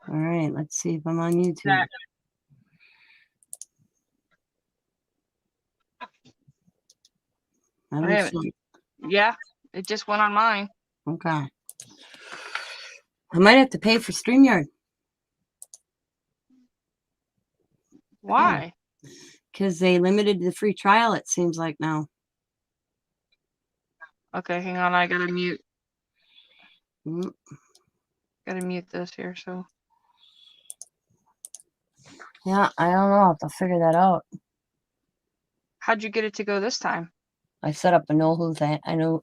All right, let's see if I'm on YouTube. That I haven't. Yeah, it just went on mine. Okay. I might have to pay for StreamYard. Why? Because they limited the free trial, it seems like now. Okay, hang on. I gotta mute. Mm. Gotta mute this here. So. Yeah, I don't know. I'll have to figure that out. How'd you get it to go this time? I set up a know who thing. I knew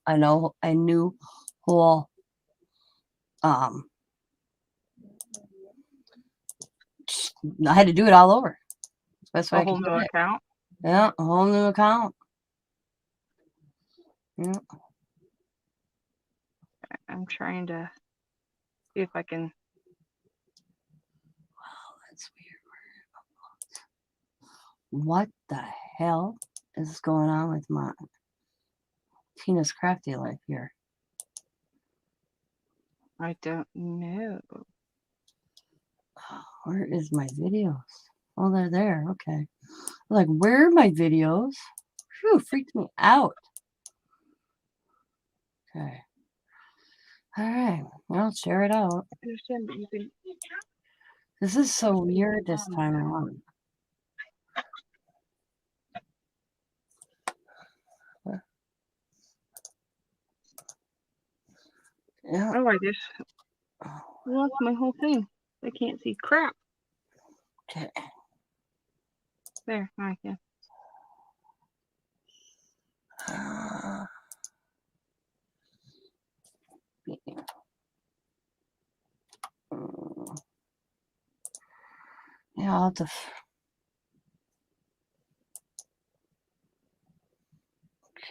who all. I had to do it all over. That's why A whole new account. Yeah, a whole new account. Yeah. I'm trying to see if I can. Wow, that's weird. What the hell is going on with my Tina's Crafty Life here? I don't know. Where is my videos? Oh, they're there. Okay. Like, where are my videos? Phew, freaked me out. Okay. All right. Well, share it out. I understand, but you can. This is so weird this time around. Yeah. Oh, I just lost my whole thing. I can't see crap. Okay. There, I can. Yeah, I'll have to.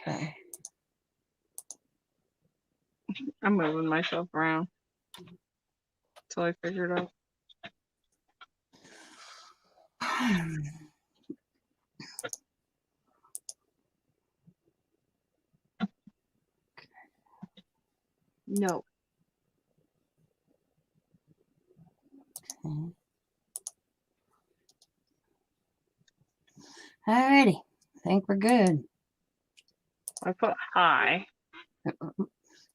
Okay. I'm moving myself around until I figure it out. No. Okay. Alrighty. I think we're good. I put hi.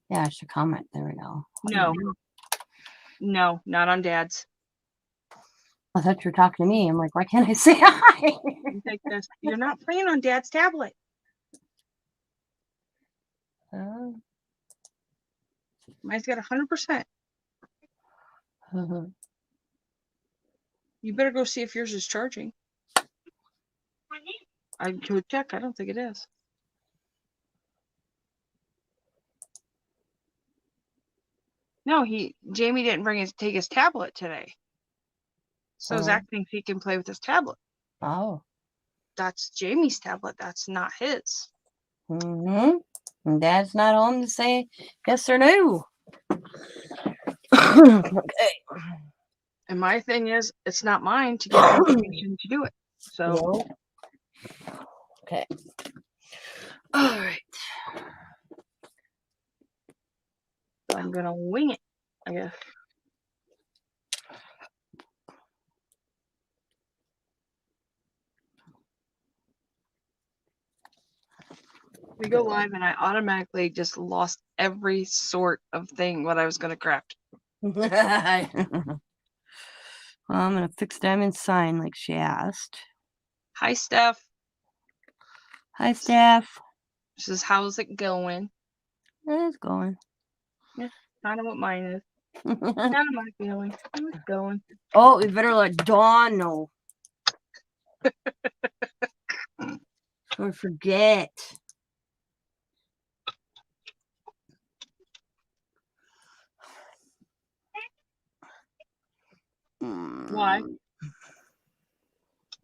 Yeah, I should comment. There we go. No. No, not on Dad's. I thought you were talking to me. I'm like, why can't I say hi? You take this. You're not playing on Dad's tablet. Mine's got 100%. You better go see if yours is charging. I could check. I don't think it is. No, Jamie didn't take his tablet today. So Zach thinks he can play with his tablet. Oh. That's Jamie's tablet. That's not his. Mm-hmm. And Dad's not home to say yes or no. Okay. And my thing is, it's not mine to give information to do it. So. Okay. All right. So I'm going to wing it, I guess. We go live and I automatically just lost every sort of thing what I was going to craft. Well, I'm going to fix Diamond's sign like she asked. Hi, Steph. Hi, Steph. She says, how's it going? It's going. Yeah, kind of what mine is. Kind of my feeling. It's going. Oh, we better let Dawn know. Or forget. Why?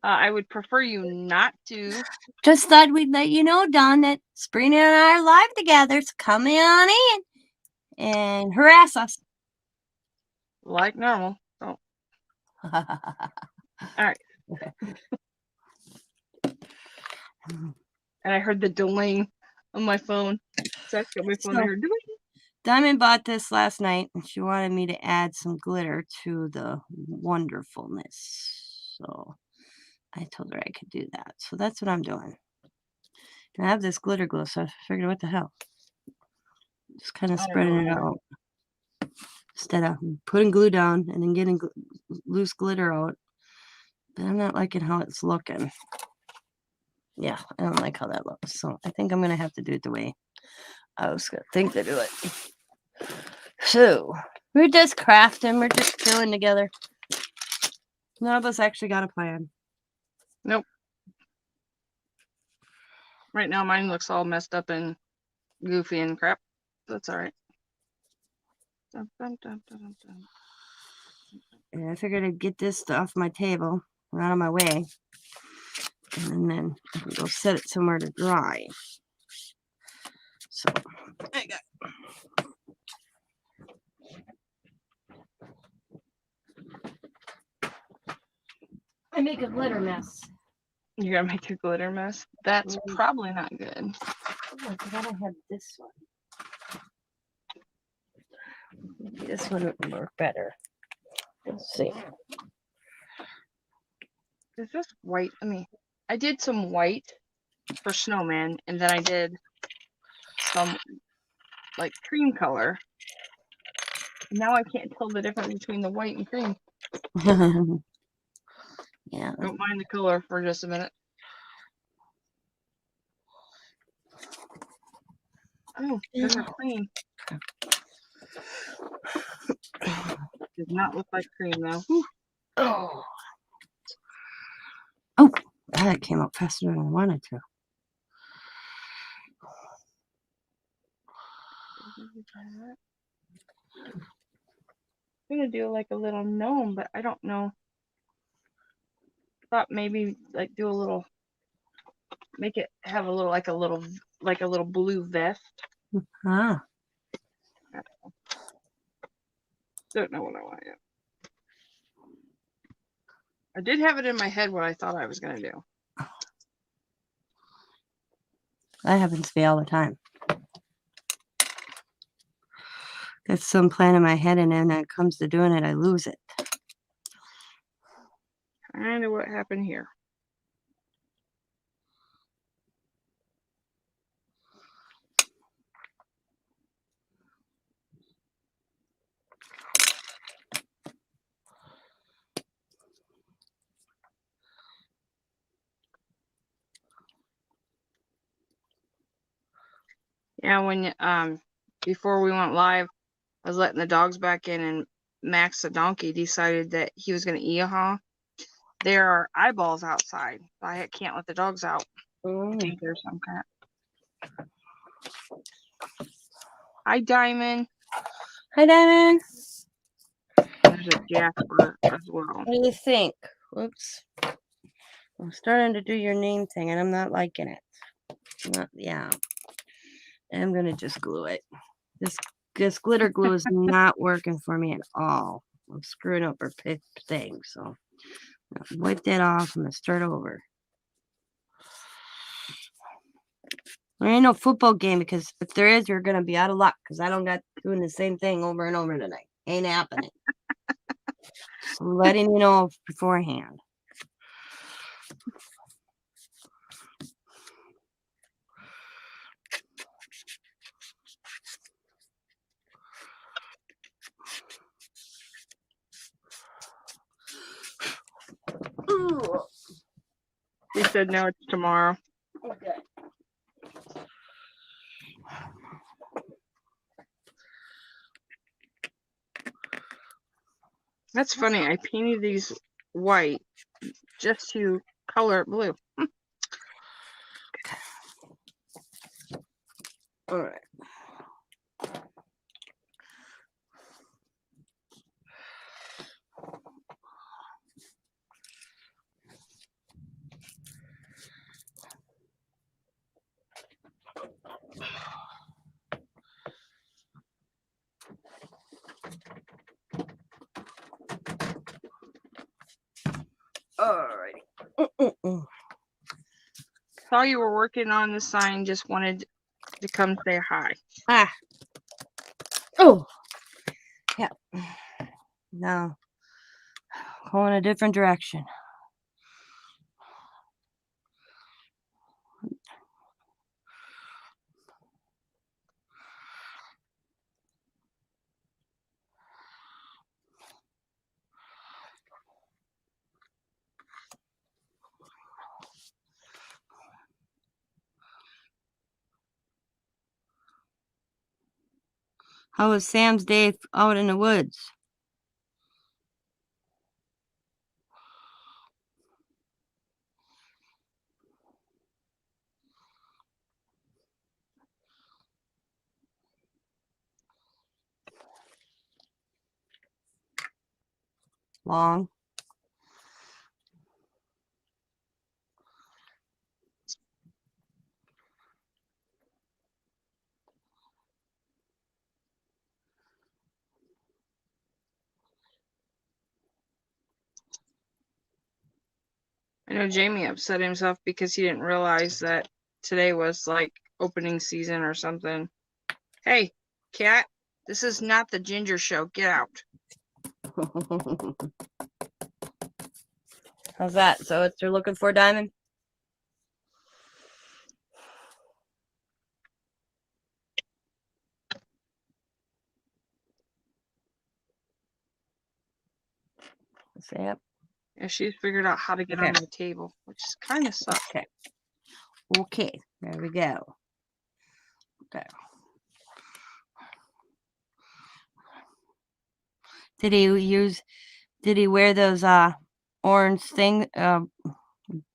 I would prefer you not to. Just thought we'd let you know, Dawn, that Sabrina and I are live together. So come on in and harass us. Like normal. So. All right. And I heard the delaying on my phone. So I got my phone. I heard Diamond bought this last night, and she wanted me to add some glitter to the wonderfulness. So I told her I could do that. So that's what I'm doing. And I have this glitter glue, so I figured, what the hell? Just kind of I don't know spreading it either. out instead of putting glue down and then getting loose glitter out. But I'm not liking how it's looking. Yeah, I don't like how that looks. So I think I'm going to have to do it the way I was going to think to do it. So we're just crafting. We're just chilling together. None of us actually got a plan. Nope. Right now, mine looks all messed up and goofy and crap. That's all right. Dun, dun, dun, dun, dun, dun. And I figured I'd get this off my table and out of my way. And then I can go set it somewhere to dry. So I got. I make a glitter mess. You're gonna make a glitter mess? That's probably not good. Oh, I gotta have this one. Maybe this one would work better. Let's see. Is this white? I did some white for snowman, and then I did some like cream color. Now I can't tell the difference between the white and cream. Yeah. Don't mind the color for just a minute. Oh, those are clean. Does not look like cream though. Whew. Oh. Oh, that came out faster than I wanted to. I'm gonna do like a little gnome, but I don't know. Thought maybe like do a little, make it have a little like a little blue vest. Ah. Don't know what I want yet. I did have it in my head what I thought I was gonna do. That happens to me all the time. Got some plan in my head, and then when it comes to doing it, I lose it. Kind of what happened here. Yeah, when before we went live, I was letting the dogs back in, and Max the donkey decided that he was gonna eat. There are eyeballs outside. I can't let the dogs out. I think there's some kind. Hi, Diamond. Hi, Diamond. There's a Jasper as well. What do you think? Whoops. I'm starting to do your name thing, and I'm not liking it. Yeah. I'm going to just glue it. This glitter glue is not working for me at all. I'm screwing up her thing, so wipe that off. I'm going to start over. There ain't no football game, because if there is, you're going to be out of luck, because I don't got doing the same thing over and over tonight. Ain't happening. So I'm letting you know beforehand. Ooh. She said no, it's tomorrow. Okay. That's funny. I painted these white just to color it blue. All right. Alrighty. Saw you were working on the sign. Just wanted to come say hi. Ah. now going a different direction. How was Sam's day out in the woods? Long. I know Jamie upset himself because he didn't realize that today was like opening season or something. Hey, cat, this is not the Ginger Show. Get out. How's that? So it's you're looking for, Diamond? Yep. And she's figured out how to get on my table, which is kind of sucks. Okay. Okay. There we go. Okay. Did he wear those orange thing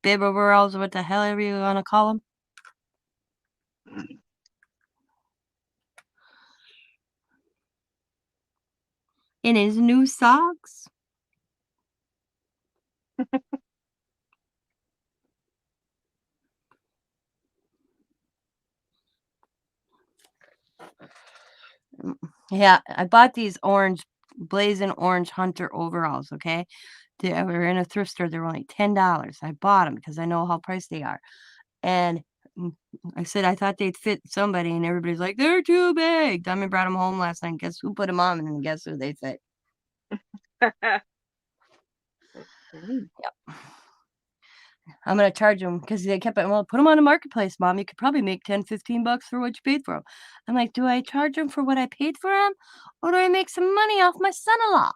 bib overalls, what the hell ever you want to call them? In his new socks? Yeah, I bought these blazing orange hunter overalls, okay? They were in a thrift store. They were only $10. I bought them because I know how priced they are. And I said I thought they'd fit somebody, and everybody's like, they're too big. Diamond brought them home last night. Guess who put them on? And guess who they fit? Yep. I'm going to charge them because they kept it. Well, put them on the marketplace, Mom. You could probably make 10, 15 bucks for what you paid for them. I'm like, do I charge them for what I paid for them? Or do I make some money off my son-in-law?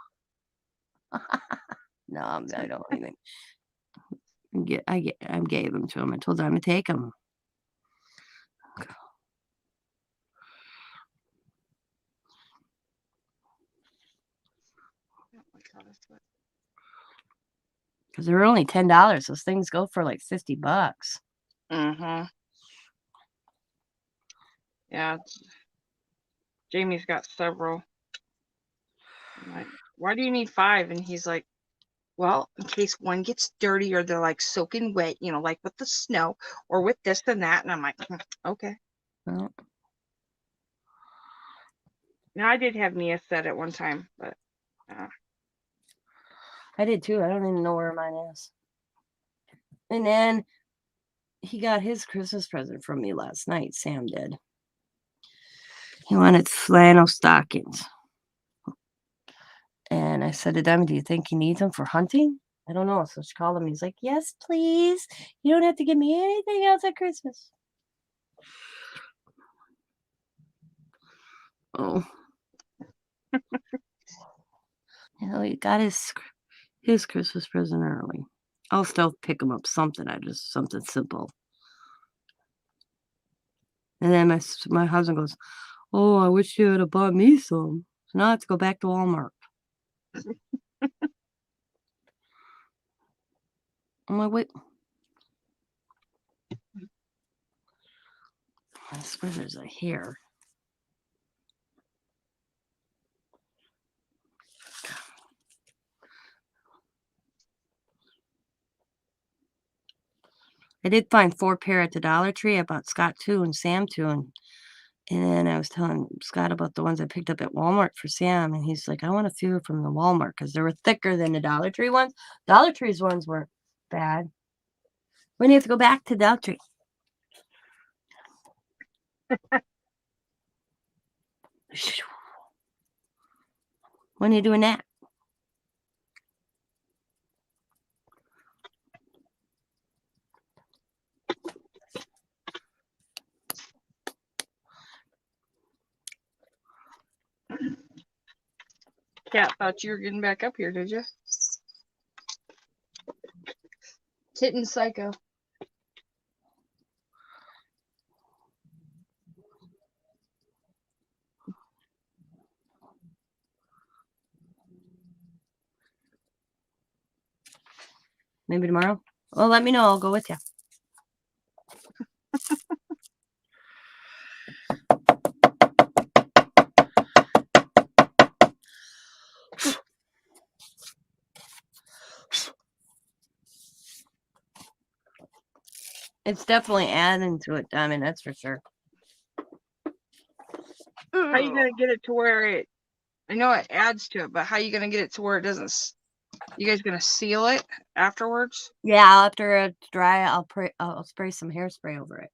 No, I don't even. I gave them to him. I told him I'm going to take them. Because they were only $10. Those things go for like 50 bucks. Mm-hmm. Yeah. Jamie's got several. I'm like, why do you need 5? And he's like, well, in case one gets dirty or they're like soaking wet, like with the snow or with this and that. And I'm like, okay. Well, now I did have Nia set at one time, but I did too. I don't even know where mine is. And then he got his Christmas present from me last night. Sam did. He wanted flannel stockings. And I said to Diamond, do you think he needs them for hunting? I don't know. So she called him. He's like, yes, please. You don't have to give me anything else at Christmas. Oh. He got his Christmas present early. I'll still pick him up something. Something simple. And then my husband goes, oh, I wish you would have bought me some. So now I have to go back to Walmart. I'm like, wait. I swear there's a hair. I did find 4 pair at the Dollar Tree. I bought Scott 2 and Sam 2. And then I was telling Scott about the ones I picked up at Walmart for Sam. And he's like, I want a few from the Walmart because they were thicker than the Dollar Tree ones. Dollar Tree's ones were bad. When do you have to go back to Dollar Tree? When are you doing that? Cat thought you were getting back up here, did you? Kitten psycho. Maybe tomorrow. Well, let me know. I'll go with you. It's definitely adding to it, Diamond. That's for sure. How you gonna get it to where it? I know it adds to it, but how you gonna get it to where it doesn't? You guys gonna seal it afterwards? Yeah, after it's dry, I'll spray some hairspray over it.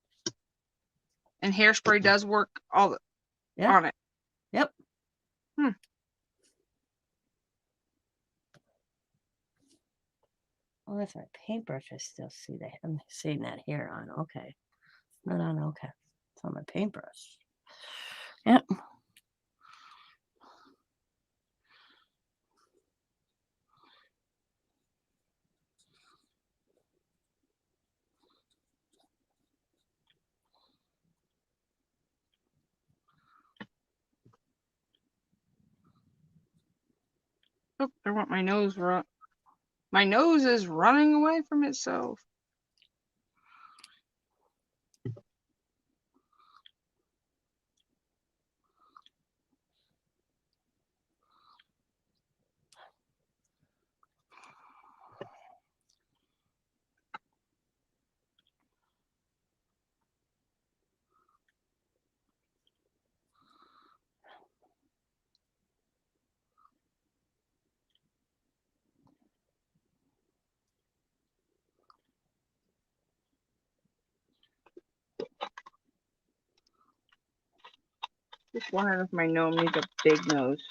And hairspray does work on it. Yep. Oh, that's my paintbrush. I still see that. I'm seeing that hair on. Okay. Not on. Okay. It's on my paintbrush. Yep. Oh, I want my nose run. My nose is running away from itself. Just wondering if my gnome needs a big nose.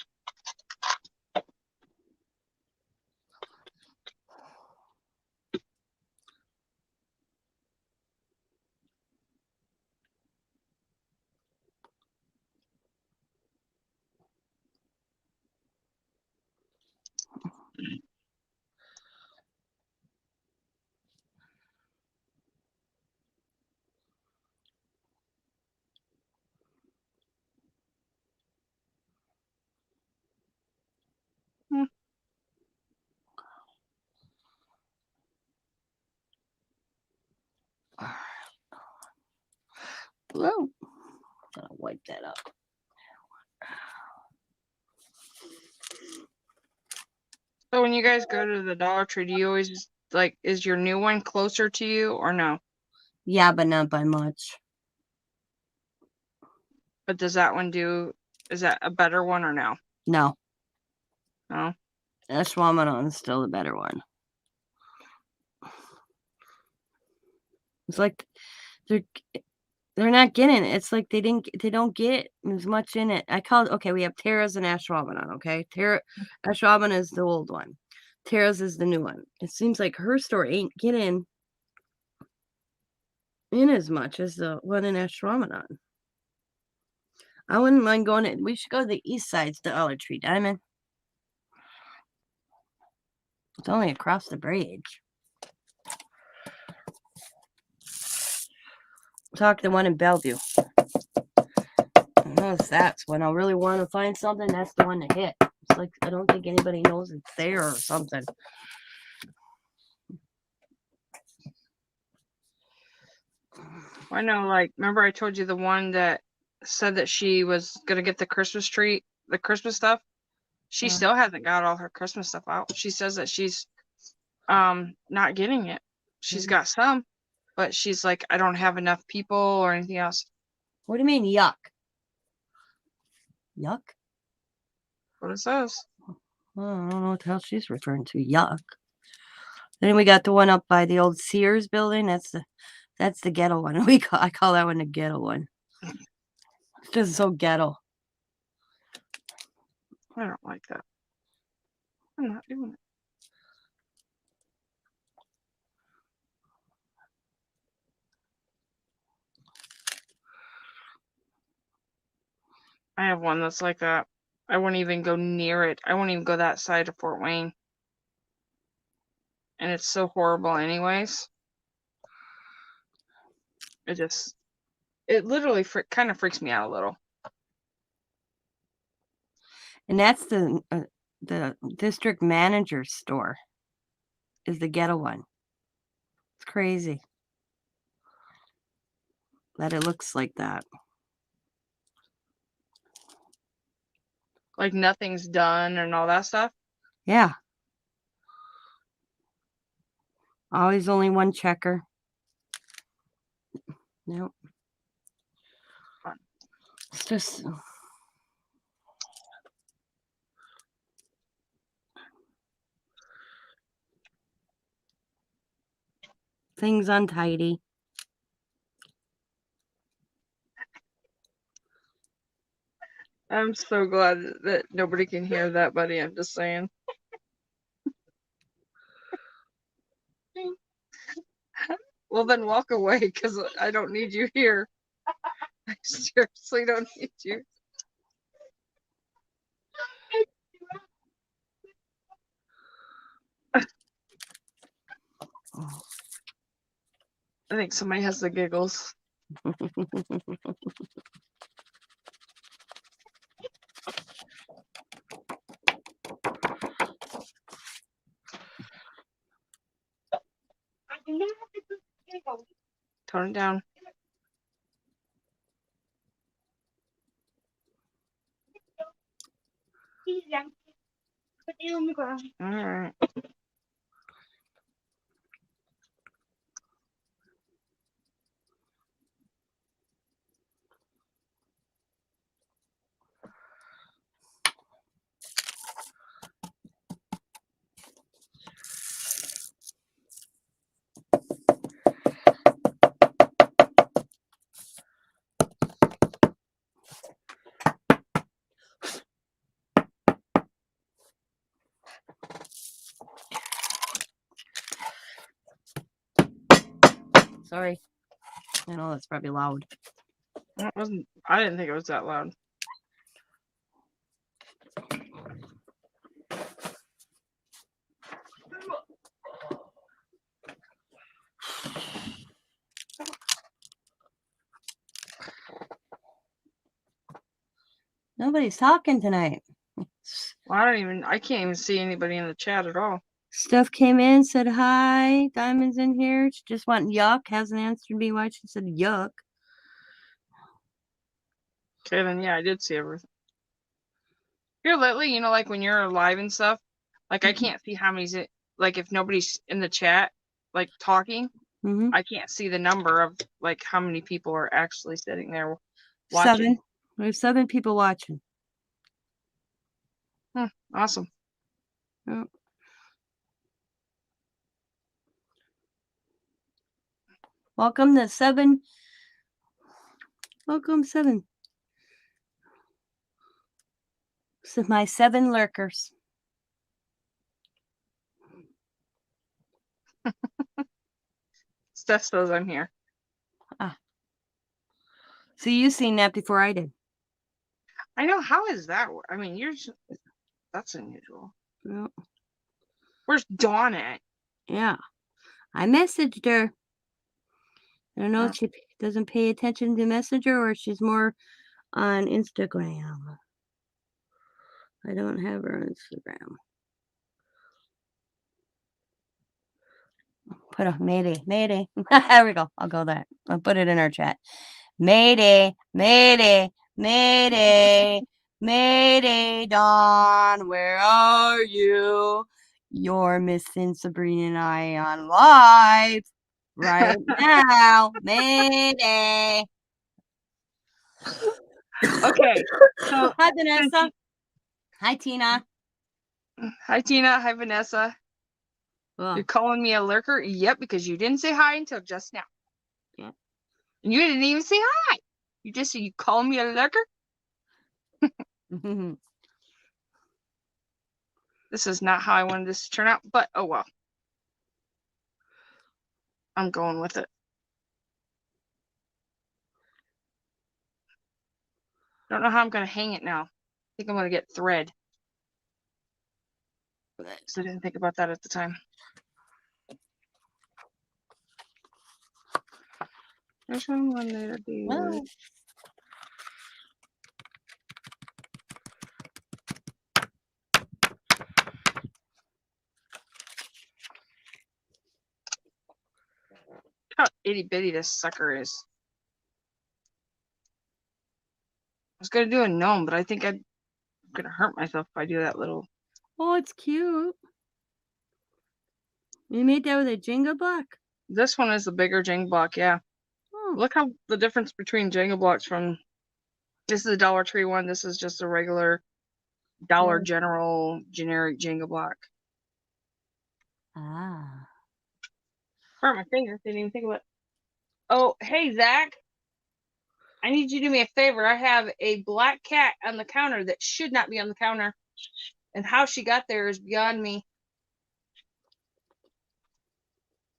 Whoa. Gotta wipe that up. So when you guys go to the Dollar Tree, do you always like, is your new one closer to you or no? Yeah, but not by much. But does that one is that a better one or no? No. No? That Schwamanon is still the better one. It's like they're not getting it. It's like they don't get as much in it. Okay, we have Tara's and Ashwaubenon, okay? Ashwaubenon is the old one. Tara's is the new one. It seems like her store ain't getting in as much as the one in Ashwaubenon. I wouldn't mind going we should go to the east side's Dollar Tree, Diamond. It's only across the bridge. Talk to the one in Bellevue. That's when I really want to find something. That's the one to hit. It's like I don't think anybody knows it's there or something. I know, like, remember I told you the one that said that she was gonna get the Christmas tree, the Christmas stuff? She still hasn't got all her Christmas stuff out. She says that she's not getting it. She's got some, but she's like, I don't have enough people or anything else. What do you mean yuck? Yuck? What it says. Well, I don't know what the hell she's referring to. Yuck. Then we got the one up by the old Sears building. That's the ghetto one. I call that one the ghetto one. It's just so ghetto. I don't like that. I'm not doing it. I have one that's like that. I wouldn't even go near it. I wouldn't even go that side of Fort Wayne. And it's so horrible anyways. It literally kind of freaks me out a little. And that's the district manager's store is the ghetto one. It's crazy that it looks like that. Like nothing's done and all that stuff. Yeah. Always only one checker. Nope. It's just things untidy. I'm so glad that nobody can hear that, buddy. I'm just saying. Well, then walk away because I don't need you here. I seriously don't need you. I think somebody has the giggles. Tone it down. All right. Sorry. I know that's probably loud. It wasn't. I didn't think it was that loud. Nobody's talking tonight. Well, I can't even see anybody in the chat at all. Steph came in, said hi. Diamond's in here. She just went yuck. Hasn't answered me why she said yuck. Okay, then yeah, I did see everything. Here lately, like when you're live and stuff, like I can't see how many's it. Like if nobody's in the chat, like talking, I can't see the number of like how many people are actually sitting there watching. 7. There's 7 people watching. Awesome. Oh. Welcome to 7. Welcome 7. This is my 7 lurkers. Steph says I'm here. So you seen that before I did. I know. How is that? I mean, that's unusual. Well, Where's Dawn at? yeah. I messaged her. I don't know if she doesn't pay attention to Messenger or she's more on Instagram. I don't have her on Instagram. Put a Mayday. There we go. I'll go that. I'll put it in our chat. Mayday, Dawn, where are you? You're missing Sabrina and I on live right now. Mayday. Okay. So hi, Vanessa. Hi, Tina. Hi, Tina. Hi, Vanessa. Oh. You're calling me a lurker? Yep, because you didn't say hi until just now. Yeah. And you didn't even say hi. You just said you call me a lurker? This is not how I wanted this to turn out, but oh well. I'm going with it. Don't know how I'm going to hang it now. think I'm gonna get thread. So I didn't think about that at the time. There's one there, dude. Well, How itty bitty this sucker is. I was gonna do a gnome, but I think I'm gonna hurt myself if I do that little. oh, it's cute. You made that with a Jenga block? This one is the bigger Jenga block, yeah. Oh, Look how the difference between Jenga blocks from this is a Dollar Tree one. This is just a regular Dollar yeah. General generic Jenga block. Ah. Hurt my fingers. Didn't even think about it. Oh, hey Zach. I need you to do me a favor. I have a black cat on the counter that should not be on the counter. And how she got there is beyond me.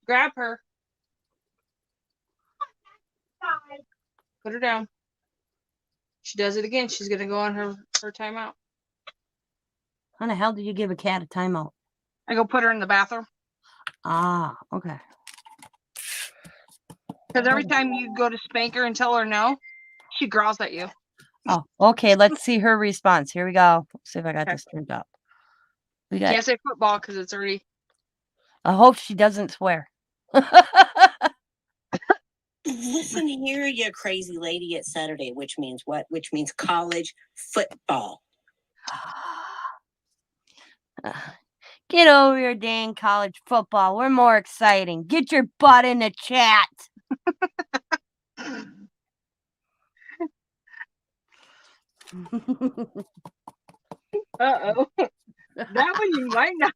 Grab her. Put her down. She does it again. She's going to go on her timeout. How the hell did you give a cat a timeout? I go put her in the bathroom. Ah, okay. Because every time you go to spank her and tell her no, she growls at you. Oh, okay. Let's see her response. Here we go. Let's see if I got Okay. this turned up. We got. Can't say football because it's already. I hope she doesn't swear. Listen here, you crazy lady, it's Saturday, which means what? Which means college football. Get over your dang college football. We're more exciting. Get your butt in the chat. Uh-oh. That one you might not.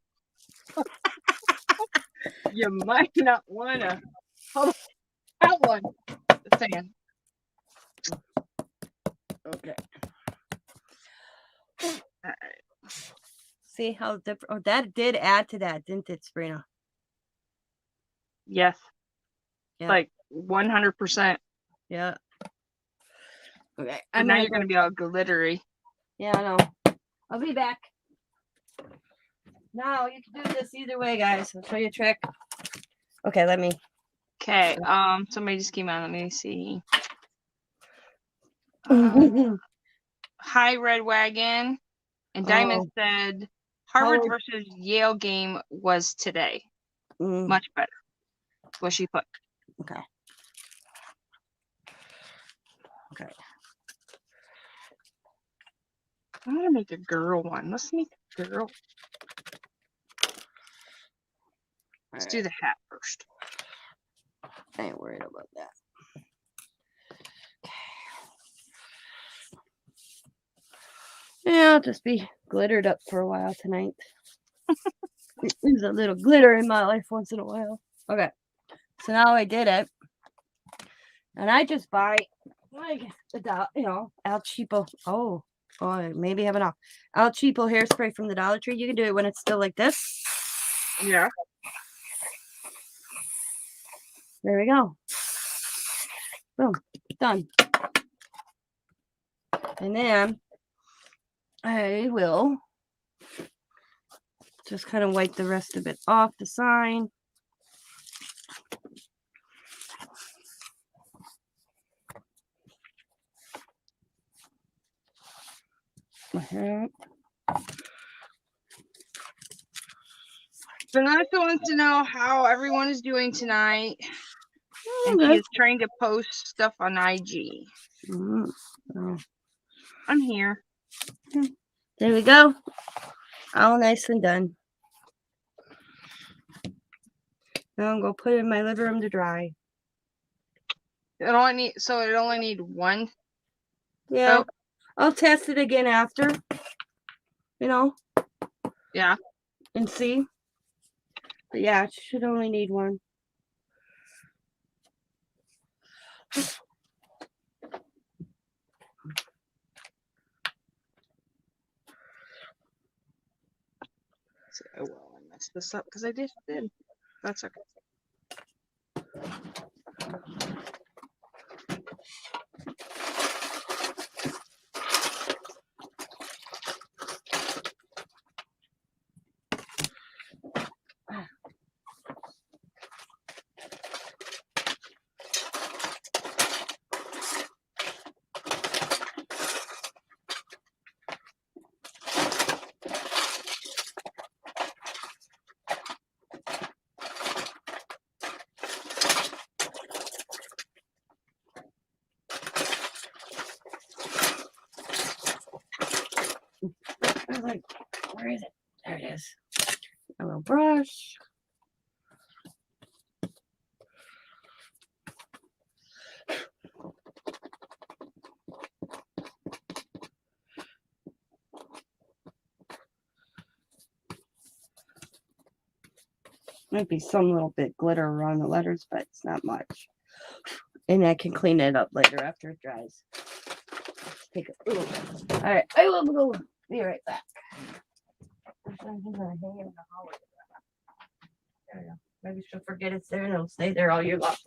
You might not want to. Hold on. That one. The fan. Okay. All right. See how different. Oh, that did add to that, didn't it, Sabrina? Yes. Yeah. Like 100%. Yeah. Okay. But now you're going to be all glittery. Yeah, I know. I'll be back. Now you can do this either way, guys. I'll show you a trick. Okay, let me. Okay. Somebody just came on. Let me see. Hi, Red Wagon. And Diamond said Harvard versus Yale game was today. Much better. That's what she put. Okay. Okay. I'm going to make a girl one. Let's make a girl. Let's do the hat first. I ain't worried about that. Yeah, I'll just be glittered up for a while tonight. There's a little glitter in my life once in a while. Okay. So now I did it. And I just buy like Al Cheapo. Oh, I maybe have enough. Al Cheapo hairspray from the Dollar Tree. You can do it when it's still like this. Yeah. There we go. Boom. Done. And then I will just kind of wipe the rest of it off the sign. Vanessa wants to know how everyone is doing tonight. And she is trying to post stuff on IG. I'm here. There we go. All nice and done. Now I'm going to put it in my living room to dry. It only need one. Yeah. Oh. I'll test it again after. Yeah. And see. But yeah, it should only need one. Oh, well, I messed this up because I just did. That's okay. was like, where is it? There it is. A little brush. Might be some little bit glitter around the letters, but it's not much. And I can clean it up later after it dries. Take a little bit. All right, I will go. Be right back. I'm gonna hang it in the hallway. There we go. Maybe she'll forget it's there and it'll stay there all year long.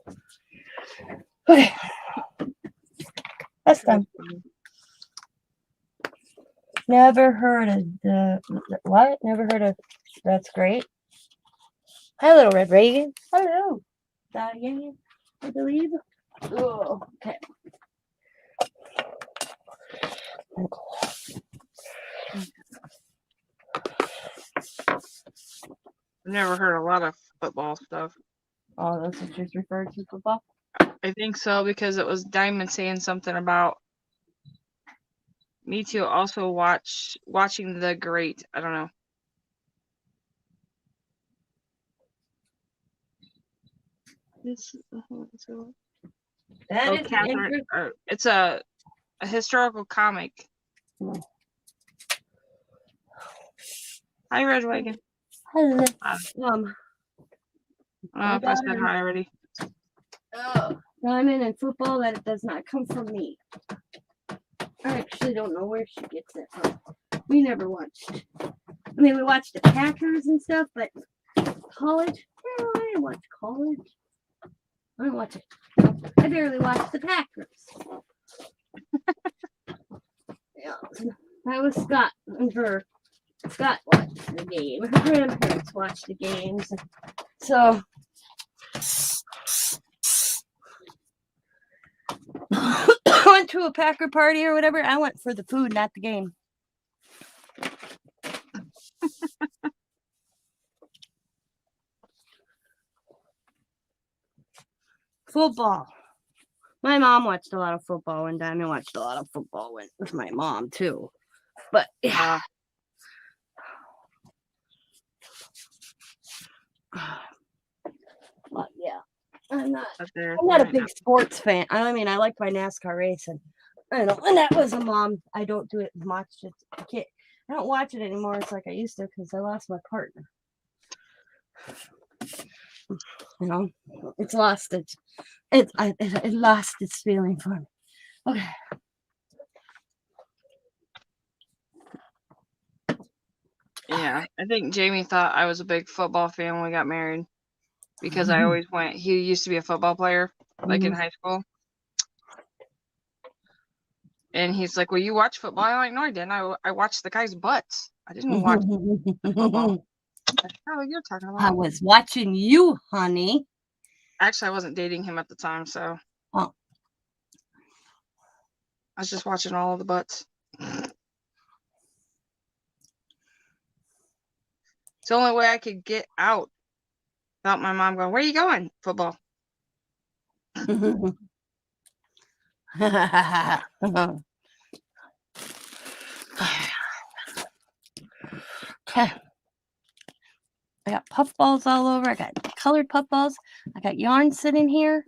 Okay. That's done. Never heard of the what? Never heard of that's great. Hi, little red Reagan. Hello. Diane, I believe. Oh, okay. I've never heard a lot of football stuff. Oh, that's what she's referred to football. I think so because it was Diamond saying something about me too. Also watching the great. I don't know. That Oh, is Catherine. interesting. It's a historical comic. Hi, Red Wagon. Hello. I Um, don't know if I said hi already. oh, Diamond and football, that it does not come from me. I actually don't know where she gets it from. We never watched. I mean, we watched the Packers and stuff, but college? No, I didn't watch college. I didn't watch it. I barely watched the Packers. Yeah, that was Scott and her. Scott watched the game. Her grandparents watched the games. So I went to a Packer party or whatever. I went for the food, not the game. Football. My mom watched a lot of football, and Diamond watched a lot of football with my mom too. But yeah. But yeah, I'm not a big sports fan. I mean, I like my NASCAR racing. I know, and that was a mom. I don't do it much. I don't watch it anymore. It's like I used to because I lost my partner. You know, it's lost it lost its feeling for me. Okay. Yeah, I think Jamie thought I was a big football fan when we got married because I always went. He used to be a football player, like in high school. And he's like, "Well, you watch football?" I'm like, "No, I didn't. I watched the guys' butts. I didn't watch football." Oh, you're talking about? I was watching you, honey. Actually, I wasn't dating him at the time, so I was just watching all of the butts. It's the only way I could get out without my mom going, "Where are you going?" Football. Okay. I got puffballs all over. I got colored puffballs. I got yarn sitting here.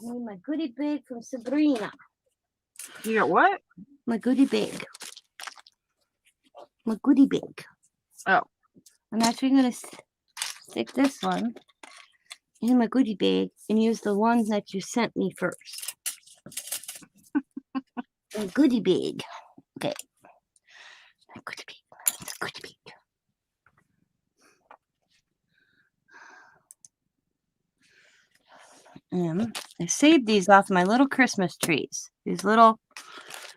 And my goodie bag from Sabrina. You got what? My goodie bag. My goodie bag. Oh. I'm actually going to stick this one in my goodie bag and use the ones that you sent me first. A goodie bag. Okay. A goodie bag. It's a goodie bag. I saved these off my little Christmas trees. These little,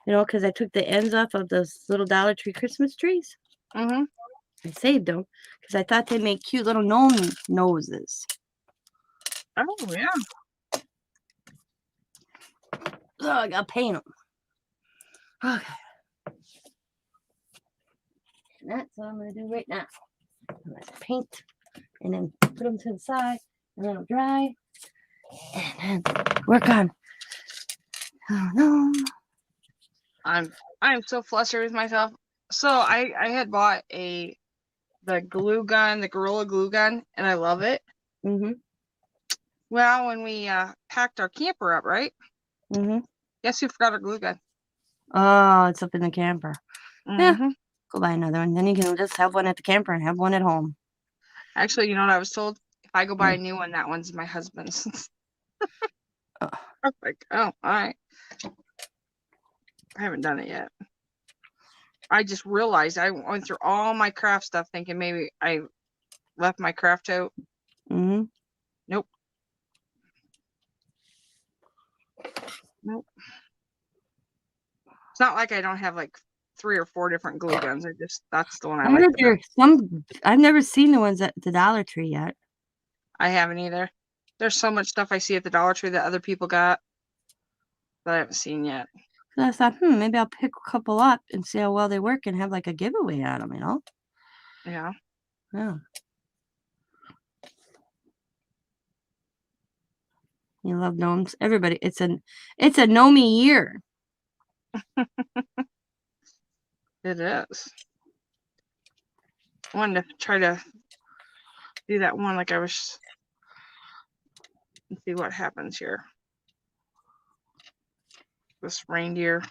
because I took the ends off of those little Dollar Tree Christmas trees. Mm-hmm. I saved them because I thought they made cute little gnome noses. Oh, yeah. Oh, I got to paint them. Okay. And that's what I'm going to do right now. I'm going to paint and then put them to the side and let them dry. And then work on. Oh, no. I'm so flustered with myself. So I had bought the glue gun, the Gorilla glue gun, and I love it. Mm-hmm. Well, when we packed our camper up, right? Mm-hmm. Guess who forgot our glue gun? Oh, it's up in the camper. Yeah. Mm-hmm. Go buy another one. Then you can just have one at the camper and have one at home. Actually, you know what I was told? If I go buy a Mm. new one, that one's my husband's. Oh. I was like, oh, all right. I haven't done it yet. I just realized I went through all my craft stuff thinking maybe I left my craft out. Mm-hmm. Nope. Nope. It's not like I don't have like 3 or 4 different glue guns. That's the one I I like heard the there's best. some. I've never seen the ones at the Dollar Tree yet. I haven't either. There's so much stuff I see at the Dollar Tree that other people got that I haven't seen yet. So I thought, maybe I'll pick a couple up and see how well they work and have like a giveaway on them, Yeah. Yeah. You love gnomes. Everybody, it's a gnomey year. It is. I wanted to try to do that one like I was and see what happens here. This reindeer.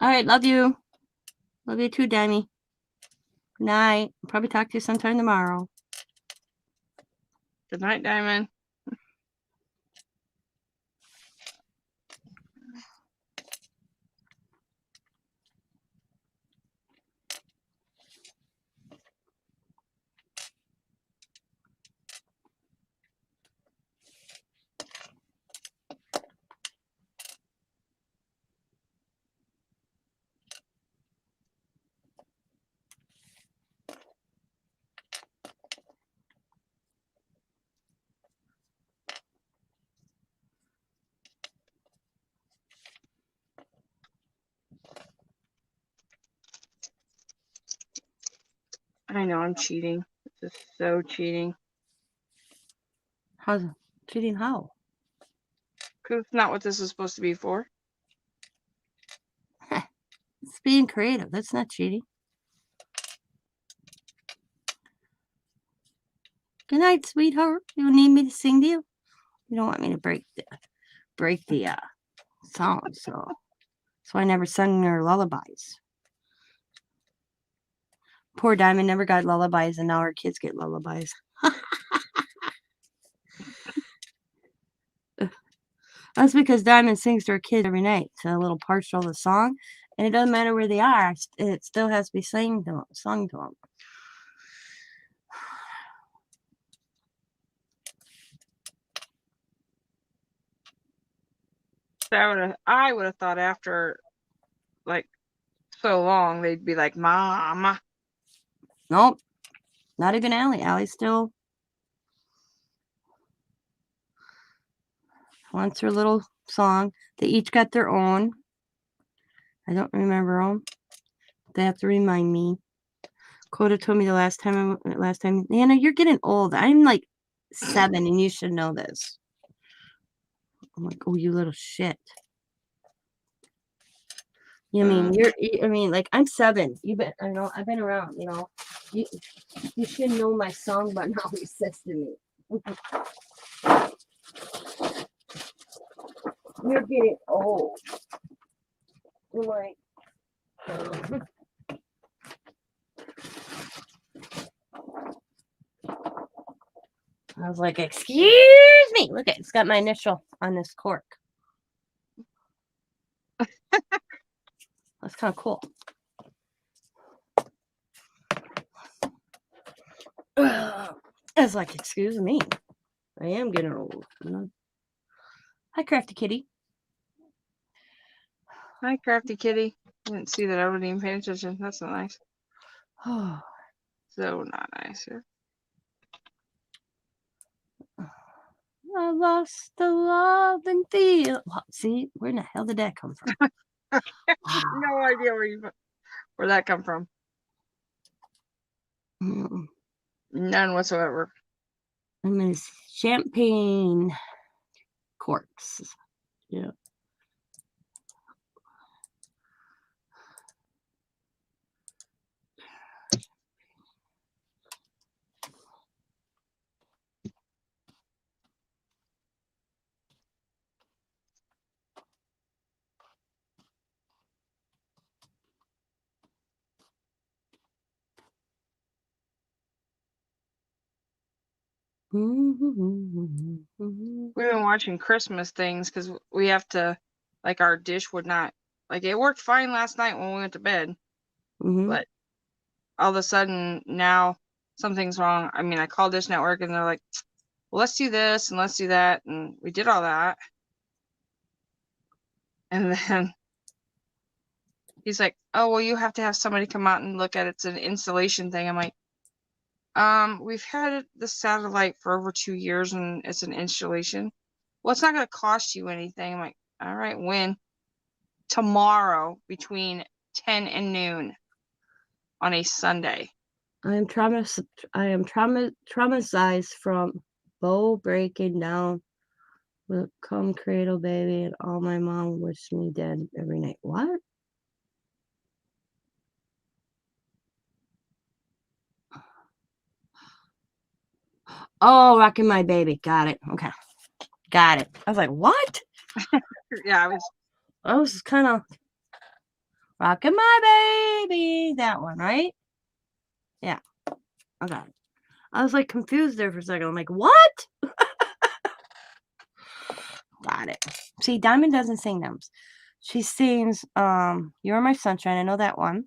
All right, love you. Love you too, Demi. Good night. I'll probably talk to you sometime tomorrow. Good night, Diamond. I know I'm cheating. This is so cheating. How's it? Cheating how? Because it's not what this is supposed to be for. It's being creative. That's not cheating. Good night, sweetheart. You need me to sing to you? You don't want me to break the song, so I never sung their lullabies. Poor Diamond never got lullabies, and now her kids get lullabies. That's because Diamond sings to her kids every night. It's a little partial of the song, and it doesn't matter where they are. It still has to be sung to them. So I would have thought after like so long they'd be like, Mama. Nope, not even Allie. Allie still wants her little song. They each got their own. I don't remember them. They have to remind me. Coda told me the last time, Nana, you're getting old. I'm like 7, and you should know this. I'm like, oh, you little shit. I mean, like, I'm 7. I know, I've been around, You should know my song by now, he says to me. You're getting old. I'm like, I was like, excuse me. Look at it's got my initial on this cork. That's kind of cool. I was like, excuse me. I am getting old. Hi, Crafty Kitty. Hi, Crafty Kitty. I didn't see that. I wasn't even paying attention. That's not nice. Oh, So not nice here. I lost the love and feel. See, where in the hell did that come from? No idea where that come from. None whatsoever. I'm in champagne. corks. Yeah. We've been watching Christmas things because we have to, like, our dish would not, like, it worked fine last night when we went to bed, but all of a sudden now something's wrong. I mean, I called Dish Network and they're like, well, let's do this and let's do that. And we did all that. And then he's like, oh, well, you have to have somebody come out and look at it. It's an installation thing. I'm like, we've had the satellite for over 2 years and it's an installation. Well, it's not going to cost you anything. I'm like, all right, when? Tomorrow between 10 and noon on a Sunday. I am traumatized from Bo breaking down with come cradle baby and all my mom wished me dead every night. What? Oh, rocking my baby. Got it. Okay. Got it. I was like, what? Yeah, I was kind of rocking my baby. That one, right? Yeah. I got it. I was like confused there for a second. I'm like, what? Got it. See, Diamond doesn't sing them. She sings You're My Sunshine. I know that one.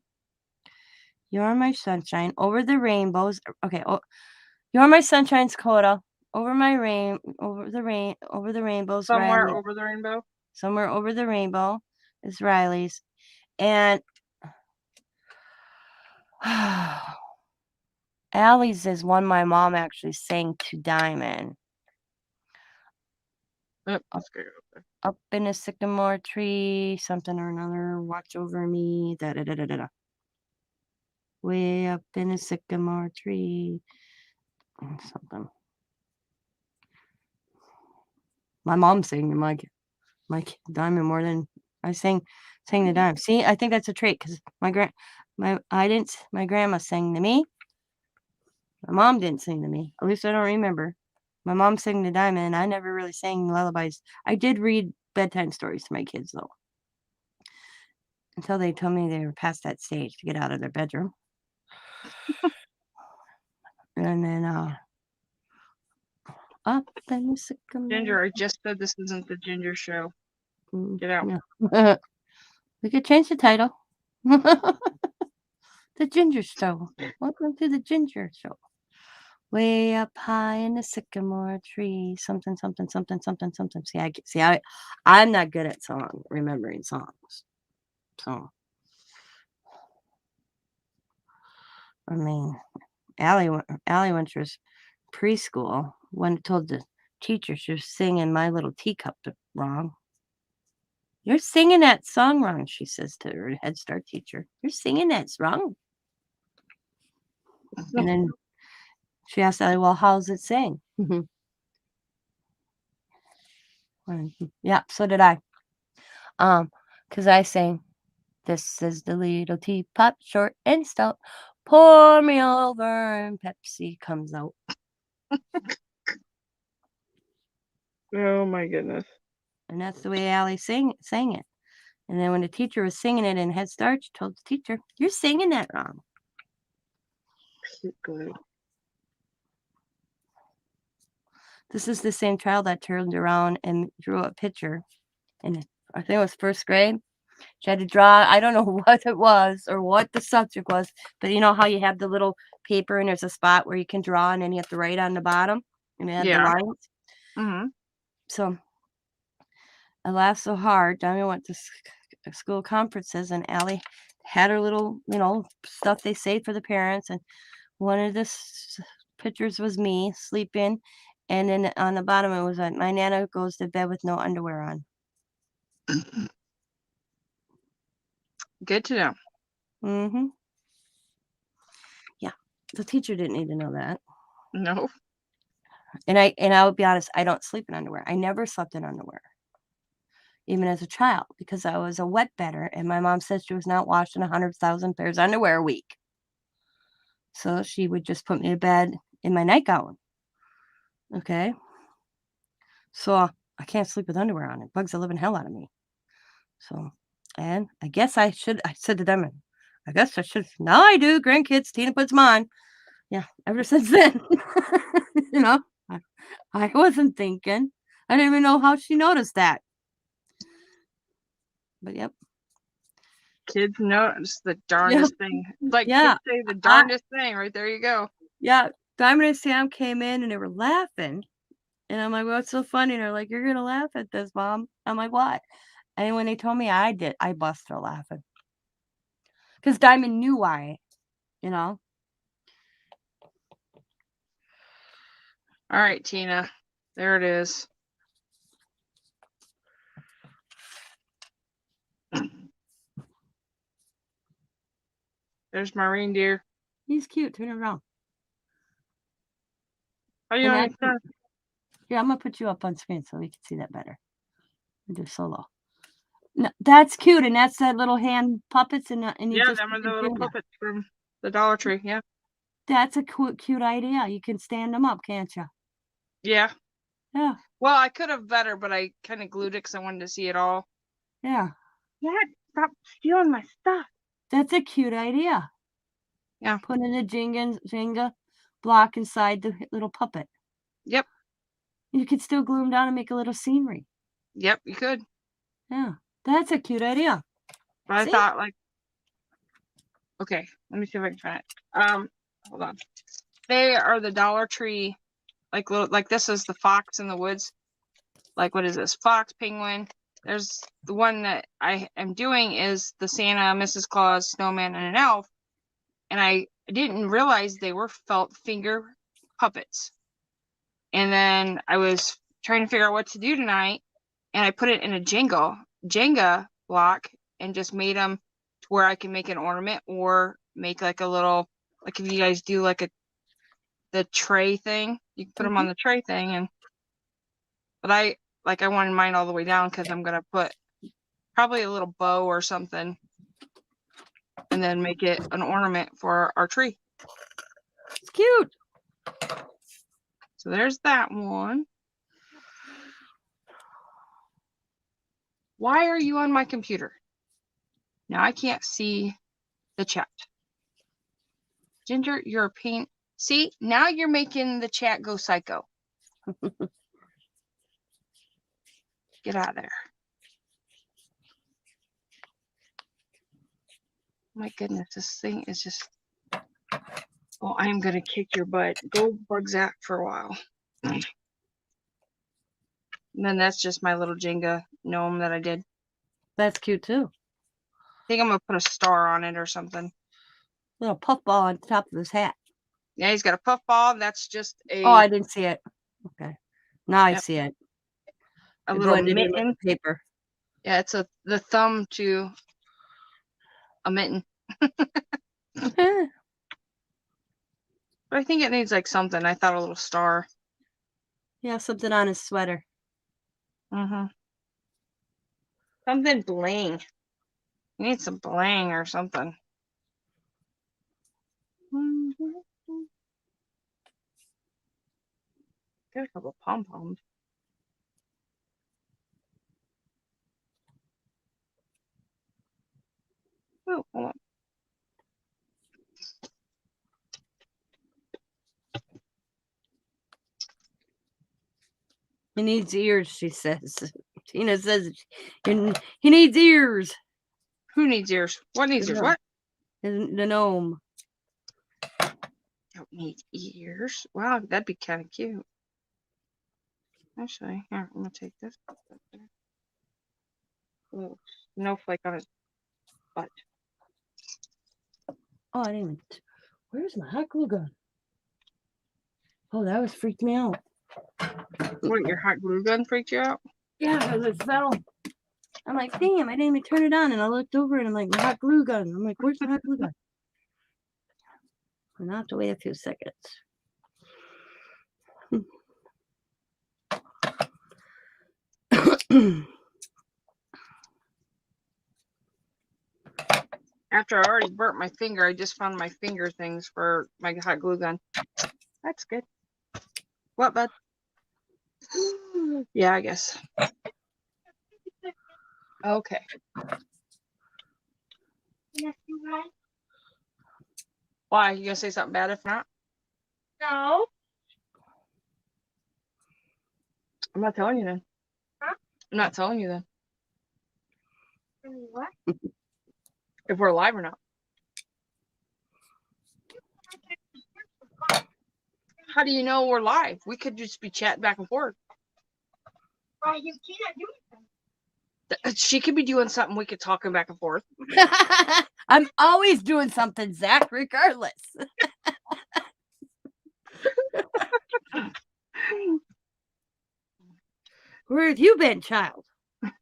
You're My Sunshine. Over the Rainbows. Okay. Oh, You're My Sunshine's Coda. Over the rainbows, somewhere Riley. over the rainbow. Somewhere over the rainbow is Riley's. And Allie's is one my mom actually sang to Diamond. Let's go. Up in a sycamore tree, something or another, watch over me, da da da da da. Way up in a sycamore tree, something. My mom sang my Diamond more than I sang the Diamond. See, I think that's a trait because my grandma sang to me. My mom didn't sing to me. At least I don't remember. My mom sang the Diamond, and I never really sang lullabies. I did read bedtime stories to my kids though, until they told me they were past that stage to get out of their bedroom. And then up in the sycamore. Ginger, I just said this isn't the Ginger show. Get out. Yeah. We could change the title. The Ginger Show. Welcome to the Ginger Show. Way up high in the sycamore tree, something, something, something, something, something. I'm not good at remembering songs. So, I mean, Allie went to preschool when told the teacher she was singing My Little Teacup wrong. You're singing that song wrong, she says to her Head Start teacher. You're singing that wrong. And then she asked Ellie, well, how's it sing? Yeah, so did I. Because I sang, this is the little teapot, short and stout. Pour me over and Pepsi comes out. Oh my goodness. And that's the way Allie sang it. And then when the teacher was singing it in Head Start, she told the teacher, you're singing that wrong. Good. This is the same child that turned around and drew a picture. And I think it was first grade. She had to draw, I don't know what it was or what the subject was, but you know how you have the little paper and there's a spot where you can draw and then you have to write on the bottom and add the lines. Mm-hmm. So I laughed so hard. Diamond went to school conferences and Allie had her little, stuff they say for the parents. And one of the pictures was me sleeping. And then on the bottom, it was like, my Nana goes to bed with no underwear on. Good to know. Mm-hmm. Yeah. The teacher didn't need to know that. No. And I'll be honest, I don't sleep in underwear. I never slept in underwear, even as a child, because I was a wet bedder, and my mom said she was not washing 100,000 pairs of underwear a week. So she would just put me to bed in my nightgown. Okay. So I can't sleep with underwear on. It bugs the living hell out of me. So, and I guess I said to them, I guess I should. Now I do. Grandkids, Tina puts them on. Yeah. Ever since then, you know, I wasn't thinking. I didn't even know how she noticed that. But yep. Kids notice the darndest thing. Like Yeah. kids say the darndest thing. Right there you go. Yeah. Diamond and Sam came in and they were laughing. And I'm like, what's so funny? And they're like, you're going to laugh at this, Mom. I'm like, what? And when they told me I did, I busted out laughing. Because Diamond knew why, you know? All right, Tina. There it is. There's my reindeer. He's cute. Turn it around. How you And on that's- your turn? Here, I'm going to put you up on screen so we can see that better. And do solo. No, that's cute. And that's that little hand puppets. And you Yeah, just them are put the your little finger. puppets from the Dollar Tree. Yeah. That's a cute idea. You can stand them up, can't you? Yeah. Yeah. Well, I could have better, but I kind of glued it because I wanted to see it all. Yeah. Dad, stop stealing my stuff. That's a cute idea. Yeah. Put in a Jenga block inside the little puppet. Yep. You could still glue them down and make a little scenery. Yep, you could. Yeah. That's a cute idea. But I See? thought, like, okay, let me see if I can find it. Hold on. They are the Dollar Tree, like little, like this is the fox in the woods. Like, what is this? Fox, penguin. There's the one that I am doing is the Santa, Mrs. Claus, snowman, and an elf. And I didn't realize they were felt finger puppets. And then I was trying to figure out what to do tonight, and I put it in a Jenga block and just made them to where I can make an ornament or make like a little, like if you guys do like the tray thing, you can put them on the tray thing. But I wanted mine all the way down because I'm gonna put probably a little bow or something, and then make it an ornament for our tree. It's cute. So there's that one. Why are you on my computer? Now I can't see the chat. Ginger, you're a pain. See, now you're making the chat go psycho. Get out of there. My goodness, this thing is just. Oh, I am gonna kick your butt. Go bug zap for a while. And then that's just my little Jenga gnome that I did. That's cute too. I think I'm gonna put a star on it or something. Little puffball on top of his hat. Yeah, he's got a puffball. That's just a. Oh, I didn't see it. Okay. Now I Yep. see it. A It little blended in with mitten. the paper. Yeah, it's the thumb to a mitten. But I think it needs like something. I thought a little star. Yeah, something on his sweater. Mm-hmm. Something bling. You need some bling or something. Got a couple pom-poms. Oh, hold on. He needs ears, she says. Tina says he needs ears. Who needs ears? What needs ears? Yeah. What? The gnome. Don't need ears. Wow, that'd be kind of cute. Actually, here, I'm gonna take this. Little snowflake on his butt. Oh, I didn't even. Where's my hot glue gun? Oh, that was freaked me out. What, your hot glue gun freaked you out? Yeah, because it fell. I'm like, damn, I didn't even turn it on. And I looked over and I'm like, my hot glue gun. I'm like, where's my hot glue gun? I'm going to have to wait a few seconds. After I already burnt my finger, I just found my finger things for my hot glue gun. That's good. What, bud? Yeah, I guess. Okay. Why? You gonna say something bad if not? No. I'm not telling you then. Huh? I'm not telling you then. What? If we're live or not. How do you know we're live? We could just be chatting back and forth. Why you can't do it? She could be doing something. We could talking back and forth. I'm always doing something, Zach, regardless. Where have you been, child?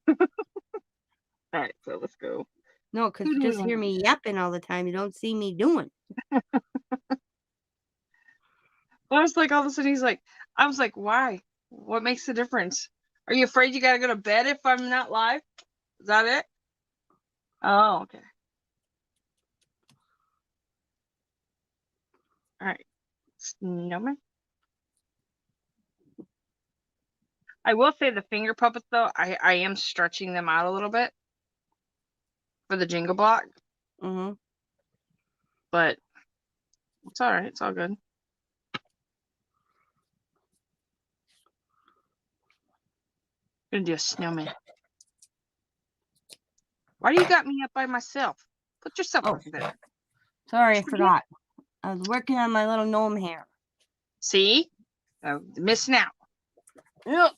All right, so let's go. No, because Who you do we just hear want? me yapping all the time. You don't see me doing. I was like, all of a sudden, he's like, I was like, why? What makes the difference? Are you afraid you gotta go to bed if I'm not live? Is that it? Oh, okay. All right. Snowman. I will say the finger puppets, though, I am stretching them out a little bit for the jingle block, Mm-hmm. but it's all right. It's all good. Gonna do a snowman. Why do you got me up by myself? Put yourself over there. Sorry, I Forget- forgot. I was working on my little gnome hair. See? Missing out. Yep.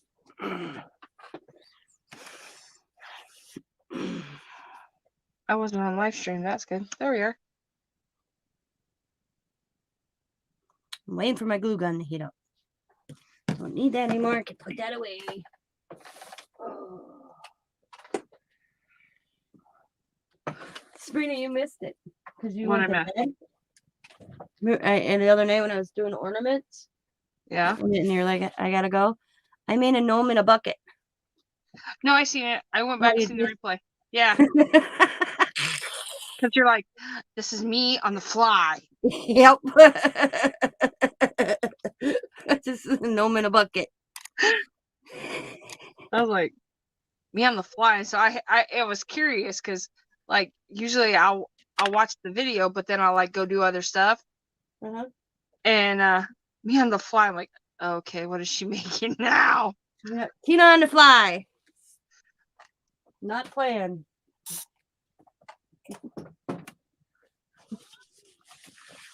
I wasn't on live stream. That's good. There we are. I'm waiting for my glue gun to heat up. Don't need that anymore. I can put that away. Sabrina, you missed it because you What went I to bed. And the other night when I was doing ornaments, Yeah. and you're like, I gotta go. I made a gnome in a bucket. No, I seen it. I went back you to see the did? replay. Yeah. Because you're like, this is me on the fly. Yep. Just a gnome in a bucket. I was like, me on the fly. So I was curious because like usually I'll watch the video, but then I'll like go do other stuff. Uh-huh. And me on the fly, I'm like, okay, what is she making now? Yep. Tina on the fly. Not playing.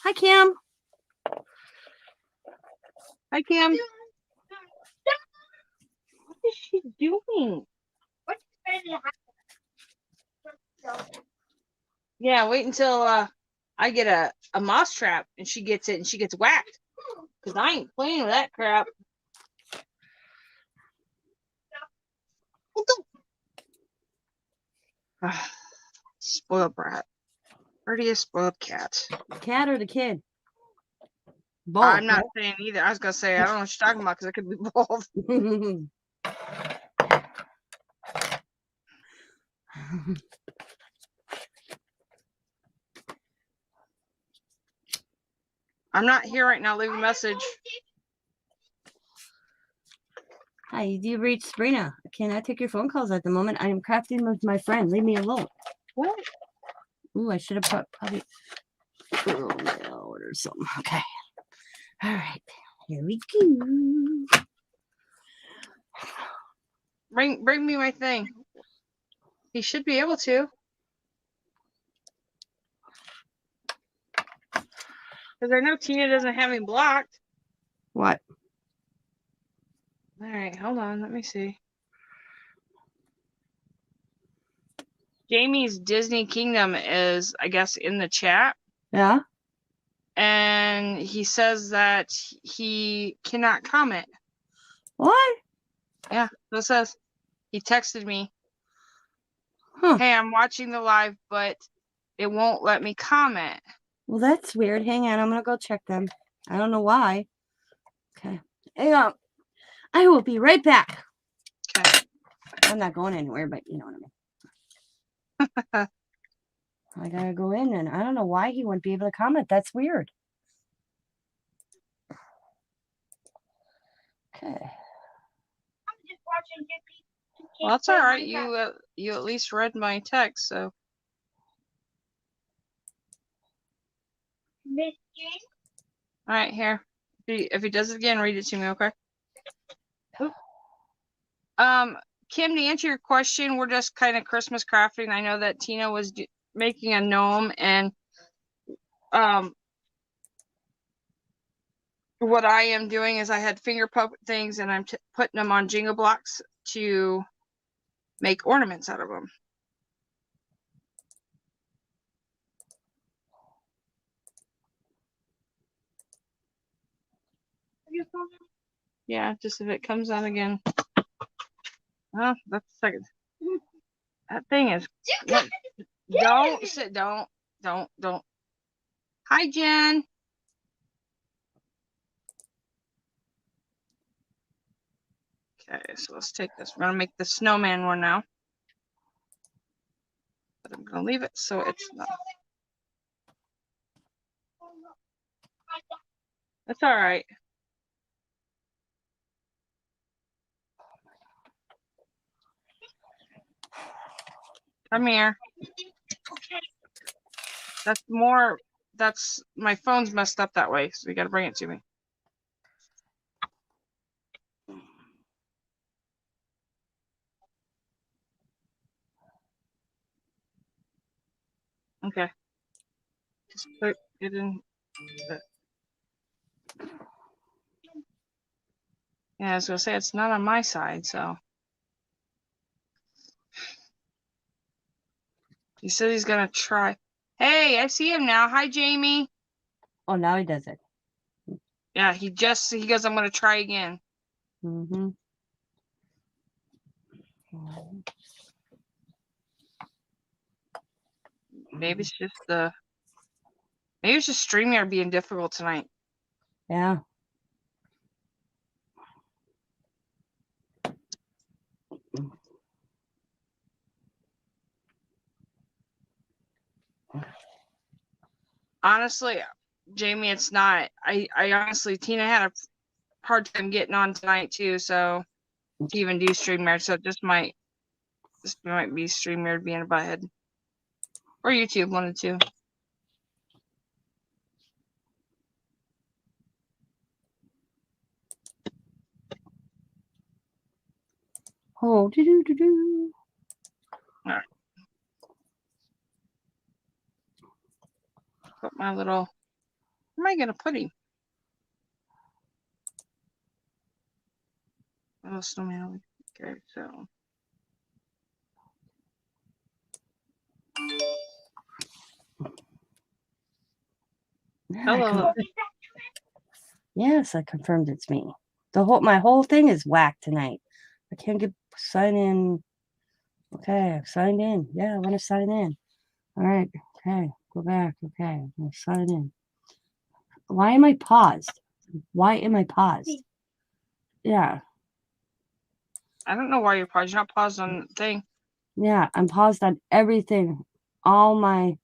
Hi, Kim. Hi, Kim. What is she doing? What's ready to happen? Yeah, wait until I get a mouse trap and she gets it and she gets whacked. Because I ain't playing with that crap. Spoiled brat. Already a spoiled cat. Cat or the kid? Both. I'm not saying either. I was going to say, I don't know what you're talking about because it could be both. I'm not here right now. Leave a message. Hi, you reached Sabrina. I cannot take your phone calls at the moment. I am crafting with my friend. Leave me alone. What? Ooh, I should have probably ordered something. Okay. All right. Here we go. Bring me my thing. He should be able to. Because I know Tina doesn't have him blocked. What? All right, hold on. Let me see. Jamie's Disney Kingdom is, I guess, in the chat. Yeah? And he says that he cannot comment. What? Yeah, so it says. He texted me. Huh. Hey, I'm watching the live, but it won't let me comment. Well, that's weird. Hang on. I'm going to go check them. I don't know why. Okay. Hang on. I will be right back. Okay. I'm not going anywhere, but you know what I mean. I gotta go in, and I don't know why he wouldn't be able to comment. That's weird. Okay. I'm just watching Jippy. Well, that's all right. You at least read my text, so Miss Jean. all right. Here, if he does it again, read it to me, okay? Kim, to answer your question, we're just kind of Christmas crafting. I know that Tina was making a gnome, and what I am doing is I had finger puppet things, and I'm putting them on Jenga blocks to make ornaments out of them. Yeah, just if it comes on again. Oh, that's a second. That thing is. Don't sit. Don't. Hi, Jen. Okay, so let's take this. We're gonna make the snowman one now. But I'm gonna leave it so it's not. That's all right. Come here. That's more. That's my phone's messed up that way, so we gotta bring it to me. Okay. Just put it in. Yeah, I was gonna say it's not on my side, so. He said he's gonna try. Hey, I see him now. Hi, Jamie. Oh, now he does it. Yeah, he goes, I'm gonna try again. Mm-hmm. Maybe it's just StreamYard being difficult tonight. Yeah. Honestly, Jamie, it's not. I honestly, Tina had a hard time getting on tonight too, so to even do StreamYard, so this might be StreamYard being a butthead. Or YouTube, one of the two. Oh, do. All right. Put my little. Where am I gonna put him? Oh, snowman. Okay, so. Hello. Yes, I confirmed it's me. My whole thing is whacked tonight. I can't sign in. Okay, I've signed in. Yeah, I want to sign in. All right. Okay, go back. Okay, I'm gonna sign in. Why am I paused? Why am I paused? Yeah, I don't know why you're paused. You're not paused on the thing. yeah, I'm paused on everything, all my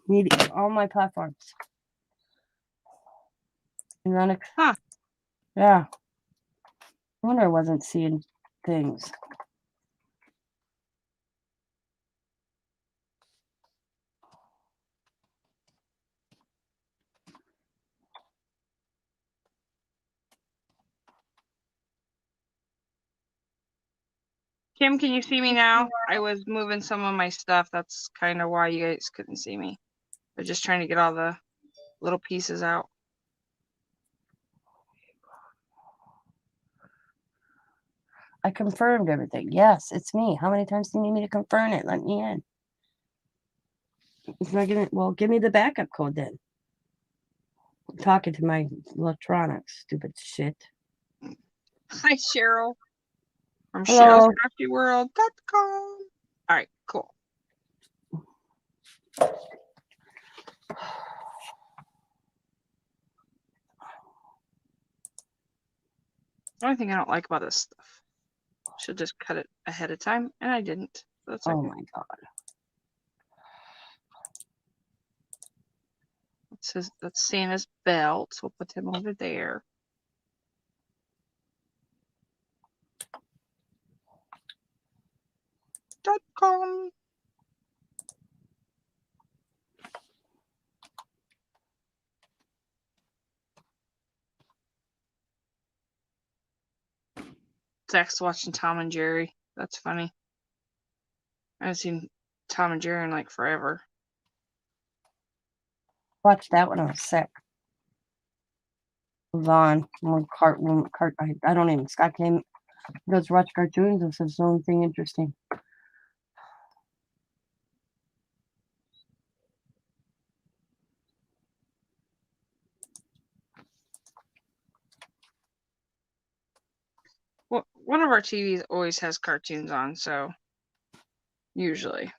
media, all my platforms. And then Huh. Yeah. I wonder I wasn't seeing things. Kim, can you see me now? I was moving some of my stuff. That's kind of why you guys couldn't see me. But just trying to get all the little pieces out. I confirmed everything. Yes, it's me. How many times do you need me to confirm it? Let me in. It's not gonna. Well, give me the backup code then. I'm talking to my electronics, stupid shit. Hi, Cheryl. From Hello. Cheryl'sCraftyWorld.com. All right, cool. The only thing I don't like about this stuff. Should just cut it ahead of time, and I didn't. That's Oh okay. my God. That's Santa's belt. So we'll put him over there. .com. Zach's watching Tom and Jerry. That's funny. I haven't seen Tom and Jerry in like forever. Watched that when I was sick. Vaughn, I don't even, Scott came, goes to watch cartoons and says the only thing interesting. Well, one of our TVs always has cartoons on, so usually.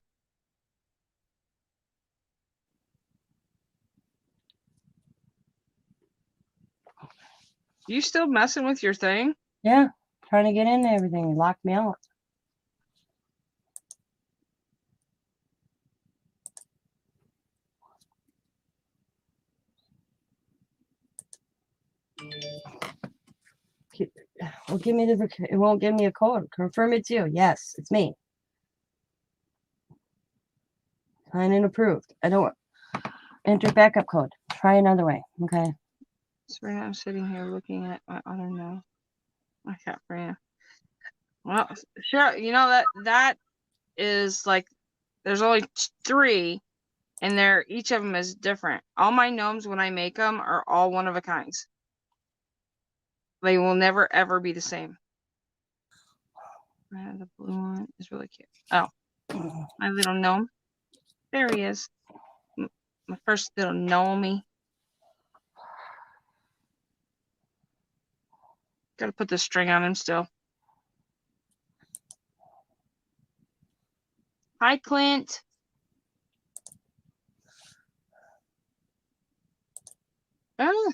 You still messing with your thing? Yeah, trying to get into everything. He locked me out. Well, give me it won't give me a code. Confirm it's you. Yes, it's me. Sign in approved. I don't enter backup code. Try another way. Okay. So right now I'm sitting here looking at my other note. I can't bring it. Well, sure. You know that is like there's only 3, and each of them is different. All my gnomes when I make them are all one of a kinds. They will never ever be the same. The blue one is really cute. Oh, my little gnome. There he is. My first little gnomey. Gotta put the string on him still. Hi, Clint. Oh.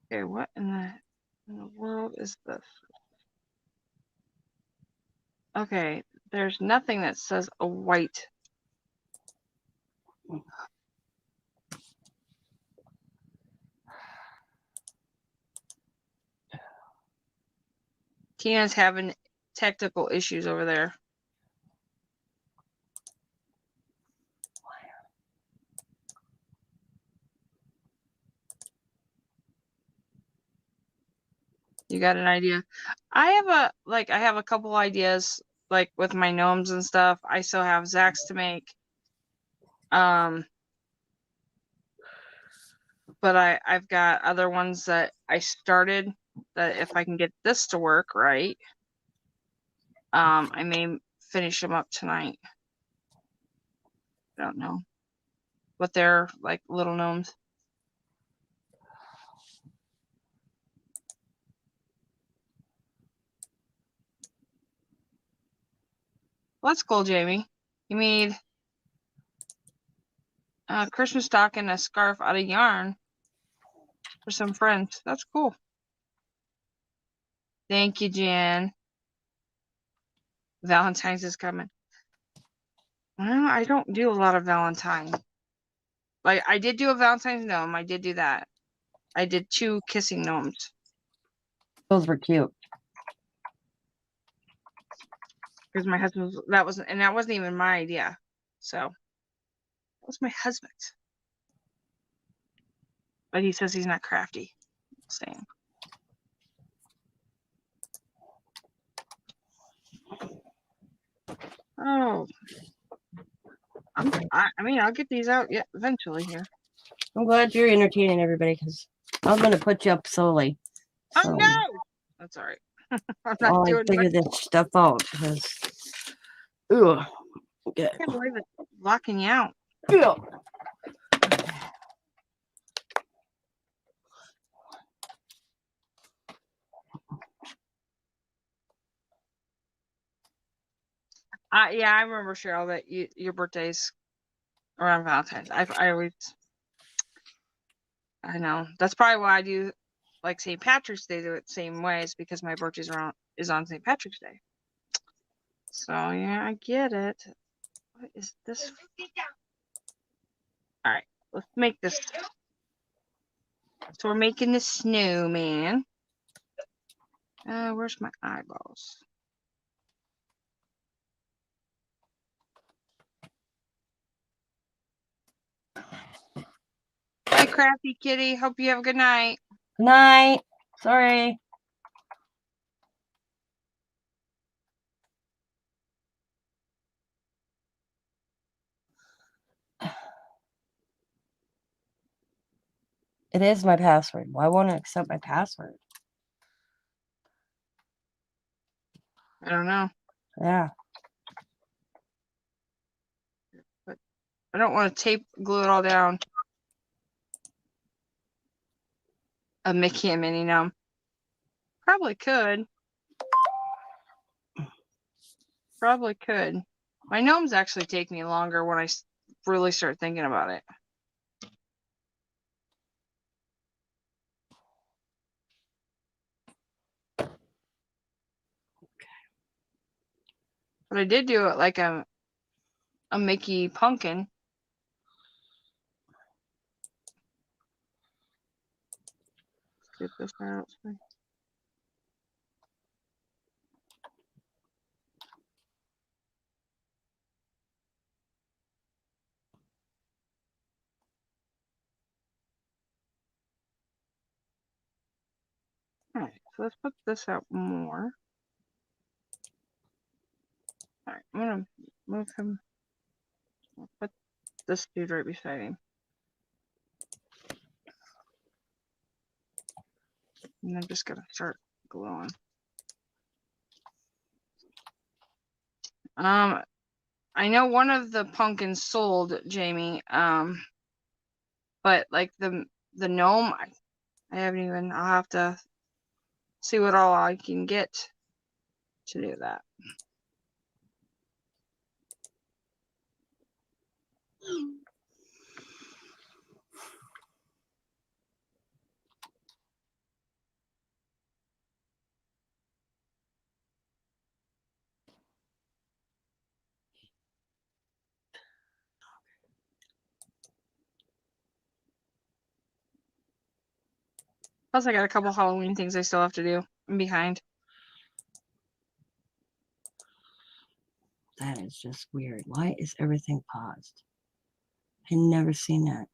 Okay, what in the world is this? Okay, there's nothing that says a white. Tina's having technical issues over there. You got an idea? I have a couple ideas, like with my gnomes and stuff. I still have Zach's to make. But I've got other ones that I started that if I can get this to work right, I may finish them up tonight. I don't know. But they're like little gnomes. Well, that's cool, Jamie. You made a Christmas stocking and a scarf out of yarn for some friends. That's cool. Thank you, Jan. Valentine's is coming. Well, I don't do a lot of Valentine. Like, I did do a Valentine's gnome. I did do that. I did 2 kissing gnomes. Those were cute. Because my husband, that wasn't even my idea. So, that was my husband's. But he says he's not crafty. Saying. Oh. I mean, I'll get these out eventually here. I'm glad you're entertaining everybody because I'm going to put you up slowly. Oh, no! That's all right. I'm not While I doing figure much. this stuff out because, ugh. Okay. I can't believe it's locking you out. Yeah. Yeah, I remember, Cheryl, that your birthday's around Valentine's. I always I know. That's probably why I do like St. Patrick's Day do it the same way, is because my birthday is on St. Patrick's Day. So yeah, I get it. What is this? All right, let's make this. So we're making the snowman. Where's my eyeballs? Hi, Crafty Kitty. Hope you have a good night. Good night. Sorry. It is my password. Why won't it accept my password? I don't know. Yeah. But I don't want to tape glue it all down. A Mickey and Minnie Num. Probably could. Probably could. My gnomes actually take me longer when I really start thinking about it. But I did do it like a Mickey pumpkin. Get this out. Alright, so let's put this out more. Alright, I'm gonna move him. I'll put this dude right beside him. And I'm just gonna start gluing. I know one of the pumpkins sold, Jamie. But like the gnome, I haven't even. I'll have to see what all I can get to do that. Plus, I got a couple Halloween things I still have to do. I'm behind. That is just weird. Why is everything paused? I never seen that.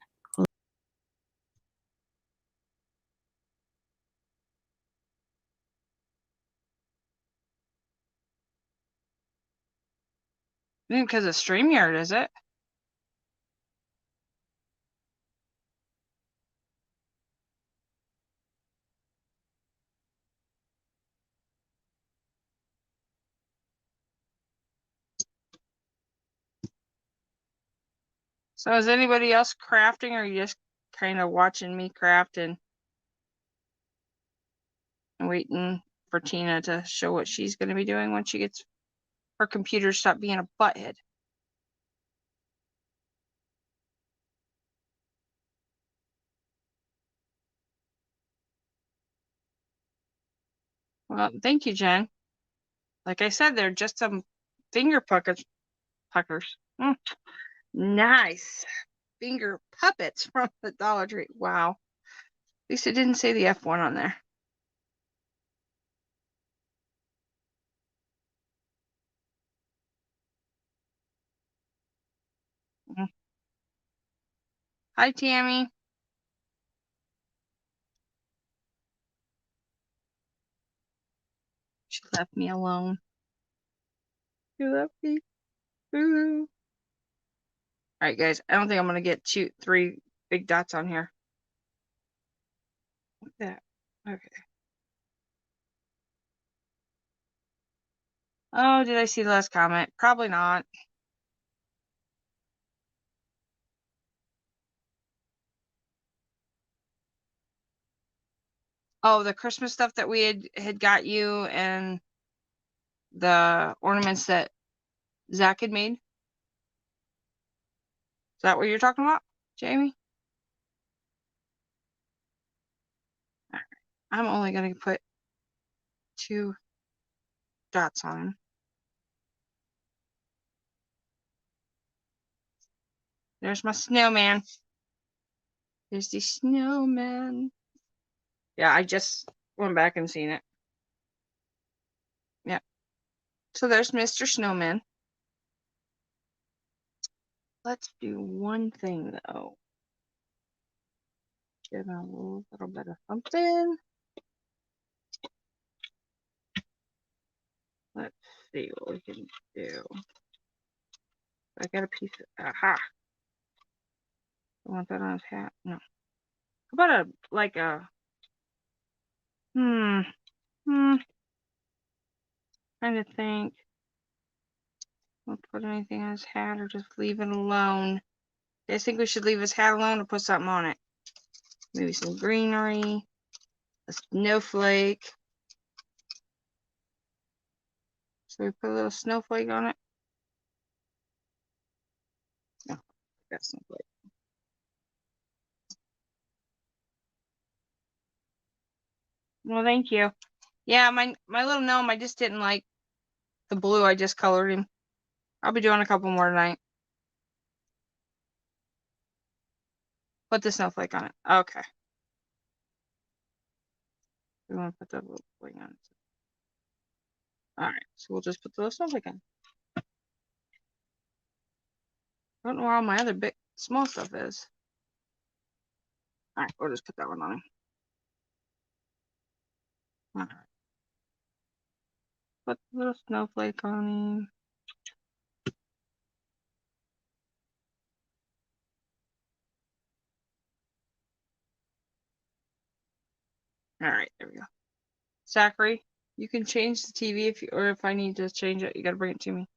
Because of StreamYard, is it? So is anybody else crafting, or are you just kind of watching me craft and waiting for Tina to show what she's going to be doing when she gets her computer stop being a butthead? Well, thank you, Jen. Like I said, they're just some finger puckers. Nice. Finger puppets from the Dollar Tree. Wow. At least it didn't say the F1 on there. Hi, Tammy. She left me alone. You left me. Ooh. All right, guys. I don't think I'm going to get 3 big dots on here. What's that? Okay. Oh, did I see the last comment? Probably not. Oh, the Christmas stuff that we had got you, and the ornaments that Zach had made. Is that what you're talking about, Jamie? I'm only going to put 2 dots on him. There's my snowman. There's the snowman. Yeah, I just went back and seen it. Yeah. So there's Mr. Snowman. Let's do one thing though. Give him a little bit of something. Let's see what we can do. I got a piece of, aha. I want that on his hat. No. How about trying to think. We'll put anything on his hat or just leave it alone. I think we should leave his hat alone or put something on it. Maybe some greenery, a snowflake. So we put a little snowflake on it. No, got snowflake. Well, thank you. Yeah, my little gnome, I just didn't like the blue. I just colored him. I'll be doing a couple more tonight. Put the snowflake on it. Okay. We want to put that little flake on it. Alright, so we'll just put the little snowflake on. I don't know where all my other big, small stuff is. Alright, we'll just put that one on him. Alright. Put the little snowflake on him. Alright, there we go. Zachary, you can change the TV or if I need to change it, you gotta bring it to me.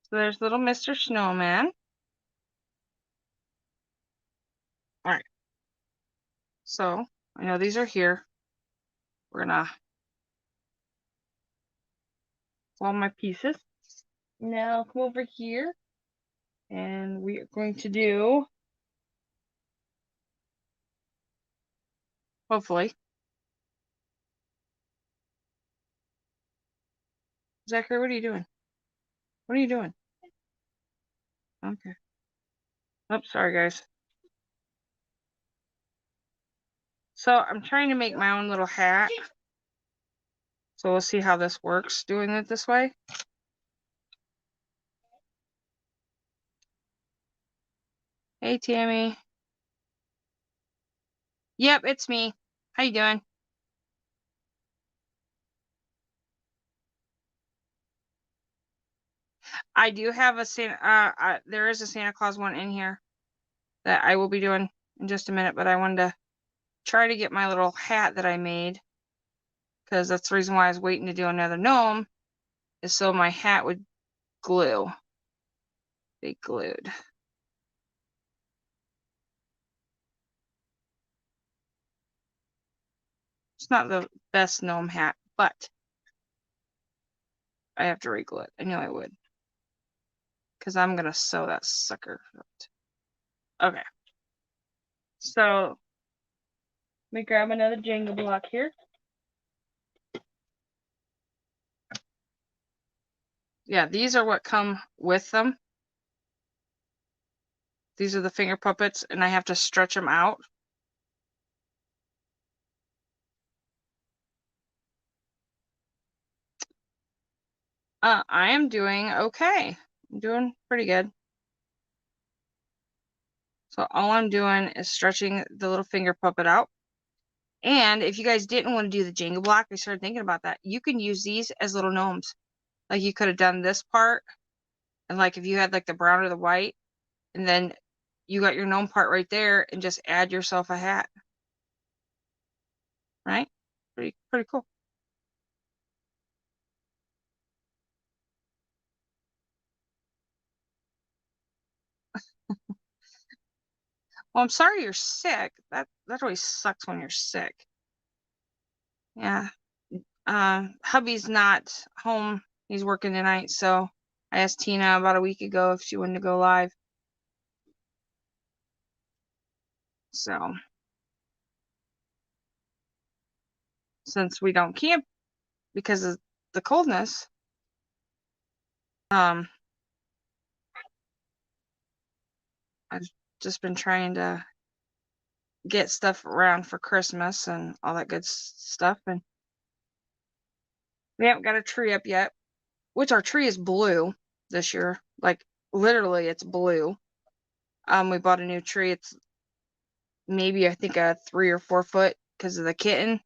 So there's little Mr. Snowman. Alright. So, I know these are here. We're gonna follow my pieces. Now come over here. And we are going to do, hopefully. Zachary, what are you doing? What are you doing? Okay. Oh, sorry, guys. So I'm trying to make my own little hat. So we'll see how this works doing it this way. Hey, Tammy. Yep, it's me. How you doing? I do have a Santa, there is a Santa Claus one in here that I will be doing in just a minute, but I wanted to try to get my little hat that I made because that's the reason why I was waiting to do another gnome is so my hat would glue. Be glued. It's not the best gnome hat, but I have to reglue it. I knew I would. Because I'm going to sew that sucker. Okay. So, let me grab another Jenga block here. Yeah, these are what come with them. These are the finger puppets, and I have to stretch them out. I am doing okay. I'm doing pretty good. So all I'm doing is stretching the little finger puppet out. And if you guys didn't want to do the Jenga block, I started thinking about that. You can use these as little gnomes. Like you could have done this part. And like if you had like the brown or the white, and then you got your gnome part right there and just add yourself a hat. Right? Pretty cool. Well, I'm sorry you're sick. That always sucks when you're sick. Yeah. Hubby's not home. He's working tonight, so I asked Tina about a week ago if she wanted to go live. So since we don't camp because of the coldness. I've just been trying to get stuff around for Christmas and all that good stuff, and we haven't got a tree up yet, which our tree is blue this year. Like literally it's blue. We bought a new tree. It's maybe I think a 3 or 4 foot because of the kitten.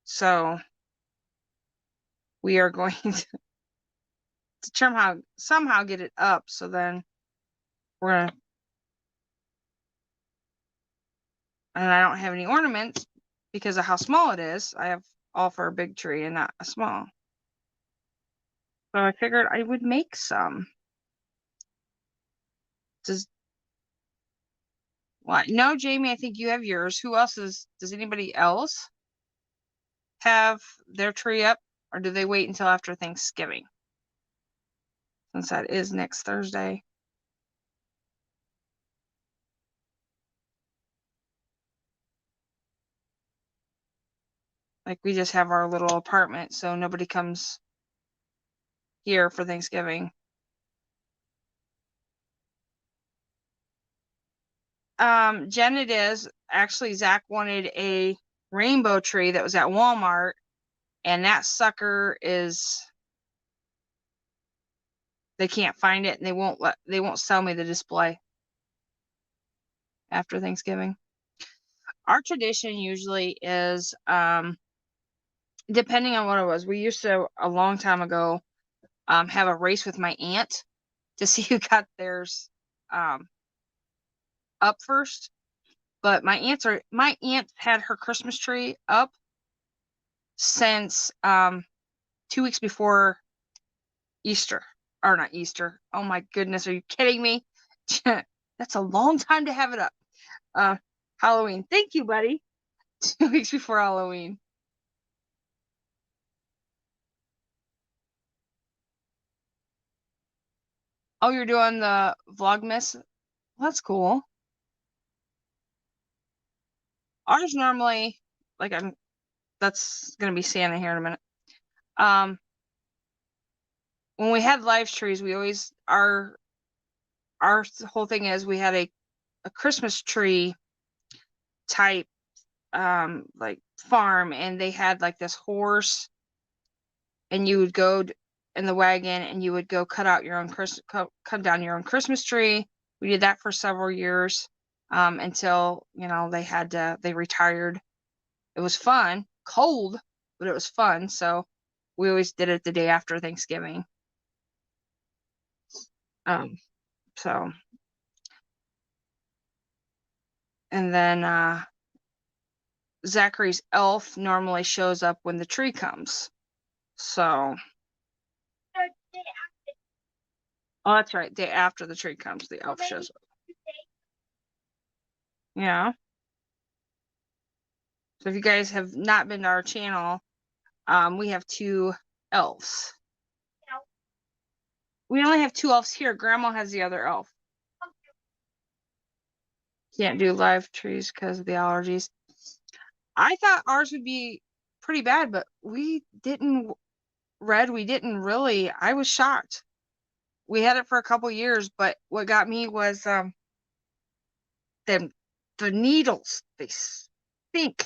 So we are going to somehow get it up. So then we're gonna, and I don't have any ornaments because of how small it is. I have all for a big tree and not a small. So I figured I would make some. What? No, Jamie, I think you have yours. Who else does anybody else have their tree up, or do they wait until after Thanksgiving? Since that is next Thursday. Like we just have our little apartment, so nobody comes here for Thanksgiving. Jen, it is. Actually, Zach wanted a rainbow tree that was at Walmart, and that sucker is, they can't find it, and they won't sell me the display after Thanksgiving. Our tradition usually is, depending on what it was, we used to, a long time ago, have a race with my aunt to see who got theirs up first. But my aunt had her Christmas tree up since 2 weeks before Easter. Or not Easter. Oh my goodness, are you kidding me? That's a long time to have it up. Halloween. Thank you, buddy. 2 weeks before Halloween. Oh, you're doing the Vlogmas? That's cool. Ours normally, like that's gonna be Santa here in a minute. When we had live trees, we always our whole thing is we had a Christmas tree type like farm, and they had like this horse, and you would go in the wagon and you would go cut down your own Christmas tree. We did that for several years until they retired. It was fun, cold, but it was fun. So we always did it the day after Thanksgiving. So, and then Zachary's elf normally shows up when the tree comes. So, oh, that's right. Day after the tree comes, the elf shows up. Yeah. So if you guys have not been to our channel, we have 2 elves. We only have 2 elves here. Grandma has the other elf. Can't do live trees because of the allergies. I thought ours would be pretty bad, but we didn't really. I was shocked. We had it for a couple years, but what got me was the needles. They stink.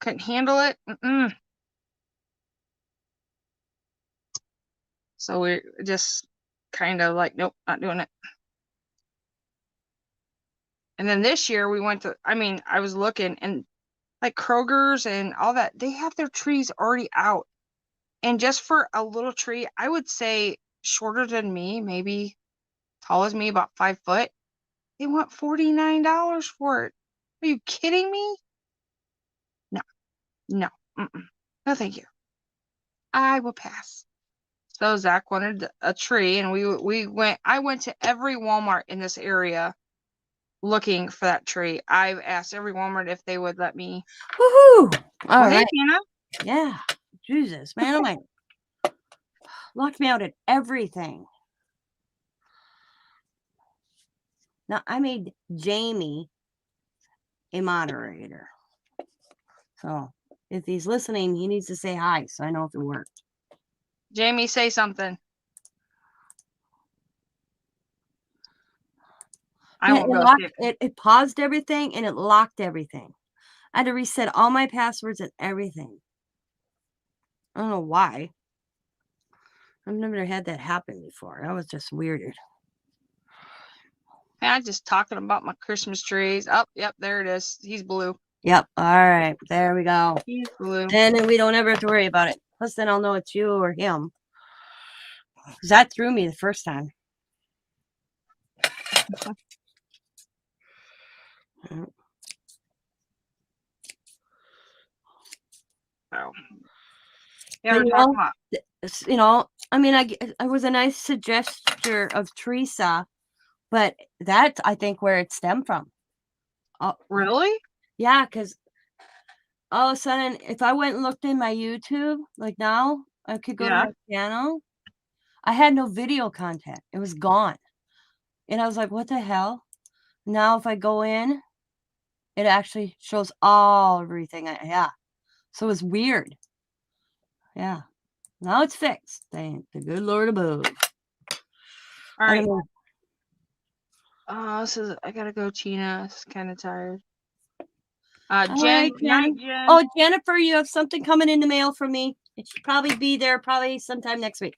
Couldn't handle it. So we're just kind of like, nope, not doing it. And then this year we went to, I was looking, and like Kroger's and all that, they have their trees already out. And just for a little tree, I would say shorter than me, maybe tall as me, about 5 foot, they want $49 for it. Are you kidding me? No, no, thank you. I will pass. So Zach wanted a tree, and I went to every Walmart in this area looking for that tree. I've asked every Walmart if they would let me. Woohoo! All Well, hey, right. Hannah. Yeah. Jesus, man. Oh my. Locked me out at everything. Now, I made Jamie a moderator. So if he's listening, he needs to say hi so I know if it worked. Jamie, say something. I Yeah, won't it go locked, see. it paused everything and it locked everything. I had to reset all my passwords and everything. I don't know why. I've never had that happen before. That was just weird. I'm just talking about my Christmas trees. Oh, yep, there it is. He's blue. Yep. All right. There we go. He's blue. And then we don't ever have to worry about it. Plus, then I'll know it's you or him. Because that threw me the first time. Oh. But, Yeah, we're you talking know, about. you know, I mean, I was a nice suggestion of Teresa, but that's, I think, where it stemmed from. Really? Yeah, because all of a sudden, if I went and looked in my YouTube, like now, I could go to Yeah. my channel. I had no video content. It was gone. And I was like, what the hell? Now, if I go in, it actually shows everything. Yeah. So it's weird. Yeah. Now it's fixed. Thank the good Lord above. All I right. don't know. So I gotta go, Tina. It's kind of tired. All Jen, right, night, Jen. Jen. Oh, Jennifer, you have something coming in the mail from me. It should probably be there probably sometime next week.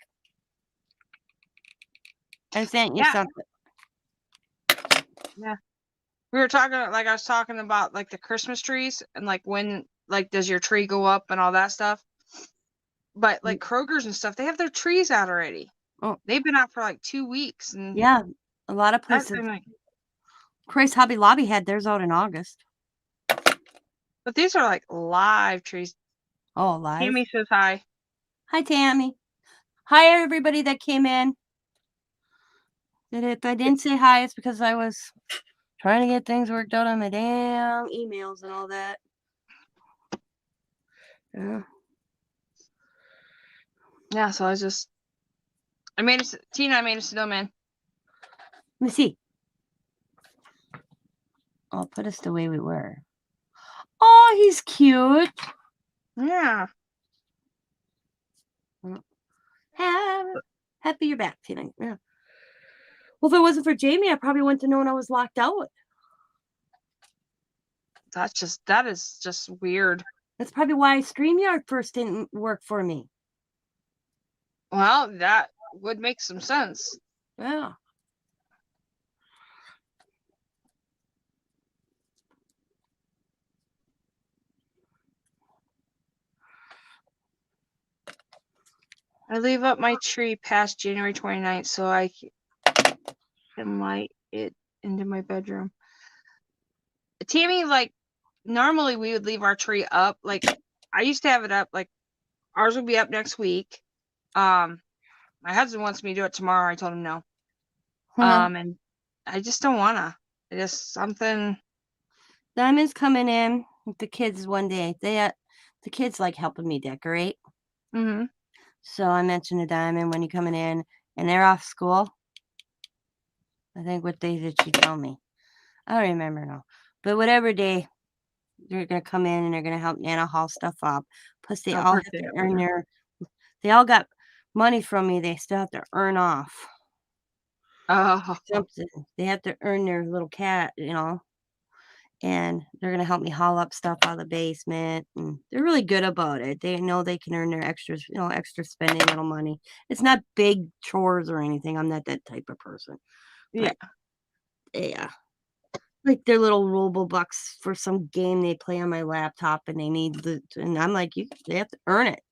I sent you Yeah. something. Yeah. We were talking, like I was talking about, like the Christmas trees and like when, like, does your tree go up and all that stuff. But like Kroger's and stuff, they have their trees out already. Oh. They've been out for like 2 weeks, and Yeah, a lot of that's places. like, Christ Hobby Lobby had theirs out in August. but these are like live trees. Oh, live. Tammy says hi. Hi, Tammy. Hi, everybody that came in. If I didn't say hi, it's because I was trying to get things worked out on my damn emails and all that. Yeah. Yeah, so I made a snowman. Let me see. I'll put us the way we were. Oh, he's cute. Yeah. Happy you're back, Tina. Yeah. Well, if it wasn't for Jamie, I probably wouldn't have known I was locked out. That is just weird. That's probably why StreamYard first didn't work for me. Well, that would make some sense. Yeah. I leave up my tree past January 29th so I can light it into my bedroom. Tammy, like, normally we would leave our tree up. Like, I used to have it up. Like, ours will be up next week. My husband wants me to do it tomorrow. I told him no. And I just don't wanna. Just something. Diamond's coming in with the kids one day. The kids like helping me decorate. Mm-hmm. So I mentioned to Diamond when you coming in, and they're off school. I think what day did she tell me? I don't remember now. But whatever day, they're gonna come in and they're gonna help Nana haul stuff up. Plus, they all have to earn their. They all got money from me. They still have to earn off something. They have to earn their little cat, and they're gonna help me haul up stuff out of the basement. And they're really good about it. They know they can earn their extras, extra spending little money. It's not big chores or anything. I'm not that type of person. Yeah. Yeah. Like their little robo bucks for some game they play on my laptop, and they need and I'm like, they have to earn it.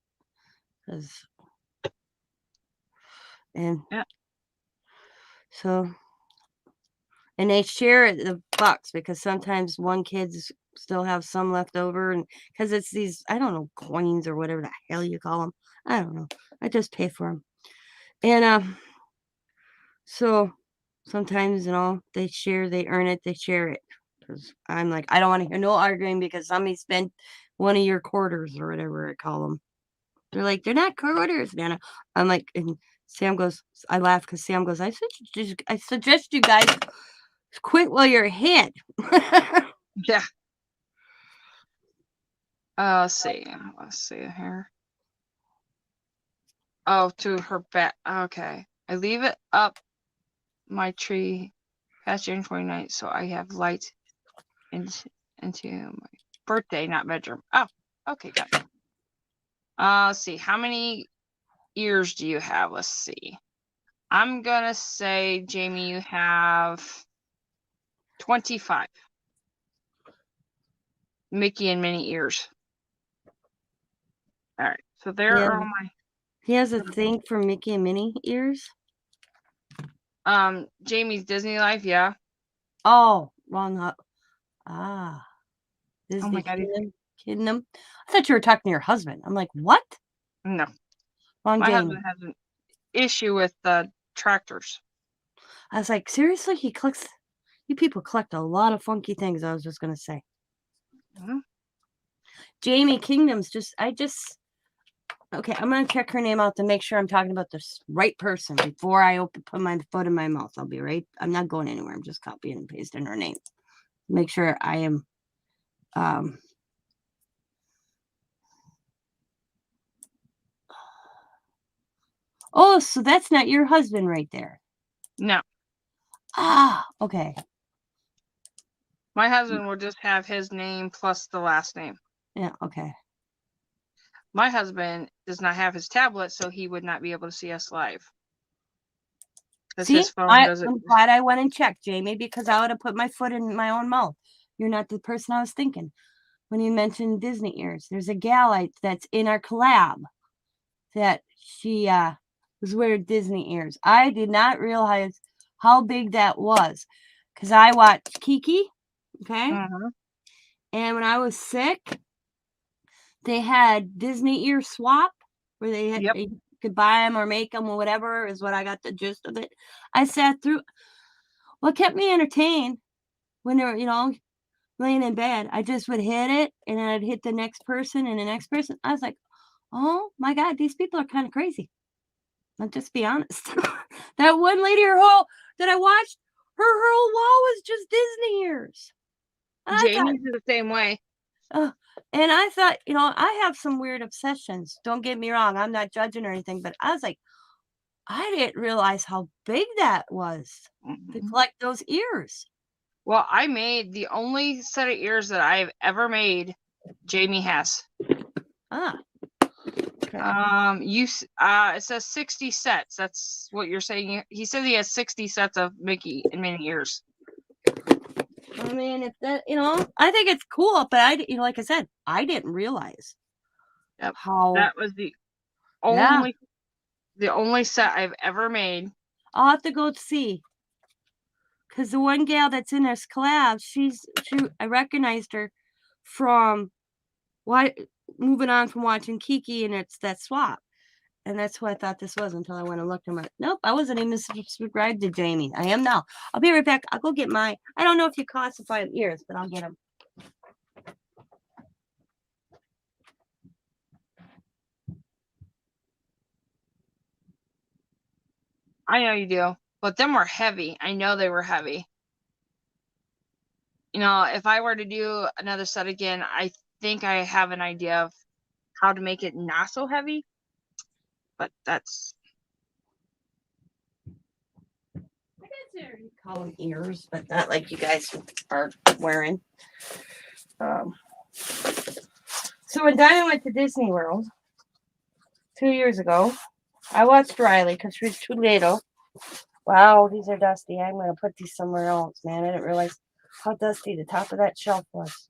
Yeah. So, and they share the bucks because sometimes one kid's still have some left over, and because it's these, I don't know, coins or whatever the hell you call them. I don't know. I just pay for them. And so sometimes, they earn it, they share it. Because I'm like, I don't want to hear no arguing because somebody spent one of your quarters or whatever I call them. They're like, they're not quarters, Nana. I'm like, and Sam goes, I laugh because Sam goes, I suggest you guys quit while you're ahead. Yeah. Let's see. Let's see here. Oh, to her back. Okay. I leave it up my tree past June 29th, so I have light into my birthday, not bedroom. Oh, okay, got it. Let's see. How many ears do you have? Let's see. I'm gonna say, Jamie, you have 25. Mickey and Minnie ears. All right. So there Yeah. are all my He has a thing for Mickey and Minnie ears. Jamie's Disney Life, yeah. Oh, wrong up. Ah, Oh Disney my God. Kingdom. I thought you were talking to your husband. I'm like, what? No. Wrong My Jamie. husband has an issue with the tractors. I was like, seriously? He collects. You people collect a lot of funky things. I was just gonna say. Mhm. Jamie Kingdom's okay, I'm gonna check her name out to make sure I'm talking about the right person before I put my foot in my mouth. I'll be right. I'm not going anywhere. I'm just copying and pasting her name. Make sure I am. Oh, so that's not your husband right there. No. Ah, okay. My husband will just have his name plus the last name. Yeah, okay. My husband does not have his tablet, so he would not be able to see us live. Because See, his phone I'm doesn't. glad I went and checked, Jamie, because I would have put my foot in my own mouth. You're not the person I was thinking when you mentioned Disney ears. There's a gal that's in our collab that she was wearing Disney ears. I did not realize how big that was because I watched Kiki, okay? Mhm. And when I was sick, they had Disney ear swap where they had Yep. you could buy them or make them or whatever is what I got the gist of it. I sat through what kept me entertained when they were, laying in bed. I just would hit it and then I'd hit the next person and the next person. I was like, oh my God, these people are kind of crazy. I'll just be honest. That one lady, that I watched, her whole wall was just Disney ears. And I thought, Jamie's the same way. and I thought, I have some weird obsessions. Don't get me wrong. I'm not judging or anything, but I was like, I didn't realize how big that was to Mhm. collect those ears. Well, I made the only set of ears that I've ever made. Jamie has. Ah. Okay. It says 60 sets. That's what you're saying. He says he has 60 sets of Mickey and Minnie ears. I mean, if that, I think it's cool, but like I said, I didn't realize Yep. how. That was the Yeah. only set I've ever made. I'll have to go see. Because the one gal that's in this collab, I recognized her from moving on from watching Kiki, and it's that swap. And that's who I thought this was until I went and looked. I'm like, nope, I wasn't even subscribed to Jamie. I am now. I'll be right back. I'll go get I don't know if you classify them ears, but I'll get them. I know you do. But them were heavy. I know they were heavy. If I were to do another set again, I think I have an idea of how to make it not so heavy. But that's. I guess you call them ears, but not like you guys are wearing. So when Diamond went to Disney World 2 years ago, I watched Riley because she was too little. Wow, these are dusty. I'm going to put these somewhere else, man. I didn't realize how dusty the top of that shelf was.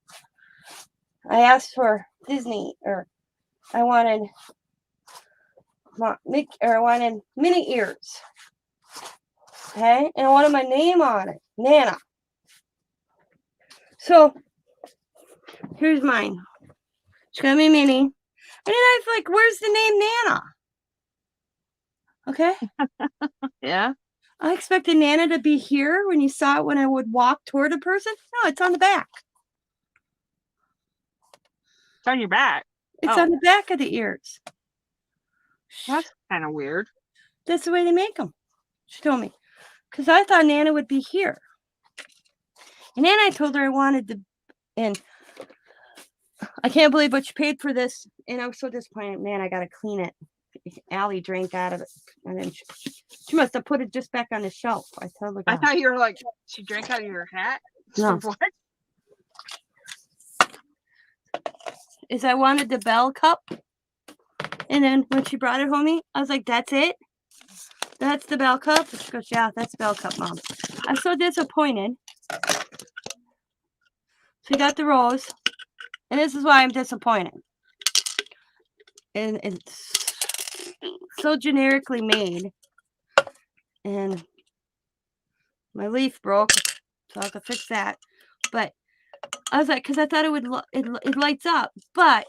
I asked for Disney, or I wanted mini ears. Okay, and I wanted my name on it, Nana. So here's mine. She got me mini, and then I was like, "Where's the name Nana?" Okay. Yeah. I expected Nana to be here when you saw it when I would walk toward a person. No, it's on the back. It's on your back. It's Oh. on the back of the ears. That's kind of weird. That's the way they make them. She told me. Because I thought Nana would be here. And then I told her I wanted and I can't believe what you paid for this. And I was so disappointed. Man, I got to clean it. Allie drank out of it. And then she must have put it just back on the shelf. I totally I got thought you were like, she drank out of your hat. No. What? Is I wanted the Bell cup. And then when she brought it home, I was like, that's it? That's the Bell cup? She goes, yeah, that's the Bell cup, Mom. I'm so disappointed. She got the rose. And this is why I'm disappointed. And it's so generically made. And my leaf broke, so I could fix that. But I was like, because I thought it would, it lights up. But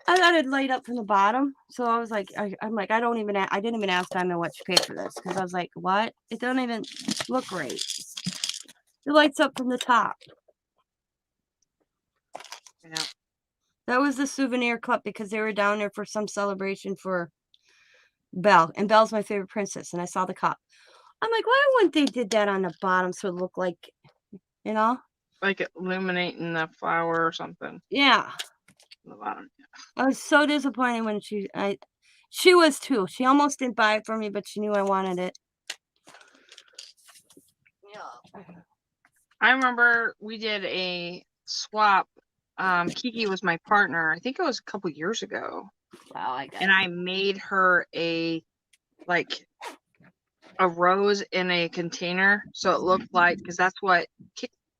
I thought it'd light up from the bottom. So I was like, I'm like, I didn't even ask Diamond what she paid for this. Because I was like, what? It don't even look right. It lights up from the top. Yeah. That was the souvenir cup because they were down there for some celebration for Belle. And Belle's my favorite princess. And I saw the cup. I'm like, why wouldn't they did that on the bottom so it looked like, you know? Like illuminating the flower or something. Yeah. On the bottom. I was so disappointed when she was too. She almost didn't buy it for me, but she knew I wanted it. Yeah. I remember we did a swap. Kiki was my partner. I think it was a couple years ago. Wow, and I made her a rose in a container, so it looked like, because that's what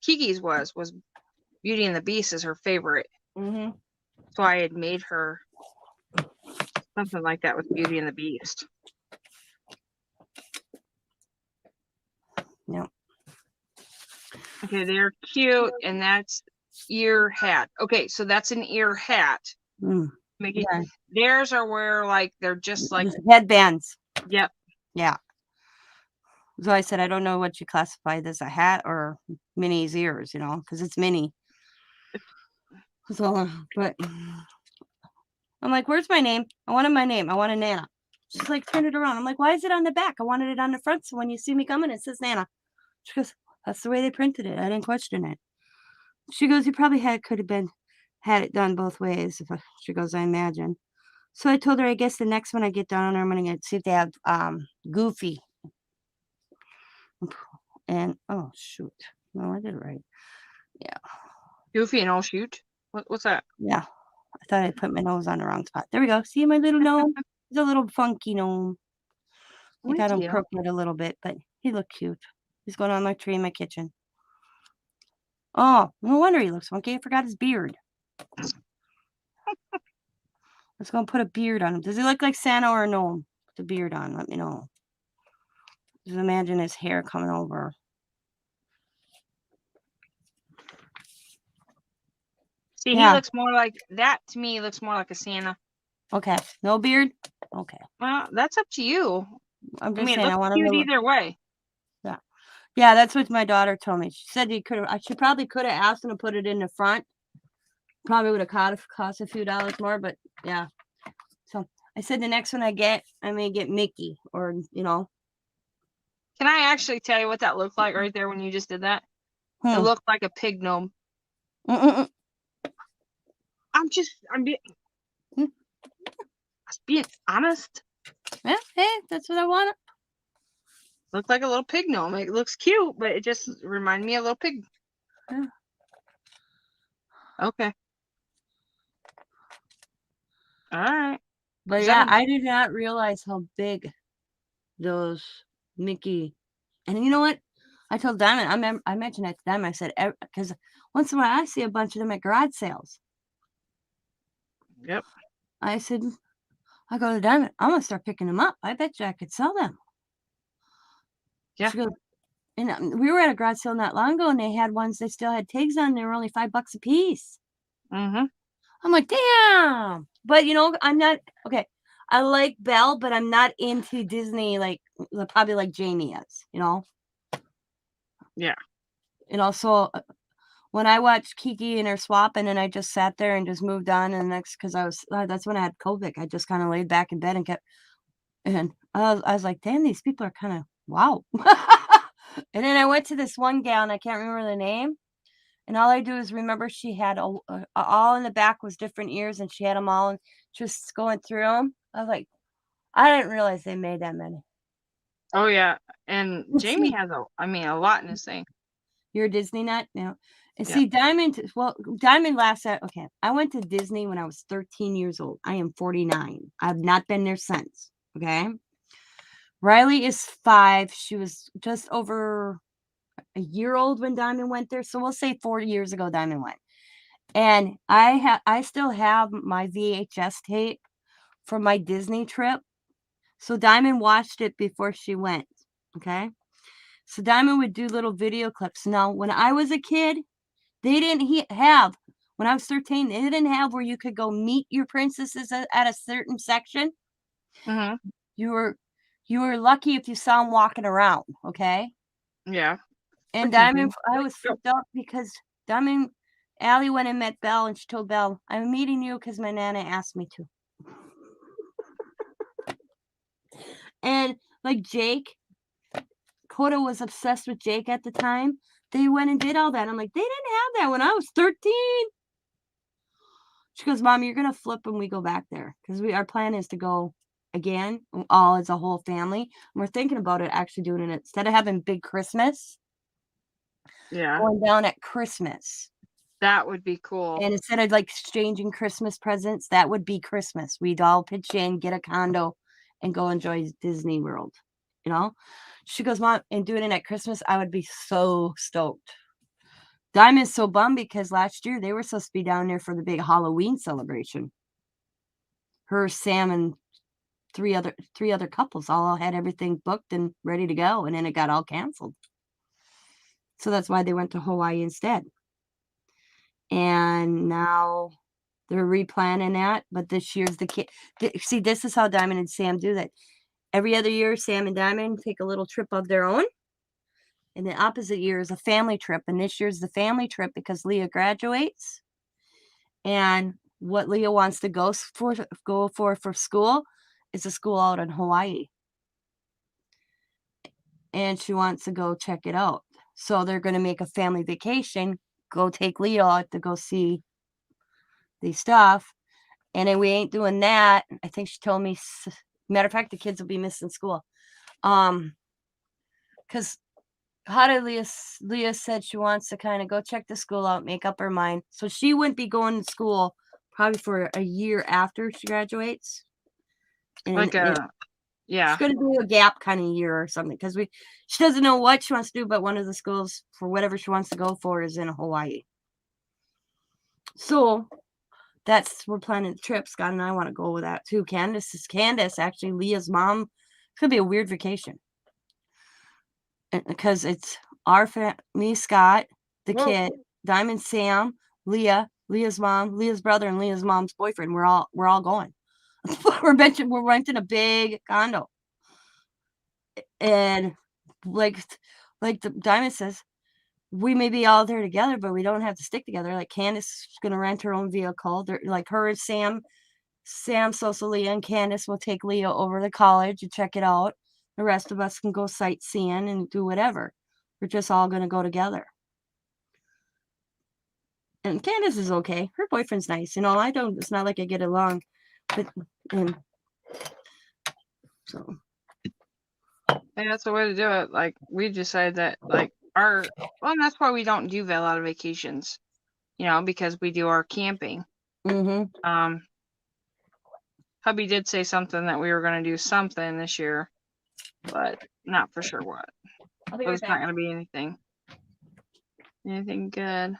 Kiki's was Beauty and the Beast is her favorite. Mm-hmm. So I had made her something like that with Beauty and the Beast. Yeah. Okay, they're cute, and that's ear hat. Okay, so that's an ear hat. Mickey, Yeah. theirs are where they're just like Just headbands. Yep. Yeah. So I said, I don't know what you classified as a hat or Minnie's ears, because it's Minnie. So, but I'm like, where's my name? I wanted my name. I want a Nana. She's like, turn it around. I'm like, why is it on the back? I wanted it on the front. So when you see me coming, it says Nana. She goes, that's the way they printed it. I didn't question it. She goes, you probably could have had it done both ways. She goes, I imagine. So I told her, I guess the next one I get down there, I'm going to see if they have Goofy. And, oh, shoot. No, I did it right. Yeah. Goofy and oh shoot. What's that? Yeah. I thought I put my nose on the wrong spot. There we go. See my little gnome? He's a little funky gnome. I got him crooked a little bit, but he looked cute. He's going on my tree in my kitchen. Oh, no wonder he looks funky. I forgot his beard. Let's go and put a beard on him. Does he look like Santa or a gnome? Put the beard on. Let me know. Just imagine his hair coming over. See, he looks more like that to me. Looks more like a Santa. Okay, no beard. Okay. Well, that's up to you. I'm just saying, I want to cute either way. Yeah, yeah, that's what my daughter told me. She said she probably could have asked him to put it in the front. Probably would have cost a few dollars more, but yeah. So I said the next one I may get Mickey or Can I actually tell you what that looked like right there when you just did that? It looked like a pig gnome. I'm being honest. Yeah, hey, that's what I want. Looks like a little pig gnome. It looks cute, but it just reminded me of a little pig. Yeah. Okay. All right. But yeah, I did not realize how big those Mickey. And you know what? I told Diamond, I mentioned that to them. I said, because once in a while I see a bunch of them at garage sales. Yep. I said, I go to Diamond, I'm going to start picking them up. I bet you I could sell them. Yeah. She goes, and we were at a garage sale not long ago, and they had ones, they still had tags on. They were only $5 a piece. Mm-hmm. I'm like, damn. But, I'm not, okay, I like Belle, but I'm not into Disney, probably like Jamie is, Yeah. So when I watched Kiki and her swapping, and I just sat there and just moved on, and because that's when I had COVID. I just kind of laid back in bed and I was like, damn, these people are kind of, wow. And then I went to this one gal, and I can't remember the name, And all I do is remember she had all in the back was different ears, and she had them all, and just going through them. I was like, I didn't realize they made that many. Oh yeah, and And Jamie see, has a lot in his thing. you're a Disney nut now. And Yeah. see, Diamond last at okay. I went to Disney when I was 13 years old. I am 49. I've not been there since. Okay. Riley is 5. She was just over a year old when Diamond went there. So we'll say 4 years ago Diamond went. And I still have my VHS tape from my Disney trip. So Diamond watched it before she went. Okay. So Diamond would do little video clips. Now, when I was a kid, they didn't have, when I was 13, they didn't have where you could go meet your princesses at a certain section. Mm-hmm. You were lucky if you saw them walking around. Okay. Yeah. And Freaking Diamond, thing. I was freaked out because Diamond, Allie went and met Belle, and she told Belle, I'm meeting you because my Nana asked me to. And like Jake, Coda was obsessed with Jake at the time. They went and did all that. I'm like, they didn't have that when I was 13. She goes, Mom, you're going to flip when we go back there. Because our plan is to go again, all as a whole family. And we're thinking about it, actually doing it instead of having big Christmas, Yeah. going down at Christmas. That would be cool. And instead of like exchanging Christmas presents, that would be Christmas. We'd all pitch in, get a condo, and go enjoy Disney World. You know? She goes, Mom, and doing it at Christmas, I would be so stoked. Diamond's so bummed because last year they were supposed to be down there for the big Halloween celebration. Her, Sam, and three other couples all had everything booked and ready to go, and then it got all canceled. So that's why they went to Hawaii instead. And now they're replanning that, but this year's the kid. See, this is how Diamond and Sam do that. Every other year, Sam and Diamond take a little trip of their own. And the opposite year is a family trip. And this year's the family trip because Leah graduates. And what Leah wants to go for school is a school out in Hawaii. And she wants to go check it out. So they're going to make a family vacation, go take Leah out to go see the stuff. And then we ain't doing that. I think she told me, matter of fact, the kids will be missing school. Because how did Leah said she wants to kind of go check the school out, make up her mind. So she wouldn't be going to school probably for a year after she graduates. And Yeah. she's going to do a gap kind of year or something because she doesn't know what she wants to do, but one of the schools for whatever she wants to go for is in Hawaii. So we're planning the trip. Scott and I want to go with that too. Candace, actually, Leah's mom. It's going to be a weird vacation. Because it's me, Scott, the kid, Diamond, Sam, Leah's mom, Leah's brother, and Leah's mom's boyfriend. We're all going. We're renting a big condo. And like the Diamond says, we may be all there together, but we don't have to stick together. Like Candace is gonna rent her own vehicle. They're like her and Sam, Leah, and Candace will take Leah over to college and check it out. The rest of us can go sightseeing and do whatever. We're just all gonna go together. And Candace is okay. Her boyfriend's nice. It's not like I get along. But so And that's the way to do it. Like we decided that and that's why we don't do a lot of vacations, because we do our camping. mm-hmm. Hubby did say something that we were going to do something this year, but not for sure what. I'll be But right it's back. not going to be anything good.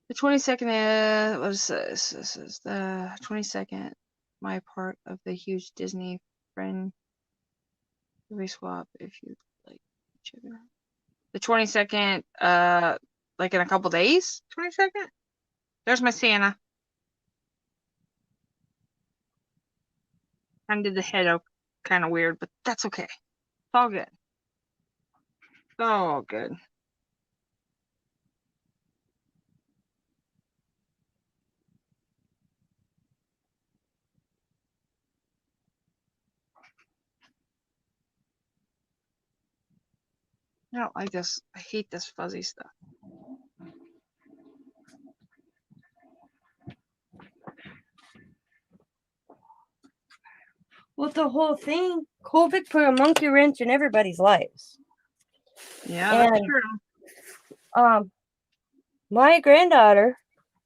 The 22nd is, what is this? This is the 22nd, my part of the huge Disney friend reswap if you like each other. The 22nd, like in a couple days? 22nd? There's my Santa. Kind of did the head up kind of weird, but that's okay. It's all good. It's all good. I don't like this. I hate this fuzzy stuff. Well, the whole thing, COVID put a monkey wrench in everybody's lives. Yeah, that's And true. my granddaughter,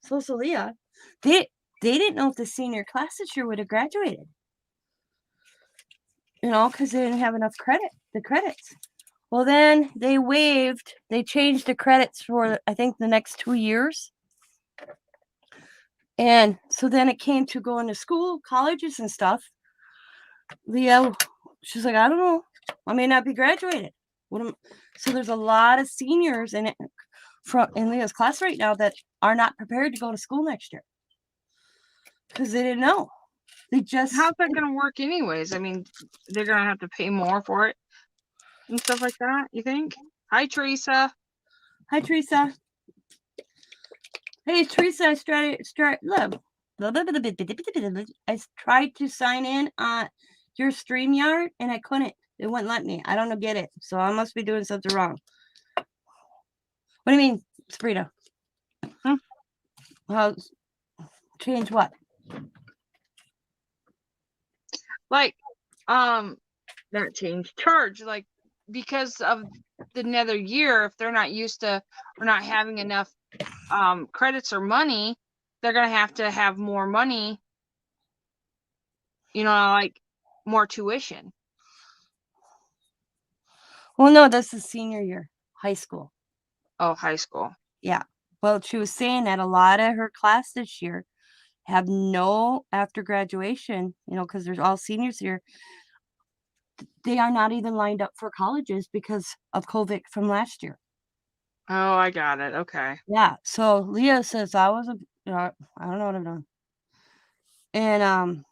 Sosalia, they didn't know if the senior class this year would have graduated. Because they didn't have enough credits. Well, then they changed the credits for, I think, the next 2 years. And so then it came to going to school, colleges and stuff. Leah, she's like, I don't know. I may not be graduated. So there's a lot of seniors in Leah's class right now that are not prepared to go to school next year because they didn't know. How's that gonna work anyways? I mean, they're gonna have to pay more for it and stuff like that, you think? Hi, Teresa. Hi, Teresa. Hey, Teresa, I tried to sign in on your StreamYard and I couldn't. It wouldn't let me. I don't get it. So I must be doing something wrong. What do you mean, Sprita? Well, change what? Like, not change, charge, like, because of another year, if they're not used to or not having enough credits or money, they're gonna have to have more money, like more tuition. Well, no, this is senior year, high school. Oh, high school. Yeah. Well, she was saying that a lot of her class this year have no after graduation, because there's all seniors here. They are not even lined up for colleges because of COVID from last year. Oh, I got it. Okay. Yeah. So Leah says I don't know what I'm doing. And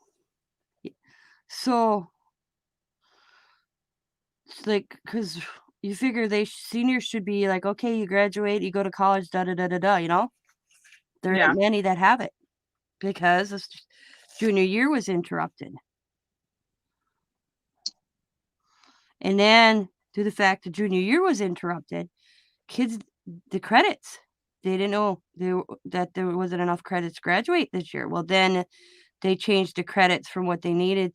so it's like, because you figure seniors should be like, okay, you graduate, you go to college, da da da da da. There Yeah. aren't many that have it because this junior year was interrupted. And then, due to the fact the junior year was interrupted, kids, the credits, they didn't know that there wasn't enough credits to graduate this year. Well, then they changed the credits from what they needed,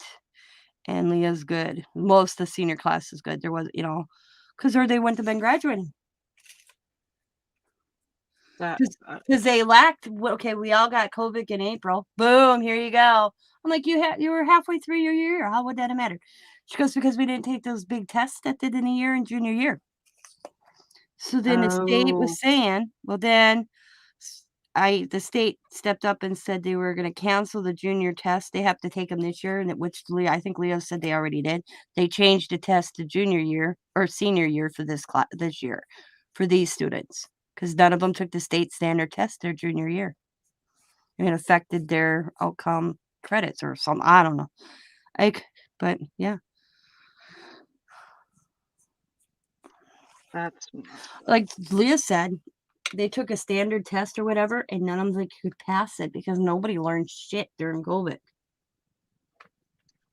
and Leah's good. Most of the senior class is good. There was, because they wouldn't have been graduating. Because they lacked. Okay, we all got COVID in April. Boom, here you go. I'm like, you were halfway through your year. How would that have mattered? She goes, because we didn't take those big tests that did in a year in junior year. So then the state was saying, well, then the state stepped up and said they were going to cancel the junior test. They have to take them this year, and which I think Leo said they already did. They changed the test to junior year or senior year for this year for these students because none of them took the state standard test their junior year. And it affected their outcome credits or something. I don't know. But yeah. That's like Leah said, they took a standard test or whatever, and none of them could pass it because nobody learned shit during COVID.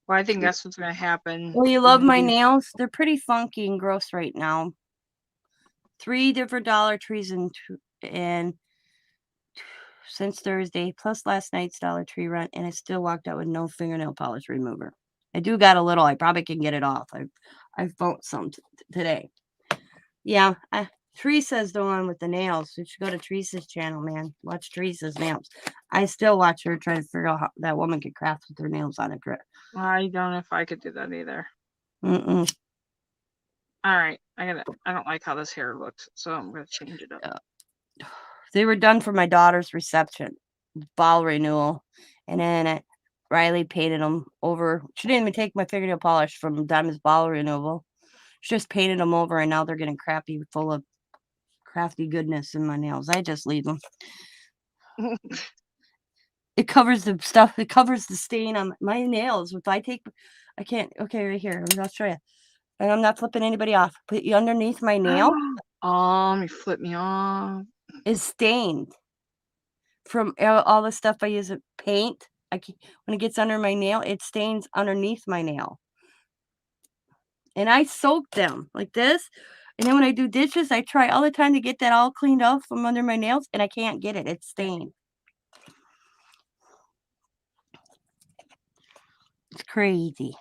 Well, I think that's what's going to happen. Well, you love my nails? They're pretty funky and gross right now. 3 different Dollar Trees and since Thursday, plus last night's Dollar Tree run, and I still walked out with no fingernail polish remover. I do got a little. I probably can get it off. I bought some today. Yeah, Teresa's the one with the nails. You should go to Teresa's channel, man. Watch Teresa's nails. I still watch her try to figure out how that woman could craft with her nails on it. I don't know if I could do that either. Mm-mm. All right, I don't like how this hair looks, so I'm gonna change it up. They were done for my daughter's reception, ball renewal, and then Riley painted them over. She didn't even take my fingernail polish from Diamond's ball renewal. She just painted them over, and now they're getting crappy, full of crafty goodness in my nails. I just leave them. It covers the stuff. It covers the stain on my nails. I can't. Okay, right here. I'll show you. And I'm not flipping anybody off. Put you underneath my nail. You flip me off. Is stained from all the stuff I use. Paint. When it gets under my nail, it stains underneath my nail. And I soak them like this. And then when I do dishes, I try all the time to get that all cleaned off from under my nails, and I can't get it. It's stained. It's crazy.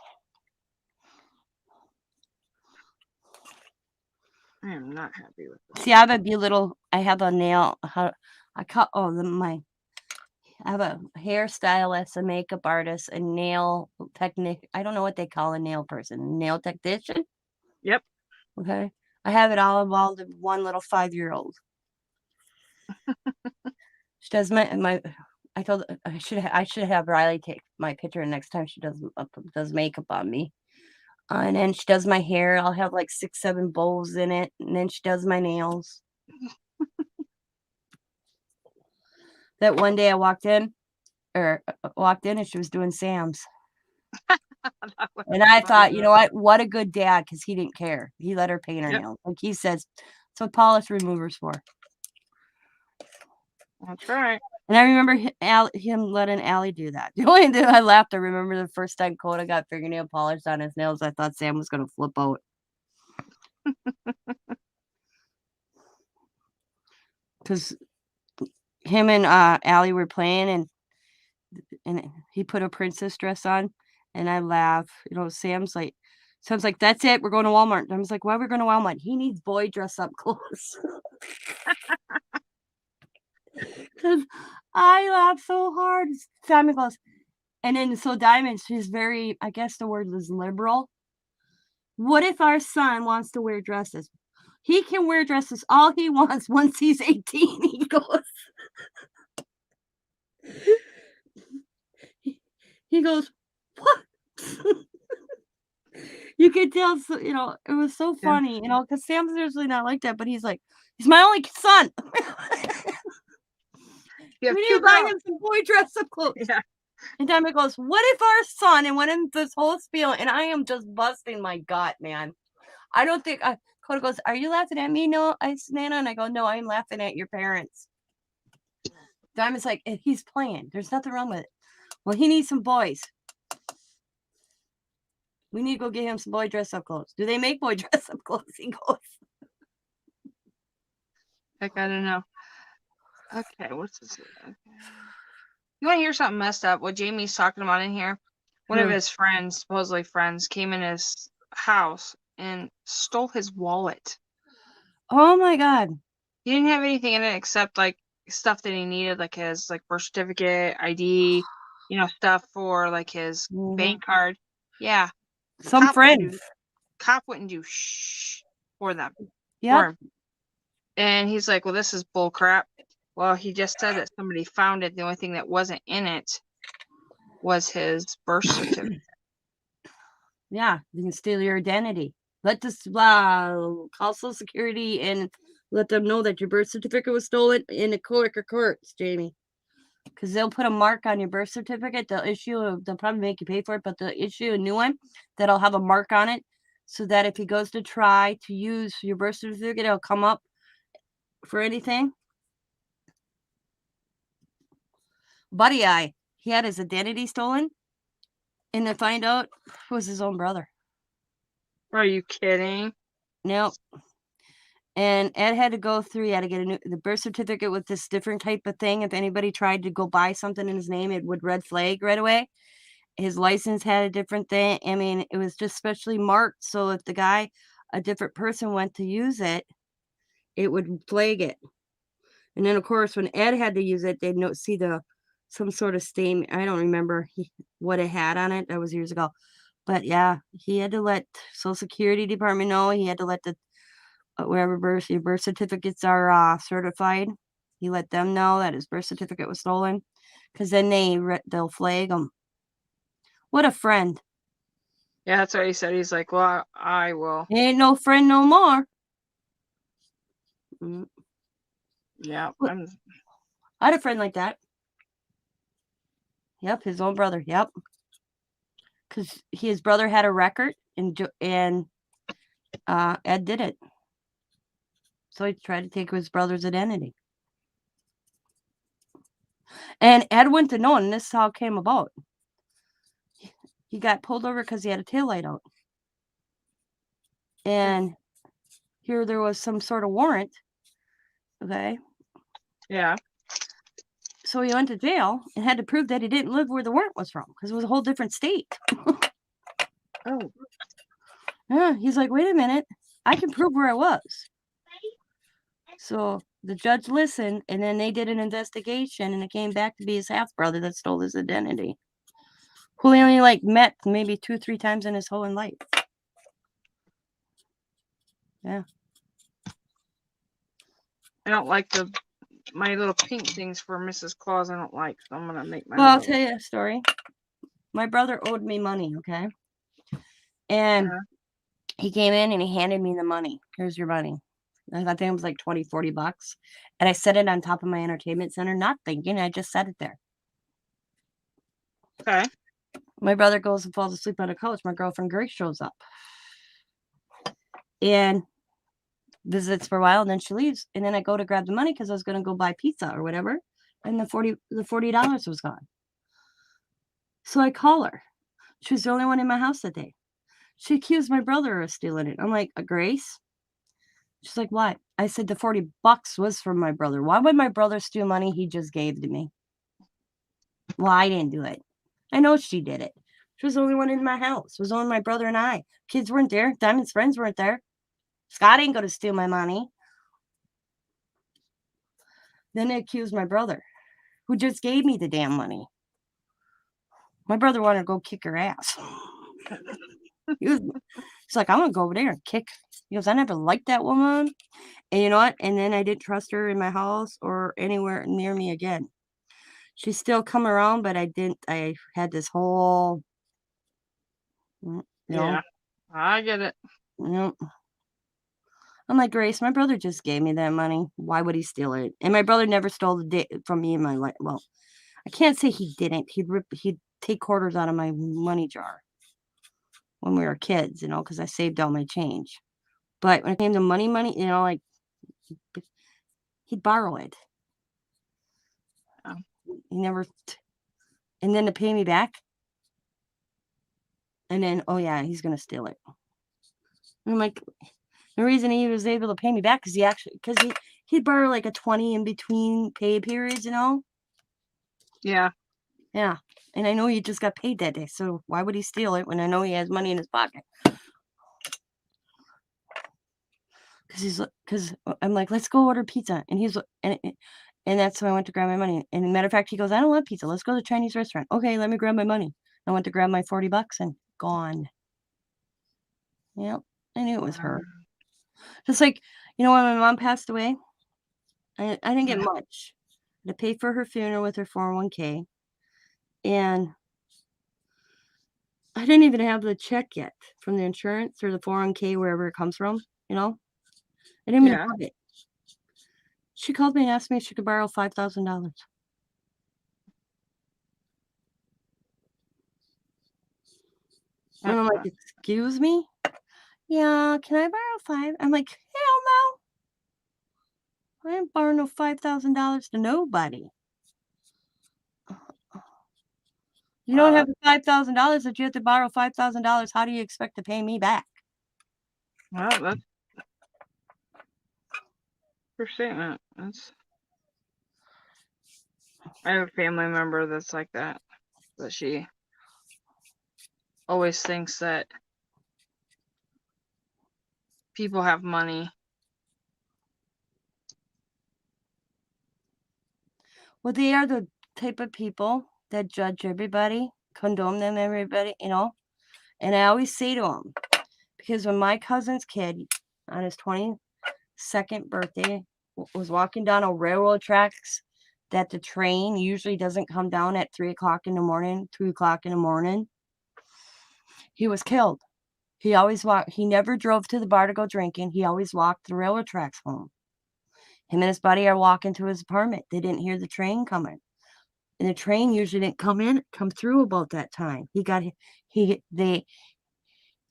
I am not happy with this. See, I have a nail. I cut. I have a hairstylist, a makeup artist, a nail technique. I don't know what they call a nail person. Nail technician. Yep. Okay. I have it all involved in one little 5-year-old. She does my. I told I should have Riley take my picture next time she does makeup on me. And then she does my hair. I'll have like 6, 7 bows in it, and then she does my nails. That one day I walked in, and she was doing Sam's. That was And I funny, thought, you though. know what a good dad, because he didn't care. He let her paint her Yep. nails. Like he says, that's what polish remover's for. That's right. And I remember him letting Allie do that. The only thing I laughed, I remember the first time Coda got fingernail polish on his nails, I thought Sam was going to flip out. Because him and Allie were playing, and he put a princess dress on, and I laugh. You know, Sam's like, that's it. We're going to Walmart. And I was like, why are we going to Walmart? He needs boy dress up clothes. Because I laugh so hard. Simon goes, and then so Diamond, she's very, I guess the word was liberal. What if our son wants to wear dresses? He can wear dresses all he wants once he's 18. He goes, he goes, what? You could tell, you know, it was so Yeah. funny, you know, because Sam's usually not like that, but he's like, he's my only son. You have We need two to buy girls. him some boy dress up clothes. Yeah. And Diamond goes, what if our son, and went into this whole spiel, and I am just busting my gut, man. I don't think, Coda goes, are you laughing at me, no, Nana? And I go, no, I'm laughing at your parents. Diamond's like, he's playing. There's nothing wrong with it. Well, he needs some boys. We need to go get him some boy dress up clothes. Do they make boy dress up clothes? He goes, Heck, I don't know. Okay, what's this? Okay. You want to hear something messed up? What Jamie's talking about in here? One of his friends, supposedly friends, came in his house and stole his wallet. oh my God. He didn't have anything in it except like stuff that he needed, like his birth certificate, ID, you know, stuff for like his bank card. Yeah. Some friends. Cop wouldn't do shh for them. Yeah. For him. And he's like, well, this is bull crap. Well, he just said that somebody found it. The only thing that wasn't in it was his birth certificate. Yeah. You can steal your identity. Let this call Social Security and let them know that your birth certificate was stolen in the courts, Jamie. Because they'll put a mark on your birth certificate. They'll probably make you pay for it, but they'll issue a new one that'll have a mark on it, so that if he goes to try to use your birth certificate, it'll come up for anything. Buddy he had his identity stolen, and to find out it was his own brother. Are you kidding? Nope. And Ed had to go through, he had to get the birth certificate with this different type of thing. If anybody tried to go buy something in his name, it would red flag right away. His license had a different thing. I mean, it was just specially marked. So if a different person went to use it, it would flag it. And then, of course, when Ed had to use it, they'd see some sort of statement. I don't remember what it had on it. That was years ago. But yeah, he had to let Social Security Department know. He had to let the wherever your birth certificates are certified. He let them know that his birth certificate was stolen, because then they'll flag him. What a friend! Yeah, that's what he said. He's like, well, I will. He ain't no friend no more. Yeah, I had a friend like that. Yep, his own brother. Yep, because his brother had a record, and Ed did it. So he tried to take his brother's identity. And Ed went to know, and this is how it came about. He got pulled over because he had a taillight out. And here there was some sort of warrant. Okay. Yeah. So he went to jail and had to prove that he didn't live where the warrant was from because it was a whole different state. Oh. Yeah, he's like, wait a minute, I can prove where I was. So the judge listened, and then they did an investigation, and it came back to be his half brother that stole his identity, who he only like met maybe 2-3 times in his whole life. Yeah. I don't like my little pink things for Mrs. Claus. I don't like, so I'm gonna make my. Well, I'll little- tell you a story. My brother owed me money, okay? And Yeah. he came in and he handed me the money. Here's your money. I think it was like 20-40 bucks. And I set it on top of my entertainment center, not thinking. I just set it there. Okay. My brother goes and falls asleep on the couch. My girlfriend Grace shows up and visits for a while, and then she leaves. And then I go to grab the money because I was going to go buy pizza or whatever. And the $40 was gone. So I call her. She was the only one in my house that day. She accused my brother of stealing it. I'm like, Grace? She's like, what? I said the 40 bucks was from my brother. Why would my brother steal money he just gave to me? Well, I didn't do it. I know she did it. She was the only one in my house. It was only my brother and I. Kids weren't there. Diamond's friends weren't there. Scott ain't going to steal my money. Then they accused my brother, who just gave me the damn money. My brother wanted to go kick her ass. He's like, I'm going to go over there and kick. He goes, I never liked that woman. And you know what? And then I didn't trust her in my house or anywhere near me again. She's still come around, but I had this whole, Yeah. I get it. I'm like, Grace, my brother just gave me that money. Why would he steal it? And my brother never stole from me in my life. Well, I can't say he didn't. He'd take quarters out of my money jar when we were kids, because I saved all my change. But when it came to money, like he'd borrow it. Oh. He never, and then to pay me back. And then, oh yeah, he's going to steal it. And I'm like, the reason he was able to pay me back is he'd borrow like a 20 in between pay periods, Yeah. Yeah. And I know he just got paid that day. So why would he steal it when I know he has money in his pocket? Because I'm like, let's go order pizza. And and that's when I went to grab my money. And matter of fact, he goes, I don't want pizza. Let's go to the Chinese restaurant. Okay, let me grab my money. I went to grab my 40 bucks and gone. Yep. I knew it was her. Just like, when my mom passed away, I didn't get much. To pay for her funeral with her 401k. And I didn't even have the check yet from the insurance or the 401k, wherever it comes from, I didn't even have it. She called me and asked me if she could borrow $5,000. And I'm like, excuse me? Yeah, can I borrow $5,000? I'm like, hell no. I ain't borrowing no $5,000 to nobody. You don't have the $5,000 that you have to borrow $5,000. How do you expect to pay me back? Well, that's your statement. I have a family member that's like that. That she always thinks that people have money. Well, they are the type of people that judge everybody, condone them, everybody, And I always say to them, because when my cousin's kid on his 22nd birthday was walking down a railroad tracks that the train usually doesn't come down at 3 o'clock in the morning, 2 o'clock in the morning, he was killed. He always walked. He never drove to the bar to go drinking. He always walked the railroad tracks home. Him and his buddy are walking to his apartment. They didn't hear the train coming. And the train usually didn't come through about that time. They got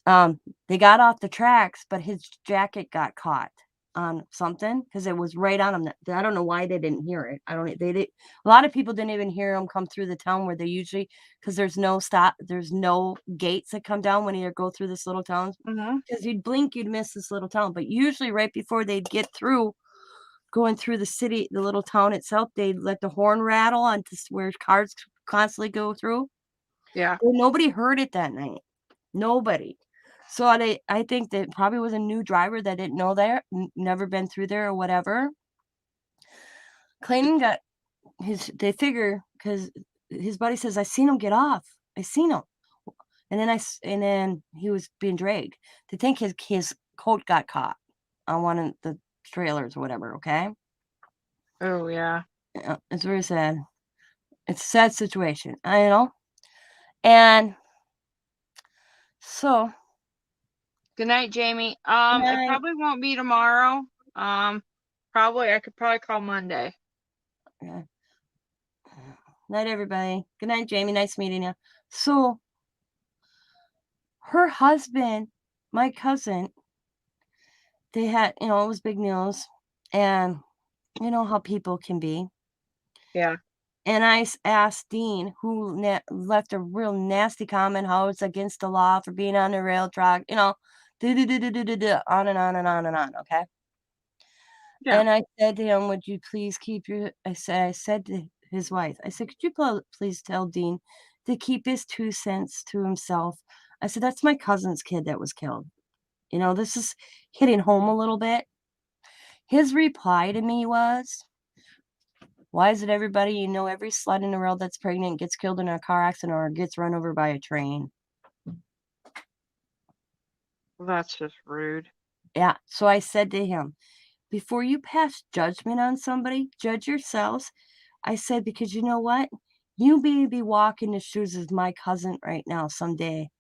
off the tracks, but his jacket got caught. on something because it was right on them. I don't know why they didn't hear it. I don't. They did. A lot of people didn't even hear them come through the town where they usually because there's no stop. There's no gates that come down when you go through this little town. Mm-hmm. Because you'd blink, you'd miss this little town. But usually, right before they'd get through, going through the city, the little town itself, they'd let the horn rattle on where cars constantly go through. Yeah. Well, nobody heard it that night. Nobody. So I think that probably was a new driver that didn't know there, never been through there or whatever. Clayton got they figure because his buddy says, I seen him get off. I seen him. And then he was being dragged. They think his coat got caught on one of the trailers or whatever, okay? Oh yeah. Yeah, it's very sad. It's a sad situation, I know. And so Good night, Jamie. It night. probably won't be tomorrow. Probably I could probably call Monday. Yeah. Night, everybody. Good night, Jamie. Nice meeting you. So, her husband, my cousin, they had, it was big news. And you know how people can be. Yeah. And I asked Dean, who left a real nasty comment, how it's against the law for being on the rail track, on and on and on and on, okay? Yeah. And I said to him, would you please keep I said to his wife, I said, could you please tell Dean to keep his 2 cents to himself? I said, that's my cousin's kid that was killed. This is hitting home a little bit. His reply to me was, why is it everybody, every slut in the world that's pregnant gets killed in a car accident or gets run over by a train? Well, that's just rude. Yeah. So I said to him, before you pass judgment on somebody, judge yourselves. I said, because you know what? You may be walking the shoes of my cousin right now someday.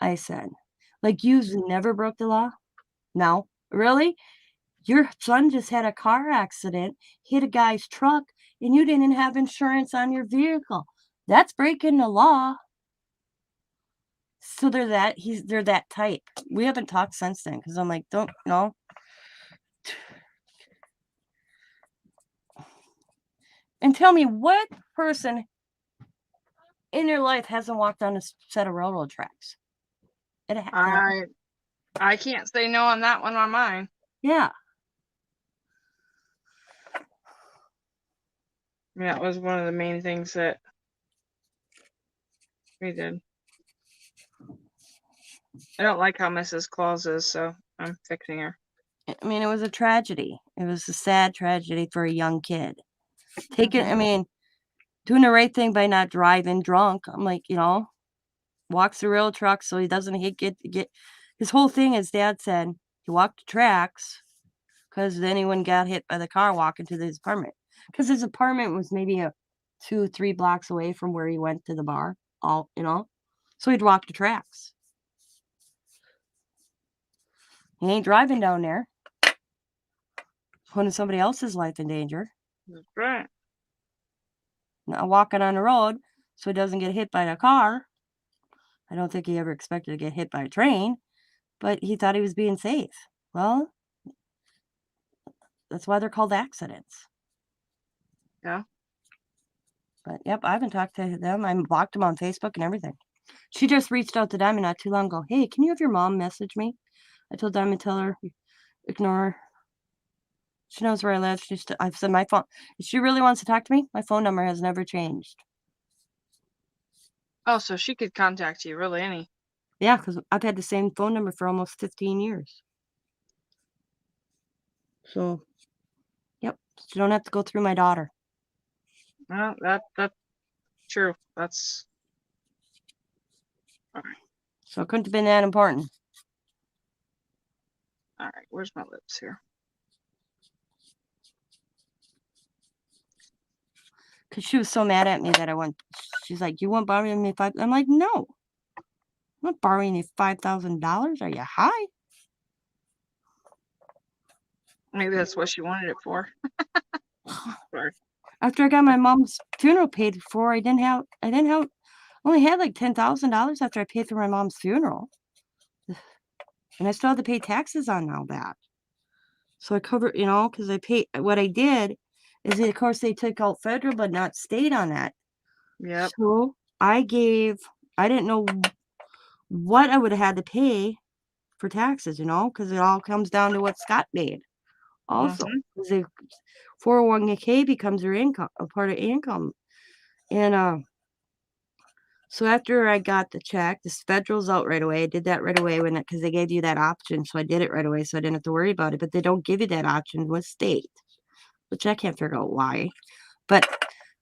I said, like you've never broke the law? No. Really? Your son just had a car accident, hit a guy's truck, and you didn't have insurance on your vehicle. That's breaking the law. So they're that type. We haven't talked since then because I'm like, don't know. And tell me what person in your life hasn't walked on a set of railroad tracks? I can't say no on that one on mine. Yeah. Yeah, that was one of the main things that we did. I don't like how Mrs. Claus is, so I'm fixing her. I mean, it was a tragedy. It was a sad tragedy for a young kid. Doing the right thing by not driving drunk. I'm like, walks the rail truck so he doesn't get his whole thing, as Dad said, he walked the tracks because then he wouldn't get hit by the car walking to his apartment. Because his apartment was maybe 2-3 blocks away from where he went to the bar. So he'd walk the tracks. He ain't driving down there, putting somebody else's life in danger. That's right. Not walking on the road so he doesn't get hit by a car. I don't think he ever expected to get hit by a train, but he thought he was being safe. Well, that's why they're called accidents. Yeah. But yep, I haven't talked to them. I blocked them on Facebook and everything. She just reached out to Diamond not too long ago. Hey, can you have your mom message me? I told Diamond, tell her, ignore her. She knows where I live. I've said my phone. If she really wants to talk to me, my phone number has never changed. Oh, so she could contact you, really, any. Yeah, because I've had the same phone number for almost 15 years. So, yep, you don't have to go through my daughter. Well, that's true. That's all right. So it couldn't have been that important. All right, where's my lips here? Because she was so mad at me that she's like, you won't borrow me $5,000? I'm like, no. I'm not borrowing you $5,000. Are you high? Maybe that's what she wanted it for. Sorry. After I got my mom's funeral paid for, I only had like $10,000 after I paid for my mom's funeral. And I still have to pay taxes on all that. So I covered, because I paid. What I did is, of course, they took out federal but not state on that. Yep. So I didn't know what I would have had to pay for taxes, because it all comes down to what Scott made. Also, Mhm. 'cause the 401k becomes your income, a part of income. And so after I got the check, this federal's out right away. I did that right away because they gave you that option. So I did it right away, so I didn't have to worry about it. But they don't give you that option with state, which I can't figure out why. But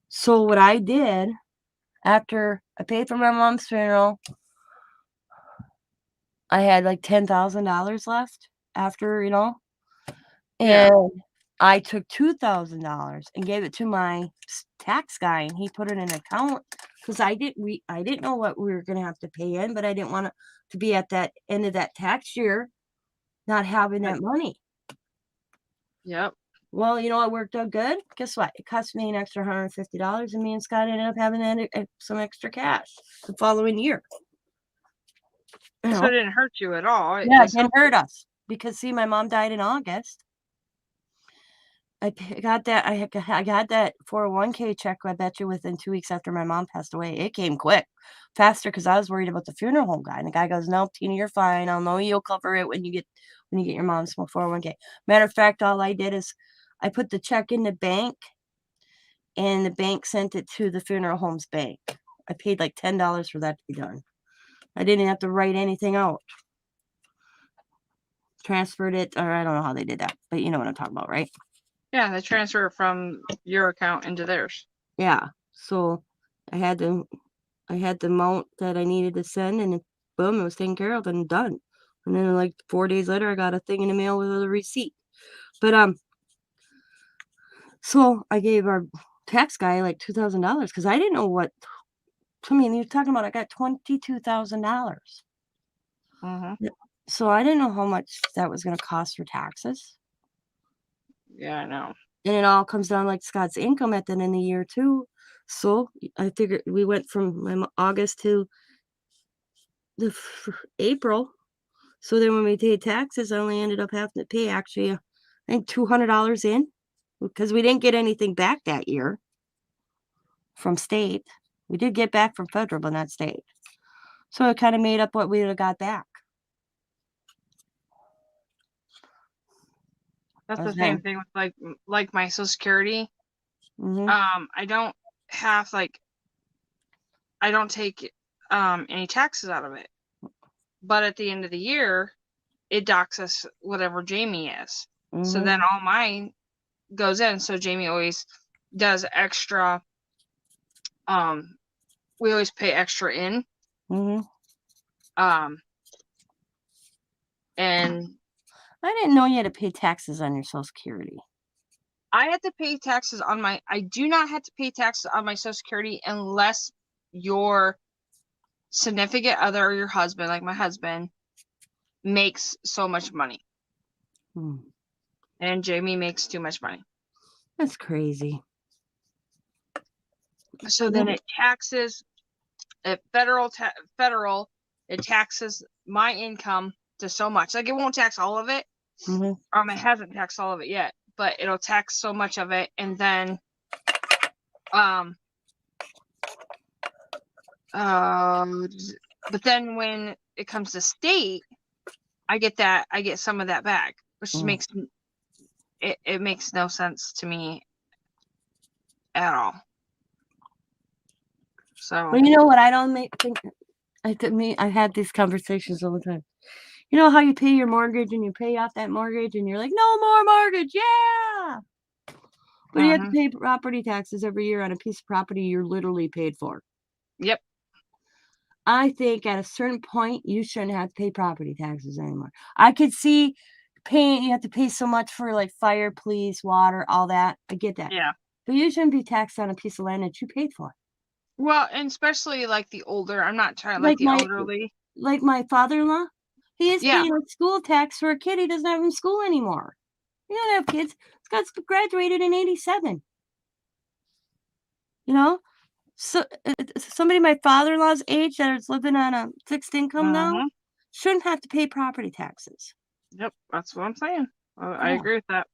so what I did after I paid for my mom's funeral, I had like $10,000 left after, Yeah. and I took $2,000 and gave it to my tax guy, and he put it in an account because I didn't know what we were gonna have to pay in, but I didn't want to be at that end of that tax year not having Right. that money. Yep. Well, it worked out good. Guess what? It cost me an extra $150, and me and Scott ended up having some extra cash the following year. So it didn't hurt you at all. It Yeah, it just didn't helped you. hurt us because see, my mom died in August. Got that. I got that 401k check. I bet you within 2 weeks after my mom passed away. It came quick, faster because I was worried about the funeral home guy. And the guy goes, "No, Tina, you're fine. I'll know you'll cover it when you get your mom's 401k." Matter of fact, all I did is I put the check in the bank, and the bank sent it to the funeral home's bank. I paid like $10 for that to be done. I didn't have to write anything out. Transferred it, or I don't know how they did that, but you know what I'm talking about, right? Yeah, they transfer it from your account into theirs. Yeah. So I had the amount that I needed to send, and boom, it was taken care of and done. And then like 4 days later, I got a thing in the mail with a receipt. But so I gave our tax guy like $2,000 because I didn't know what. I mean, you're talking about I got $22,000. Mhm. So I didn't know how much that was going to cost for taxes. Yeah, I know. And it all comes down like Scott's income at the end of the year too. So I figured we went from August to April. So then when we paid taxes, I only ended up having to pay actually, I think $200 in because we didn't get anything back that year from state. We did get back from federal, but not state. So it kind of made up what we would have got back. That's the Okay. same thing with like my Social Security. Hmm. I don't have I don't take any taxes out of it. But at the end of the year, it docks us whatever Jamie is. So then all mine goes in. So Jamie always does extra. We always pay extra in. Hmm. And I didn't know you had to pay taxes on your Social Security. I had to pay taxes on I do not have to pay taxes on my Social Security unless your significant other or your husband, like my husband, makes so much money. Hmm. And Jamie makes too much money. That's crazy. So then it taxes federal, it taxes my income to so much. Like it won't tax all of it. Hmm. It hasn't taxed all of it yet, but it'll tax so much of it, and then but then when it comes to state, I get some of that back, which makes it makes no sense to me at all. So Well, you know what I don't think. I had these conversations all the time. You know how you pay your mortgage and you pay off that mortgage and you're like, no more mortgage, yeah. But you have to pay property taxes every year on a piece of property you're literally paid for. Yep. I think at a certain point you shouldn't have to pay property taxes anymore. I could see you have to pay so much for like fire, police, water, all that. I get that. Yeah. But you shouldn't be taxed on a piece of land that you paid for. Well, and especially like the older, I'm not trying Like the elderly. Like my father-in-law, he is Yeah. paying like school tax for a kid he doesn't have in school anymore. He don't have kids. Scott's graduated in 87. So somebody my father-in-law's age that is living on a fixed income now shouldn't have to pay property taxes. Yep, that's what I'm saying. I Yeah. agree with that.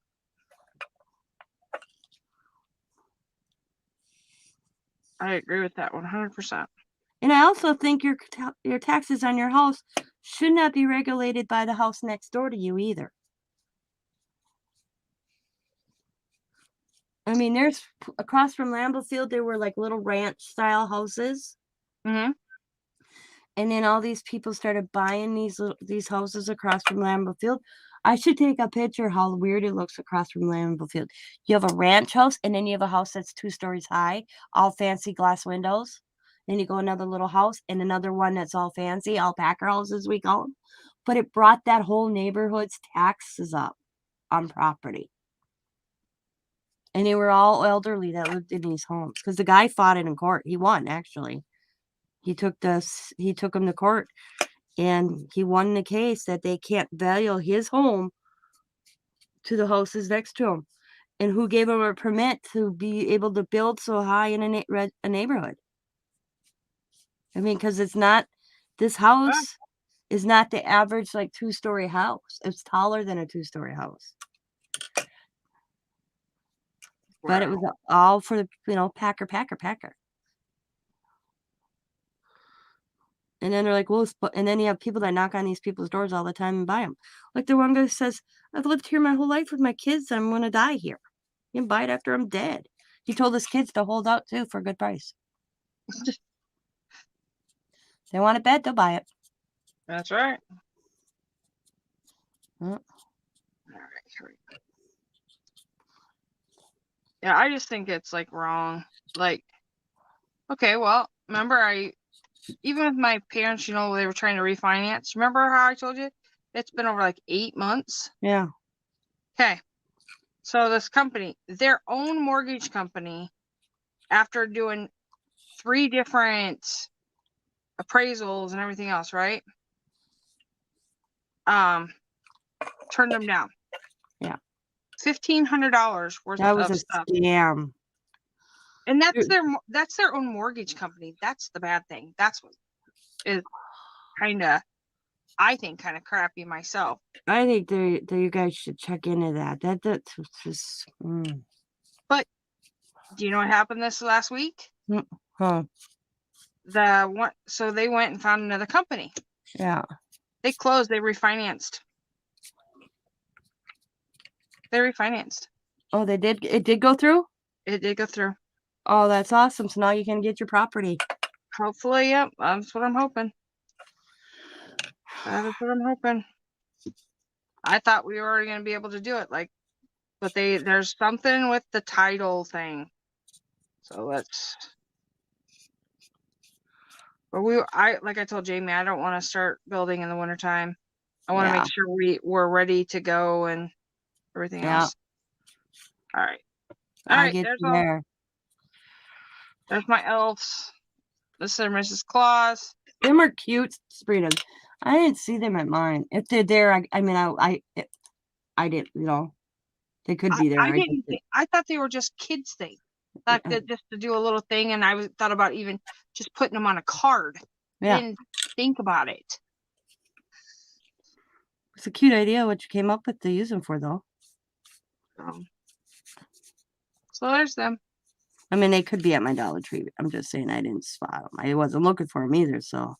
I agree with that 100%. And I also think your taxes on your house should not be regulated by the house next door to you either. I mean, there's across from Lambeau Field, there were like little ranch style houses, Mm-hmm. and then all these people started buying these houses across from Lambeau Field. I should take a picture how weird it looks across from Lambeau Field. You have a ranch house, and then you have a house that's 2 stories high, all fancy glass windows. Then you go another little house, and another one that's all fancy, all packer houses we call them. But it brought that whole neighborhood's taxes up on property. And they were all elderly that lived in these homes because the guy fought it in court. He won, actually. He took him to court, and he won the case that they can't value his home to the houses next to him. And who gave him a permit to be able to build so high in a neighborhood? I mean, because this house is not the average like 2-story house. It's taller than a 2-story house. But it was all for the, packer. And then they're like, well, and then you have people that knock on these people's doors all the time and buy them. Like the one guy says, I've lived here my whole life with my kids. I'm going to die here. You can buy it after I'm dead. He told his kids to hold out too for a good price. They want it bad, they'll buy it. That's right. Huh. All right, here we go. Yeah, I just think it's like wrong. Like, okay, well, remember even with my parents, they were trying to refinance. Remember how I told you it's been over like 8 months? Yeah. Okay. So this company, their own mortgage company, after doing 3 different appraisals and everything else, right? Turned them down. Yeah. $1,500 worth That of was a stuff. scam. And that's their own mortgage company. That's the bad thing. That's what is I think kind of crappy myself. I think you guys should check into that. That's just. But do you know what happened this last week? Huh. So they went and found another company. Yeah. They closed. They refinanced. Oh, they did. It did go through. It did go through. Oh, that's awesome. So now you can get your property. Hopefully, yep. That's what I'm hoping. That is what I'm hoping. I thought we were already going to be able to do it, but there's something with the title thing. So let's. But like I told Jamie, I don't want to start building in the wintertime. I want to make sure we're ready to go and everything else. All right. All right. There's my elves. This is Mrs. Claus. Them are cute, Sabrina. I didn't see them at mine. If they're there, I didn't. They could be there. I thought they were just kids things. Like just to do a little thing, and I thought about even just putting them on a card. Yeah. Didn't think about it. It's a cute idea what you came up with to use them for, though. So there's them. I mean, they could be at my Dollar Tree. I'm just saying I didn't spot them. I wasn't looking for them either, so.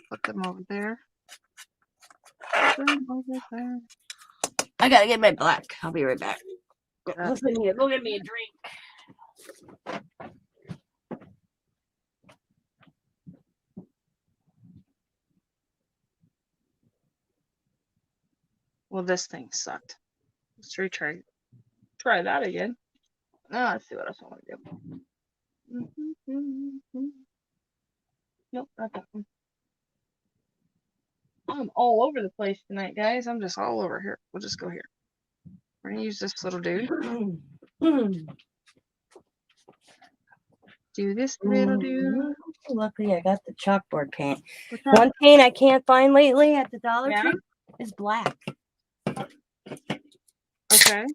Put them over there. I gotta get my black. I'll be right back. Listen here, go get me a drink. Well, this thing sucked. Let's try that again. Now let's see what else I want to do. Nope, not that one. I'm all over the place tonight, guys. I'm just all over here. We'll just go here. We're gonna use this little dude. Do this little dude. Luckily, I got the chalkboard paint. One paint I can't find lately at the Dollar Tree is black. Okay.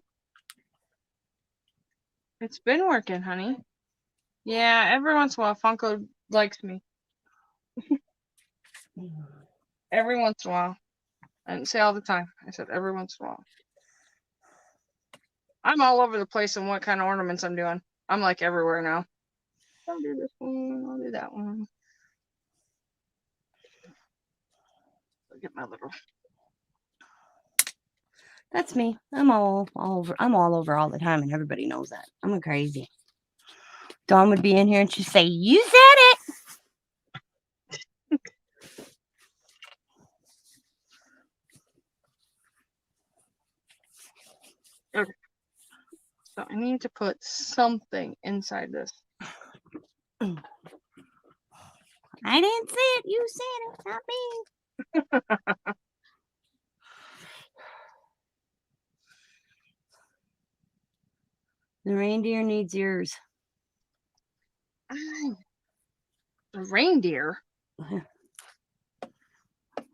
It's been working, honey. Yeah, every once in a while, Funko likes me. Every once in a while. I didn't say all the time. I said every once in a while. I'm all over the place on what kind of ornaments I'm doing. I'm like everywhere now. I'll do this one. I'll do that one. I'll get my little. That's me. I'm all over. I'm all over all the time, and everybody knows that. I'm crazy. Dawn would be in here, and she'd say, "You said it." Okay. So I need to put something inside this. I didn't say it. You said it, not me. The reindeer needs ears. The reindeer.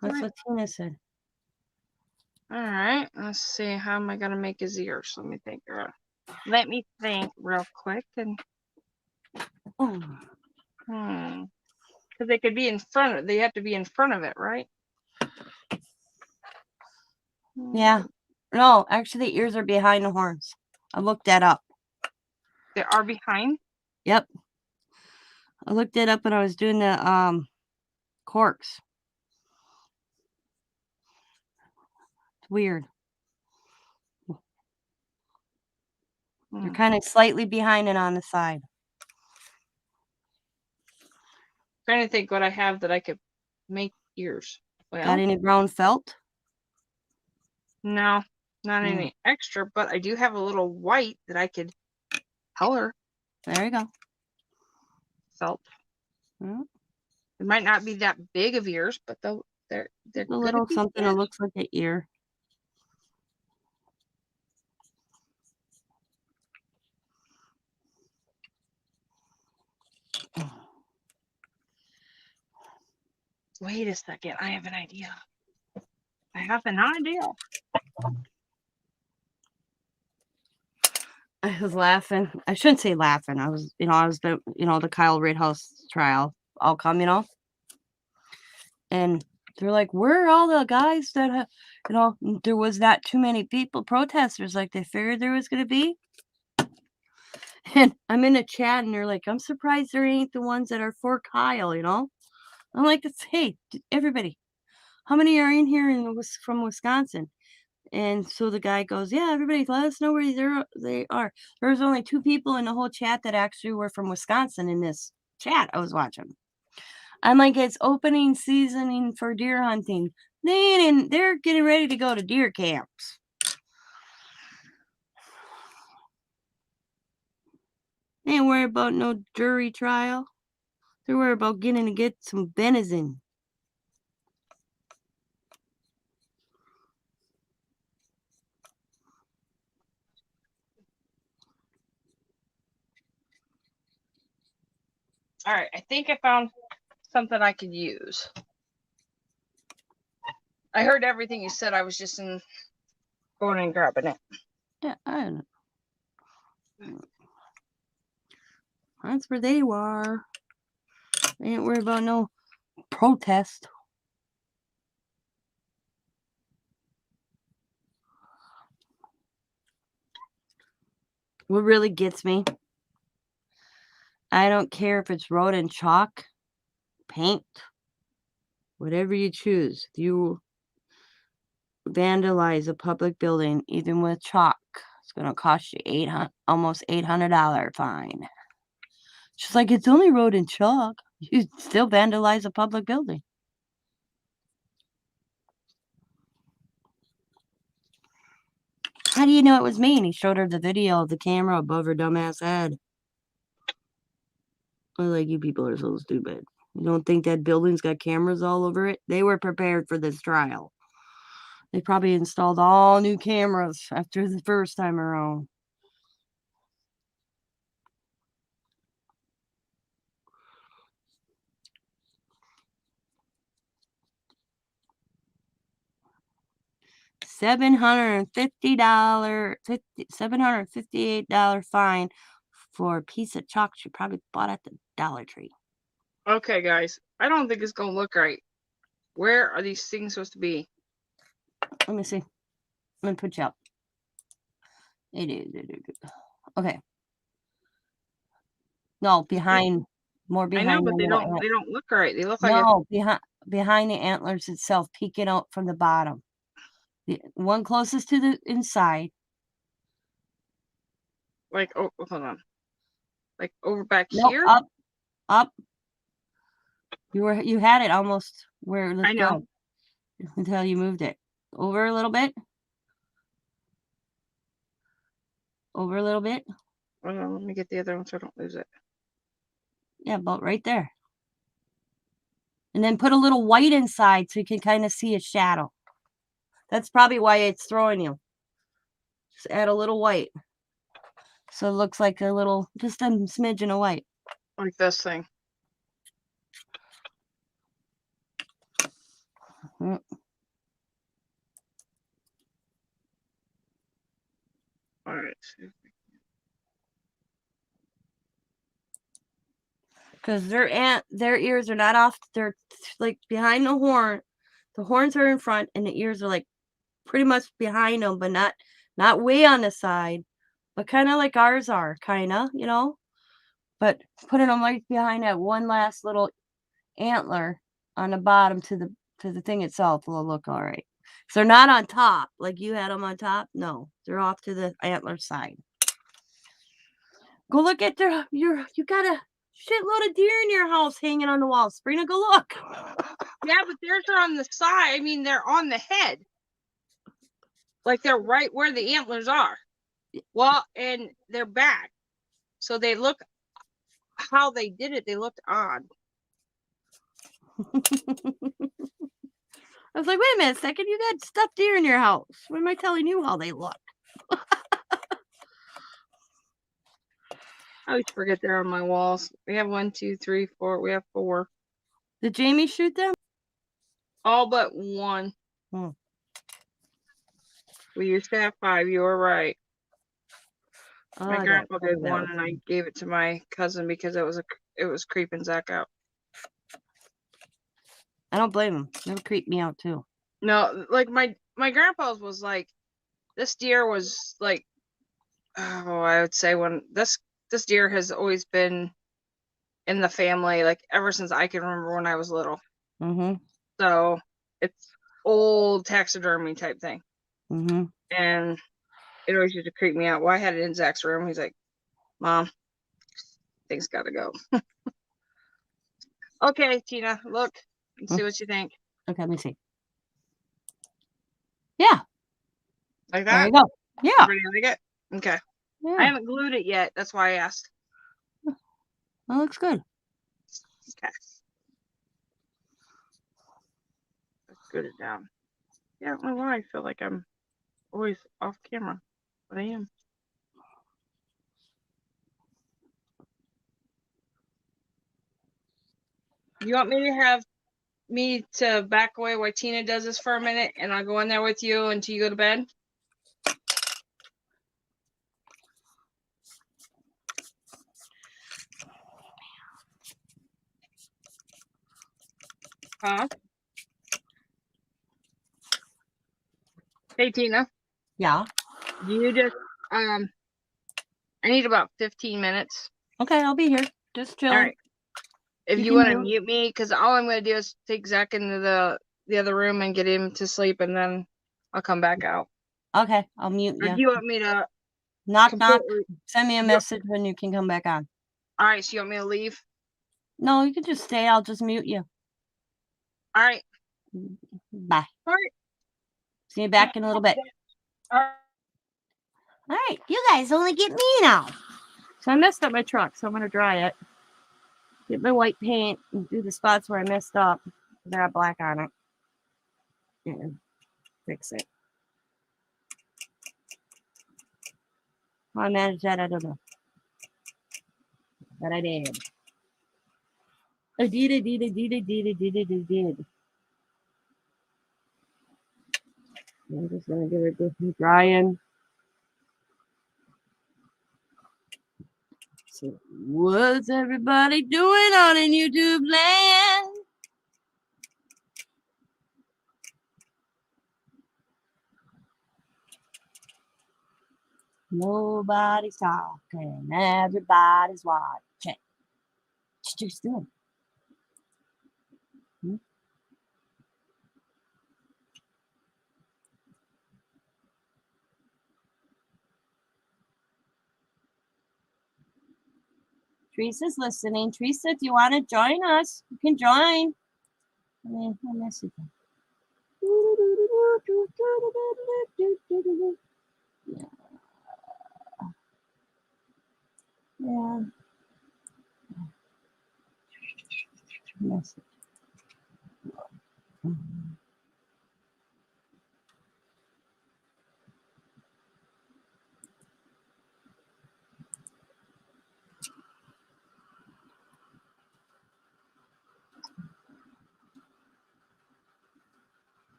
That's what Tina said. All right. Let's see. How am I gonna make his ears? Let me think. Let me think real quick. And Oh, because they could be in front of. They have to be in front of it, right? yeah. No, actually, the ears are behind the horns. I looked that up. They are behind. Yep. I looked it up when I was doing the corks. It's weird. They're kind of slightly behind and on the side. Trying to think what I have that I could make ears. Well, Got any brown felt? no, not any extra, but I do have a little white that I could color There you go. felt. Mm, It might not be that big of ears, but they're a gonna little be something good. that looks like an ear. Wait a second, I have an idea. I have an idea. I was laughing. I shouldn't say laughing. I was the Kyle Rittenhouse trial outcome, and they're like, where are all the guys that have, there was not too many people, protesters, like they figured there was going to be. And I'm in a chat, and they're like, I'm surprised there ain't the ones that are for Kyle, I'm like, hey, everybody, how many are in here from Wisconsin? And so the guy goes, yeah, everybody, let us know where they are. There was only 2 people in the whole chat that actually were from Wisconsin in this chat I was watching. I'm like, it's opening seasoning for deer hunting. They're getting ready to go to deer camps. They ain't worried about no jury trial. They're worried about getting to get some venison. All right, I think I found something I could use. I heard everything you said. I was just going and grabbing it. Yeah, I don't know. That's where they were. They ain't worried about no protest. What really gets me, I don't care if it's wrote in chalk, paint, whatever you choose. If you vandalize a public building, even with chalk, it's going to cost you almost $800 fine. Just like it's only wrote in chalk, you still vandalize a public building. How do you know it was me? And he showed her the video of the camera above her dumbass head. I was like, you people are so stupid. You don't think that building's got cameras all over it? They were prepared for this trial. They probably installed all new cameras after the first time around. $758 fine for a piece of chalk she probably bought at the Dollar Tree. Okay, guys. I don't think it's gonna look right. Where are these things supposed to be? Let me see. Let me put you up. It is. Okay. No, behind. More I know, behind but the they little don't. ant. They don't look right. They look like No, behind the antlers itself, peeking out from the bottom. The one closest to the inside. oh, hold on. Like over back No, here. up. You had it almost where it I looked know. good until you moved it over a little bit. Over a little bit. Hold on, let me get the other one so I don't lose it. Yeah, about right there. And then put a little white inside so you can kind of see a shadow. That's probably why it's throwing you. Just add a little white. So it looks like a little, just a smidgen of white. Like this thing. Mm. All right. Because their ears are not off. They're like behind the horn. The horns are in front, and the ears are like pretty much behind them, but not way on the side, but kind of like ours are, kind of, you know. But putting them right behind that one last little antler on the bottom to the thing itself will look all right. So they're not on top like you had them on top. No, they're off to the antler side. Go look at you got a shitload of deer in your house hanging on the wall. Sabrina, go look. Yeah, but theirs are on the side. I mean, they're on the head. Like they're right where the antlers are. Well, and they're back. So they look how they did it. They looked odd. I was like, wait a minute, second, you got stuffed deer in your house. What am I telling you how they look? I always forget they're on my walls. We have 1, 2, 3, 4. We have 4. Did Jamie shoot them? All but one. Hmm. We used to have 5. You were right. Oh, My I grandpa got did that one, and I gave it to my cousin because it was creeping Zach out. I don't blame him. They would creep me out too. No, like my grandpa's was like, this deer was like, oh, I would say when this deer has always been in the family like ever since I can remember when I was little. Mm-hmm. So it's old taxidermy type thing. Mm-hmm. And it always used to creep me out. Well, I had it in Zach's room. He's like, Mom, things gotta go. Okay, Tina, look and see what you think. Okay, let me see. Yeah, Like there that? you go. Yeah. Everybody like it? Okay. Yeah. I haven't glued it yet. That's why I asked. That looks good. Okay. Let's glue it down. Yeah, I don't know why I feel like I'm always off camera, but I am. You want me to back away while Tina does this for a minute, and I'll go in there with you until you go to bed? Huh? Hey, Tina. Yeah. You just I need about 15 minutes. Okay, I'll be here. Just chilling. All right. If You you can want to mute. mute me, because all I'm going to do is take Zach into the other room and get him to sleep, and then I'll come back out. Okay, I'll mute Or do you. you want me to Knock, knock. completely? Send me a message when you can come back on. All right, so you want me to leave? No, you can just stay. I'll just mute you. All right. Bye. All right. See you back in a little bit. All right. All right, you guys only get me now. So I messed up my truck, so I'm gonna dry it. Get my white paint and do the spots where I messed up. There are black on it. And fix it. How I managed that, I don't know. But I did. I did. I'm just gonna give it some drying. So what's everybody doing on in YouTube land? Nobody's talking. Everybody's watching. What you doing? Hmm? Teresa's listening. Teresa, if you want to join us, you can join. Let me see. Yeah. Yeah. Message.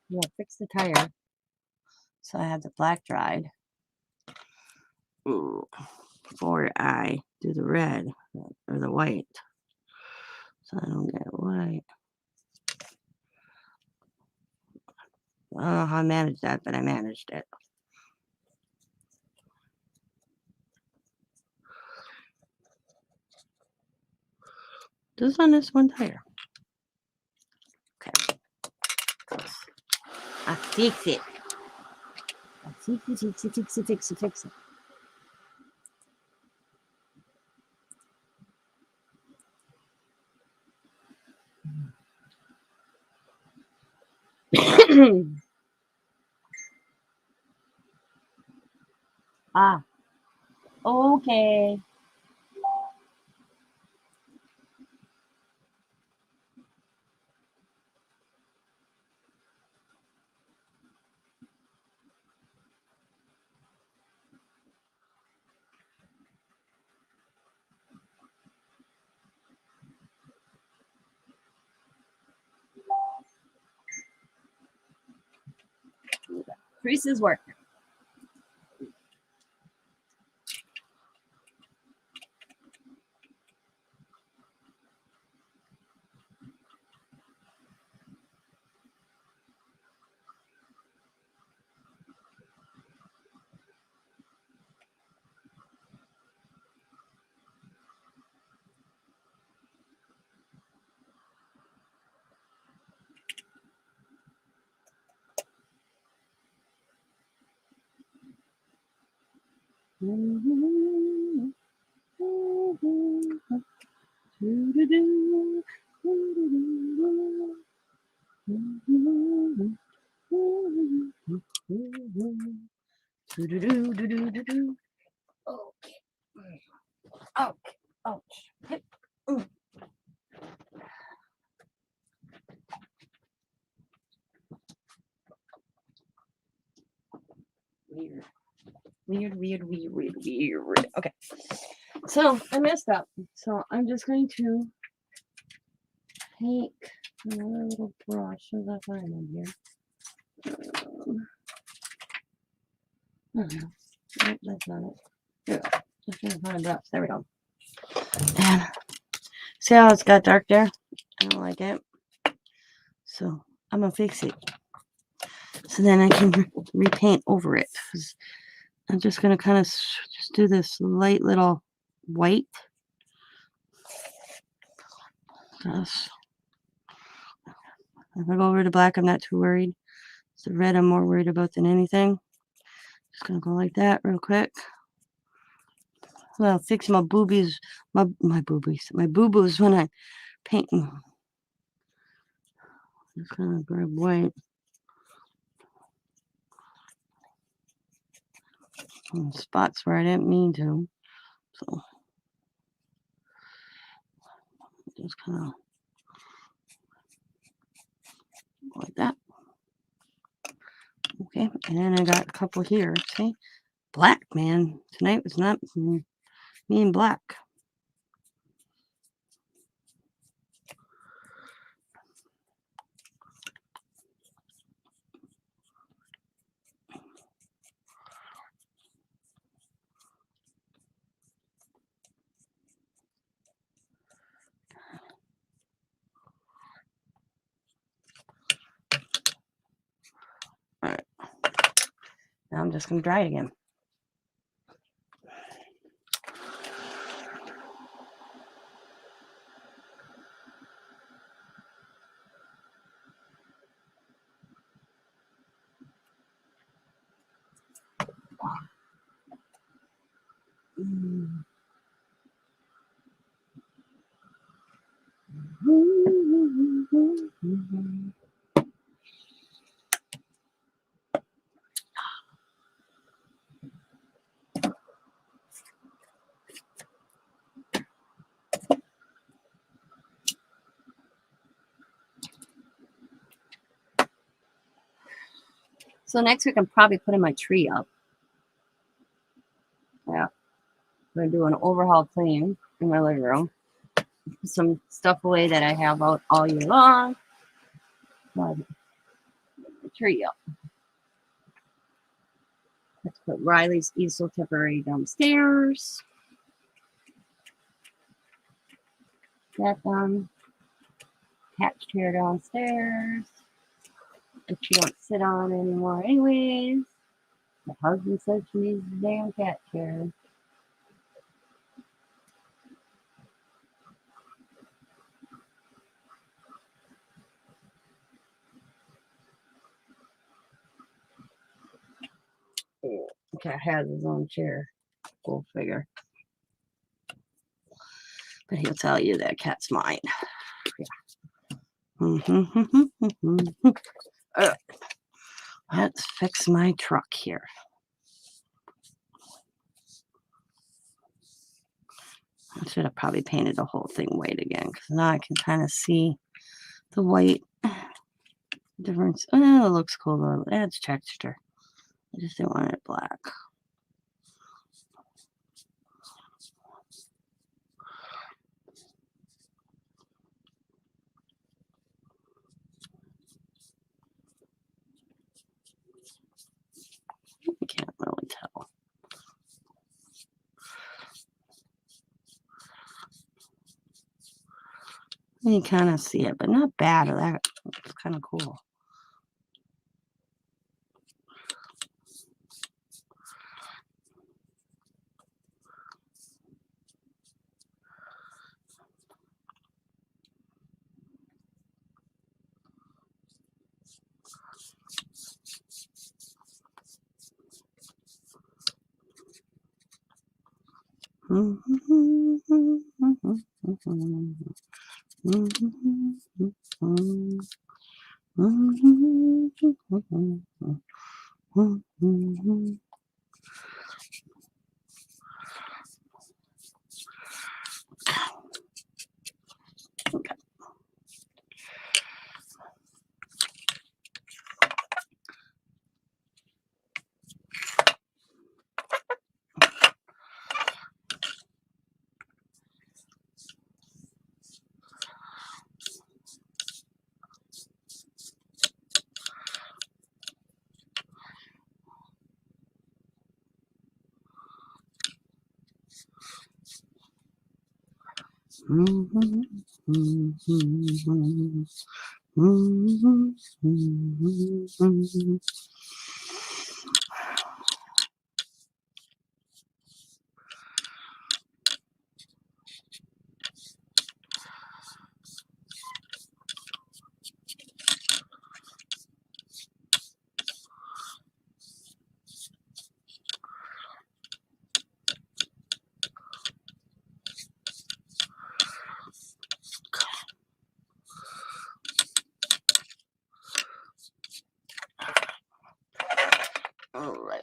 Yeah, fix the tire. So I have the black dried. Ooh, before I do the red or the white. So I don't get white. I don't know how I managed that, but I managed it. Just on this one tire. Okay. I fix it. I fix it. Ah, okay. Teresa's work. Okay. Okay. Okay. Weird. Okay. So I messed up. So I'm just going to take another little brush as I find in here. Oh, no. Nope, that's not it. Here we go. Just trying to find a brush. There we go. And see how it's got dark there? I don't like it. So I'm gonna fix it. So then I can repaint over it. I'm just gonna kind of just do this light little white. If I go over to black, I'm not too worried. It's the red I'm more worried about than anything. Just gonna go like that real quick. Well, fix my boobies, my boo-boos when I paint them. Just gonna grab white. And spots where I didn't mean to. So just kind of like that. Okay, and then I got a couple here. See? Black, man. Tonight was not me and black. just gonna dry it again. So next week I'm probably putting my tree up. Yeah. I'm gonna do an overhaul clean in my living room. Put some stuff away that I have out all year long. Put the tree up. Let's put Riley's easel temporary downstairs. That done. Cat chair downstairs. That she don't sit on anymore anyways. My husband said she needs a damn cat chair. Cat has his own chair. Go figure. But he'll tell you that cat's mine. Yeah. Let's fix my truck here. I should have probably painted the whole thing white again because now I can kind of see the white difference. Oh, it looks cool though. It adds texture. I just didn't want it black. You can't really tell. You kind of see it, but not bad. That it's kind of cool. All right.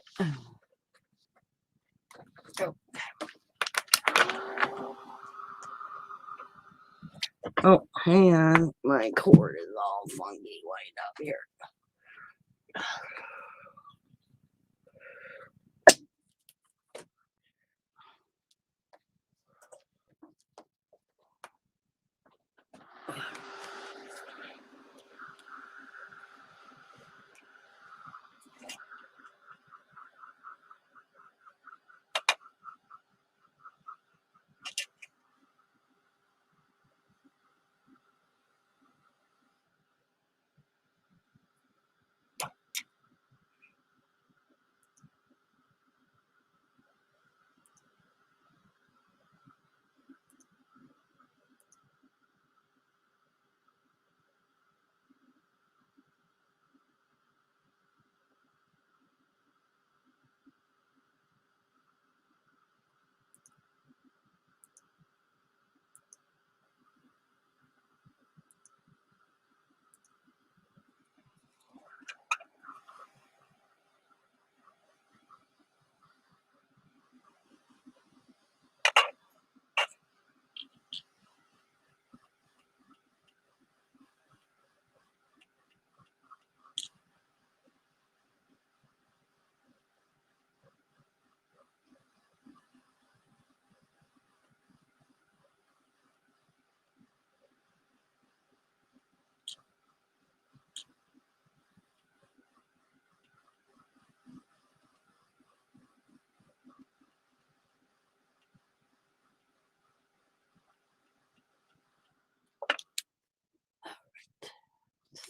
Oh, hang on. My cord is all funky right up here.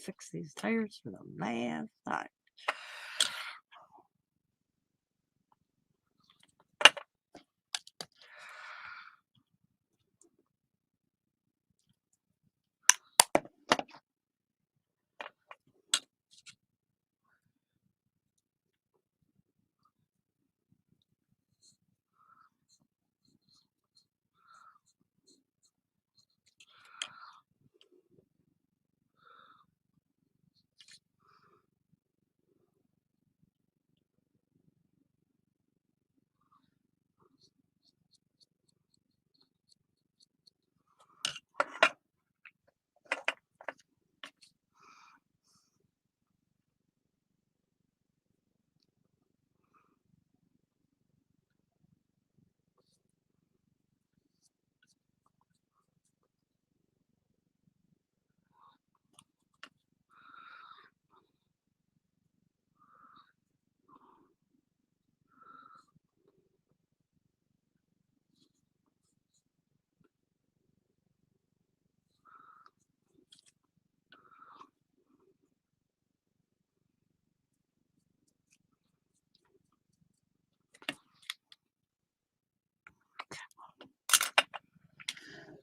fix these tires for the last time.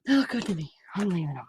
They look good to me. I'm leaving them.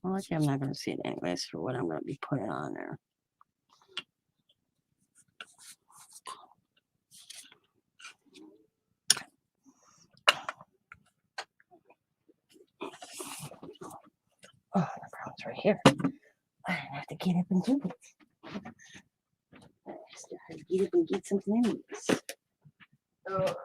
Well, lucky I'm not going to see it anyways for what I'm going to be putting on there. right here. I have to get up and do it. I have to get up and get something in this. Oh.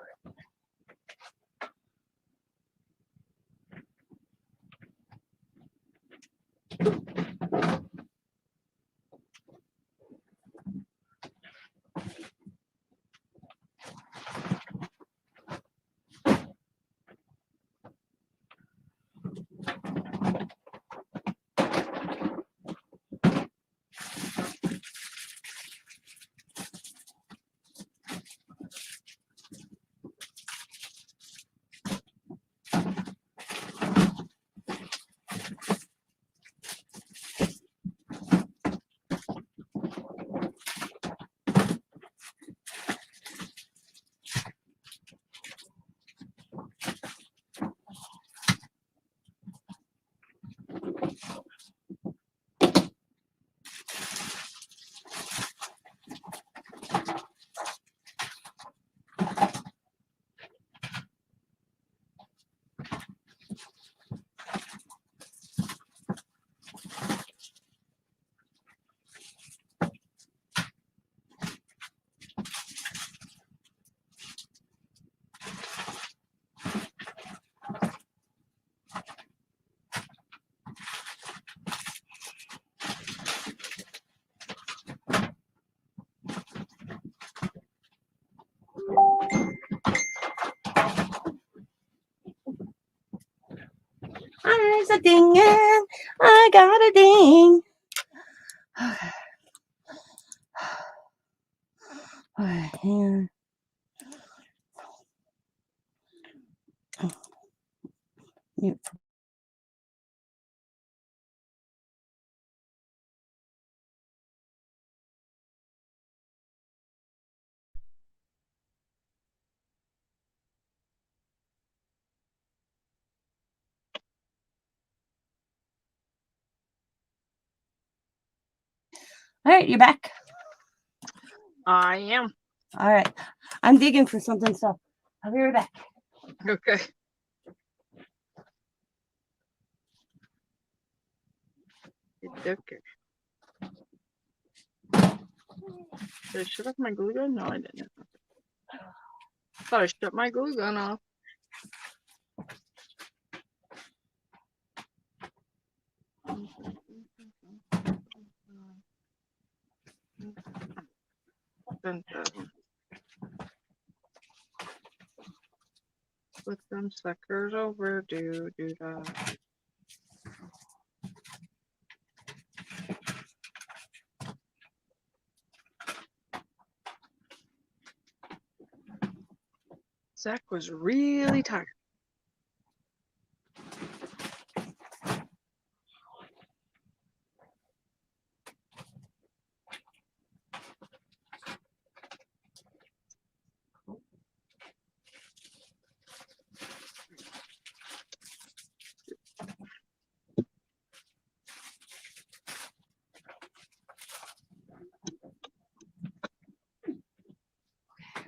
There's a ding, and I got a ding. All right, here. You- All right, you're back. I am. All right, I'm digging for something, so I'll be right back. Okay. Okay. Did I shut off my glue gun? No, I didn't. I thought I shut my glue gun off. Dun, dun. Put them suckers over, do that. Zach was really tired.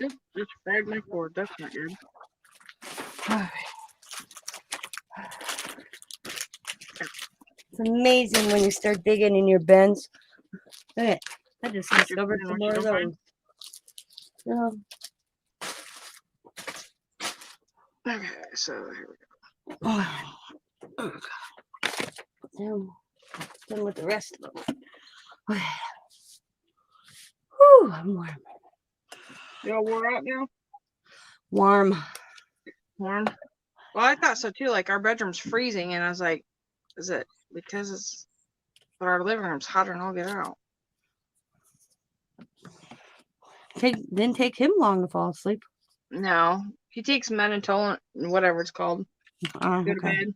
Oop, just fragged my cord. That's not good. All right. It's amazing when you start digging in your bins. Okay, I just discovered some more of those. Okay, so here we go. Done with the rest of them. Okay. Whew, I'm warm. You all wore out now? Warm. Warm? Well, I thought so too. Like, our bedroom's freezing, and I was like, is it because it's, but our living room's hotter than I'll get out. Didn't take him long to fall asleep. No, he takes Menatol, whatever it's called. Oh, Go to okay. bed.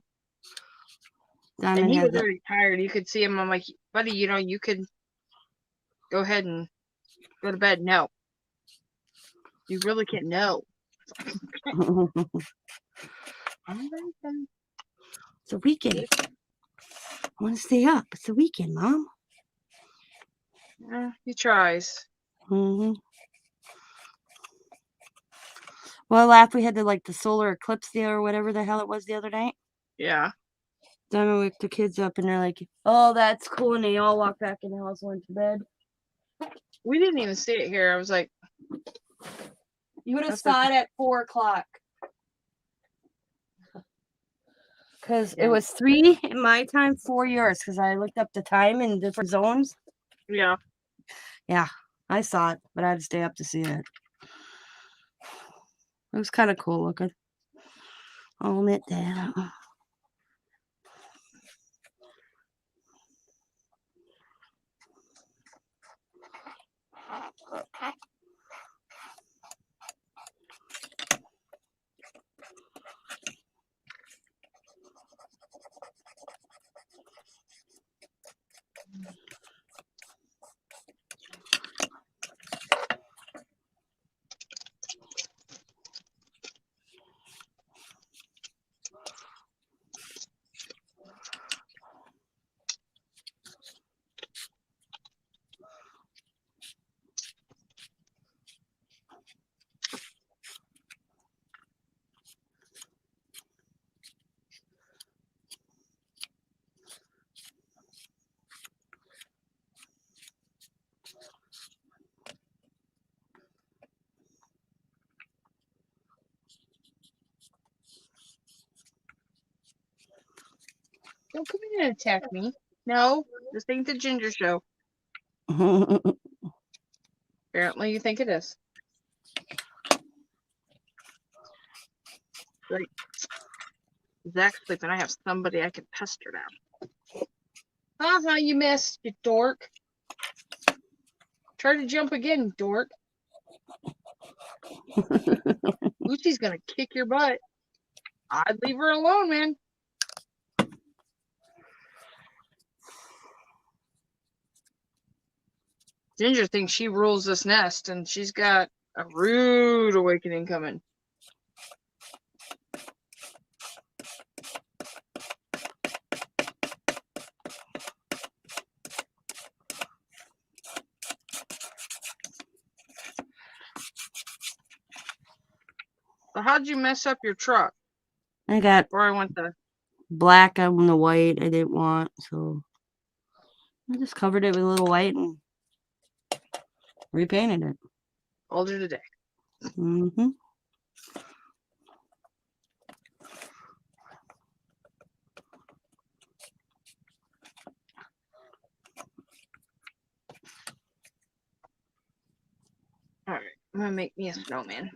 Diamond And he has was it. already tired. You could see him. I'm like, buddy, you could go ahead and go to bed. No. You really can't. No. It's a weekend. I want to stay up. It's a weekend, Mom. He tries. Mm-hmm. Well, after we had the solar eclipse there or whatever the hell it was the other night. Yeah. Then I wake the kids up and they're like, "Oh, that's cool," and they all walk back in the house and went to bed. We didn't even see it here. I was like, You would have That's saw it at 4:00. Because it Yeah. was 3 in my time, 4 yours. Because I looked up the time in different zones. yeah. Yeah, I saw it, but I had to stay up to see it. It was kind of cool looking. I'll admit that. Don't come in and attack me. No, this ain't the Ginger Show. Apparently, you think it is. Like, Zach's sleeping. I have somebody I can pester now. You missed, you dork. Try to jump again, dork. Lucy's gonna kick your butt. I'd leave her alone, man. Ginger thinks she rules this nest, and she's got a rude awakening coming. So how'd you mess up your truck? I got Where I went the black on the white I didn't want, so I just covered it with a little white and repainted it. older today. Mm-hmm. Alright, I'm gonna make me a snowman.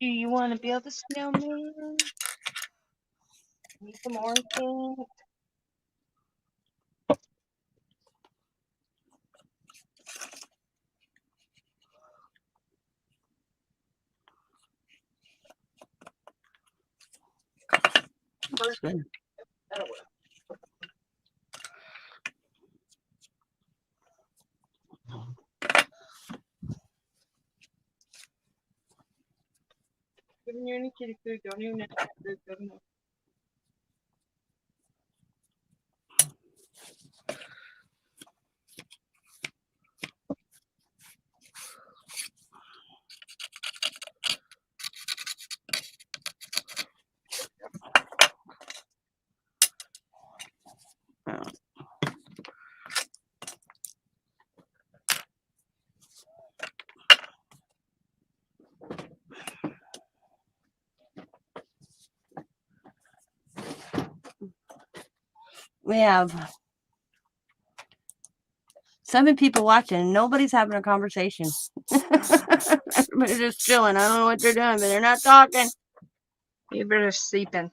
Do you want to build a snowman? Need some more things? That's good. That'll work. Giving you any kitty food, don't even have to do good enough. We have 7 people watching. And nobody's having a conversation. Everybody's just chilling. I don't know what they're doing, but they're not talking. You better sleeping.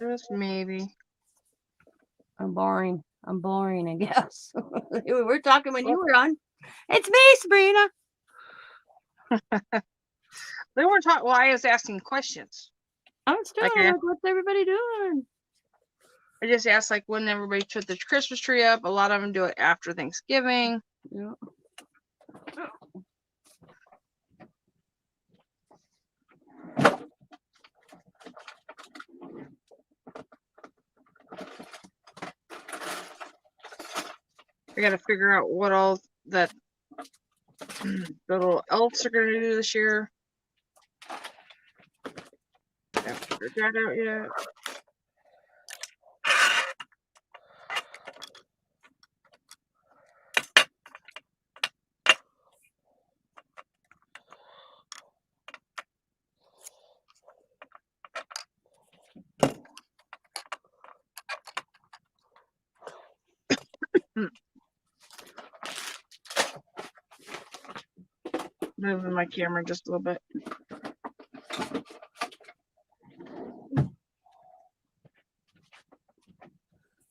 Just maybe. I'm boring, I guess. We were talking when you were on. It's me, Sabrina. They weren't talking. Well, I was asking questions. I'm still Okay. like, what's everybody doing? I just asked like when everybody put the Christmas tree up. A lot of them do it after Thanksgiving. Yeah. I gotta figure out what all that the little elves are gonna do this year. Haven't figured that out yet. Moving my camera just a little bit.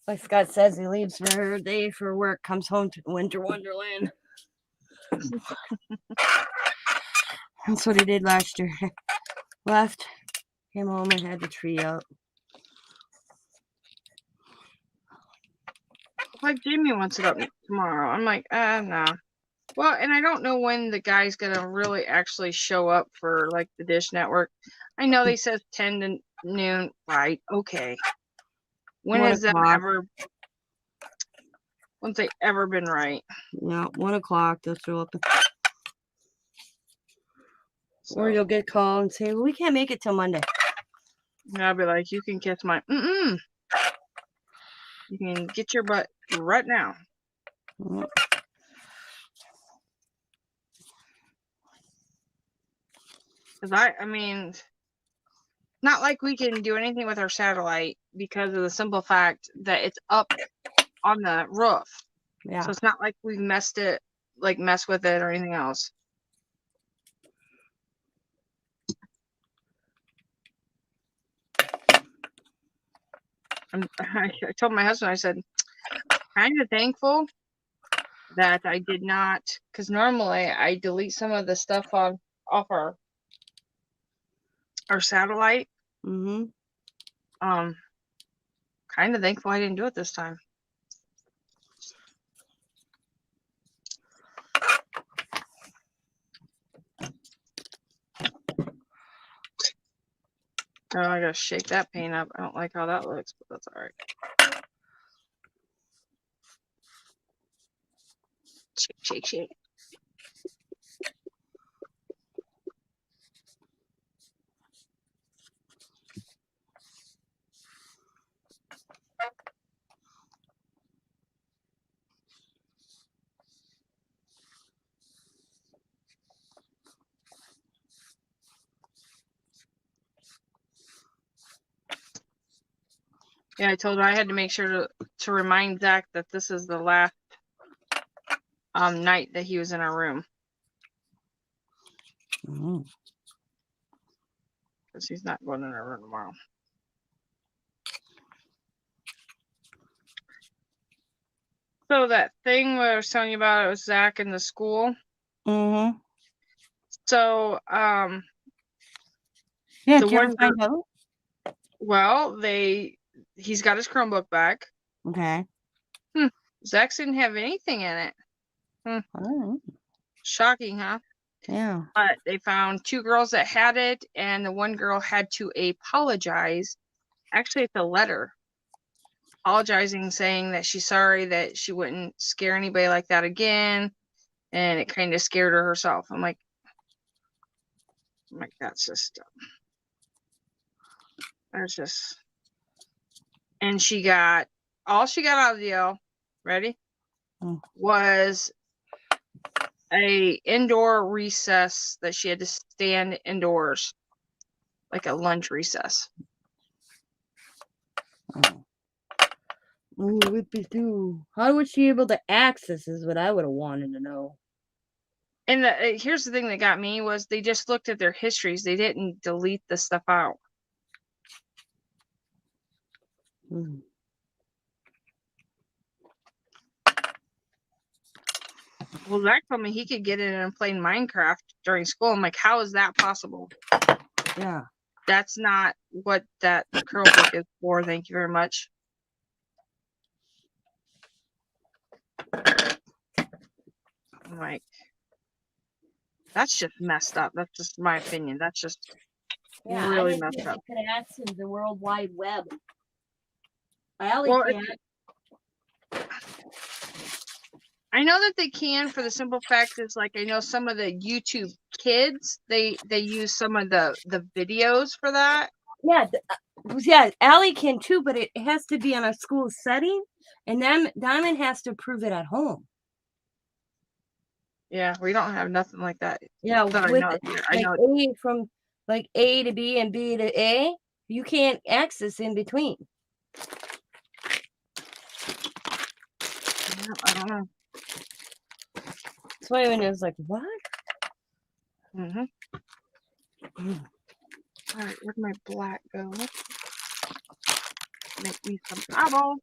Like Scott says, he leaves for a day for work, comes home to winter wonderland. That's what he did last year. Left, came home and had the tree out. Like Jamie wants it up tomorrow. I'm like, no. Well, and I don't know when the guy's gonna really actually show up for like the Dish Network. I know they said 10 to noon, right? Okay. When 1 has that o'clock. ever? When's they ever been right? Yeah, 1 o'clock they'll show up. So, Or you'll get called and say, well, we can't make it till Monday. and I'll be like, you can kiss my You can get your butt right now. Yep. Because I mean, not like we can do anything with our satellite because of the simple fact that it's up on the roof. Yeah. So it's not like we've messed with it or anything else. I told my husband, I said, kind of thankful that I did not, because normally I delete some of the stuff off our satellite. Mm-hmm. Kind of thankful I didn't do it this time. Oh, I gotta shake that paint up. I don't like how that looks, but that's all right. Shake, shake, shake. Yeah, I told her I had to make sure to remind Zach that this is the last night that he was in our room, Mm-hmm. because he's not going in our room tomorrow. So that thing where I was telling you about, it was Zach in the school. Mm-hmm. So Yeah, the did you ever one find out? well, he's got his Chromebook back. Okay. Zach's didn't have anything in it. All right. Shocking, huh? Yeah. But they found 2 girls that had it, and the one girl had to apologize. Actually, it's a letter apologizing, saying that she's sorry that she wouldn't scare anybody like that again, and it kind of scared her herself. I'm like, that's just, and all she got out of the deal, ready, was a indoor recess that she had to stand indoors, like a lunch recess. Ooh, whippy doo. How was she able to access is what I would have wanted to know. And here's the thing that got me was they just looked at their histories. They didn't delete the stuff out. Mm. Well, Zach told me he could get in and play Minecraft during school. I'm like, how is that possible? Yeah. That's not what that Chromebook is for. Thank you very much. I'm like, that's just messed up. That's just my opinion. That's just really messed up. Could access the World Wide Web. I only Well, can't. I know that they can for the simple fact is like I know some of the YouTube kids they use some of the videos for that. Yeah, yeah, Allie can too, but it has to be on a school setting, and then Diamond has to prove it at home. Yeah, we don't have nothing like that. Yeah, That I with know. I like know. A from like A to B and B to A, you can't access in between. I don't know. That's why when it was like, what? Mm-hmm. All right, where'd my black go? Make me some eyeballs.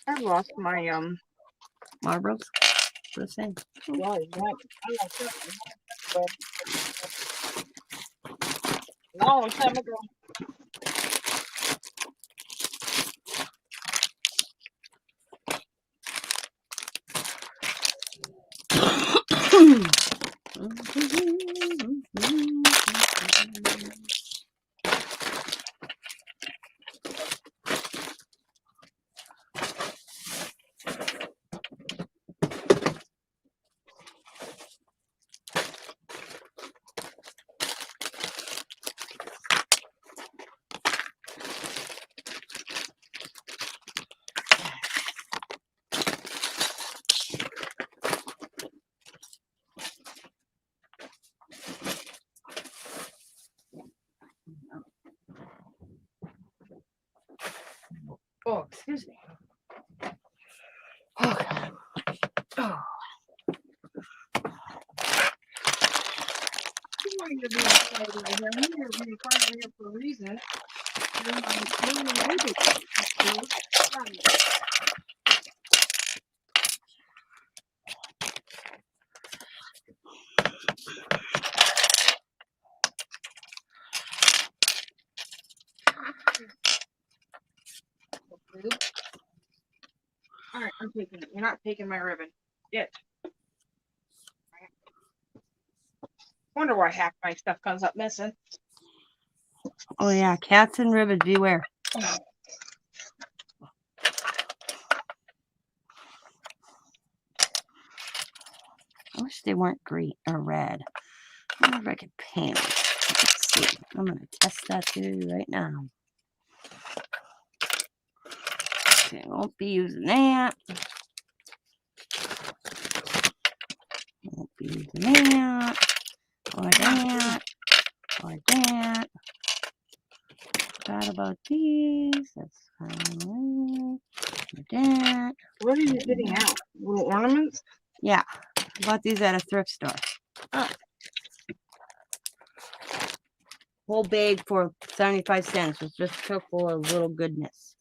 I've lost my Marbles, the same. yeah, exactly. I lost that long time ago. Oh, excuse me. Oh, God. Oh. You want you to be quiet over here. I'm here being quiet over here for a reason. You're my baby. All right, I'm taking it. You're not taking my ribbon. Yet. Wonder why half my stuff comes up missing. Oh, yeah, cats and ribbons, beware. I wish they weren't green or red. I wonder if I could paint them. Let's see. I'm going to test that too right now. Okay, won't be using that. Won't be using that. Or that. Or that. Forgot about these. That's fine. Or that. What are you getting out? Little ornaments? Yeah. I bought these at a thrift store. Oh. Whole bag for 75 cents. It's just chock full of little goodness.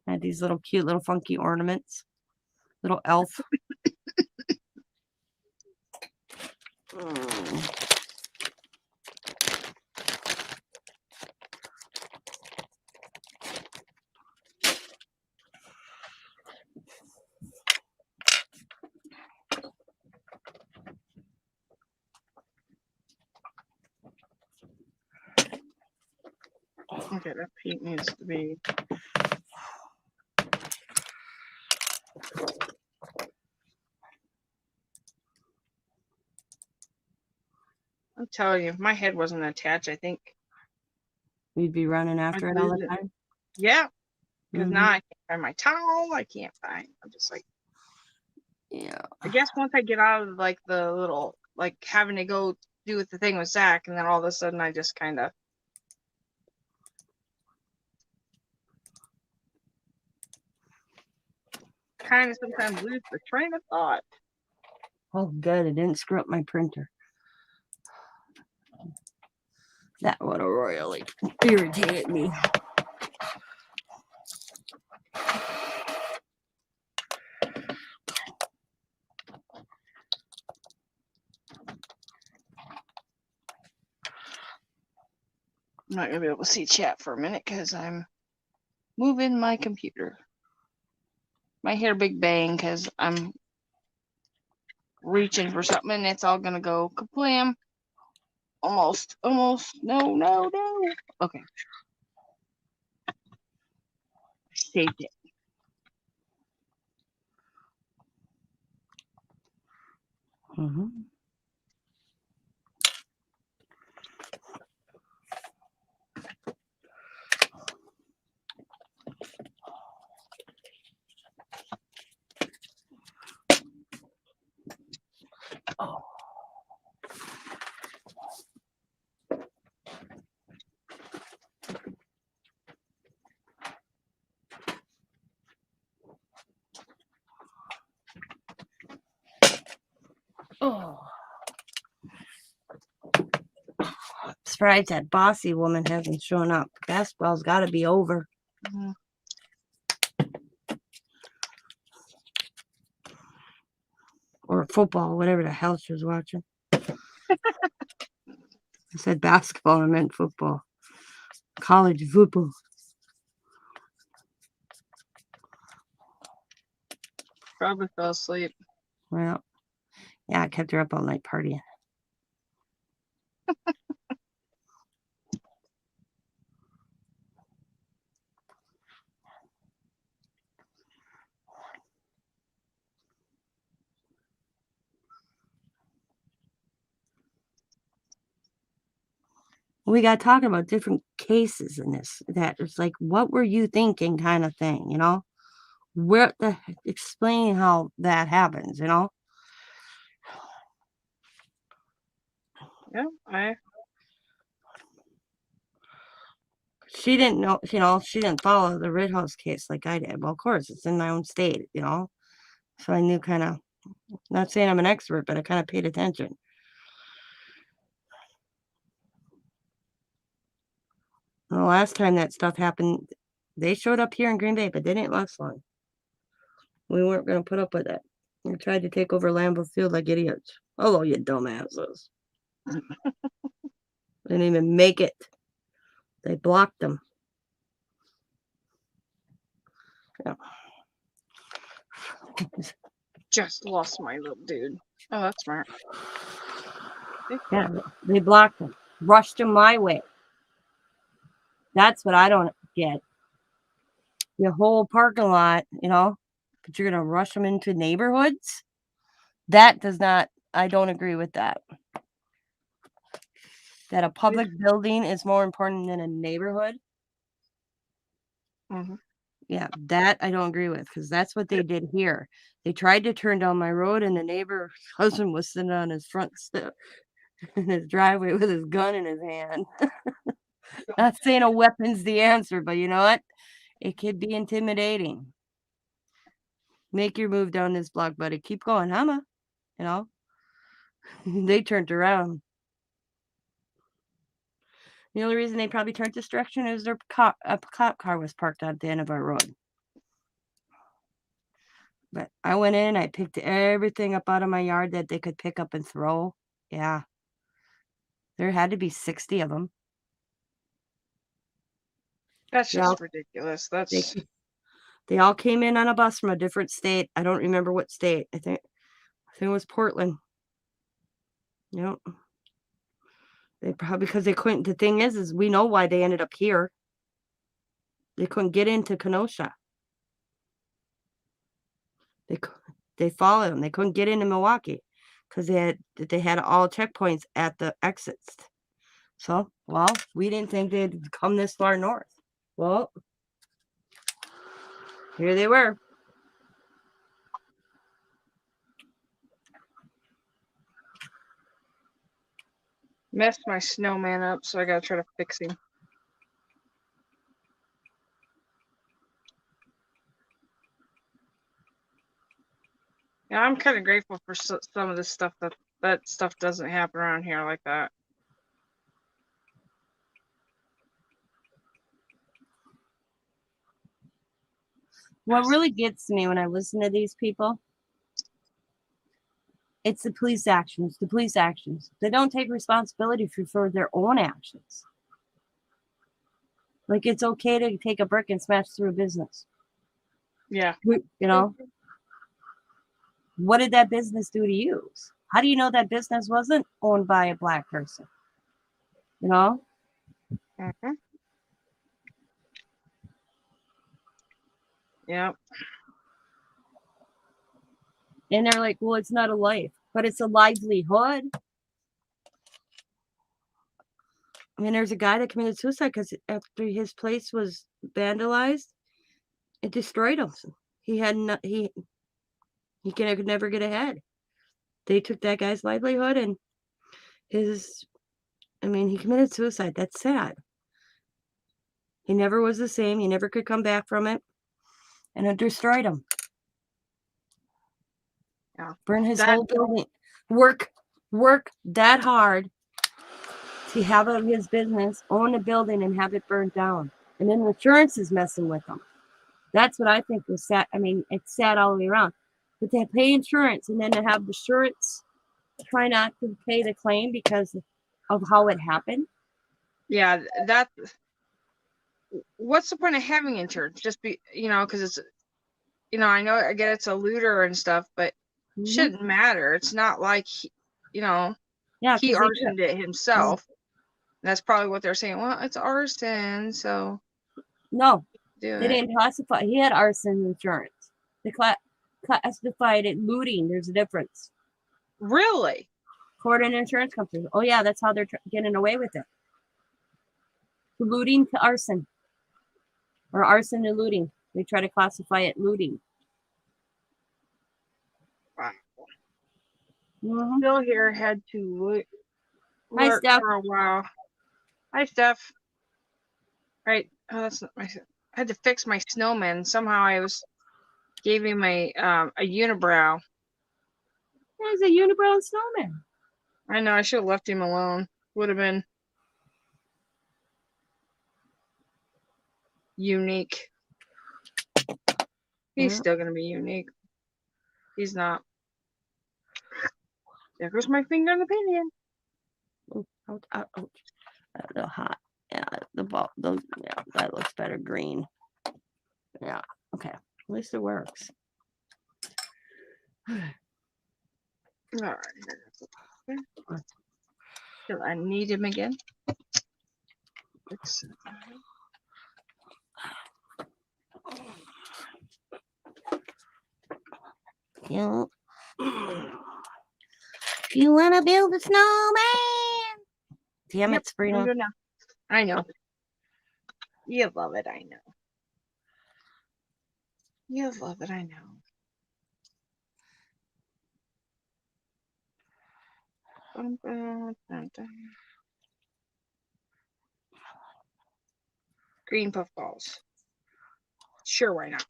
Had these little cute little funky ornaments. Little elf. Okay, that paint needs to be. I'm telling you, if my head wasn't attached, I think. We'd be running after it all the time. Yeah, because Mhm. now I can't find my towel. I can't find. I'm just like. Yeah. I guess once I get out of like the little like having to go do with the thing with Zach, and then all of a sudden I just kind of. Sometimes lose the train of thought. Oh, good. It didn't screw up my printer. That would have royally irritated me. I'm not gonna be able to see chat for a minute because I'm moving my computer. My hair big bang because I'm reaching for something and it's all gonna go kaplam. Almost. No. Okay. Saved it. Mm-hmm. Oh. Oh. Surprised that bossy woman hasn't shown up. Basketball's got to be over. Mm-hmm. Or football, whatever the hell she was watching. I said basketball, I meant football. College football. Probably fell asleep. Well, yeah, I kept her up all night partying. We got talking about different cases in this. That it's like, what were you thinking, kind of thing, you know? Where the explain how that happens, you know? Yeah, She didn't know, you know, she didn't follow the Rittenhouse case like I did. Well, of course, it's in my own state, you know? So I knew kind of, not saying I'm an expert, but I kind of paid attention. The last time that stuff happened, they showed up here in Green Bay, but they didn't last long. We weren't going to put up with it. They tried to take over Lambeau Field like idiots. Hello, you dumbasses. Didn't even make it. They blocked them. Yeah. just lost my little dude. Oh, that's smart. Yeah, they blocked them. Rushed them my way. That's what I don't get. Your whole parking lot, you know, but you're going to rush them into neighborhoods? That does not, I don't agree with that. That a public building is more important than a neighborhood. Mm-hmm. Yeah, that I don't agree with because that's what they did here. They tried to turn down my road, and the neighbor's husband was sitting on his front step in his driveway with his gun in his hand. Not saying a weapon's the answer, but you know what? It could be intimidating. Make your move down this block, buddy. Keep going, Hama. You know? They turned around. The only reason they probably turned this direction is a cop car was parked at the end of our road. But I went in, I picked everything up out of my yard that they could pick up and throw. Yeah. There had to be 60 of them. That's They just all, ridiculous. they, That's they all came in on a bus from a different state. I don't remember what state. I think it was Portland. Yep. They probably, because they couldn't, the thing is we know why they ended up here. They couldn't get into Kenosha. They followed them. They couldn't get into Milwaukee because they had all checkpoints at the exits. So, well, we didn't think they'd come this far north. Well, here they were. messed my snowman up, so I gotta try to fix him. Yeah, I'm kind of grateful for some of this stuff that stuff doesn't happen around here like that. What really gets me when I listen to these people, it's the police actions. The police actions. They don't take responsibility for their own actions. Like it's okay to take a brick and smash through a business. Yeah. You know, what did that business do to you? How do you know that business wasn't owned by a black person? You know? Mhm. Yep. And they're like, well, it's not a life, but it's a livelihood. I mean, there's a guy that committed suicide because after his place was vandalized, it destroyed him. He had no, could never get ahead. They took that guy's livelihood and his. I mean, he committed suicide. That's sad. He never was the same. He never could come back from it, and it destroyed him. Yeah. Burn his That whole building. Work that hard to have his business, own a building, and have it burned down. And then insurance is messing with them. That's what I think was sad. I mean, it's sad all the way around. But they pay insurance, and then to have the insurance try not to pay the claim because of how it happened. yeah, that what's the point of having insurance? Just be, because it's, I know, I get it's a looter and stuff, but Mhm. shouldn't matter. It's not like Yeah, he 'cause they arsoned it himself. That's probably what they're saying. Well, it's arson, so no, do they it. didn't classify. He had arson insurance. They classified it looting. There's a difference. Really? Court and insurance companies. Oh yeah, that's how they're getting away with it. Looting to arson, or arson to looting. They try to classify it looting. Wow. Mhm. Still here. Had to Hi, lurk Steph. for a while. Hi, Steph. Right. Oh, that's not my. I had to fix my snowman. Somehow gave him a unibrow. There's a unibrow snowman. I know. I should have left him alone. Would have been unique. He's still gonna be unique. He's not. There goes my finger in the pinion. A little hot. Yeah, the ball. Those. Yeah, that looks better green. Yeah. Okay. At least it works. All right. Do I need him again? You want to build a snowman? Damn Yep, it, Sabrina. I'm good now. I know. You love it, I know. You love it, I know. Dun, dun, dun, dun. Green puffballs. Sure, why not?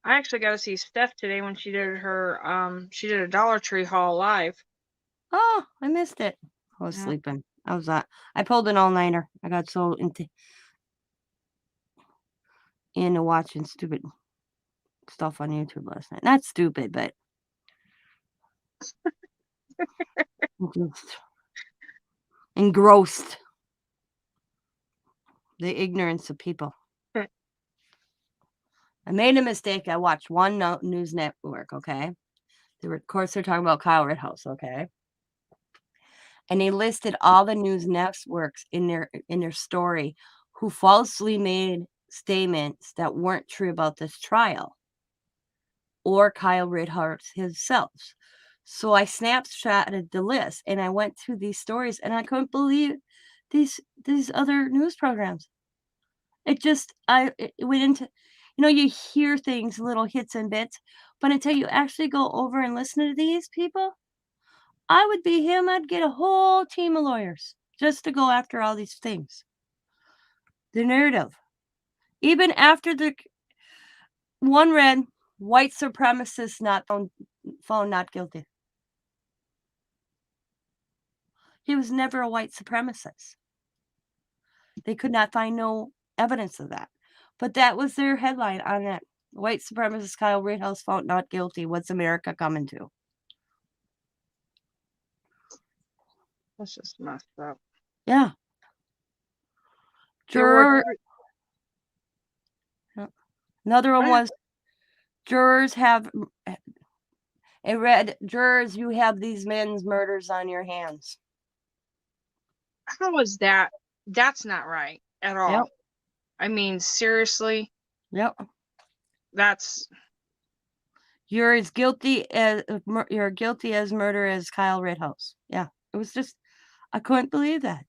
I actually got to see Steph today when she did a Dollar Tree haul live. Oh, I missed it. I was Yeah. sleeping. I pulled an all-nighter. I got so into watching stupid stuff on YouTube last night. Not stupid, but just engrossed. The ignorance of people. I made a mistake. I watched one news network, okay? Of course, they're talking about Kyle Rittenhouse, okay? And they listed all the news networks in their story who falsely made statements that weren't true about this trial or Kyle Rittenhouse himself. So I snapshotted the list and I went through these stories and I couldn't believe these other news programs. It went into, you hear things, little hits and bits, but until you actually go over and listen to these people, I would be him. I'd get a whole team of lawyers just to go after all these things. The narrative. Even after the one read, white supremacists not found not guilty. He was never a white supremacist. They could not find no evidence of that. But that was their headline on that. White supremacist Kyle Rittenhouse found not guilty. What's America coming to? That's just messed up. Yeah. There were Juror, another one What? was jurors have it read, jurors, you have these men's murders on your hands. How is that? That's not right at all. Yep. I mean, seriously, Yep. that's You're as guilty as you're guilty as murder as Kyle Rittenhouse. Yeah. It was just I couldn't believe that.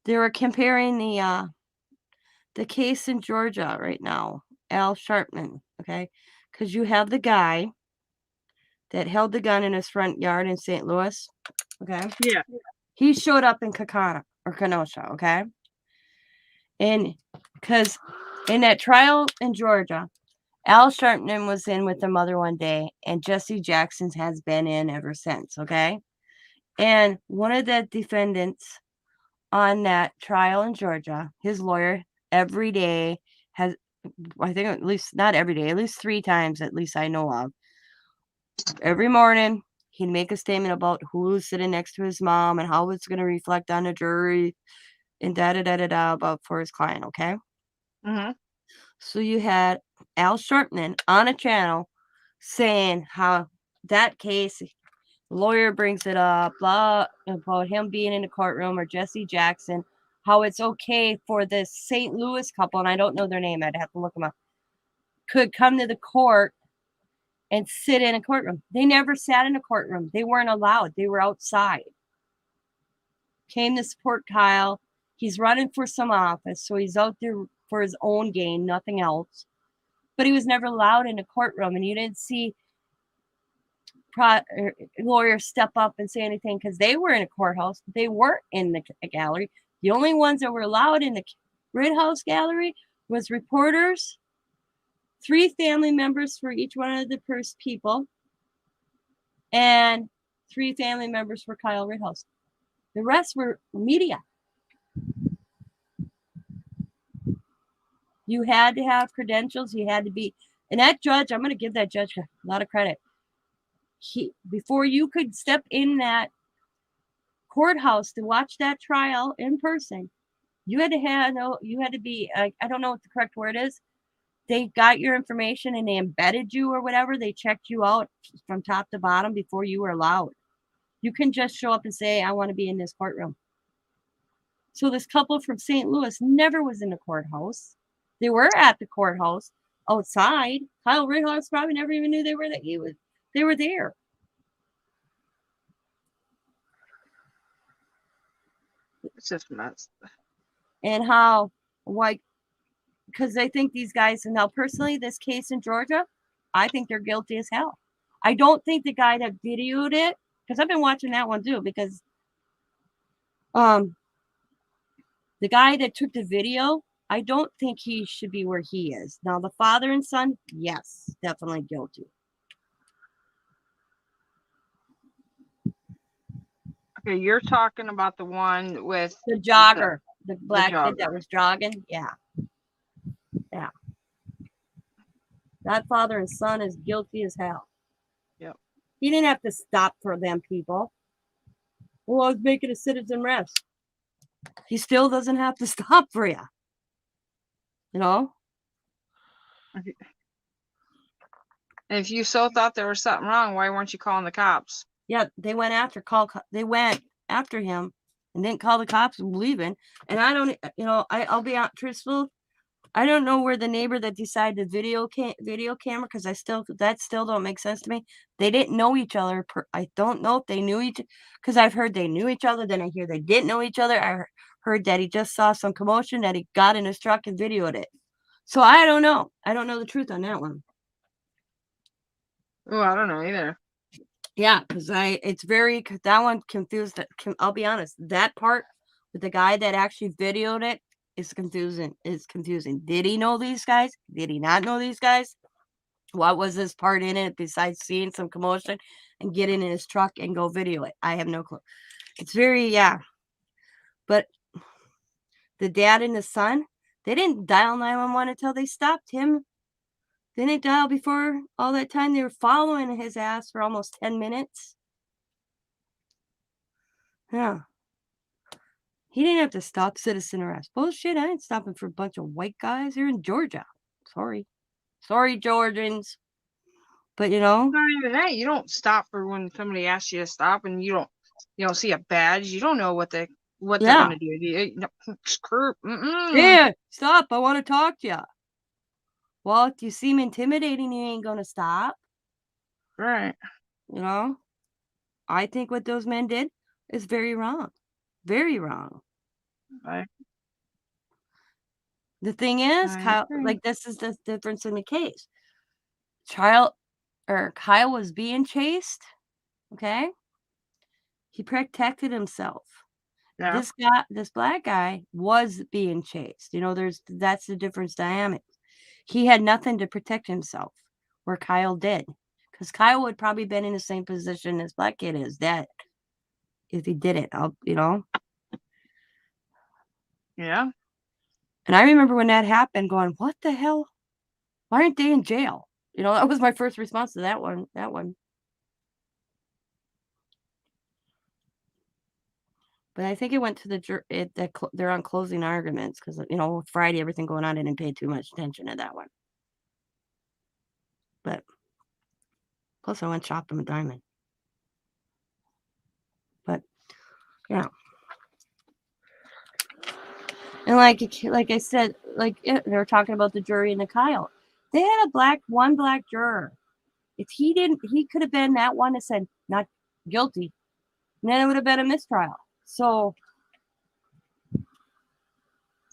They were comparing the case in Georgia right now, Al Sharpton, okay? Because you have the guy that held the gun in his front yard in St. Louis, okay? yeah. He showed up in Kenosha, okay? And because in that trial in Georgia, Al Sharpton was in with the mother one day, and Jesse Jackson has been in ever since, okay? And one of the defendants on that trial in Georgia, his lawyer every day has, I think at least not every day, at least 3 times, at least I know of. Every morning, he'd make a statement about who's sitting next to his mom and how it's going to reflect on the jury and da about for his client, okay? Mm-hmm. So you had Al Sharpton on a channel saying how that case, lawyer brings it up, blah, about him being in the courtroom, or Jesse Jackson, how it's okay for this St. Louis couple, and I don't know their name, I'd have to look them up, could come to the court and sit in a courtroom. They never sat in a courtroom. They weren't allowed. They were outside. Came to support Kyle. He's running for some office, so he's out there for his own gain, nothing else. But he was never allowed in a courtroom, and you didn't see lawyers step up and say anything because they were in a courthouse. They weren't in the gallery. The only ones that were allowed in the Rittenhouse gallery was reporters, 3 family members for each one of the first people, and 3 family members for Kyle Rittenhouse. The rest were media. You had to have credentials. You had to be, and that judge, I'm going to give that judge a lot of credit. Before you could step in that courthouse to watch that trial in person, you had to be, I don't know what the correct word is. They got your information and they embedded you or whatever. They checked you out from top to bottom before you were allowed. You can just show up and say, I want to be in this courtroom. So this couple from St. Louis never was in the courthouse. They were at the courthouse outside. Kyle Rittenhouse probably never even knew they were there. It's just nuts. And how, like, because I think these guys, and now personally, this case in Georgia, I think they're guilty as hell. I don't think the guy that videoed it, because I've been watching that one too, because the guy that took the video, I don't think he should be where he is. Now, the father and son, yes, definitely guilty. Okay, you're talking about the one with The jogger, the black jogger. kid that was jogging. Yeah. Yeah. That father and son is guilty as hell. Yep. He didn't have to stop for them people. Well, I was making a citizen arrest. He still doesn't have to stop for you. You know? And if you so thought there was something wrong, why weren't you calling the cops? Yeah, they went after him and didn't call the cops and leaving. And I don't, I'll be truthful. I don't know where the neighbor that decided video camera, because that still don't make sense to me. They didn't know each other. I don't know if they knew because I've heard they knew each other. Then I hear they didn't know each other. I heard that he just saw some commotion, that he got in his truck and videoed it. So I don't know. I don't know the truth on that one. Oh, I don't know either. Yeah, because that one confused. I'll be honest. That part with the guy that actually videoed it is confusing. Did he know these guys? Did he not know these guys? What was his part in it besides seeing some commotion and getting in his truck and go video it? I have no clue. It's very, yeah. But the dad and the son, they didn't dial 911 until they stopped him. They didn't dial before all that time. They were following his ass for almost 10 minutes. Yeah. He didn't have to stop citizen arrest. Bullshit. I ain't stopping for a bunch of white guys here in Georgia. Sorry. Sorry, Georgians. But Not even that. You don't stop for when somebody asks you to stop, and you don't see a badge. You don't know what they're Yeah. gonna do. Screw. Yeah, stop. I want to talk to you. Well, if you seem intimidating, you ain't gonna stop. Right. You know? I think what those men did is very wrong. Very wrong. I The thing is, I Kyle, agree. like this is the difference in the case. Kyle was being chased. Okay. He protected himself. Yeah. This black guy was being chased. You know, that's the difference dynamic. He had nothing to protect himself, where Kyle did. Because Kyle would probably been in the same position as black kid is that if he didn't, you know. Yeah. And I remember when that happened, going, "What the hell? Why aren't they in jail?" You know, that was my first response to that one. But I think it went to they're on closing arguments because you know Friday everything going on. I didn't pay too much attention to that one. But plus I went shopping with Diamond. But yeah. And like I said, they were talking about the jury and the Kyle. They had one black juror. If he didn't, he could have been that one that said not guilty. And then it would have been a mistrial. So,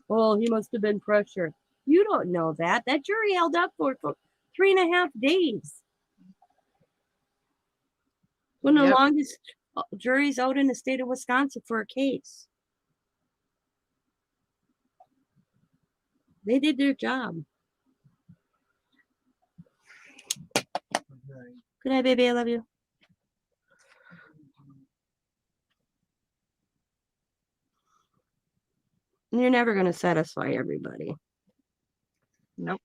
well, he must have been pressured. You don't know that. That jury held up for 3.5 days. One of the Yep. longest juries out in the state of Wisconsin for a case. They did their job. Good night, baby. I love you. You're never going to satisfy everybody. Nope.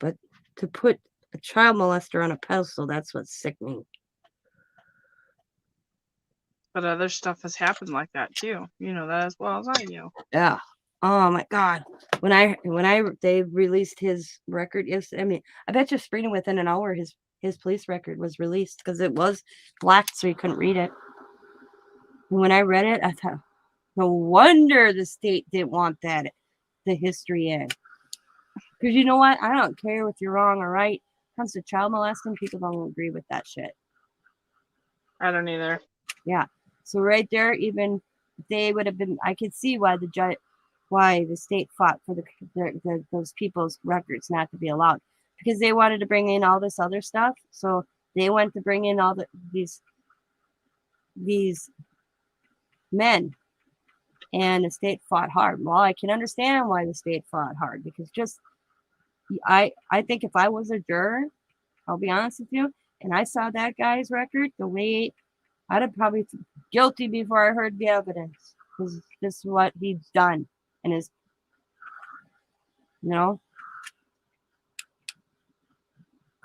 But to put a child molester on a pedestal, that's what's sickening. But other stuff has happened like that too. You know that as well as I do. Yeah. Oh my God. When they released his record, yes, I mean, I bet you Sprina within an hour his police record was released because it was black, so you couldn't read it. And when I read it, I thought, no wonder the state didn't want the history in. Because you know what? I don't care if you're wrong or right. When it comes to child molesting, people don't agree with that shit. I don't either. Yeah. So right there, even they would have been. I could see why the state fought for those people's records not to be allowed because they wanted to bring in all this other stuff. So they went to bring in all these men, and the state fought hard. Well, I can understand why the state fought hard because I think if I was a juror, I'll be honest with you, and I saw that guy's record, the way I'd have probably guilty before I heard the evidence because this is what he's done and his, you know,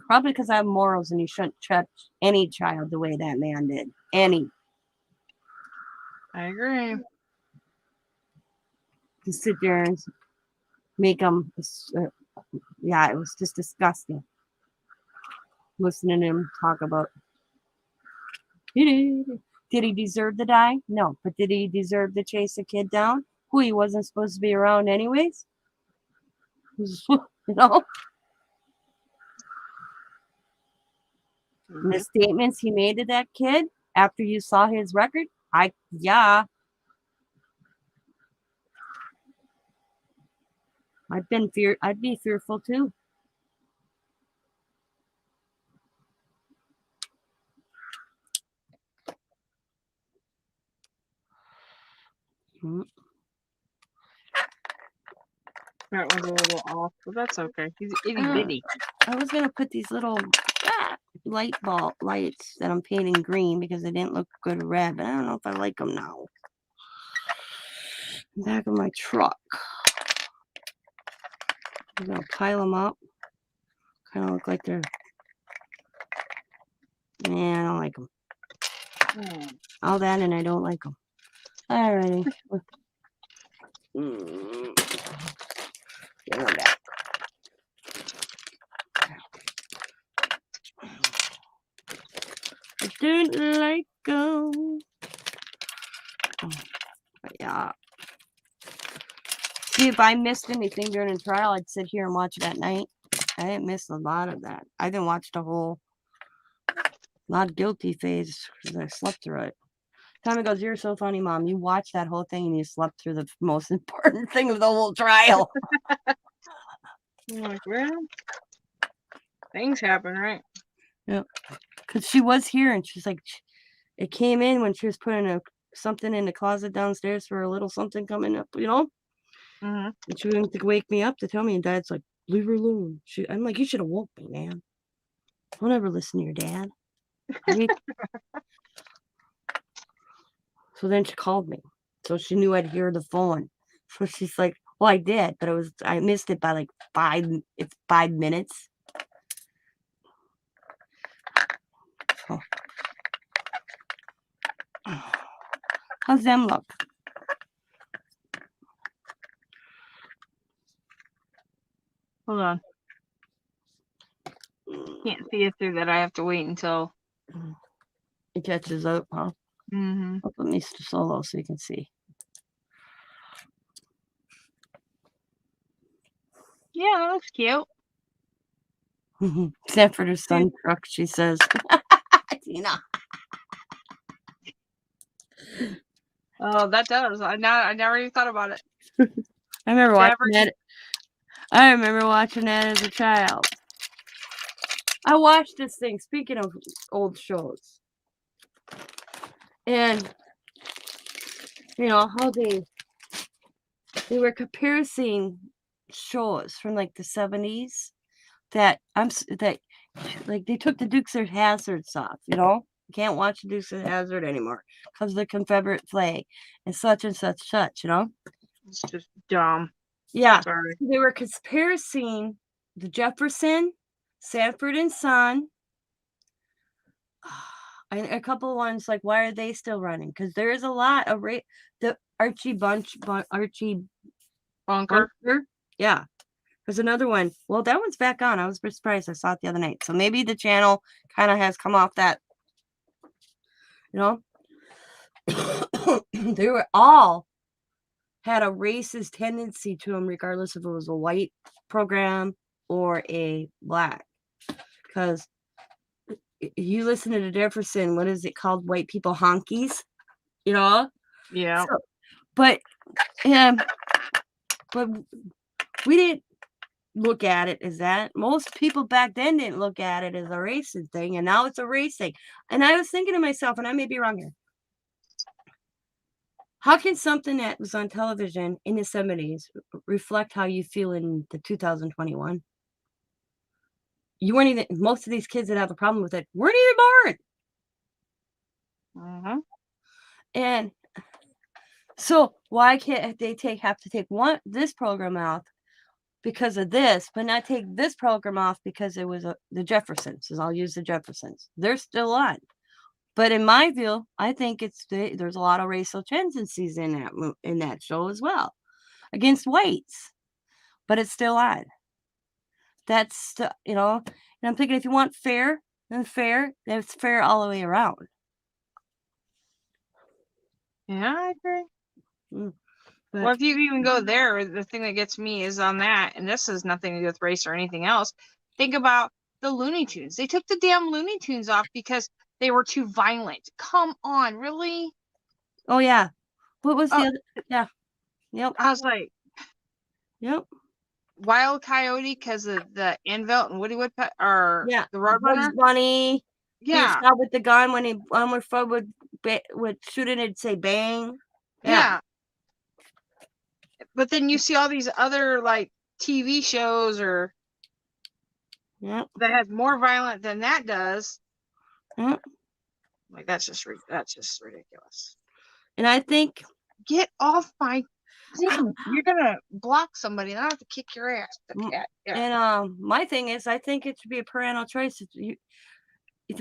probably because I have morals and you shouldn't touch any child the way that man did. Any. I agree. To sit there and make them, yeah, it was just disgusting. Listening to him talk about, did he deserve to die? No, but did he deserve to chase a kid down who he wasn't supposed to be around anyways? You know? And the statements he made to that kid after you saw his record, I'd be fearful too. That one's a little off, but that's okay. He's itty Uh, bitty. I was gonna put these little lights that I'm painting green because they didn't look good red, but I don't know if I like them now. Back of my truck. I'm gonna pile them up. Kind of look like they're. Yeah, I don't like them. All that, and I don't like them. Alrighty. Get one back. I don't like them. But yeah. See, if I missed anything during the trial, I'd sit here and watch it at night. I didn't miss a lot of that. I didn't watch the whole not guilty phase because I slept through it. Tommy goes, "You're so funny, Mom. You watched that whole thing and you slept through the most important thing of the whole trial." I'm like, well, things happen, right? Because she was here and she's like, it came in when she was putting something in the closet downstairs for a little something coming up, Mm-hmm. And she went to wake me up to tell me, and Dad's like, "Leave her alone." I'm like, "You should have woke me, man. Don't ever listen to your dad." So then she called me. So she knew I'd hear the phone. So she's like, "Well, I did, but I missed it by like 5 minutes." So. How's them look? Hold on. Can't see it through that. I have to wait until It catches up, huh? Mm-hmm. I'll put me solo so you can see. Yeah, that looks cute. Except her son truck, she says. Tina. Oh, that does. I never even thought about it. I remember watching that as a child. I watched this thing, speaking of old shows. And how they were comparing shows from like the 70s that like they took the Dukes of Hazzards off, You can't watch the Dukes of Hazzard anymore because of the Confederate flag and such, It's just dumb. Yeah. Sorry. They were comparing the Jefferson, Sanford and Son, and a couple of ones like, why are they still running? Because there is a lot of the Archie Bunker. Yeah. There's another one. Well, that one's back on. I was surprised. I saw it the other night. So maybe the channel kind of has come off that, they were all had a racist tendency to them, regardless if it was a white program or a black. Because you listen to the Jefferson, what is it called? White people honkies, Yeah. So, but we didn't look at it as that. Most people back then didn't look at it as a racist thing, and now it's a race thing. And I was thinking to myself, and I may be wrong here, how can something that was on television in the 70s reflect how you feel in the 2021? You weren't even, most of these kids that have a problem with it weren't even born. Mm-hmm. And so why can't they have to take this program off because of this, but not take this program off because it was the Jeffersons? I'll use the Jeffersons. They're still on. But in my view, I think there's a lot of racial tendencies in that show as well, against whites. But it's still on. That's and I'm thinking, if you want fair, then it's fair all the way around. Yeah, I agree. But, well, if you even go there, the thing that gets me is on that, and this has nothing to do with race or anything else. Think about the Looney Tunes. They took the damn Looney Tunes off because they were too violent. Come on, really? Oh yeah. What was the other? Yeah. Yep. I was like, yep. Wild Coyote because of the Anvil and Woody Woodpecker, or the Roadrunner. Bunny. Yeah. He shot with the gun when he would shoot it and say bang. Yeah. But then you see all these other like TV shows or Yep. that has more violent than that does. Yep. Like that's just ridiculous. And I think Get off my thing. You're gonna block somebody and I have to kick your ass. The Mm, cat. Yeah. and my thing is I think it should be a parental choice. If you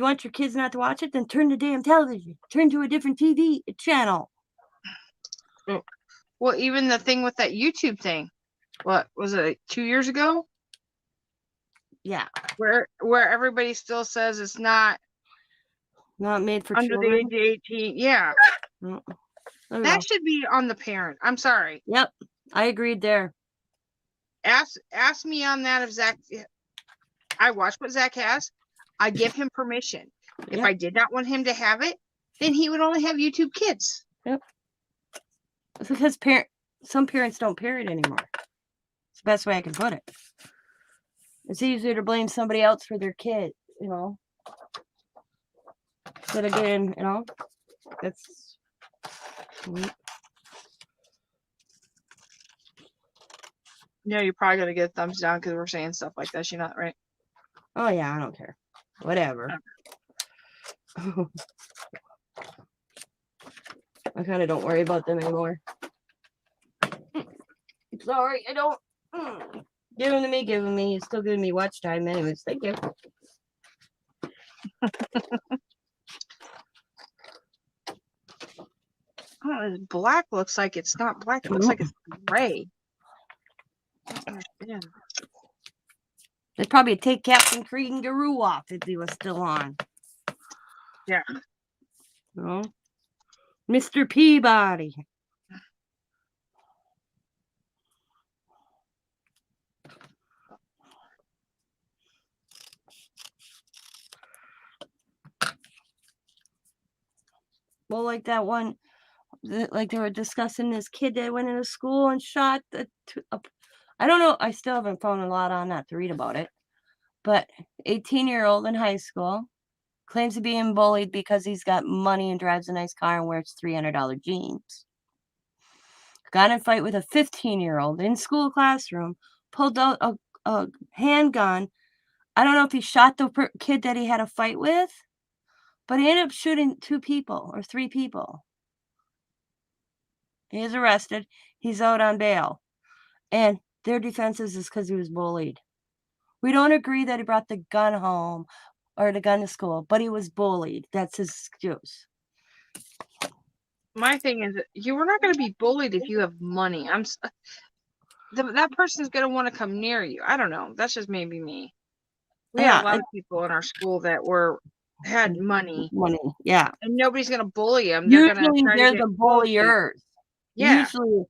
want your kids not to watch it, then turn the damn television. Turn to a different TV channel. Well, even the thing with that YouTube thing. What was it, 2 years ago? Yeah. Where everybody still says it's not Not made for under the children. age of 18. Yeah. Mm, I don't know. That should be on the parent. I'm sorry. Yep. I agreed there. Ask me on that if Zach. I watch what Zach has. I give him permission. If Yep. I did not want him to have it, then he would only have YouTube Kids. It's because some parents don't parent anymore. It's the best way I can put it. It's easier to blame somebody else for their kid, you know. But again, you know, that's Yeah, you're probably gonna get a thumbs down because we're saying stuff like that. You're not right. oh yeah, I don't care. Whatever. I kind of don't worry about them anymore. Sorry, I don't. Give them to me, give them to me. You're still giving me watch time anyways. Thank you. Oh, this black looks like it's not black. It looks like it's gray. I don't understand. They'd probably take Captain Creed and Garou off if he was still on. Yeah. No. Mr. Peabody. Well, like that one, like they were discussing this kid that went into school and shot I don't know. I still haven't found a lot on that to read about it. But 18-year-old in high school claims to be being bullied because he's got money and drives a nice car and wears $300 jeans. Got in a fight with a 15-year-old in school classroom, pulled out a handgun. I don't know if he shot the kid that he had a fight with, but he ended up shooting 2 people or 3 people. He is arrested. He's out on bail. And their defense is because he was bullied. We don't agree that he brought the gun home or the gun to school, but he was bullied. That's his excuse. My thing is, you were not going to be bullied if you have money. That person's going to want to come near you. I don't know. That's just maybe me. We had a lot of people in our school that had money, yeah. and nobody's going to bully them. They're going to Usually try they're to get the close to you. bulliers. Yeah. Usually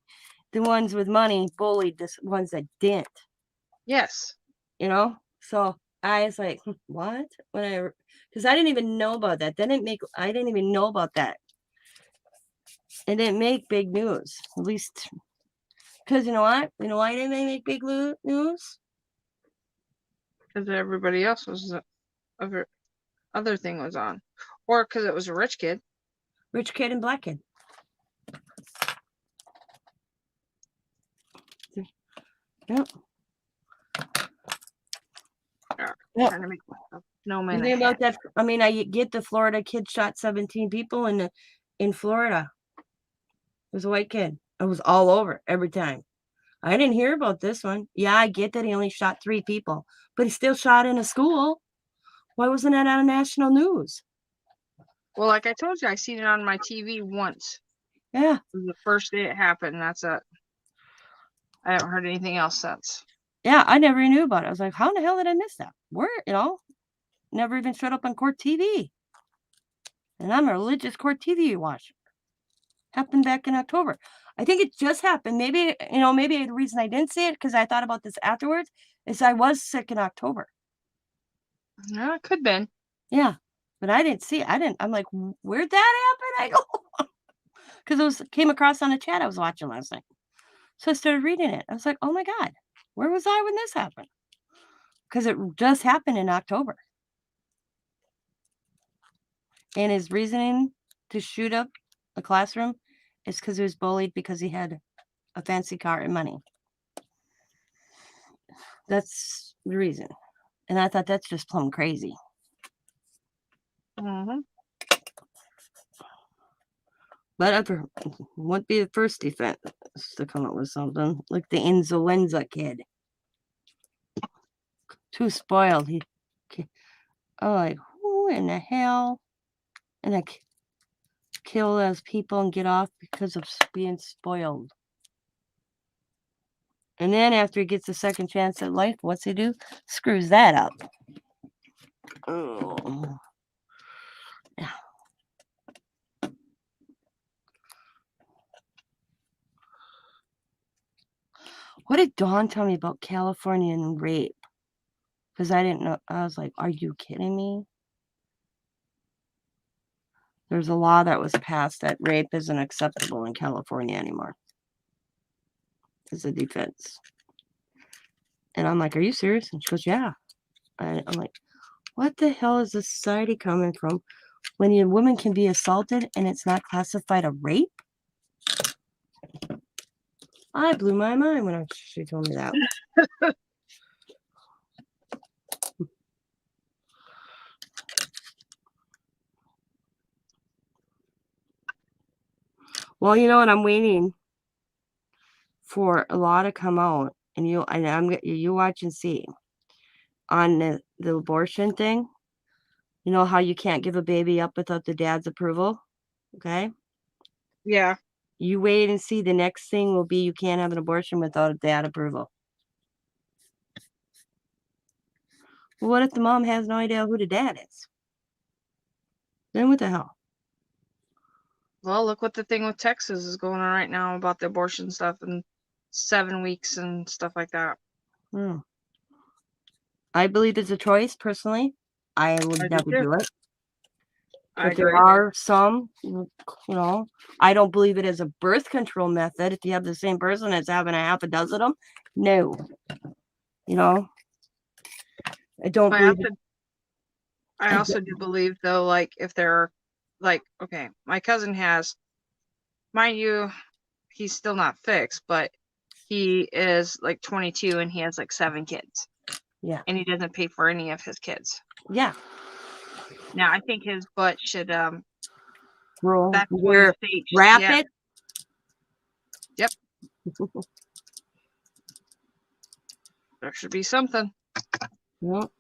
the ones with money bullied the ones that didn't. Yes. You know? So I was like, what? Because I didn't even know about that. I didn't even know about that. It didn't make big news. At least because you know what? You know why it didn't make big news? Because everybody else was other thing was on, or because it was a rich kid. Rich kid and black kid. Yep. Yep. Trying to make myself no man. You think about that? I mean, I get the Florida kid shot 17 people in Florida. It was a white kid. It was all over every time. I didn't hear about this one. Yeah, I get that he only shot 3 people, but he still shot in a school. Why wasn't that on national news? Well, like I told you, I seen it on my TV once. Yeah. It was the first day it happened. That's it. I haven't heard anything else since. Yeah, I never knew about it. I was like, how in the hell did I miss that? Where, never even showed up on court TV. And I'm a religious court TV watcher. Happened back in October. I think it just happened. Maybe, maybe the reason I didn't see it, because I thought about this afterwards, is I was sick in October. No, it could have been. Yeah, but I didn't see it. I'm like, where'd that happen? I go, because it came across on a chat I was watching last night. So I started reading it. I was like, oh my God, where was I when this happened? Because it just happened in October. And his reasoning to shoot up a classroom is because he was bullied because he had a fancy car and money. That's the reason. And I thought that's just plumb crazy. Mm-hmm. But wouldn't be the first defense to come up with something like the influenza kid. Too spoiled. Like, who in the hell? And kill those people and get off because of being spoiled. And then after he gets a second chance at life, what's he do? Screws that up. Oh. Yeah. What did Dawn tell me about Californian rape? Because I didn't know. I was like, are you kidding me? There's a law that was passed that rape isn't acceptable in California anymore as a defense. And I'm like, are you serious? And she goes, yeah. I'm like, what the hell is this society coming from when a woman can be assaulted and it's not classified a rape? I blew my mind when she told me that. Well, you know what? I'm waiting for a law to come out, and you watch and see on the abortion thing. You know how you can't give a baby up without the dad's approval? Okay? Yeah. You wait and see. The next thing will be you can't have an abortion without a dad approval. Well, what if the mom has no idea who the dad is? Then what the hell? Well, look what the thing with Texas is going on right now about the abortion stuff and 7 weeks and stuff like that. I believe it's a choice, personally. I would I do never too. do it. I But there agree. are some, I don't believe it as a birth control method. If you have the same person that's having a half a dozen of them, no. I don't believe it. I also do believe, though, like, if they're, like, okay, my cousin has, mind you, he's still not fixed, but he is, like, 22 and he has, like, 7 kids. Yeah. And he doesn't pay for any of his kids. Yeah. Now, I think his butt should, Roll. that's when the state, Wrap yeah, it. Yep. There should be something. Yep.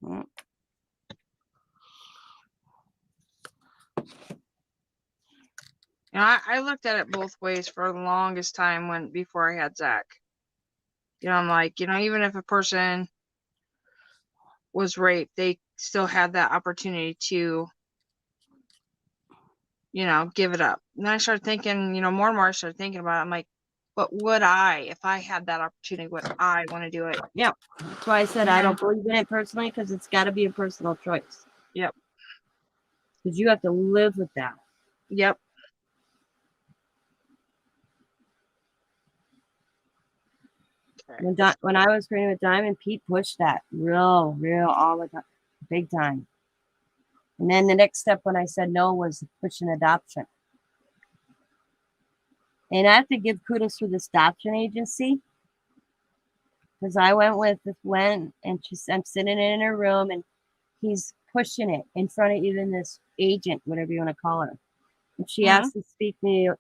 Yep. You know, I looked at it both ways for the longest time before I had Zach. You know, I'm like, even if a person was raped, they still had that opportunity to, give it up. And then I started thinking, more and more I started thinking about it. I'm like, but would I, if I had that opportunity, would I want to do it? Yeah. That's why I said I don't believe in it personally, because it's got to be a personal choice. Yep. Because you have to live with that. Yep. When I was pregnant with Diamond, Pete pushed that real all the time, big time. And then the next step when I said no was pushing adoption. And I have to give kudos to this adoption agency, because I went and I'm sitting in her room and he's pushing it in front of even this agent, whatever you want to call her. And she asked to speak me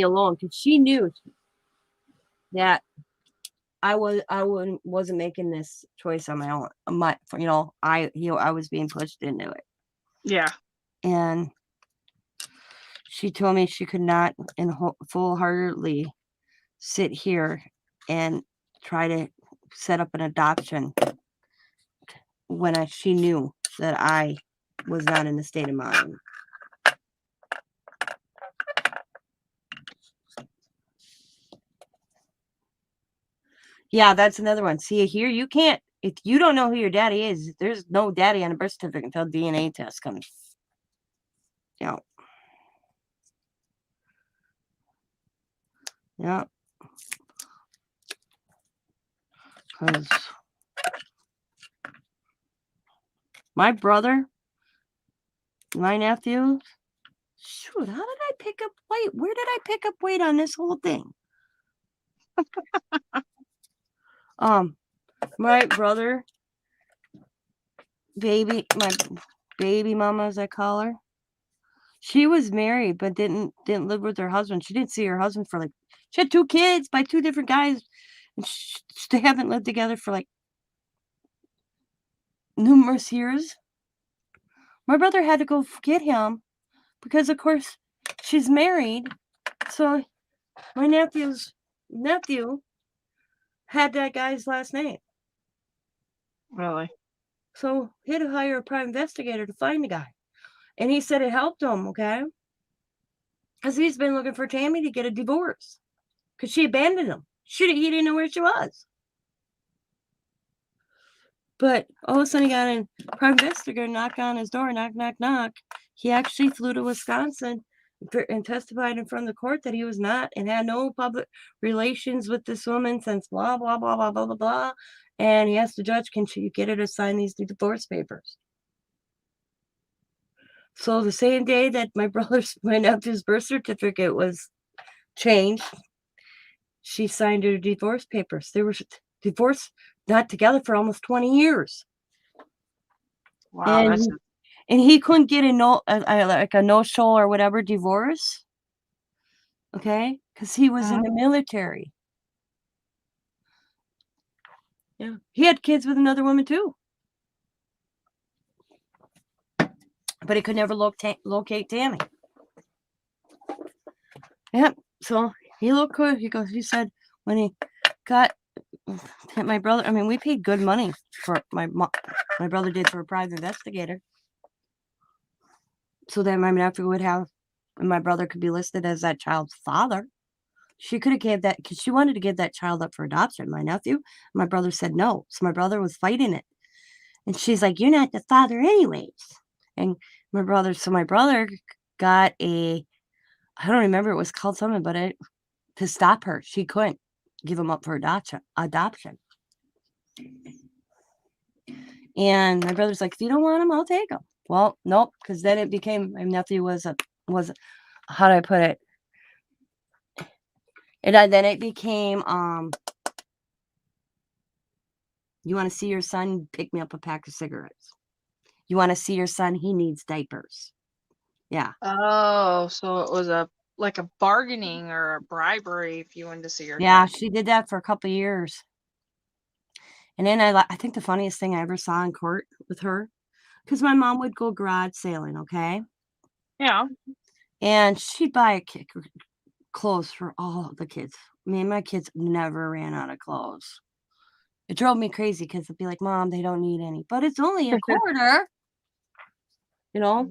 alone, because she knew that I wasn't making this choice on my own. I was being pushed into it. Yeah. And she told me she could not full-heartedly sit here and try to set up an adoption when she knew that I was not in the state of mind. Yeah, that's another one. See, here you can't, if you don't know who your daddy is, there's no daddy on a birth certificate until DNA test comes. Yeah. Yeah. Because my brother, my nephew, shoot, how did I pick up weight? Where did I pick up weight on this whole thing? My brother, my baby mama, as I call her, she was married but didn't live with her husband. She didn't see her husband for like, she had 2 kids by 2 different guys, and they haven't lived together for like numerous years. My brother had to go get him because, of course, she's married. So my nephew's nephew had that guy's last name. Really? So he had to hire a private investigator to find the guy. And he said it helped him, okay? Because he's been looking for Tammy to get a divorce. Because she abandoned him. He didn't know where she was. But all of a sudden he got a private investigator, knocked on his door, knock, knock, knock. He actually flew to Wisconsin and testified in front of the court that he was not and had no public relations with this woman since blah, blah, blah, blah, blah, blah, blah. And he asked the judge, can you get her to sign these divorce papers? So the same day that my nephew's birth certificate was changed, she signed her divorce papers. They were divorced, not together for almost 20 years. Wow, And he couldn't get a no-show or whatever divorce, okay? Because he was in the military. Yeah, he had kids with another woman too, but he could never locate Tammy. Yep. So he looked good. He said when he got my brother. I mean, we paid good money for my brother did for a private investigator, so that my nephew would have, and my brother could be listed as that child's father. She could have gave that because she wanted to give that child up for adoption. My nephew, my brother said no. So my brother was fighting it, and she's like, "You're not the father, anyways." And my brother got I don't remember, it was called something, but to stop her, she couldn't give him up for adoption. And my brother's like, if you don't want him, I'll take him. Well, nope, because then it became, my nephew was how do I put it? And then it became, you want to see your son? Pick me up a pack of cigarettes. You want to see your son? He needs diapers. Yeah. Oh, so it was like a bargaining or a bribery if you wanted to see your Yeah, kid. she did that for a couple of years. And then I think the funniest thing I ever saw in court with her, because my mom would go garage sailing, okay? Yeah. And she'd buy clothes for all the kids. I mean, my kids never ran out of clothes. It drove me crazy because it'd be like, Mom, they don't need any. But it's only a quarter, you know?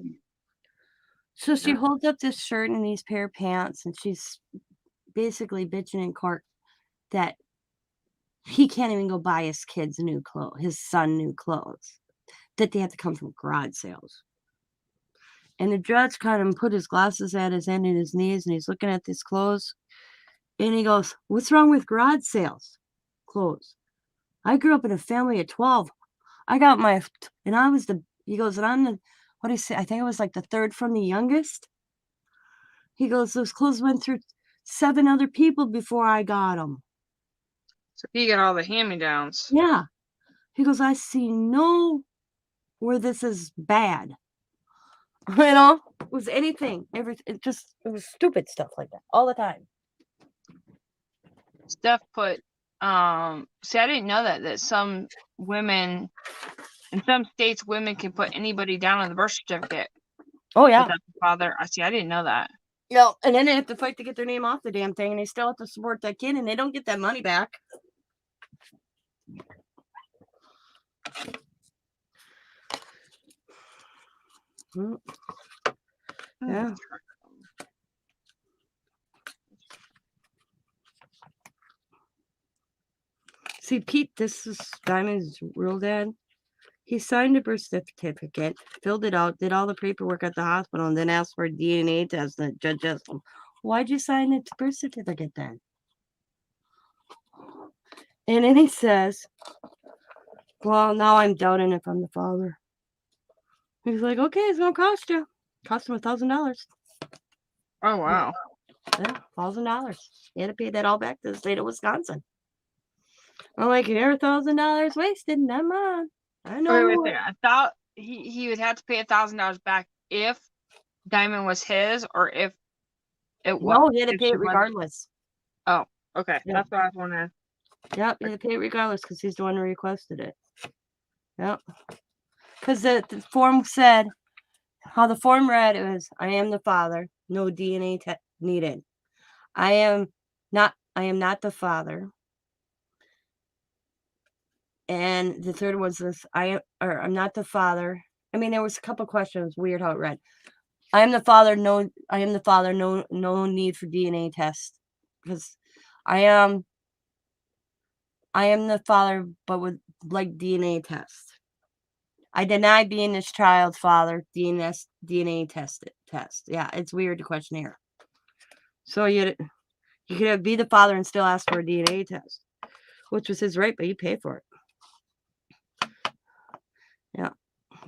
So she Yeah. holds up this shirt and these pair of pants, and she's basically bitching in court that he can't even go buy his son new clothes, that they have to come from garage sales. And the judge kind of put his glasses at his end and his knees, and he's looking at these clothes. And he goes, what's wrong with garage sales clothes? I grew up in a family of 12. I got and I was he goes, and I'm what do you say? I think it was like the third from the youngest. He goes, those clothes went through 7 other people before I got them. So he got all the hand-me-downs. Yeah. He goes, I see where this is bad. You know, it was anything, everything. It was stupid stuff like that all the time. Steph put, see, I didn't know that some women, in some states, women can put anybody down on the birth certificate. Oh, yeah. Without the father. I didn't know that. Yeah, and then they have to fight to get their name off the damn thing, and they still have to support that kid, and they don't get that money back. Yeah. See, Pete, this is Diamond's real dad. He signed a birth certificate, filled it out, did all the paperwork at the hospital, and then asked for a DNA test. And the judge asked him, why'd you sign the birth certificate then? And then he says, well, now I'm doubting if I'm the father. He's like, okay, it's going to cost you. Cost him $1,000. Oh wow. Yeah, $1,000. He had to pay that all back to the state of Wisconsin. I'm like, your $1,000 wasted. Never mind. I know. Wait there. I thought he would have to pay $1,000 back if Diamond was his, or if it was. No, he had to if pay she it was. regardless. Oh, okay. Yeah. That's what I was wondering. Yep, he had to pay it regardless because he's the one who requested it. Yep. Because the form said, how the form read was, I am the father, no DNA needed. I am not the father. And the third was this, I'm not the father. I mean, there was a couple questions, weird how it read. I am the father, no need for DNA test. Because I am the father, but with like DNA test. I deny being this child's father. DNA test. Yeah, it's weird to question here. So you could be the father and still ask for a DNA test, which was his right, but he paid for it. Yeah,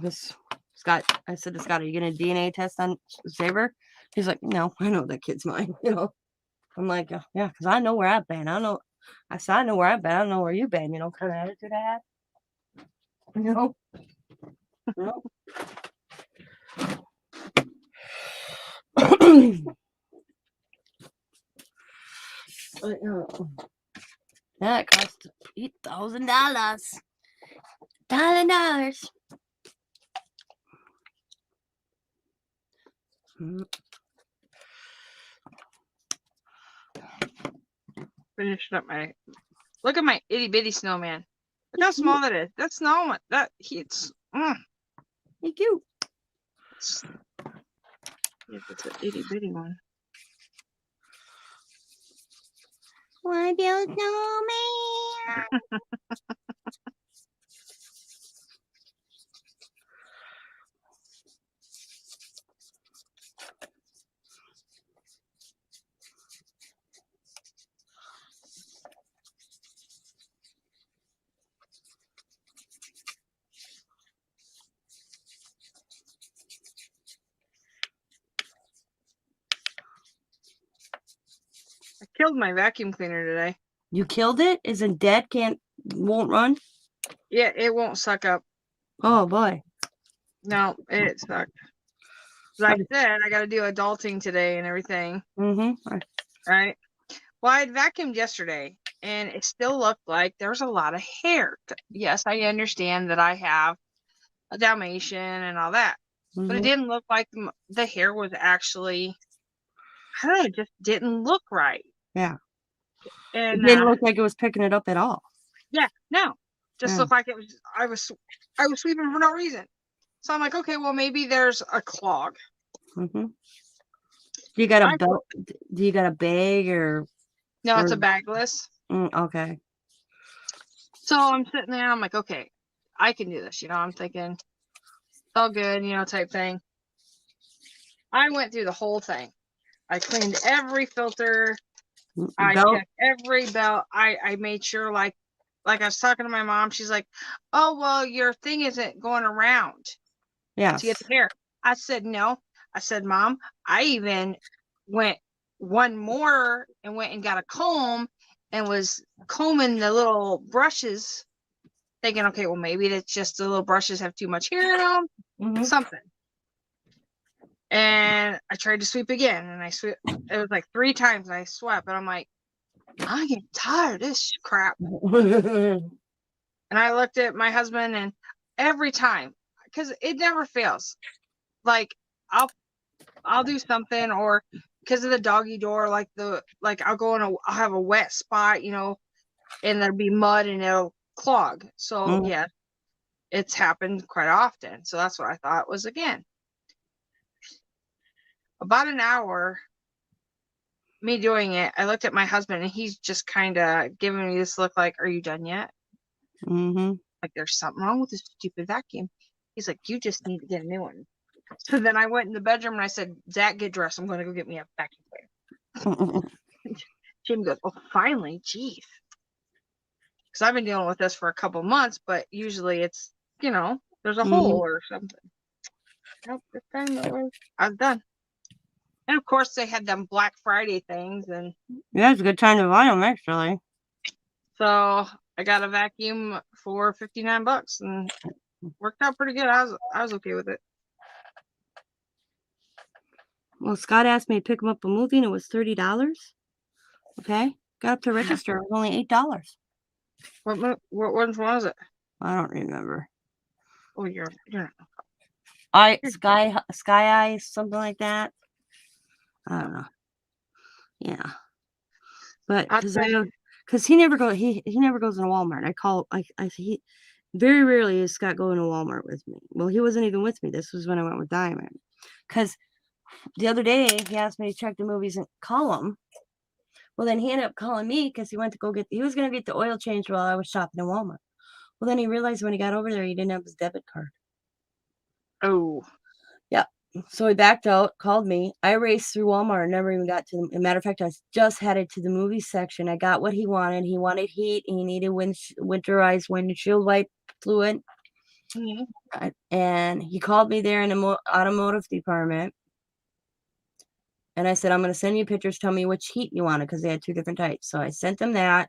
this Scott. I said to Scott, "Are you gonna DNA test on Saber?" He's like, "No, I know that kid's mine." I'm like, "Yeah, because I know where I've been. I know." I said, "I know where I've been. I don't know where you've been." Kind of attitude I had. No. Yeah, it cost $8,000. $1,000. Finishing up my. Look at my itty bitty snowman. Look how small that is. That snowman. It's. Thank you. Yes, it's an itty bitty one. What do you know, man? I killed my vacuum cleaner today. You killed it? Isn't dead? Won't run? Yeah, it won't suck up. Oh boy. No, it sucked. Like I said, I got to do adulting today and everything. Mm-hmm. Right. Well, I had vacuumed yesterday, and it still looked like there's a lot of hair. Yes, I understand that I have a Dalmatian and all that, but it didn't look like the hair was actually. I don't know, it just didn't look right. Yeah. And It didn't look like it was picking it up at all. Yeah, no, just Yeah. looked like it was. I was sweeping for no reason. So I'm like, okay, well maybe there's a clog. Mm-hmm. Do you got a belt? Do you got a bag or? No, it's a bagless. Okay. So I'm sitting there. I'm like, okay, I can do this. I'm thinking, it's all good, type thing. I went through the whole thing. I cleaned every filter. I checked every belt. I made sure, like I was talking to my mom. She's like, "Oh well, your thing isn't going around to get the hair." I said, "No." I said, "Mom, I even went one more and went and got a comb and was combing the little brushes, thinking, okay, well maybe it's just the little brushes have too much hair in them, something." And I tried to sweep again, and I sweep. It was like 3 times I swept, and I'm like, I get tired of this crap. And I looked at my husband, and every time, because it never fails, like I'll do something, or because of the doggy door, I'll go in I'll have a wet spot, and there'll be mud and it'll clog. So yeah, it's happened quite often. So that's what I thought was again. About an hour me doing it, I looked at my husband, and he's just kind of giving me this look like, are you done yet? Like there's something wrong with this stupid vacuum. He's like, you just need to get a new one. So then I went in the bedroom and I said, Zach, get dressed. I'm going to go get me a vacuum cleaner. Jim goes, oh, finally, geez. Because I've been dealing with this for a couple months, but usually it's, there's a hole or something. Nope, this time I was done. And of course, they had them Black Friday things, and Yeah, it's a good time to buy them, actually. so I got a vacuum for $59, and worked out pretty good. I was okay with it. Well, Scott asked me to pick him up a movie, and it was $30. Okay, got up to register. It was only $8. What one was it? I don't remember. Oh, you're Sky Eyes, something like that. I don't know. Yeah, but I'll tell you. because he never goes in a Walmart. He very rarely is Scott going to Walmart with me. Well, he wasn't even with me. This was when I went with Diamond. Because the other day he asked me to check the movies and call him. Well, then he ended up calling me because he was going to get the oil changed while I was shopping in Walmart. Well, then he realized when he got over there, he didn't have his debit card. Oh, Yeah. So he backed out, called me. I raced through Walmart and never even got to them. As a matter of fact, I just headed to the movie section. I got what he wanted. He wanted heat. He needed winterized windshield wipe fluid. And he called me there in the automotive department. And I said, I'm going to send you pictures. Tell me which heat you wanted, because they had 2 different types. So I sent him that.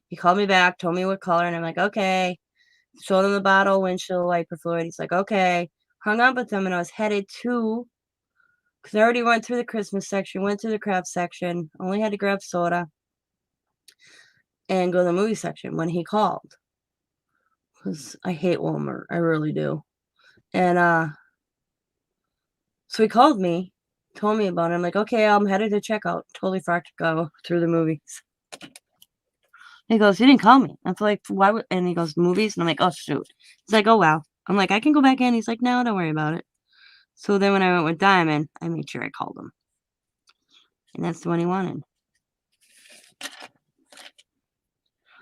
He called me back, told me what color. And I'm like, okay. Showed him the bottle, windshield wiper fluid. He's like, okay. Hung up with him, and I was headed to, because I already went through the Christmas section, went through the craft section, only had to grab soda and go to the movie section when he called. Because I hate Walmart. I really do. And so he called me, told me about it. I'm like, okay, I'm headed to checkout. Totally forgot to go through the movies. He goes, you didn't call me. I'm like, why would, and he goes, movies? And I'm like, oh, shoot. He's like, oh, wow. I'm like, I can go back in. He's like, no, don't worry about it. So then when I went with Diamond, I made sure I called him. And that's the one he wanted.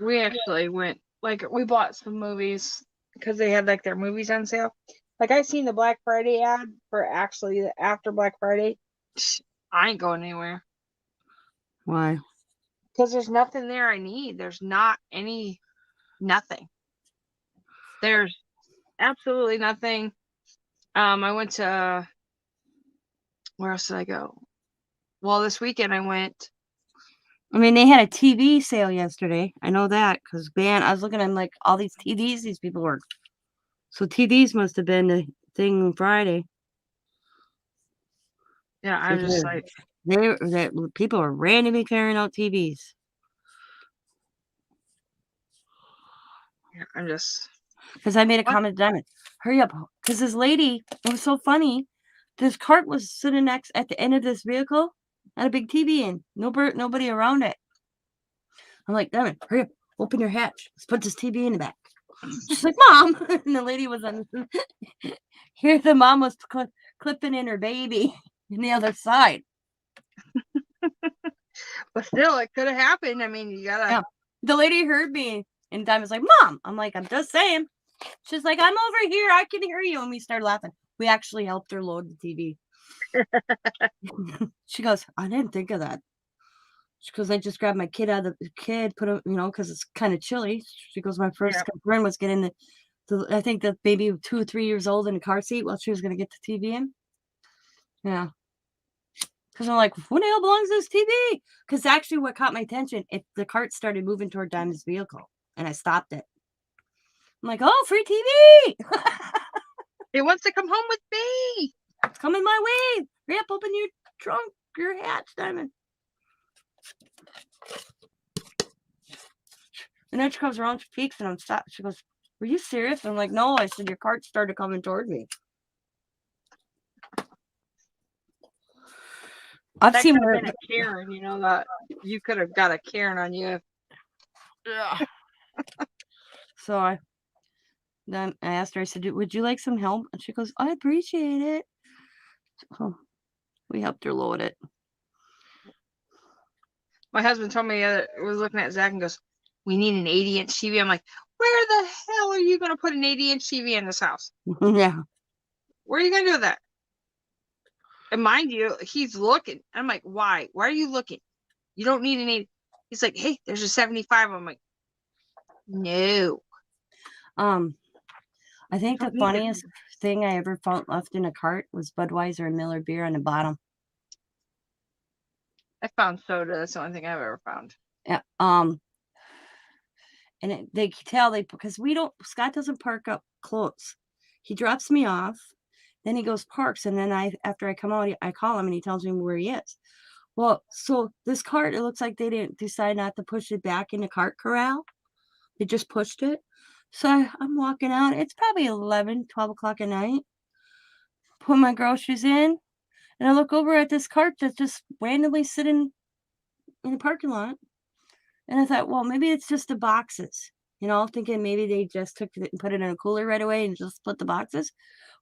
we actually went, like, we bought some movies because they had like their movies on sale. Like, I seen the Black Friday ad for actually after Black Friday. I ain't going anywhere Why? because there's nothing there I need. There's nothing. There's absolutely nothing. I went to, where else did I go? Well, this weekend I went. I mean, they had a TV sale yesterday. I know that because I was looking at like all these TVs these people were. So TVs must have been the thing Friday. Yeah, I'm just like, People were randomly carrying out TVs. yeah, I'm just. Because I made a What? comment to Diamond, hurry up. Because this lady, it was so funny. This cart was sitting next at the end of this vehicle, had a big TV and nobody around it. I'm like, Diamond, hurry up, open your hatch. Let's put this TV in the back. She's like, Mom. And the lady was on here. The mom was clipping in her baby on the other side. But still, it could have happened. I mean, you gotta. Yeah. The lady heard me, and Diamond's like, Mom. I'm like, I'm just saying. She's like, I'm over here. I can hear you. And we started laughing. We actually helped her load the TV. She goes, I didn't think of that. Because I just grabbed my kid out of the put him, because it's kind of chilly. She goes, my first concern was getting I think the baby 2 or 3 years old in the car seat while she was going to get the TV in. Yeah. Because I'm like, who the hell belongs to this TV? Because actually what caught my attention, the cart started moving toward Diamond's vehicle. And I stopped it. I'm like, oh, free TV. It wants to come home with me. It's coming my way. Hurry up, open your trunk, your hatch, Diamond. And then she comes around, she peeks, and I'm stopped. She goes, were you serious? And I'm like, no. I said, your cart started coming toward me. I've seen Could have been a Karen, that you could have got a Karen on you. Yeah. So then I asked her, I said, would you like some help? And she goes, I appreciate it. So we helped her load it. My husband told me, was looking at Zach and goes, we need an 80-inch TV. I'm like, where the hell are you going to put an 80-inch TV in this house? Yeah. Where are you going to do that? And mind you, he's looking. I'm like, why? Why are you looking? You don't need an 80. He's like, hey, there's a 75. I'm like, no. I think the funniest thing I ever found left in a cart was Budweiser and Miller beer on the bottom. I found soda. That's the only thing I've ever found. Yeah, and they can tell because Scott doesn't park up close. He drops me off, then he goes parks, and then after I come out, I call him and he tells me where he is. Well, so this cart, it looks like they didn't decide not to push it back in the cart corral. They just pushed it. So I'm walking out. It's probably 11, 12 o'clock at night. Put my groceries in, and I look over at this cart that's just randomly sitting in the parking lot. And I thought, well, maybe it's just the boxes, thinking maybe they just took it and put it in a cooler right away and just split the boxes.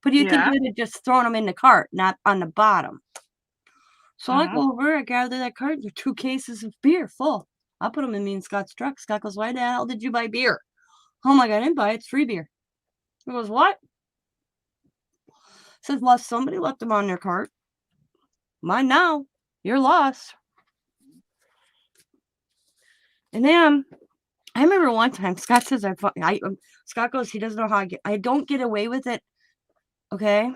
But you think Yeah. they'd have just thrown them in the cart, not on the bottom. So I Mhm. go over, I gather that cart, there are 2 cases of beer full. I put them in me and Scott's truck. Scott goes, why the hell did you buy beer? Oh my God, I didn't buy it. It's free beer. He goes, what? Says, well, somebody left them on their cart. Mine now. You're lost. And then I remember one time Scott says Scott goes, he doesn't know how I don't get away with it, okay,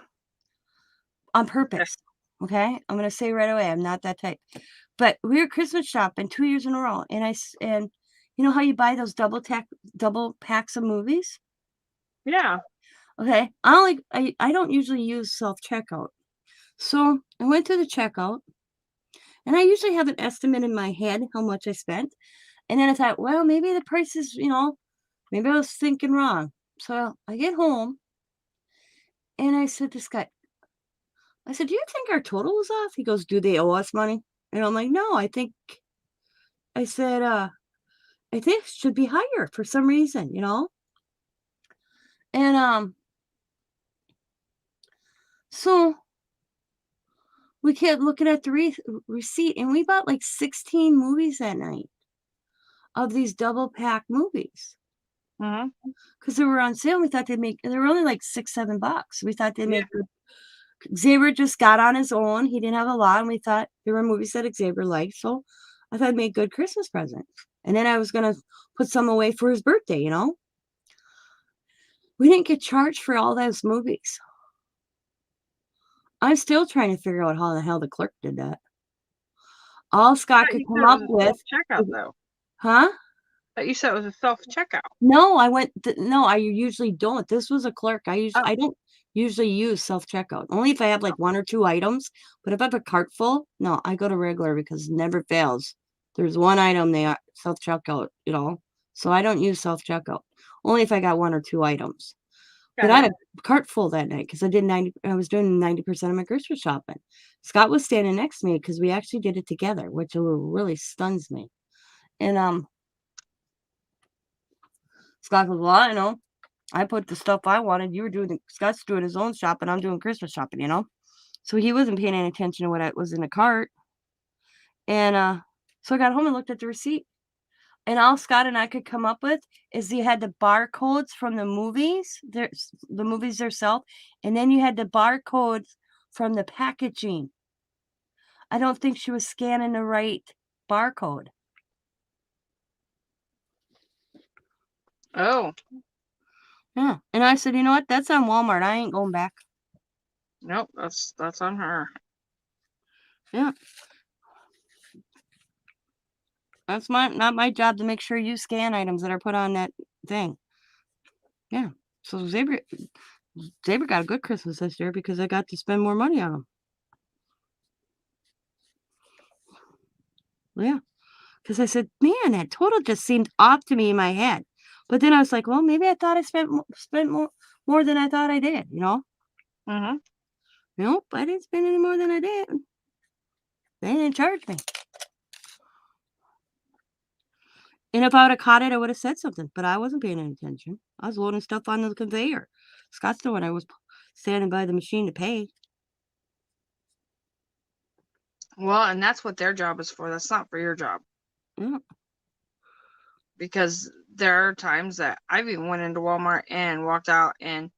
on purpose, okay? I'm gonna say right away, I'm not that type. But we were Christmas shopping 2 years in a row, and you know how you buy those double packs of movies? Yeah. Okay, I don't usually use self-checkout. So I went to the checkout, and I usually have an estimate in my head how much I spent. And then I thought, well, maybe the price is, maybe I was thinking wrong. So I get home and I said to Scott, I said, do you think our total was off? He goes, do they owe us money? And I'm like, no, I said, I think it should be higher for some reason, And so we kept looking at the receipt, and we bought like 16 movies that night of these double pack movies. Mhm. Because they were on sale. We thought they were only like $6, $7. We thought they'd Yeah. make good. Xavier just got on his own. He didn't have a lot, and we thought there were movies that Xavier liked. So I thought I'd make good Christmas presents. And then I was going to put some away for his birthday, We didn't get charged for all those movies. I'm still trying to figure out how the hell the clerk did that. All Scott could You come said it up was a with, self-checkout, though. huh? But you said it was a self-checkout. No, I usually don't. This was a clerk. Oh. I don't usually use self-checkout. Only if I have like 1 or 2 items. But if I have a cart full, no, I go to regular because it never fails. There's one item they are self-checkout, So I don't use self-checkout. Only if I got 1 or 2 items. But I had a cart full that night because I was doing 90% of my grocery shopping. Scott was standing next to me because we actually did it together, which really stuns me. And Scott goes, well, I put the stuff I wanted. Scott's doing his own shopping. I'm doing Christmas shopping, So he wasn't paying any attention to what was in the cart. And so I got home and looked at the receipt. And all Scott and I could come up with is you had the barcodes from the movies, the movies themselves, and then you had the barcodes from the packaging. I don't think she was scanning the right barcode. Oh. Yeah. And I said, you know what? That's on Walmart. I ain't going back. Nope, that's on her. Yeah. That's not my job to make sure you scan items that are put on that thing. Yeah. So Xavier got a good Christmas this year because I got to spend more money on him. Yeah. Because I said, man, that total just seemed off to me in my head. But then I was like, well, maybe I thought I spent more than I thought I did, Mhm. Nope, I didn't spend any more than I did. They didn't charge me. And if I would have caught it, I would have said something. But I wasn't paying any attention. I was loading stuff on the conveyor. Scott's the one I was standing by the machine to pay. Well, and that's what their job is for. That's not for your job. Yeah. Because there are times that I've even went into Walmart and walked out and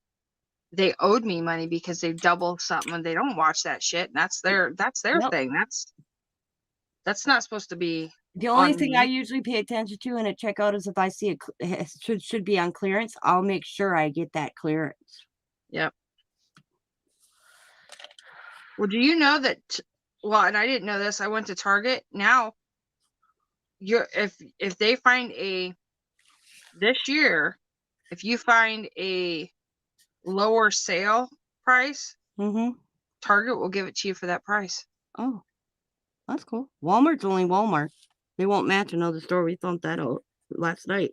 they owed me money because they double something and they don't watch that shit. And that's their Yep. thing. That's not supposed to be. The only on thing me. I usually pay attention to in a checkout is if I see it should be on clearance, I'll make sure I get that clearance. Yep. Well, do you know that well, and I didn't know this. I went to Target. Now, if they find this year, if you find a lower sale price, Mm-hmm. Target will give it to you for that price. Oh, that's cool. Walmart's only Walmart. They won't match another store. We found that out last night.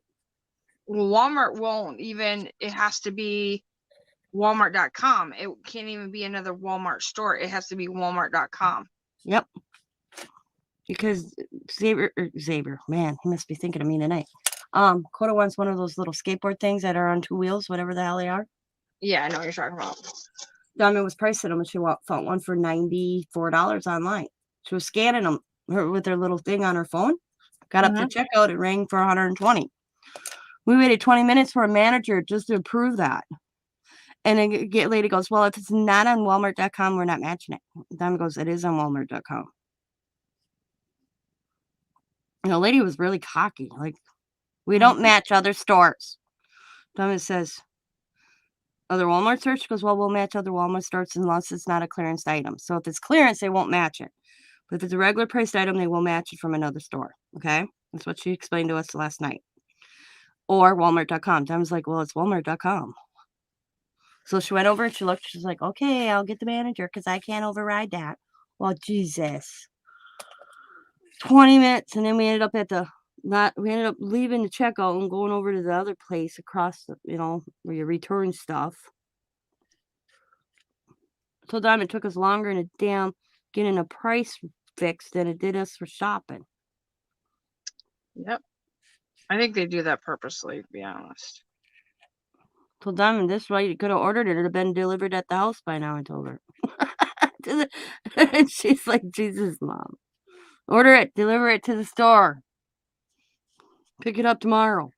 Well, Walmart won't even. It has to be Walmart.com. It can't even be another Walmart store. It has to be Walmart.com. Yep. Because Xavier, man, he must be thinking of me tonight. Coda wants one of those little skateboard things that are on 2 wheels, whatever the hell they are. Yeah, I know what you're talking about. Diamond was pricing them, and she found one for $94 online. She was scanning them with her little thing on her phone. Got up to checkout, it rang for $120. We waited 20 minutes for a manager just to approve that. And then lady goes, well, if it's not on Walmart.com, we're not matching it. Diamond goes, it is on Walmart.com. And the lady was really cocky. Like, we don't match other stores. Diamond says, other Walmart stores? She goes, well, we'll match other Walmart stores unless it's not a clearance item. So if it's clearance, they won't match it. But if it's a regular priced item, they will match it from another store. Okay? That's what she explained to us last night. Or Walmart.com. Diamond's like, well, it's Walmart.com. So she went over and she looked. She's like, okay, I'll get the manager because I can't override that. Well, Jesus. 20 minutes, and then we ended up leaving the checkout and going over to the other place across the, where you return stuff. So Diamond took us longer in a damn getting a price fixed than it did us for shopping. Yep. I think they do that purposely, to be honest. So Diamond, this way you could have ordered it. It'd have been delivered at the house by now, I told her. And she's like, Jesus, Mom. Order it, deliver it to the store. Pick it up tomorrow.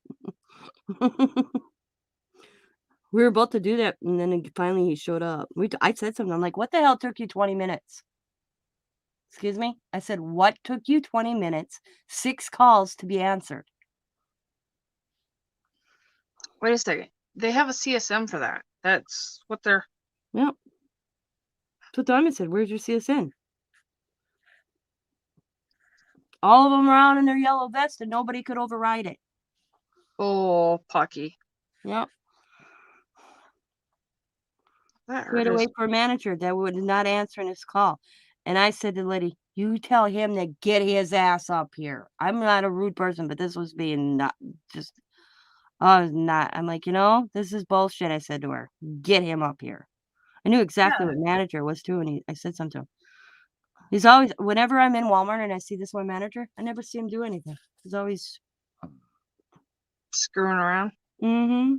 We were about to do that, and then finally he showed up. I said something. I'm like, what the hell took you 20 minutes? Excuse me? I said, what took you 20 minutes? 6 calls to be answered. Wait a second. They have a CSM for that. That's what they're... Yep. So Diamond said, where's your CSN? All of them are out in their yellow vest, and nobody could override it. Oh, Pucky. Yep. That We had hurt to his... wait for a manager that would not answer his call. And I said to the lady, you tell him to get his ass up here. I'm not a rude person, but this was being not just... I was not. I'm like, this is bullshit, I said to her. Get him up here. I knew exactly what manager was too, and I said something to him. He's always, whenever I'm in Walmart and I see this one manager, I never see him do anything. He's always screwing around. Mm-hmm.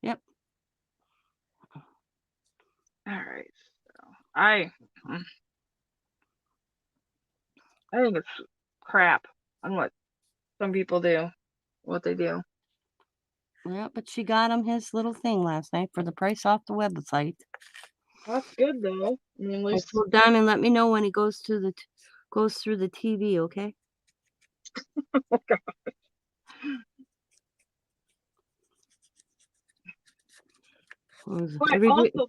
Yep. All right. So I think it's crap on what some people do, what they do. Yeah, but she got him his little thing last night for the price off the website. That's good though. I mean, at I least... told Diamond, let me know when he goes through the TV, okay? Oh, God. But also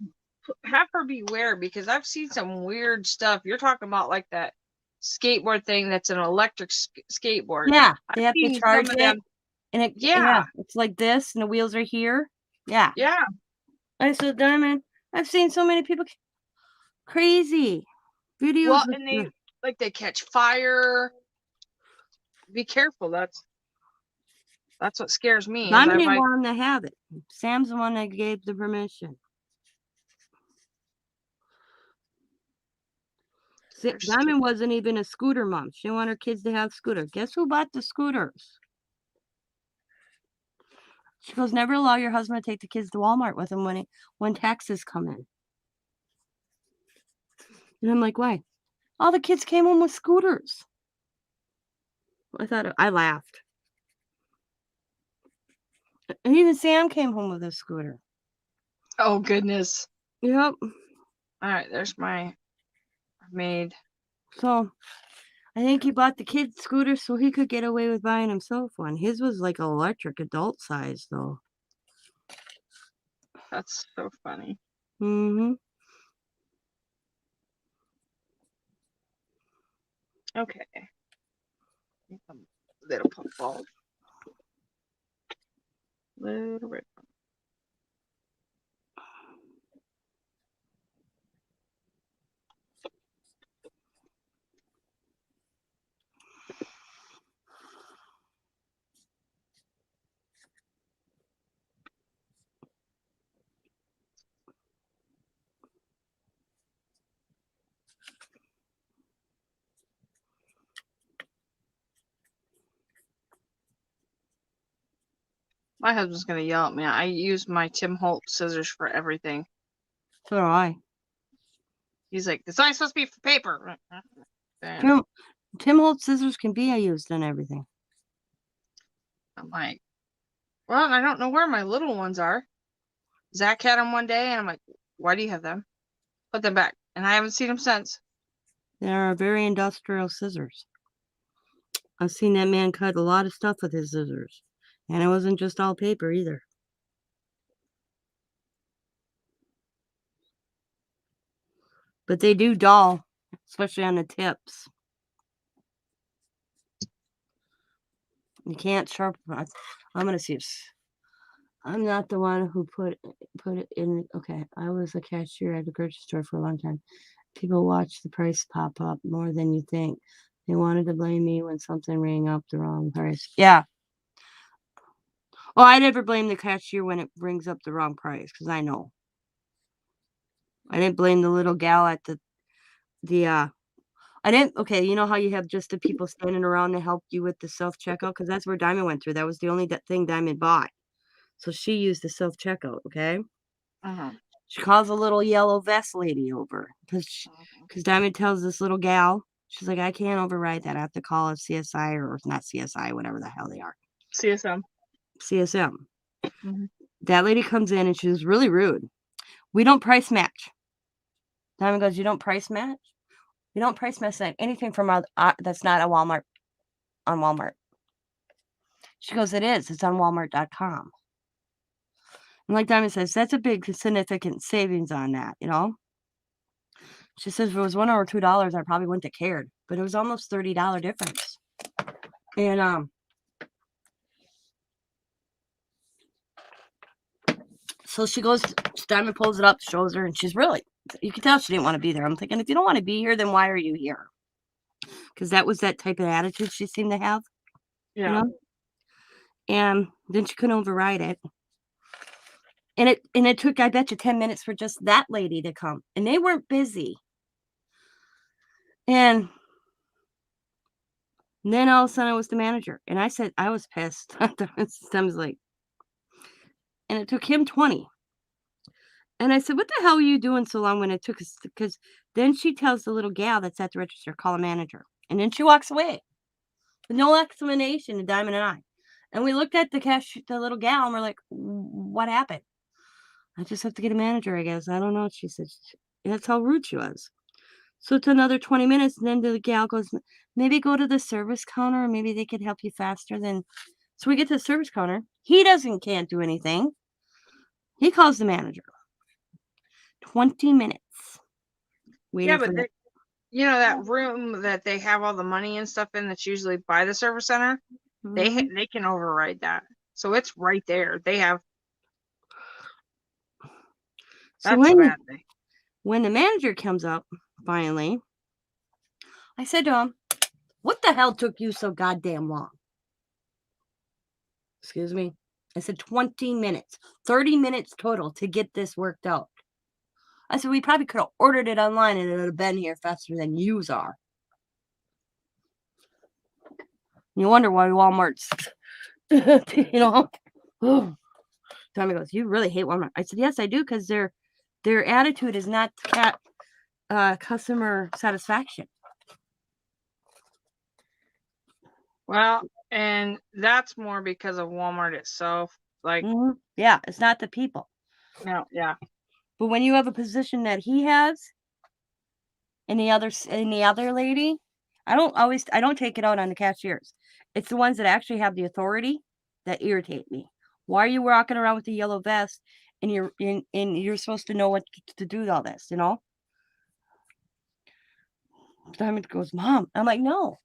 have her beware, because I've seen some weird stuff. You're talking about like that skateboard thing that's an electric skateboard. Yeah, they I've have to seen charge some of it, them. and Yeah. it's like this, and the wheels are here. Yeah. Yeah. I said, Diamond, I've seen so many people crazy videos. Well, and they catch fire. Be careful. That's what scares me. Diamond didn't want him to have it. Sam's the one that gave the permission. Diamond wasn't even a scooter mom. She didn't want her kids to have scooters. Guess who bought the scooters? She goes, never allow your husband to take the kids to Walmart with him when taxes come in. And I'm like, why? All the kids came home with scooters. I laughed. And even Sam came home with a scooter. Oh, goodness. Yep. All right, there's my maid. So, I think he bought the kid scooter so he could get away with buying himself one. His was like electric adult size, though. That's so funny. Mm-hmm. Okay. Little puff ball. Little red. My husband's gonna yell at me. I use my Tim Holtz scissors for everything. So do I. He's like, "It's only supposed to be for paper." Tim, Tim Holtz scissors can be used in everything. I'm like, well, I don't know where my little ones are. Zach had them one day, and I'm like, why do you have them? Put them back. And I haven't seen them since. They are very industrial scissors. I've seen that man cut a lot of stuff with his scissors. And it wasn't just all paper either. But they do dull, especially on the tips. You can't sharpen it. I'm gonna see if I'm not the one who put it in. Okay, I was a cashier at a grocery store for a long time. People watch the price pop up more than you think. They wanted to blame me when something rang up the wrong price. Yeah. Well, I never blame the cashier when it brings up the wrong price because I know. I didn't blame the little gal at I didn't. Okay, you know how you have just the people standing around to help you with the self checkout because that's where Diamond went through. That was the only thing Diamond bought. So she used the self checkout. Okay. She calls a little yellow vest lady over because Diamond tells this little gal, she's like, I can't override that. I have to call a CSI or not CSI, whatever the hell they are. CSM. CSM. Mm-hmm. That lady comes in and she was really rude. We don't price match. Diamond goes, you don't price match? We don't price match anything from that's not a Walmart on Walmart. She goes, it is. It's on Walmart.com. And like Diamond says, that's a big significant savings on that, you know? She says if it was $1 or $2, I probably wouldn't have cared. But it was almost $30 difference. And so she goes, Diamond pulls it up, shows her, and she's really, you can tell she didn't want to be there. I'm thinking, if you don't want to be here, then why are you here? Because that was that type of attitude she seemed to have. Yeah. You know? And then she couldn't override it. And it took, I bet you, 10 minutes for just that lady to come. And they weren't busy. And then all of a sudden I was the manager. And I said, I was pissed. I was like, and it took him 20. And I said, what the hell are you doing so long when it took us? Because then she tells the little gal that's at the register, call a manager. And then she walks away with no explanation to Diamond and I. And we looked at the little gal, and we're like, what happened? I just have to get a manager, I guess. I don't know. She said, that's how rude she was. So it's another 20 minutes. And then the gal goes, maybe go to the service counter. Or maybe they could help you faster than. So we get to the service counter. He can't do anything. He calls the manager. 20 minutes. Yeah, but you know that room that they have all the money and stuff in that's usually by the service center, they can override that. So it's right there. They have. That's a bad thing. When the manager comes up, finally, I said to him, what the hell took you so goddamn long? Excuse me? I said 20 minutes, 30 minutes total to get this worked out. I said, we probably could have ordered it online and it would have been here faster than yous are. You wonder why Walmart's, you know. Tommy goes, you really hate Walmart. I said, yes, I do, because their attitude is not customer satisfaction. Well, and that's more because of Walmart itself. Like, yeah, it's not the people. No, yeah. But when you have a position that he has, and the other lady, I don't take it out on the cashiers. It's the ones that actually have the authority that irritate me. Why are you walking around with the yellow vest and you're supposed to know what to do with all this, you know? Diamond goes, Mom. I'm like, no.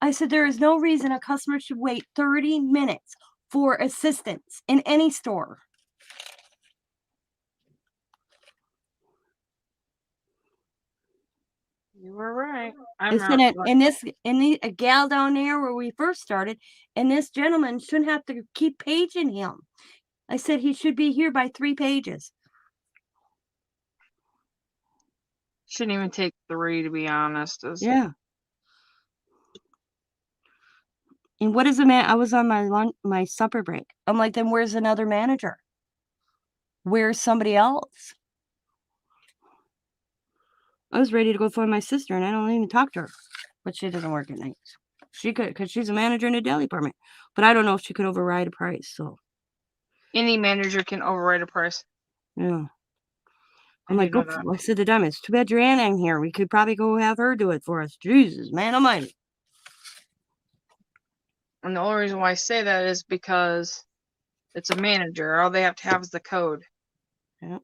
I said, there is no reason a customer should wait 30 minutes for assistance in any store. You were right. I'm It's not. a gal down there where we first started, and this gentleman shouldn't have to keep paging him. I said he should be here by 3 pages. Shouldn't even take 3, to be honest. Yeah. And what is a man? I was on my supper break. I'm like, then where's another manager? Where's somebody else? I was ready to go find my sister, and I don't even talk to her. But she doesn't work at night. She could, because she's a manager in a deli department. But I don't know if she could override a price. So Any manager can override a price. yeah. I I'm like, do know go. that. I said to them, it's too bad your aunt ain't here. We could probably go have her do it for us. Jesus, man almighty. And the only reason why I say that is because it's a manager. All they have to have is the code. Yep.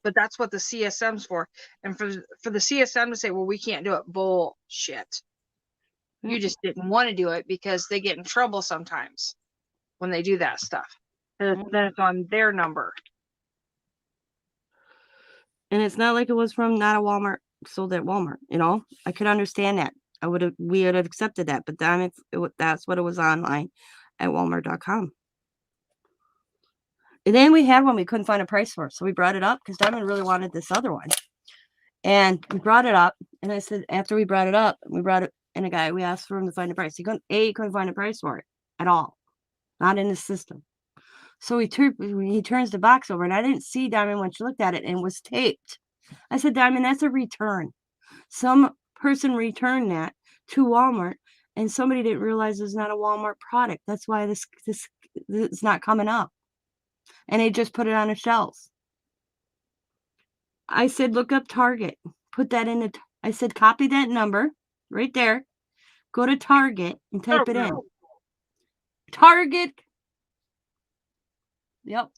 But that's what the CSM's for. And for the CSM to say, well, we can't do it, bullshit. You Yep. just didn't want to do it because they get in trouble sometimes when they do that stuff. And then it's on their number. And it's not like it was from not a Walmart sold at Walmart. You know, I could understand that. We would have accepted that. But then that's what it was online at Walmart.com. And then we had one we couldn't find a price for. So we brought it up because Diamond really wanted this other one. And we brought it up. And I said, after we brought it up, and we asked for him to find a price. He couldn't find a price for it at all. Not in the system. So he turns the box over, and I didn't see Diamond when she looked at it, and it was taped. I said, Diamond, that's a return. Some person returned that to Walmart, and somebody didn't realize it's not a Walmart product. That's why this is not coming up. And they just put it on the shelves. I said, look up Target. Put that in I said, copy that number right there. Go to Target and type it in. Target. Yep.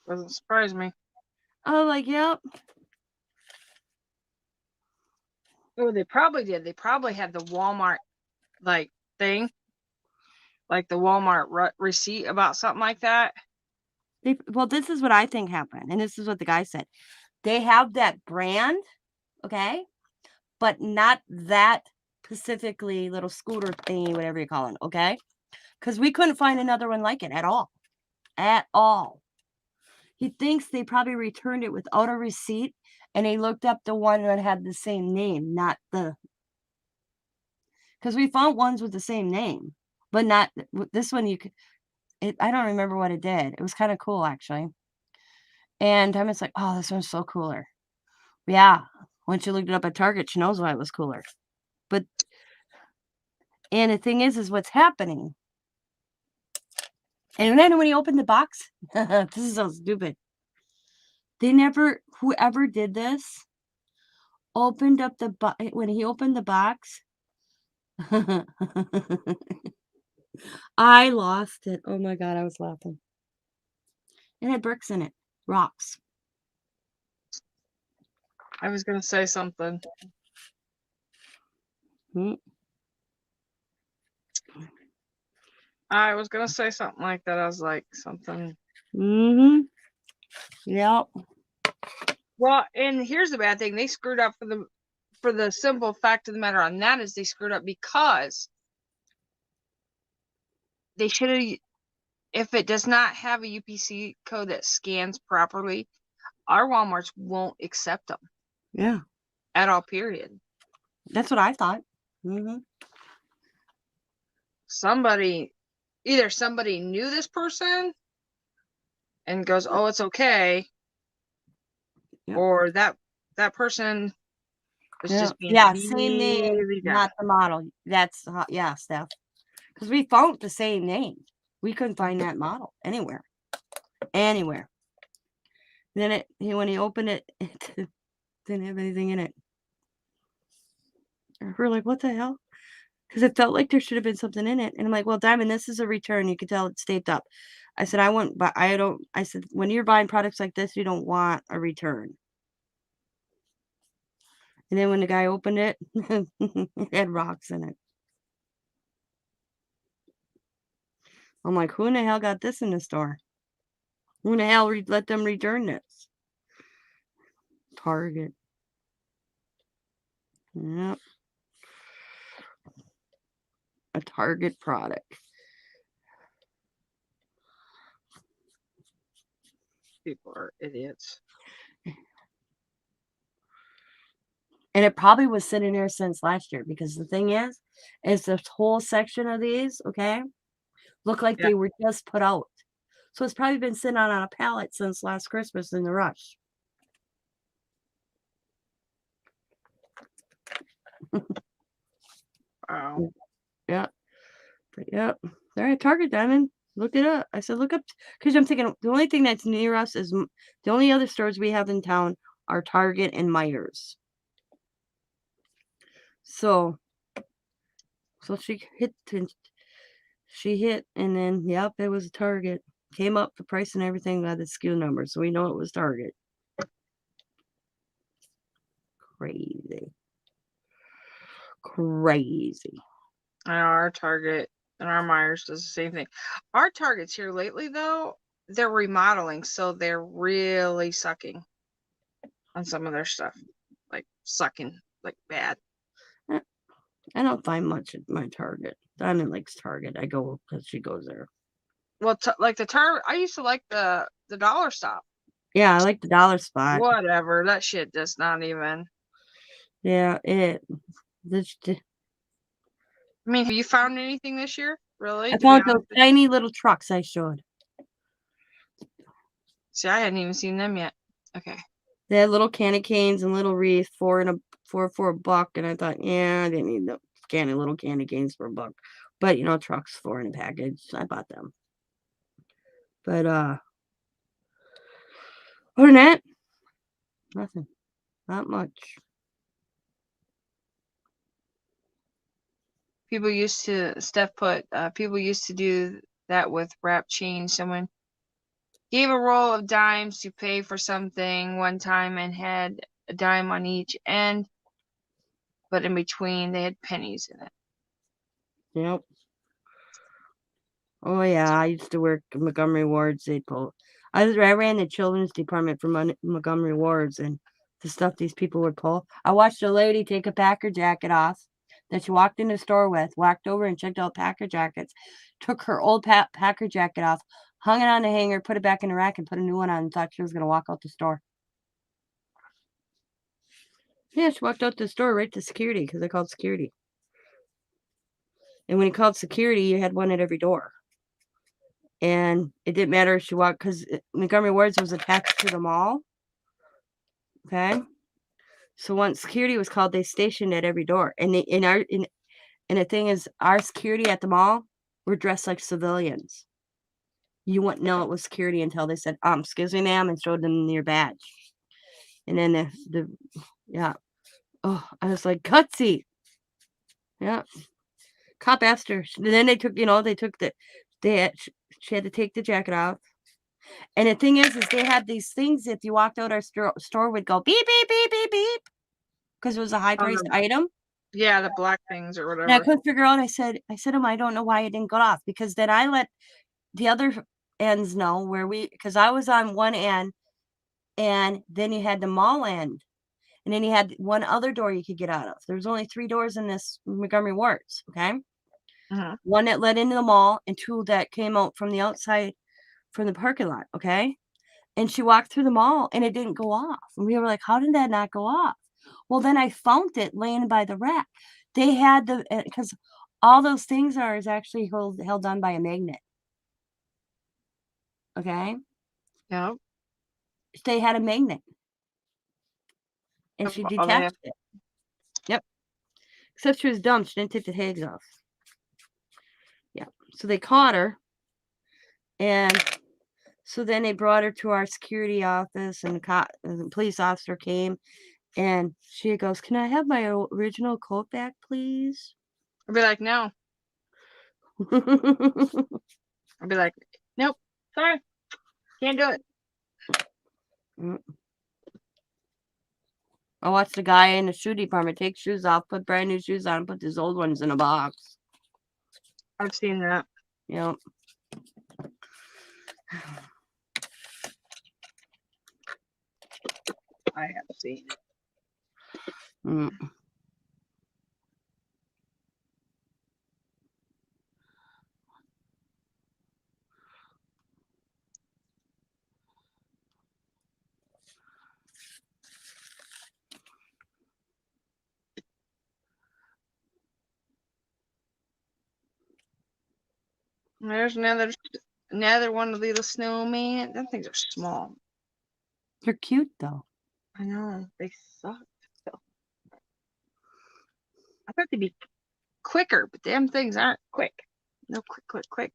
Doesn't surprise me. Oh, like, yep. Oh, they probably did. They probably had the Walmart thing, like the Walmart receipt about something like that. Well, this is what I think happened, and this is what the guy said. They have that brand, okay, but not that specifically little scooter thingy, whatever you call it, okay? Because we couldn't find another one like it at all. At all. He thinks they probably returned it without a receipt, and he looked up the one that had the same name, not the... Because we found ones with the same name, but not... This one, you could... I don't remember what it did. It was kind of cool, actually. And I'm just like, oh, this one's so cooler. Yeah. Once you looked it up at Target, she knows why it was cooler. But... And the thing is what's happening. And then when he opened the box, this is so stupid. Whoever did this, opened up the box. When he opened the box, I lost it. Oh my God, I was laughing. It had bricks in it, rocks. I was going to say something. Hmm. I was going to say something like that. I was like, something. Mm-hmm. Yep. Well, and here's the bad thing. They screwed up for the simple fact of the matter on that is they screwed up because they should have, if it does not have a UPC code that scans properly, our Walmarts won't accept them. Yeah. At all, period. That's what I thought. Mm-hmm. Either somebody knew this person and goes, oh, it's okay. Yep. Or that person was just being same name, really not the model. That's Steph. Because we found the same name. We couldn't find that model anywhere. Anywhere. Then when he opened it, it didn't have anything in it. We're like, what the hell? Because it felt like there should have been something in it. And I'm like, well, Diamond, this is a return. You can tell it's taped up. I said, I said, when you're buying products like this, you don't want a return. And then when the guy opened it, it had rocks in it. I'm like, who in the hell got this in the store? Who in the hell let them return this? Target. Yep. A Target product. People are idiots. And it probably was sitting there since last year because the thing is this whole section of these, okay, look like Yeah. they were just put out. So it's probably been sitting on a pallet since last Christmas in the rush. Wow. Yeah. But yep. They're at Target, Diamond. Look it up. I said, look up, because I'm thinking the only thing that's near us is the only other stores we have in town are Target and Myers. So she hit, and then, yep, it was a Target. Came up the price and everything by the SKU number, so we know it was Target. Crazy. I know our Target and our Myers does the same thing. Our Targets here lately, though, they're remodeling, so they're really sucking on some of their stuff. Like sucking, like bad. I don't find much at my Target. Diamond likes Target. I go because she goes there. Well, like the Target, I used to like the dollar stop. Yeah, I like the dollar spot. Whatever, that shit does not even. Yeah, I mean, have you found anything this year? Really? I To be found those honest with you? tiny little trucks I showed. See, I hadn't even seen them yet. Okay. They had little candy canes and little wreaths, four for a buck, and I thought, yeah, I didn't need the little candy canes for a buck. But trucks $4 in a package. I bought them. But other than that, nothing. Not much. People used to people used to do that with wrap change. Someone gave a roll of dimes to pay for something one time and had a dime on each end, but in between they had pennies in it. Yep. Oh yeah, I used to work at Montgomery Wards. I ran the children's department for Montgomery Wards, and the stuff these people would pull. I watched a lady take a Packer jacket off that she walked in the store with, walked over and checked out Packer jackets, took her old Packer jacket off, hung it on the hanger, put it back in the rack, and put a new one on, and thought she was going to walk out the store. Yeah, she walked out the store right to security because they called security. And when he called security, you had one at every door. And it didn't matter if she walked, because Montgomery Wards was attached to the mall. Okay. So once security was called, they stationed at every door. And the thing is, our security at the mall were dressed like civilians. You wouldn't know it was security until they said, excuse me, ma'am, and showed them your badge. And then yeah. Oh, I was like, gutsy. Yeah. Cop asked her. Then they took, she had to take the jacket off. And the thing is they had these things, if you walked out our store would go beep, beep, beep, beep, beep. Because it was a high-priced item. Yeah, the black things or And I whatever. couldn't figure out, I said to him, I don't know why it didn't go off. Because then I let the other ends know because I was on one end, and then you had the mall end. And then you had one other door you could get out of. There's only 3 doors in this Montgomery Wards, okay? Mm-hmm. One that led into the mall, and 2 that came out from the outside from the parking lot, okay? And she walked through the mall, and it didn't go off. And we were like, how did that not go off? Well, then I found it laying by the rack. They had because all those things is actually held on by a magnet. Okay? Yep. They had a magnet. And she detached it. Yep. Except she was dumb. She didn't take the tags off. Yeah. So they caught her. And so then they brought her to our security office, and the police officer came, and she goes, can I have my original coat back, please? I'd be like, no. I'd be like, nope, sorry, can't do it. I watched the guy in the shoe department take shoes off, put brand new shoes on, put his old ones in a box. I've seen that. Yep. I have seen it. Mm. There's another one of the little snowman. Them things are small. They're cute though. I know they suck. I thought they'd be quicker, but damn things aren't quick. No quick.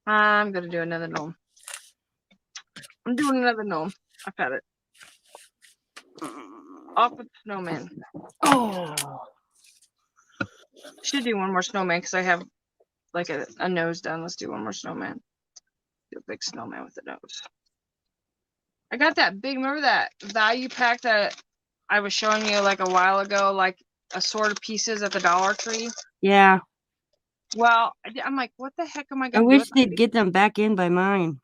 I'm gonna do another gnome. I'm doing another gnome. I've had it. Off with the snowman. Oh. Should do one more snowman because I have like a nose done. Let's do one more snowman. Do a big snowman with the nose. I got that big. Remember that value pack that I was showing you like a while ago, like assorted pieces at the Dollar Tree? Yeah. Well, I'm like, what the heck am I I gonna do? wish with they'd that? get them back in by mine.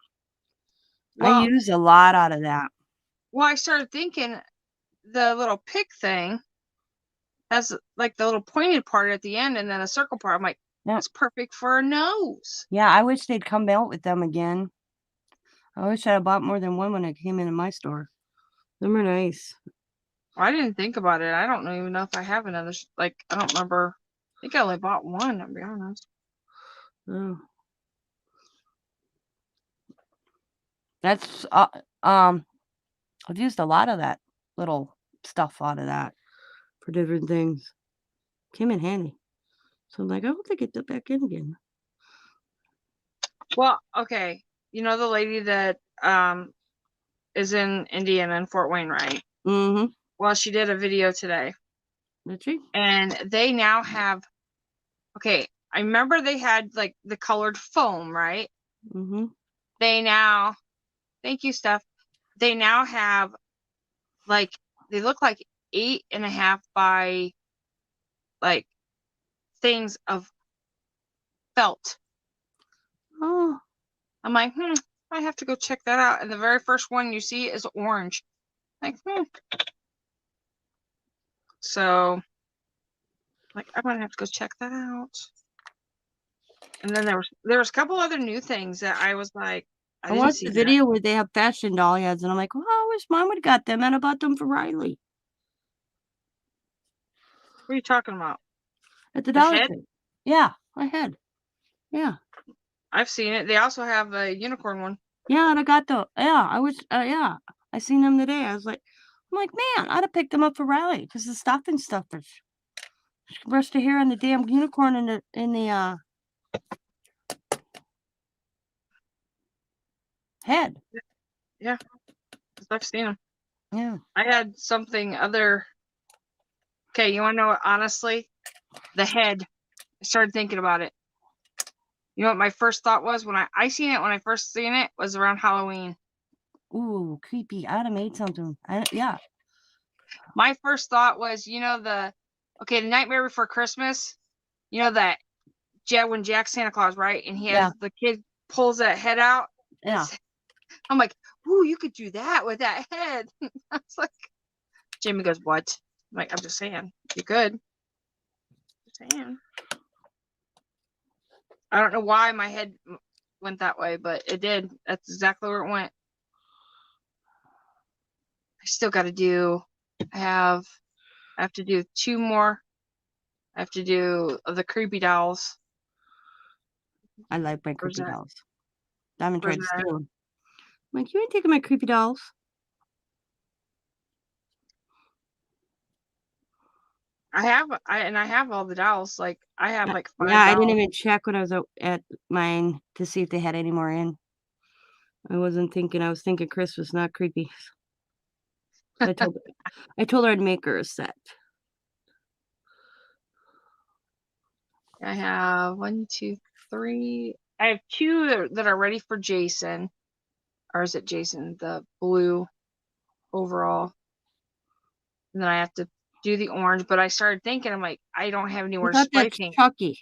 I Well, use a lot out of that. well, I started thinking the little pick thing has like the little pointed part at the end and then a circle part. I'm like, Yeah. that's perfect for a nose. Yeah, I wish they'd come out with them again. I wish I bought more than one when it came into my store. Them are nice. Well, I didn't think about it. I don't even know if I have another. Like, I don't remember. I think I only bought one, to be honest. Oh. That's I've used a lot of that little stuff out of that for different things. Came in handy. So I'm like, I hope they get that back in again. Well, okay. You know the lady that is in Indiana in Fort Wayne, right? Mm-hmm. Well, she did a video today. That's she. And they now have, okay, I remember they had like the colored foam, right? Mm-hmm. They now, thank you, Steph. They now have like, they look like 8.5 by like things of felt. Oh. I'm like, I have to go check that out. And the very first one you see is orange. Like, So, like, I'm gonna have to go check that out. And then there was a couple other new things that I was like, I I didn't watched see the that. video where they have fashion doll heads, and I'm like, well, I wish mine would have got them, and I bought them for Riley What are you talking about? at the The Dollar head? Tree. Yeah, I had. Yeah. I've seen it. They also have a unicorn one. Yeah, and I got the, yeah, I wish, yeah, I seen them today. I'm like, man, I'd have picked them up for Riley because the stocking stuffers. She can brush the hair on the damn unicorn in the head. Yeah, I've seen them. Yeah. I had something other. Okay, you want to know what? Honestly, the head. I started thinking about it. You know what my first thought was when I seen it when I first seen it was around Halloween. Ooh, creepy. I'd have made something. Yeah. My first thought was, you know, the Nightmare Before Christmas. You know that when Jack's Santa Claus, right? And he has the kid pulls that head out. Yeah. I'm like, ooh, you could do that with that head. I was like, Jamie goes, what? I'm like, I'm just saying, you could. Just saying. I don't know why my head went that way, but it did. That's exactly where it went. I still got to do. I have to do 2 more. I have to do the creepy dolls. I like my Where's creepy that? dolls. Diamond tried to Where's that? steal them. I'm like, you ain't taking my creepy dolls. I have all the dolls. Like I have like 5 Yeah, I dolls. didn't even check when I was at mine to see if they had any more in. I wasn't thinking. I was thinking Christmas, not creepy. So I told her I'd make her a set. I have 1, 2, 3. I have 2 that are ready for Jason. Or is it Jason? The blue overall. And then I have to do the orange. But I started thinking, I'm like, I don't have I anywhere to thought spray that's paint. Chucky.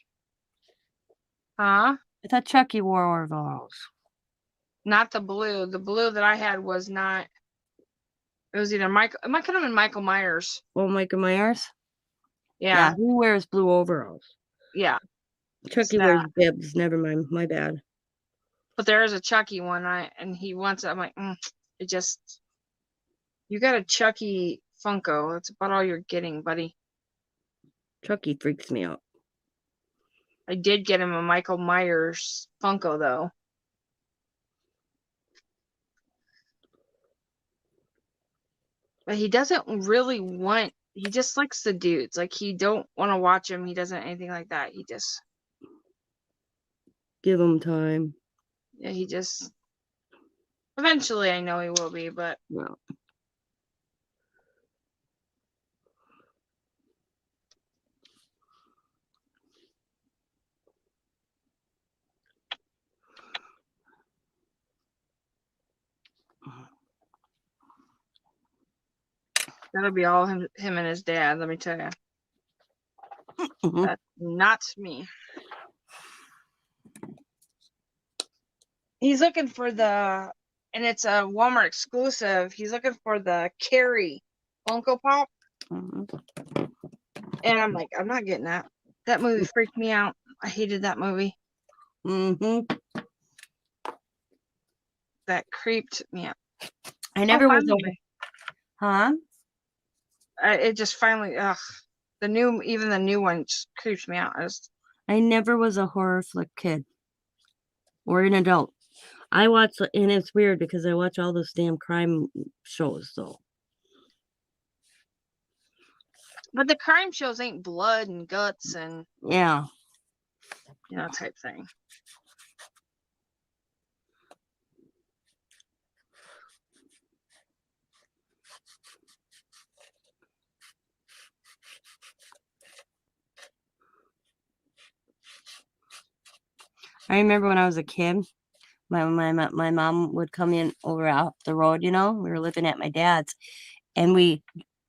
Huh? I thought Chucky wore overalls. Not the blue. The blue that I had was not. It was either Michael. It might could have been Michael Myers. Oh, Michael Myers? Yeah. Yeah, he wears blue overalls. Yeah. Chucky that. wears bibs. Never mind. My bad. But there is a Chucky one. And he wants it. I'm like, it just. You got a Chucky Funko. That's about all you're getting, buddy. Chucky freaks me out. I did get him a Michael Myers Funko though. But he doesn't really want. He just likes the dudes. Like he don't want to watch him. He doesn't anything like that. He just. Give him time. Yeah. He just. Eventually, I know he will be, but. No. That'll be all him and his dad. Let me tell you. That's not me. He's looking for and it's a Walmart exclusive. He's looking for the Carrie Funko Pop. Mhm. And I'm like, I'm not getting that. That movie freaked me out. I hated that movie. Mhm. That creeped me out. I never was a. Finally. Huh? It just finally, even the new one just creeps me out. I never was a horror flick kid or an adult. I watch, and it's weird because I watch all those damn crime shows, though. But the crime shows ain't blood and guts and Yeah. type thing. I remember when I was a kid, my mom would come in over out the road. We were living at my dad's, and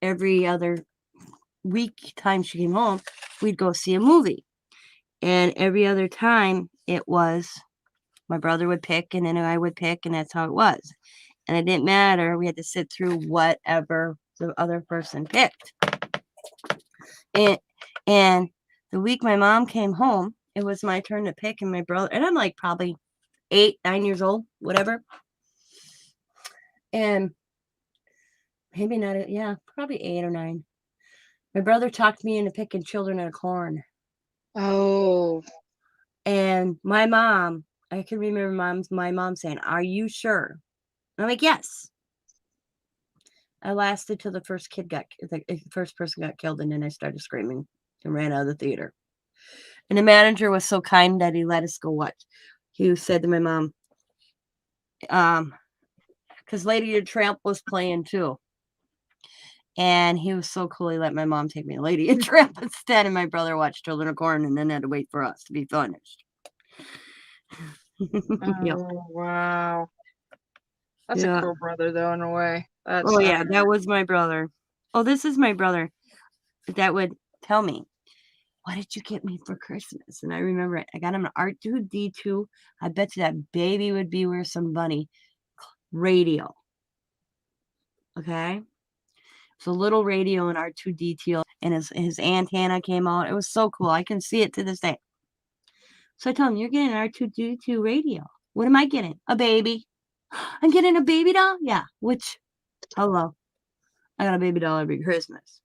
every other week time she came home, we'd go see a movie, and every other time it was my brother would pick, and then I would pick, and that's how it was, and it didn't matter. We had to sit through whatever the other person picked, and the week my mom came home, it was my turn to pick, and my brother, and I'm like probably 8, 9 years old, whatever. And maybe not, yeah, probably 8 or 9. My brother talked me into picking Children of the Corn. Oh. And my mom, I can remember my mom saying, "Are you sure?" I'm like, "Yes." I lasted till the first person got killed, and then I started screaming and ran out of the theater. And the manager was so kind that he let us go watch. He said to my mom, because Lady and the Tramp was playing too. And he was so cool, he let my mom take me to Lady and the Tramp instead, and my brother watched Children of Corn and then had to wait for us to be finished. Yep. Oh, wow. That's Yeah. a cool brother, though, in a way. Oh, yeah, that was my brother. Oh, this is my brother that would tell me, "What did you get me for Christmas?" And I remember it. I got him an R2D2. I bet you that baby would be worth some money. Radio. Okay? It's a little radio in R2D2, and his antenna came out. It was so cool. I can see it to this day. So I told him, "You're getting an R2D2 radio. What am I getting? A baby." "I'm getting a baby doll?" "Yeah." Which, hello. I got a baby doll every Christmas.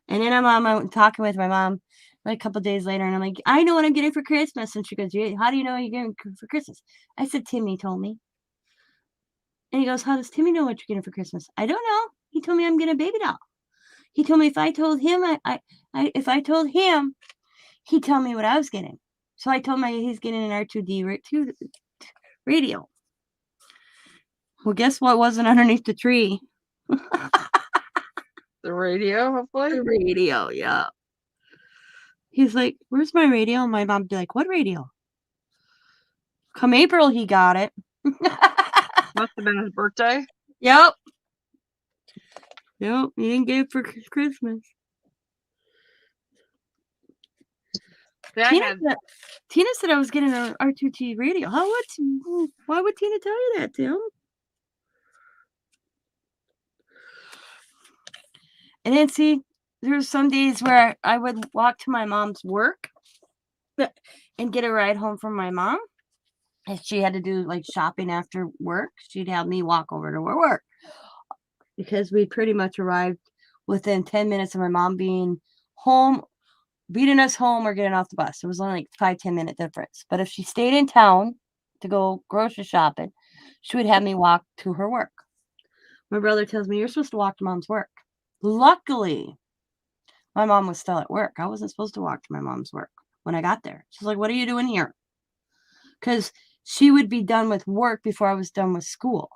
And then I'm out talking with my mom like a couple days later, and I'm like, "I know what I'm getting for Christmas." And she goes, "How do you know what you're getting for Christmas?" I said, "Timmy told me." And he goes, "How does Timmy know what you're getting for Christmas?" "I don't know. He told me I'm getting a baby doll. He told me if I told him, if I told him, he'd tell me what I was getting." So I told him he's getting an R2D2 radio. Well, guess what wasn't underneath the tree? The radio, hopefully? The radio, yeah. He's like, "Where's my radio?" And my mom'd be like, "What radio?" Come April, he got it. Must have been his birthday. Yep. Yep. He didn't get it for Christmas. See, I Tina had said, Tina said I was getting an R2T radio. Why would Tina tell you that, Tim? And then see, there's some days where I would walk to my mom's work and get a ride home from my mom. If she had to do like shopping after work, she'd have me walk over to her work because we pretty much arrived within 10 minutes of my mom being home, beating us home or getting off the bus. It was only like 5-10 minute difference. But if she stayed in town to go grocery shopping, she would have me walk to her work. My brother tells me, "You're supposed to walk to mom's work." Luckily, my mom was still at work. I wasn't supposed to walk to my mom's work when I got there. She's like, "What are you doing here?" Because she would be done with work before I was done with school.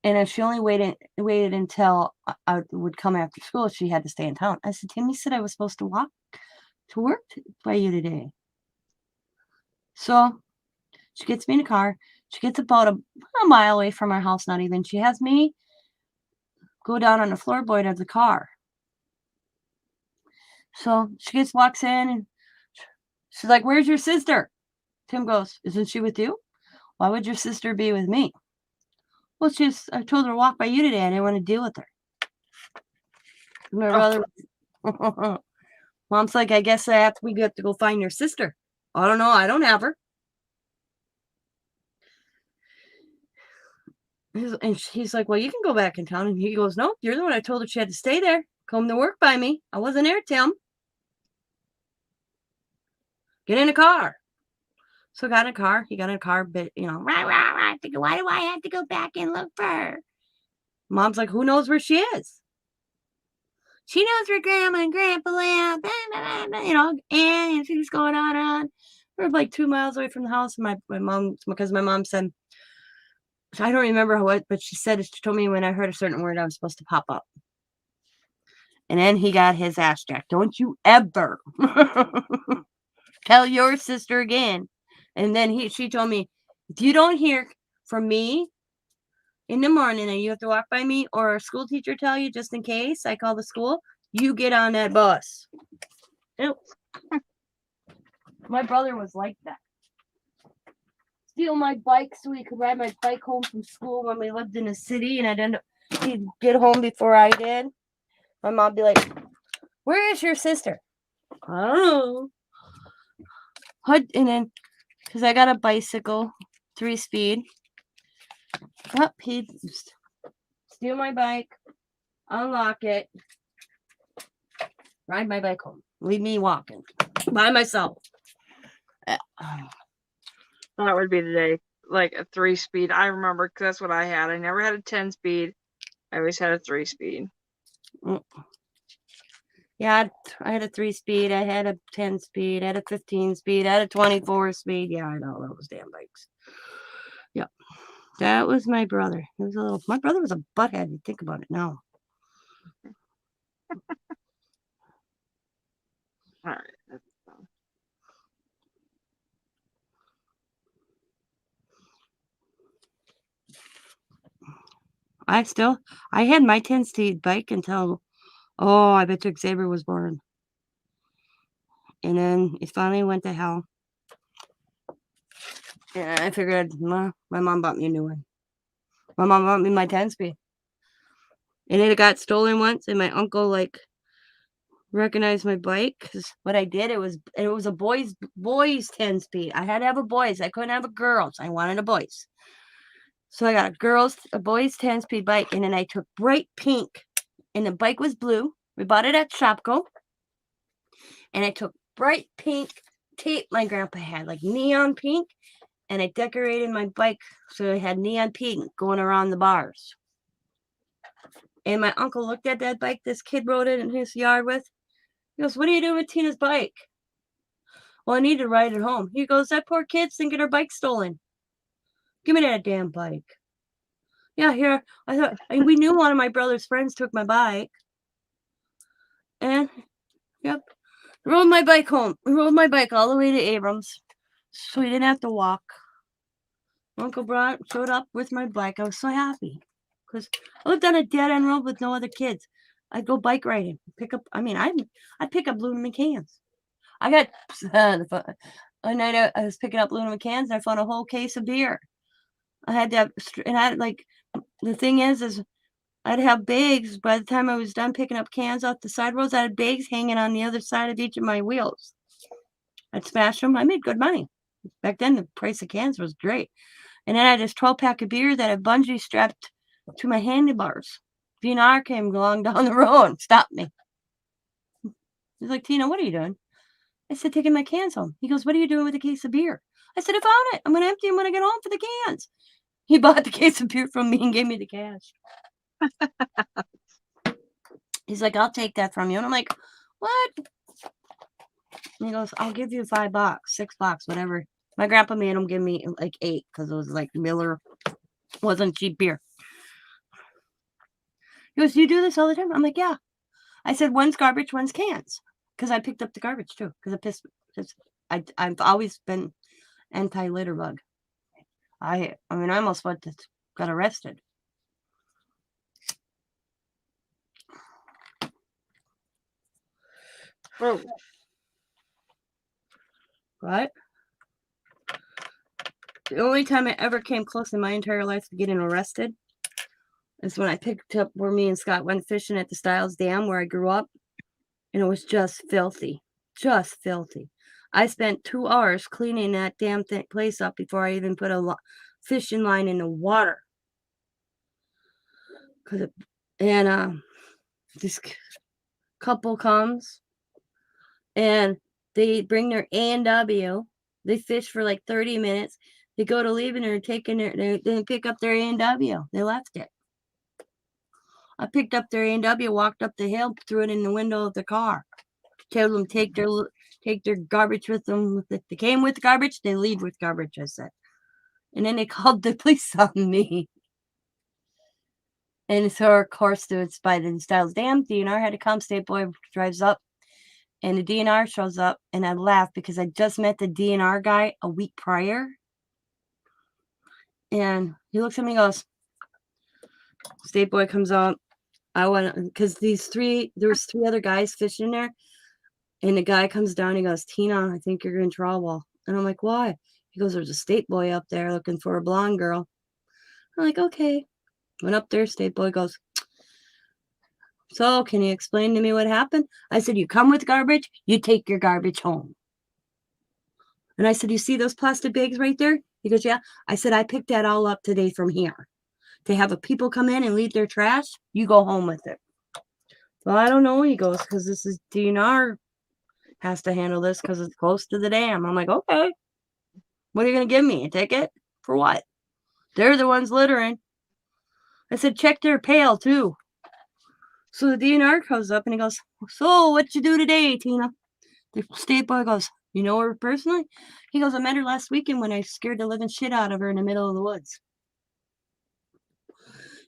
And if she only waited until I would come after school, she had to stay in town. I said, "Timmy said I was supposed to walk to work by you today." So she gets me in a car. She gets about a mile away from our house, not even. She has me go down on the floorboard of the car. So she walks in and she's like, "Where's your sister?" Tim goes, "Isn't she with you?" "Why would your sister be with me?" "Well, I told her to walk by you today. I didn't want to deal with her." My brother, Mom's like, "I guess we have to go find your sister." "I don't know. I don't have her." And he's like, "Well, you can go back in town." And he goes, "No, you're the one I told her she had to stay there. Come to work by me. I wasn't there, Tim. Get in a car." So I got in a car. He got in a car, but rah, rah, rah. Why do I have to go back and look for her? Mom's like, "Who knows where she is?" "She knows where Grandma and Grandpa live." And she's going on. We're like 2 miles away from the house. And my mom, because my mom said, I don't remember what, but she told me when I heard a certain word, I was supposed to pop up. And then he got his ass jacked. "Don't you ever tell your sister again." And then she told me, "If you don't hear from me in the morning and you have to walk by me or a school teacher tell you just in case I call the school, you get on that bus." Ew. My brother was like that. Steal my bike so he could ride my bike home from school when we lived in the city, and he'd get home before I did. My mom'd be like, "Where is your sister?" "I don't know." And then, because I got a bicycle, 3-speed, he'd steal my bike, unlock it, ride my bike home, leave me walking by myself. That would be the day, like a 3-speed. I remember because that's what I had. I never had a 10-speed. I always had a 3-speed. Yeah, I had a 3-speed. I had a 10-speed. I had a 15-speed. I had a 24-speed. Yeah, I know those damn bikes. Yep, that was my brother. My brother was a butthead. You think about it now. All right. That's fine. I had my 10-speed bike until, I bet you Xavier was born. And then it finally went to hell. And I figured, my mom bought me a new one. My mom bought me my 10-speed. And it got stolen once, and my uncle recognized my bike, because what I did, it was a boys 10-speed. I had to have a boys. I couldn't have a girls. I wanted a boys. So I got a boys 10-speed bike, and then I took bright pink, and the bike was blue. We bought it at Shopko, and I took bright pink tape my grandpa had, like neon pink, and I decorated my bike so it had neon pink going around the bars. And my uncle looked at that bike this kid rode it in his yard with. He goes, "What are you doing with Tina's bike?" "Well, I need to ride it home." He goes, "That poor kid's thinking her bike's stolen. Give me that damn bike." Yeah, here. We knew one of my brother's friends took my bike. And, yep. Rode my bike home. Rode my bike all the way to Abrams, so we didn't have to walk. Uncle showed up with my bike. I was so happy because I lived on a dead end road with no other kids. I'd go bike riding, pick up. I'd pick up Luna McCann's. I got one night I was picking up Luna McCann's and I found a whole case of beer. I had to have, and I like the thing is I'd have bags by the time I was done picking up cans off the side roads. I had bags hanging on the other side of each of my wheels. I'd smash them. I made good money. Back then, the price of cans was great. And then I had this 12-pack of beer that I bungee strapped to my handlebars. DNR came along down the road and stopped me. He's like, Tina, what are you doing? I said, taking my cans home. He goes, what are you doing with a case of beer? I said, I found it. I'm going to empty them when I get home for the cans. He bought the case of beer from me and gave me the cash. He's like, I'll take that from you. And I'm like, what? And he goes, I'll give you $5, $6, whatever. My grandpa made him give me like 8 because it was like Miller. Wasn't cheap beer. He goes, you do this all the time? I'm like, yeah. I said, one's garbage, one's cans. Because I picked up the garbage too. Because it pissed me. I've always been anti-litter bug. I almost got arrested. Bro, What? The only time I ever came close in my entire life to getting arrested is when I picked up where me and Scott went fishing at the Stiles Dam where I grew up. And it was just filthy. Just filthy. I spent 2 hours cleaning that damn place up before I even put a fishing line in the water. This couple comes and they bring their A&W. They fish for like 30 minutes. They go to leave and they're taking they pick up their A&W. They left it. I picked up their A&W, walked up the hill, threw it in the window of the car. Told them take their garbage with them. If they came with garbage, they leave with garbage, I said. And then they called the police on me. And so, of course, it's by the Stiles Dam. DNR had to come. State boy drives up. And the DNR shows up. And I laugh because I just met the DNR guy a week prior. And he looks at me and goes, State boy comes up. Because there was 3 other guys fishing there. And the guy comes down, he goes, Tina, I think you're in trouble. And I'm like, why? He goes, there's a state boy up there looking for a blonde girl. I'm like, okay. Went up there, state boy goes, so can you explain to me what happened? I said, you come with garbage, you take your garbage home. And I said, you see those plastic bags right there? He goes, yeah. I said, I picked that all up today from here. To have people come in and leave their trash, you go home with it. Well, I don't know, he goes, because this is DNR has to handle this because it's close to the dam. I'm like, okay. What are you going to give me? A ticket? For what? They're the ones littering. I said, check their pail, too. So the DNR comes up and he goes, so what you do today, Tina? The state boy goes, you know her personally? He goes, I met her last weekend when I scared the living shit out of her in the middle of the woods.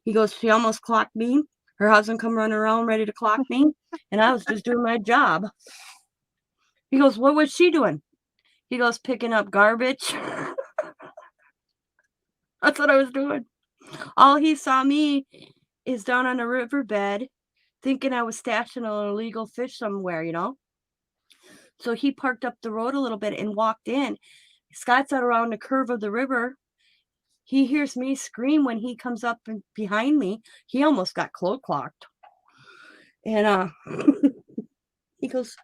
He goes, she almost clocked me. Her husband come running around ready to clock me. And I was just doing my job. He goes, what was she doing? He goes, picking up garbage. That's what I was doing. All he saw me is down on the riverbed thinking I was stashing an illegal fish somewhere, you know? So he parked up the road a little bit and walked in. Scott's out around the curve of the river. He hears me scream when he comes up behind me. He almost got clocked. And he goes,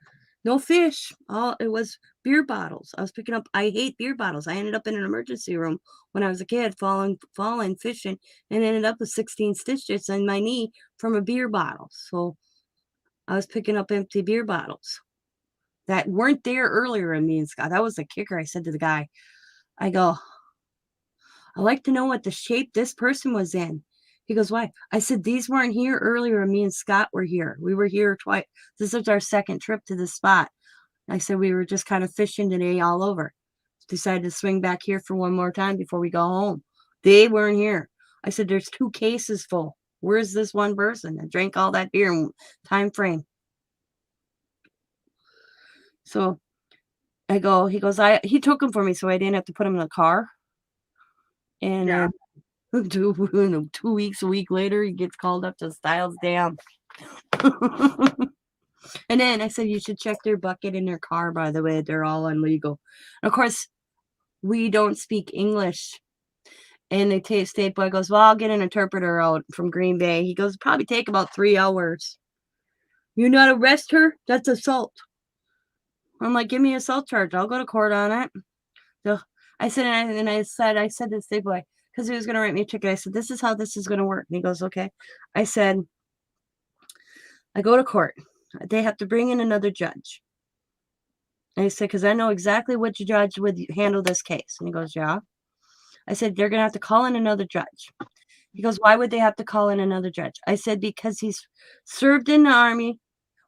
no fish. It was beer bottles. I was picking up. I hate beer bottles. I ended up in an emergency room when I was a kid, falling fishing, and ended up with 16 stitches in my knee from a beer bottle. So I was picking up empty beer bottles that weren't there earlier in me and Scott. That was the kicker. I said to the guy, I go, I'd like to know what the shape this person was in. He goes, why? I said, these weren't here earlier. And me and Scott were here. We were here twice. This is our second trip to this spot. I said, we were just kind of fishing today all over. Decided to swing back here for one more time before we go home. They weren't here. I said, there's 2 cases full. Where's this one person that drank all that beer in time frame? So he goes, he took him for me so I didn't have to put him in the car. And Yeah. then 2 weeks, a week later, he gets called up to Styles Dam. And then I said, you should check their bucket in their car, by the way. They're all illegal. And of course, we don't speak English. And the state boy goes, well, I'll get an interpreter out from Green Bay. He goes, probably take about 3 hours. You not arrest her? That's assault. I'm like, give me assault charge. I'll go to court on it. So I said, I said to the state boy, because he was going to write me a ticket. I said, this is how this is going to work. And he goes, okay. I said, I go to court. They have to bring in another judge. And I said, because I know exactly which judge would handle this case. And he goes, yeah. I said, they're going to have to call in another judge. He goes, why would they have to call in another judge? I said, because he's served in the Army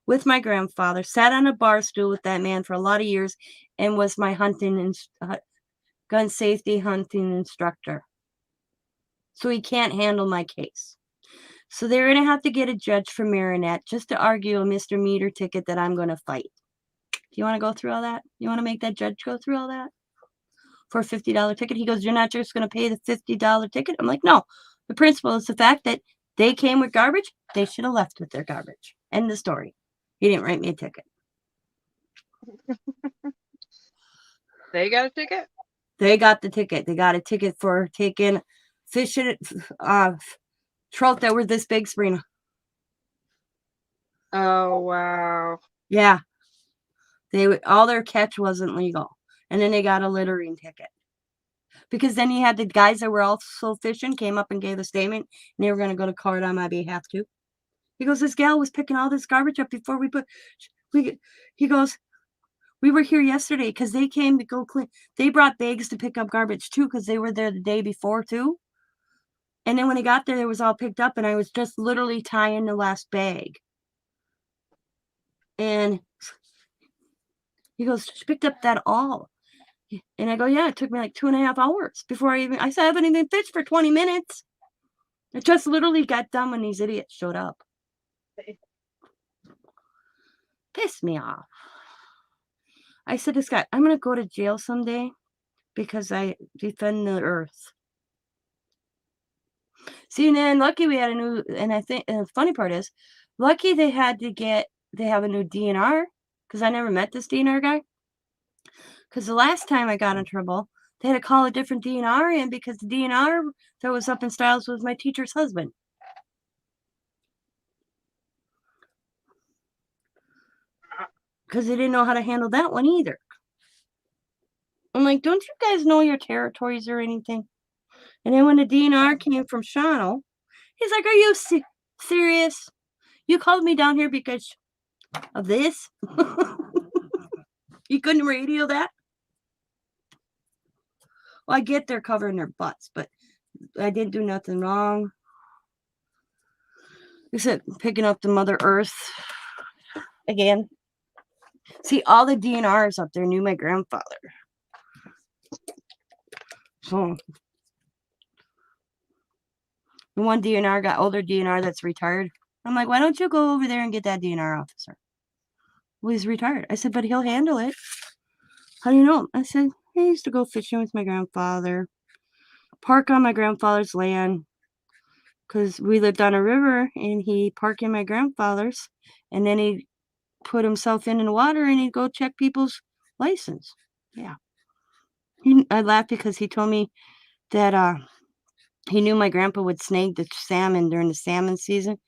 with my grandfather, sat on a bar stool with that man for a lot of years, and was my gun safety hunting instructor. So he can't handle my case. So they're going to have to get a judge from Marinette just to argue a Mr. Meter ticket that I'm going to fight. Do you want to go through all that? You want to make that judge go through all that for a $50 ticket? He goes, you're not just going to pay the $50 ticket? I'm like, no. The principle is the fact that they came with garbage. They should have left with their garbage. End the story. He didn't write me a ticket. They got a ticket? They got the ticket. They got a ticket for taking fish trout that were this big, Sabrina. Oh, wow. Yeah. All their catch wasn't legal. And then they got a littering ticket. Because then you had the guys that were also fishing came up and gave a statement, and they were going to go to court on my behalf too. He goes, this gal was picking all this garbage up before he goes, we were here yesterday because they came to go clean. They brought bags to pick up garbage too because they were there the day before too. And then when they got there, it was all picked up, and I was just literally tying the last bag. And he goes, she picked up that all. And I go, yeah, it took me like 2.5 hours before I said, I haven't even fished for 20 minutes. It just literally got done when these idiots showed up. Pissed me off. I said, this guy, I'm going to go to jail someday because I defend the earth. See, and then lucky we had a new, and I think, and the funny part is, lucky they have a new DNR, because I never met this DNR guy. Because the last time I got in trouble, they had to call a different DNR in because the DNR that was up in Styles was my teacher's husband. Because they didn't know how to handle that one either. I'm like, don't you guys know your territories or anything? And then when the DNR came from Shawano, he's like, are you serious? You called me down here because of this? You couldn't radio that? Well, I get they're covering their butts, but I didn't do nothing wrong. Except picking up the Mother Earth again. See, all the DNRs up there knew my grandfather. So the one older DNR that's retired. I'm like, why don't you go over there and get that DNR officer? Well, he's retired. I said, but he'll handle it. How do you know? I said, I used to go fishing with my grandfather. Park on my grandfather's land. Because we lived on a river, and he parked in my grandfather's. And then he put himself in the water, and he'd go check people's license. Yeah. I laughed because he told me that he knew my grandpa would snag the salmon during the salmon season.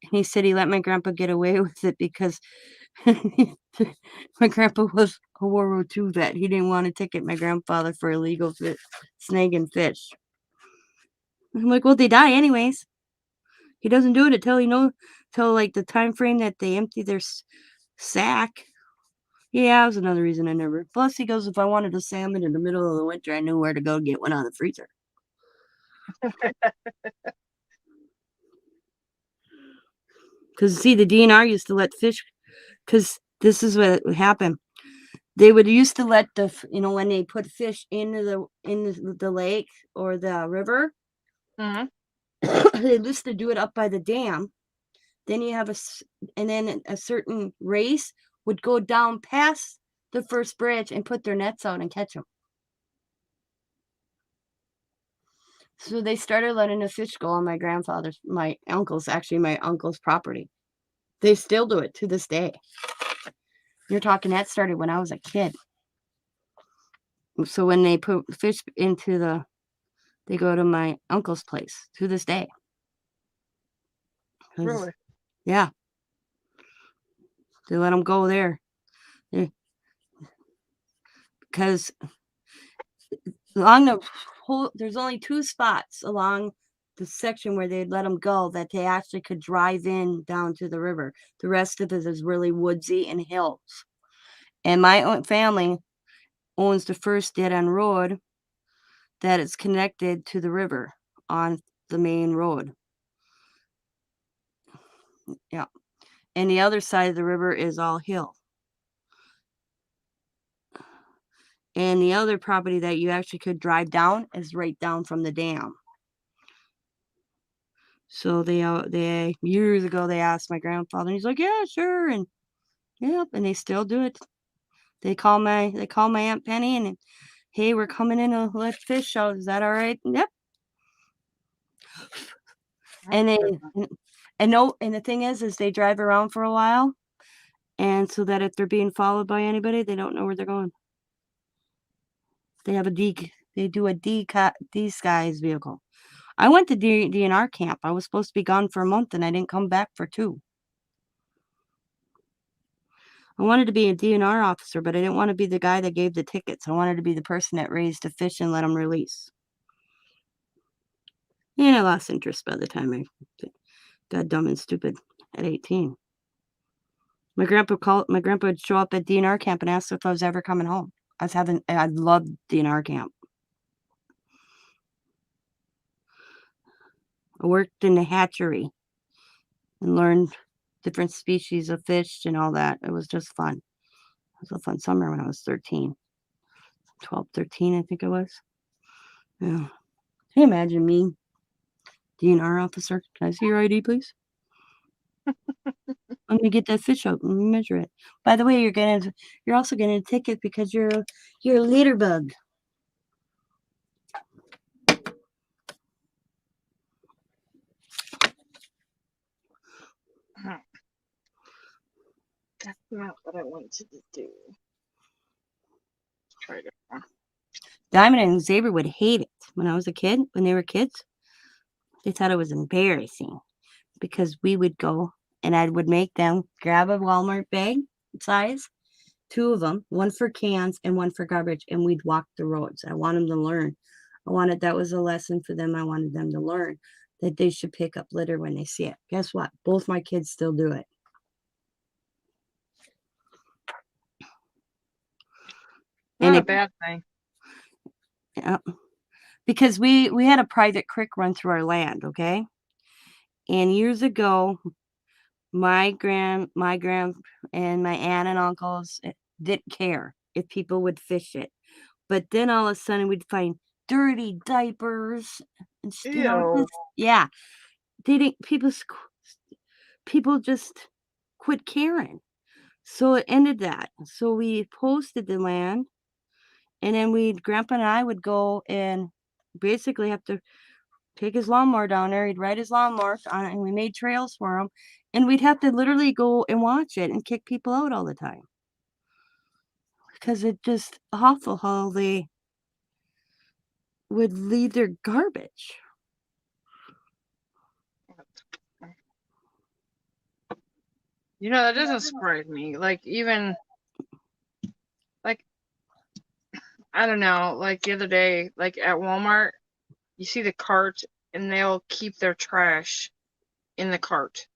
And he said he let my grandpa get away with it because my grandpa was a World War II vet. He didn't want to ticket my grandfather for illegal snagging fish. I'm like, well, they die anyways. He doesn't do it till like the time frame that they empty their sack. Yeah, that was another reason I never. Plus, he goes, if I wanted a salmon in the middle of the winter, I knew where to go get one out of the freezer. Because, see, the DNR used to let fish, because this is what happened. They would used to let when they put fish into the lake or the river, they used to do it up by the dam. Then you have and then a certain race would go down past the first bridge and put their nets out and catch them. So they started letting the fish go on my uncle's property. They still do it to this day. You're talking that started when I was a kid. So when they put fish they go to my uncle's place to this day. 'Cause, Really? yeah. They let them go there. Because along the whole, there's only 2 spots along the section where they'd let them go that they actually could drive in down to the river. The rest of it is really woodsy and hills. And my own family owns the first dead-end road that is connected to the river on the main road. Yeah. And the other side of the river is all hill. And the other property that you actually could drive down is right down from the dam. So they years ago they asked my grandfather, and he's like, "Yeah, sure," and yep, and they still do it. They call my Aunt Penny and, "Hey, we're coming in to let fish out. Is that all right?" Yep. And they and the thing is they drive around for a while, and so that if they're being followed by anybody, they don't know where they're going. They have they do a disguise vehicle. I went to DNR camp. I was supposed to be gone for a month, and I didn't come back for 2. I wanted to be a DNR officer, but I didn't want to be the guy that gave the tickets. I wanted to be the person that raised the fish and let them release. And I lost interest by the time I got dumb and stupid at 18. My grandpa would show up at DNR camp and ask if I was ever coming home. I loved DNR camp. I worked in the hatchery and learned different species of fish and all that. It was just fun. It was a fun summer when I was 13. 12, 13, I think it was. Yeah. Can you imagine me, DNR officer? Can I see your ID, please? I'm gonna get that fish out and measure it. By the way, you're also getting a ticket because you're a litter bug. That's not what I wanted to do. Try it. Diamond and Xavier would hate it when I was a kid. When they were kids, they thought it was embarrassing because we would go and I would make them grab a Walmart bag size, 2 of them, one for cans and one for garbage, and we'd walk the roads. I want them to learn. That was a lesson for them. I wanted them to learn that they should pick up litter when they see it. Guess what? Both my kids still do it. Not a bad thing. Yeah, because we had a private creek run through our land, okay? And years ago, my grand and my aunt and uncles didn't care if people would fish it. But then all of a sudden we'd find dirty diapers and Ew. yeah. They didn't people just quit caring. So it ended that. So we posted the land, and then grandpa and I would go and basically have to take his lawnmower down there. He'd ride his lawnmower on it, and we made trails for him. And we'd have to literally go and watch it and kick people out all the time. Because it's just awful how they would leave their garbage. That doesn't surprise me. Like, even, like, I don't know, like the other day, like at Walmart, you see the cart and they'll keep their trash in the cart.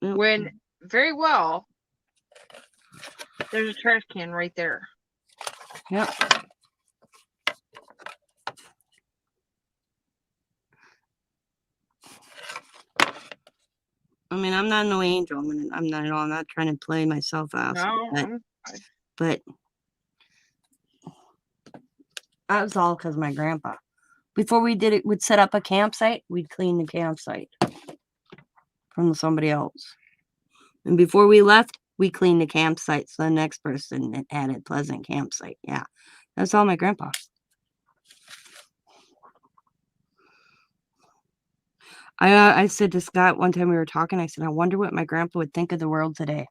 Yep. When very well, there's a trash can right there. Yep. I mean, I'm not no angel. I'm not trying to play myself out. No, But that was all because of my grandpa. Before we did it, we'd set up a campsite. We'd clean the campsite from somebody else. And before we left, we cleaned the campsite, so the next person that had a pleasant campsite. Yeah, that's all my grandpa. I said to Scott one time we were talking, I said, I wonder what my grandpa would think of the world today.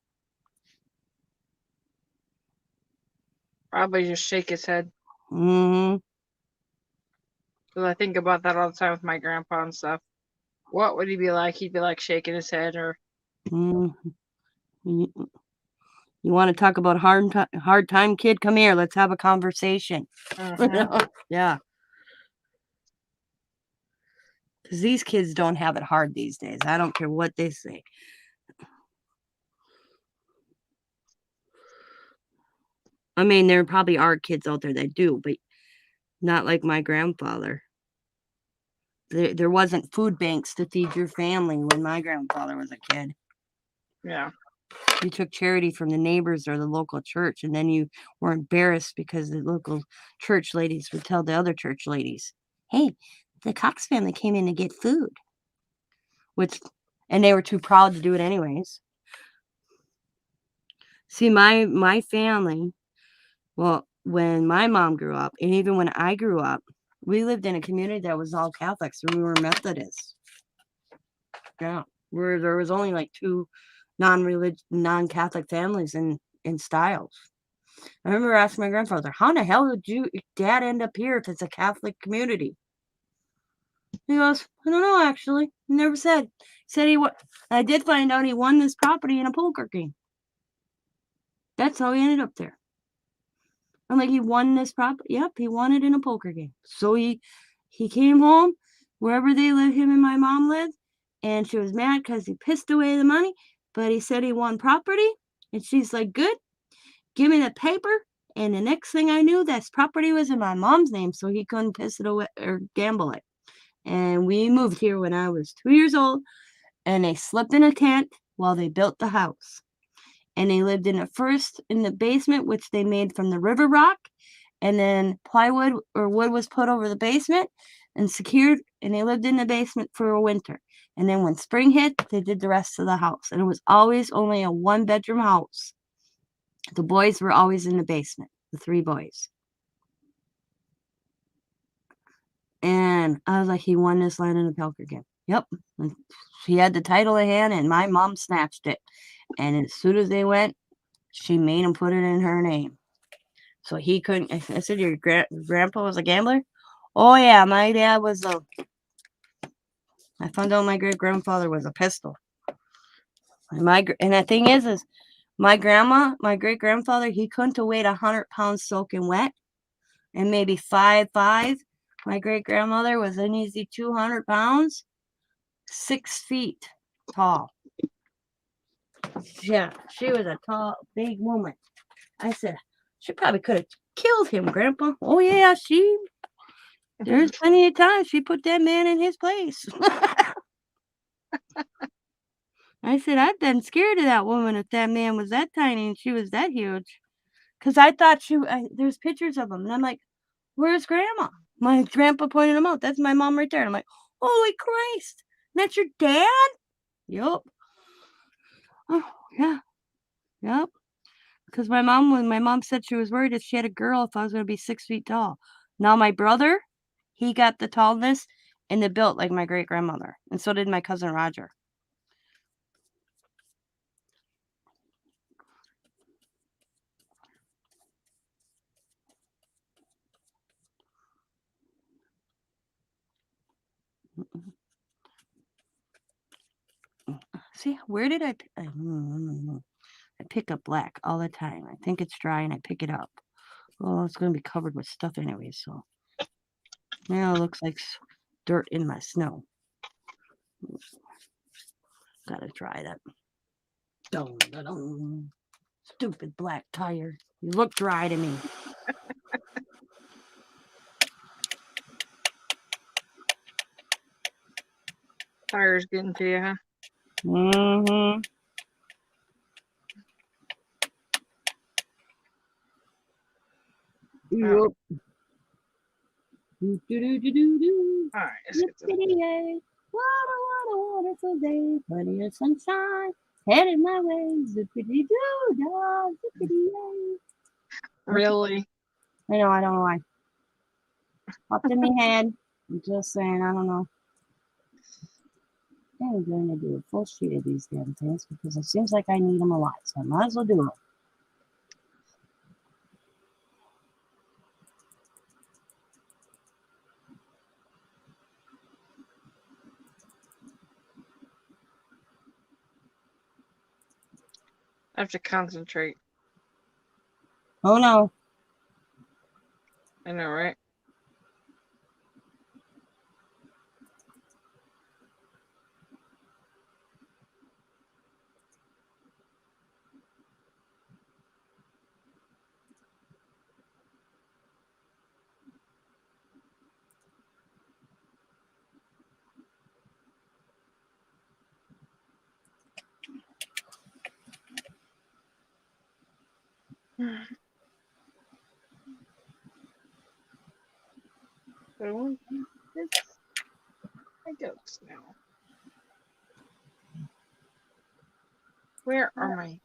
Probably just shake his head. Mm-hmm. Because I think about that all the time with my grandpa and stuff. What would he be like? He'd be like shaking his head or Mm-hmm. You want to talk about hard time, kid? Come here. Let's have a conversation. Yeah. Because these kids don't have it hard these days. I don't care what they say. I mean, there probably are kids out there that do, but not like my grandfather. There wasn't food banks to feed your family when my grandfather was a kid. Yeah. You took charity from the neighbors or the local church, and then you were embarrassed because the local church ladies would tell the other church ladies, hey, the Cox family came in to get food. And they were too proud to do it anyways. See, my family, well, when my mom grew up, and even when I grew up, we lived in a community that was all Catholics, and we were Methodists. Yeah, where there was only like 2 non-Catholic families in Stiles. I remember asking my grandfather, how in the hell did your dad end up here if it's a Catholic community? He goes, I don't know, actually. He never said. Said I did find out he won this property in a poker game. That's how he ended up there. I'm like, he won this property? Yep, he won it in a poker game. So he came home, wherever they live, him and my mom lived, and she was mad because he pissed away the money, but he said he won property, and she's like, good, give me the paper, and the next thing I knew, that property was in my mom's name, so he couldn't piss it away or gamble it. And we moved here when I was 2 years old, and they slept in a tent while they built the house. And they lived in the basement, which they made from the river rock, and then plywood or wood was put over the basement and secured, and they lived in the basement for a winter. And then when spring hit, they did the rest of the house. And it was always only a 1-bedroom house. The boys were always in the basement, the 3 boys. And I was like, he won this land in a poker game. Yep. And he had the title in hand, and my mom snatched it. And as soon as they went, she made him put it in her name. So he couldn't. I said, your grandpa was a gambler? Oh, yeah. My dad was I found out my great-grandfather was a pistol. And the thing is my great-grandfather, he couldn't have weighed 100 pounds soaking wet. And maybe 5'5". My great-grandmother was an easy 200 pounds, 6 feet tall. Yeah, she was a tall, big woman. I said, she probably could have killed him, Grandpa. Oh, yeah, there's plenty of times she put that man in his place. I said, I'd been scared of that woman if that man was that tiny and she was that huge. Because I thought there's pictures of him. And I'm like, where's Grandma? My grandpa pointed him out. That's my mom right there. And I'm like, holy Christ. That's your dad? Yup. Oh, yeah. Yep. Because when my mom said she was worried if she had a girl if I was going to be 6 feet tall. Now my brother, he got the tallness and the built like my great-grandmother. And so did my cousin Roger. See, where did I pick up black all the time. I think it's dry and I pick it up. Well, it's going to be covered with stuff anyway, so. Now it looks like dirt in my snow. Gotta dry that. Dun, dun, dun. Stupid black tire. You look dry to me. tires getting to you, huh? Mm-hmm. Oh. Yep. Do. All right, let's get this. What a wonderful day. Plenty of sunshine. Headed my way, zippity doo dah, zippity yay. Really? I know, I don't know why. Popped in my head. I'm just saying, I don't know. I'm going to do a full sheet of these damn things because it seems like I need them a lot, so I might as well do them. I have to concentrate. Oh no. I know, right? But I want this my goats now. Where are my?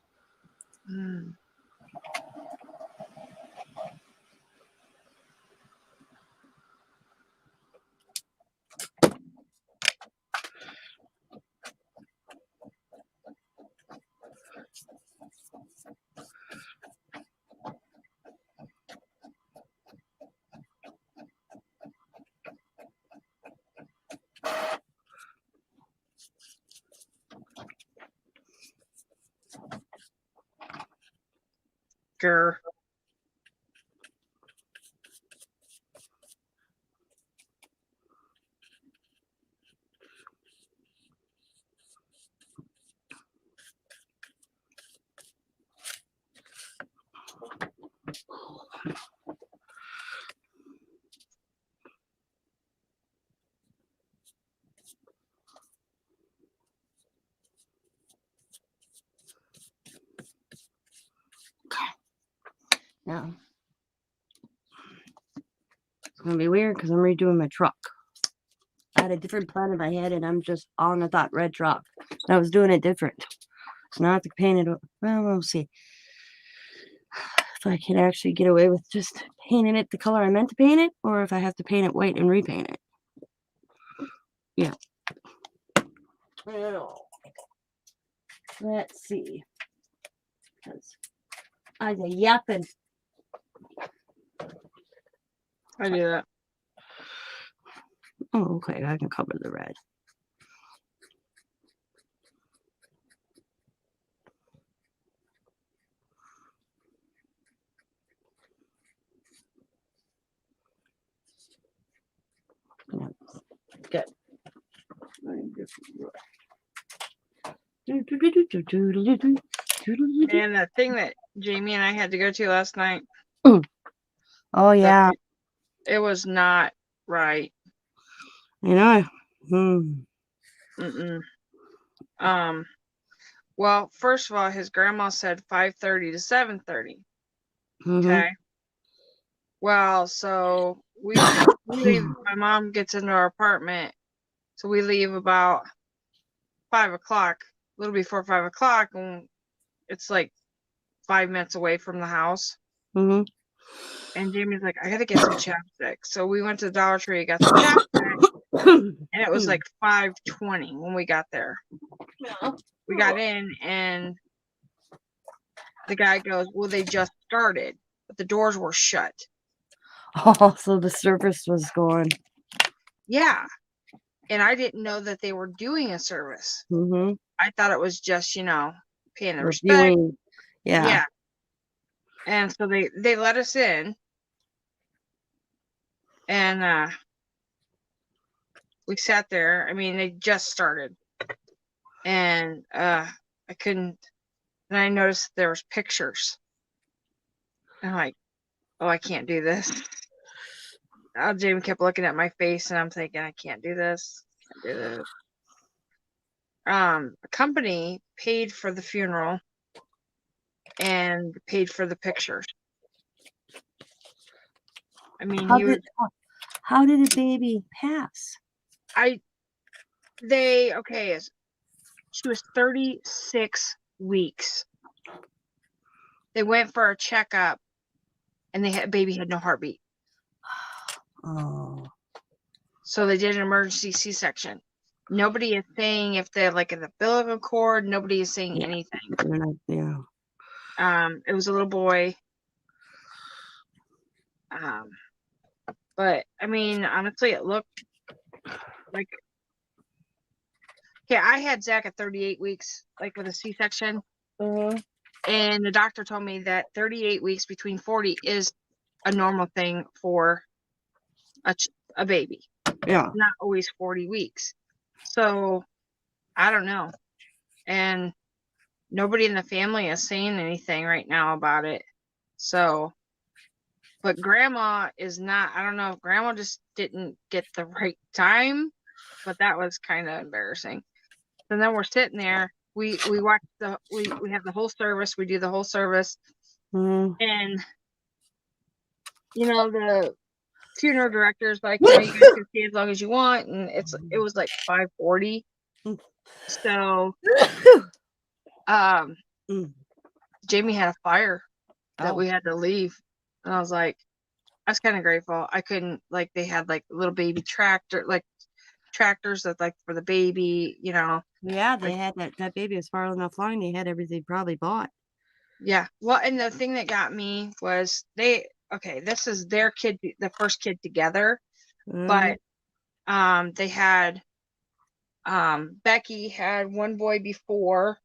Grr. Now, it's going to be weird because I'm redoing my truck. I had a different plan in my head and I'm just on a thought red truck. And I was doing it different. So now I have to paint it. Well, we'll see. If I can actually get away with just painting it the color I meant to paint it, or if I have to paint it white and repaint it. Yeah. I don't know. Let's see. Because I was yapping. I do that. Oh, okay. I can cover the red. Good. And the thing that Jamie and I had to go to last night. Oh yeah. It was not right. You know. Well, first of all, his grandma said 5:30 to 7:30. Okay. Well, so we leave. My mom gets into our apartment, so we leave about 5:00, a little before 5:00, and it's like 5 minutes away from the house. And Jamie's like, I gotta get some chapstick. So we went to the Dollar Tree, got some chapstick, and it was like 5:20 when we got there. We got in, and the guy goes, well, they just started, but the doors were shut. Oh, so the service was going. Yeah. And I didn't know that they were doing a service. I thought it was just, paying the respect. Yeah. And so they let us in. And we sat there. I mean, they just started. And I couldn't. And I noticed there was pictures. And I'm like, oh, I can't do this. Jamie kept looking at my face, and I'm thinking, I can't do this. Can't do this. A company paid for the funeral and paid for the pictures. I mean, how did the baby pass? She was 36 weeks. They went for a checkup, and baby had no heartbeat. Oh. So they did an emergency C-section. Nobody is saying if they have like an umbilical cord. Nobody is saying anything. Yeah. It was a little boy. But I mean, honestly, it looked like. Okay, I had Zach at 38 weeks, like with a C-section, and the doctor told me that 38 weeks between 40 is a normal thing for a baby. Yeah. Not always 40 weeks. So I don't know. And nobody in the family is saying anything right now about it. So, but grandma is not, I don't know if grandma just didn't get the right time, but that was kind of embarrassing. And then we're sitting there, we watch we have the whole service, we do the whole service. Mm-hmm. And, you know, the funeral director's like, you know, you guys can stay as long as you want. And it was like 5:40. So, Jamie had a fire that we had to leave. And I was like, I was kind of grateful. I couldn't, like, they had like little baby tractors that like for the baby, you know. Yeah, they had that baby was far enough along. They had everything probably bought. Yeah. Well, and the thing that got me was this is their kid, the first kid together, but they had Becky had one boy before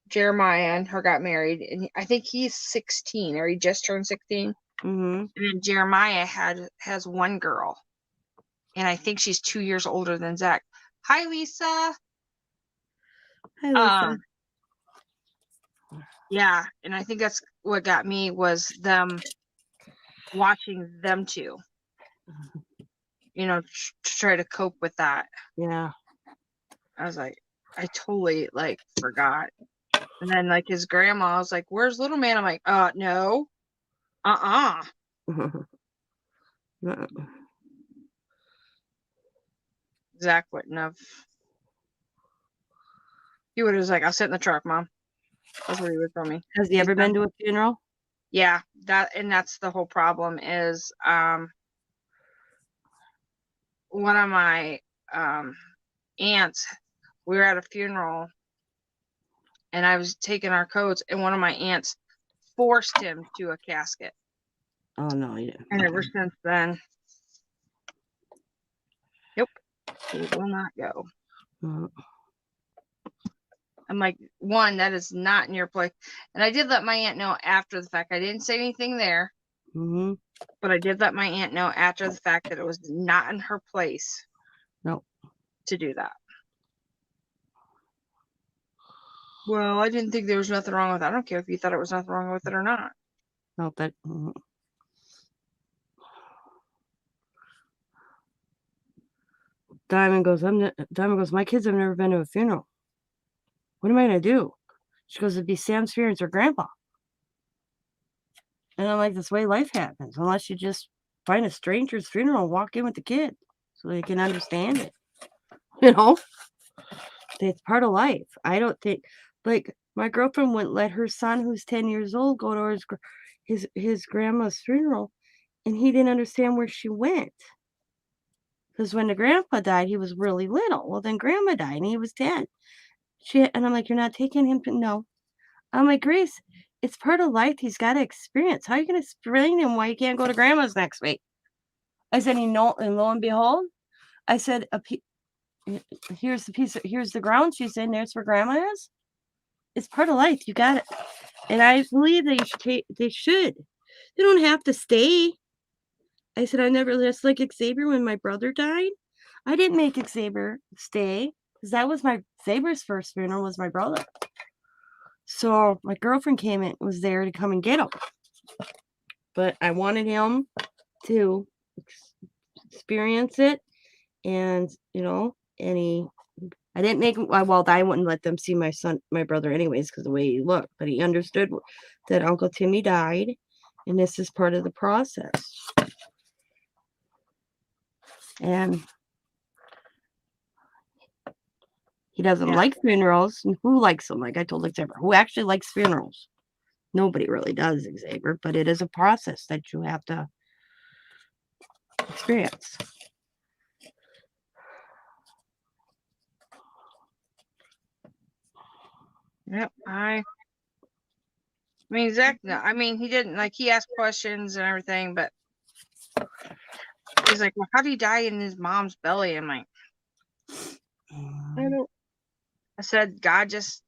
Jeremiah and her got married, and I think he's 16 or he just turned 16. And then Jeremiah has one girl, and I think she's 2 years older than Zach. Hi, Lisa. Hi, Lisa. Yeah, and I think that's what got me was them watching them two, you know, try to cope with that. Yeah. I was like, I totally like forgot. And then like his grandma was like, "Where's little man?" I'm like, no. Zach wouldn't have. He would have was like, "I'll sit in the truck, Mom." That's what he would tell me. Has he ever been to a funeral? Yeah, that's the whole problem is one of my aunts, we were at a funeral and I was taking our coats and one of my aunts forced him to a casket. Oh no, yeah. And ever since then, nope, he will not go. I'm like, one, that is not in your place. And I did let my aunt know after the fact. I didn't say anything there. But I did let my aunt know after the fact that it was not in her place. No. To do that. Well, I didn't think there was nothing wrong with it. I don't care if you thought it was nothing wrong with it or not. No, that. Diamond goes, my kids have never been to a funeral. What am I going to do? She goes, it'd be Sam's parents or grandpa. And I'm like, this way life happens. Unless you just find a stranger's funeral and walk in with the kid so they can understand it. You know? It's part of life. I don't think, like, my girlfriend wouldn't let her son, who's 10 years old, go to his grandma's funeral. And he didn't understand where she went. Because when the grandpa died, he was really little. Well, then grandma died and he was 10. And I'm like, you're not taking him to, no. I'm like, Grace, it's part of life. He's got to experience. How are you going to explain him why he can't go to grandma's next week? I said, and lo and behold, I said, here's the ground she's in. There's where grandma is. It's part of life. You got it. And I believe they should. They don't have to stay. I said, I never, just like Xavier when my brother died. I didn't make Xavier stay because that was Xavier's first funeral was my brother. So my girlfriend was there to come and get him. But I wanted him to experience it. And, you know, I didn't make him, well, I wouldn't let them see my brother anyways because of the way he looked. But he understood that Uncle Timmy died. And this is part of the process. And He doesn't Yeah. like funerals. And who likes them? Like I told Xavier, who actually likes funerals? Nobody really does, Xavier, but it is a process that you have to experience. Yep. I mean, Zach, no, I mean, he didn't like, he asked questions and everything, but he's like, well, how did he die in his mom's belly? I'm like, I don't. I said, God just,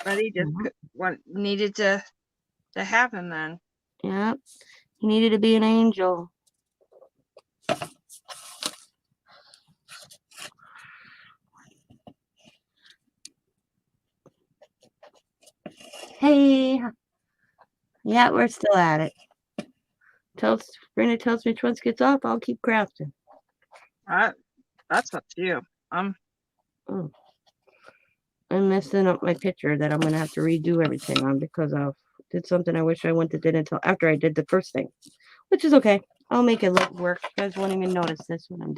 but he just what needed to happen then. Yeah, he needed to be an angel. Hey, yeah, we're still at it. Brenda tells me once gets off, I'll keep crafting. That's up to you. I'm messing up my picture that I'm gonna have to redo everything on because I did something I wish I wouldn't have did until after I did the first thing, which is okay. I'll make it look work. You guys won't even notice this when I'm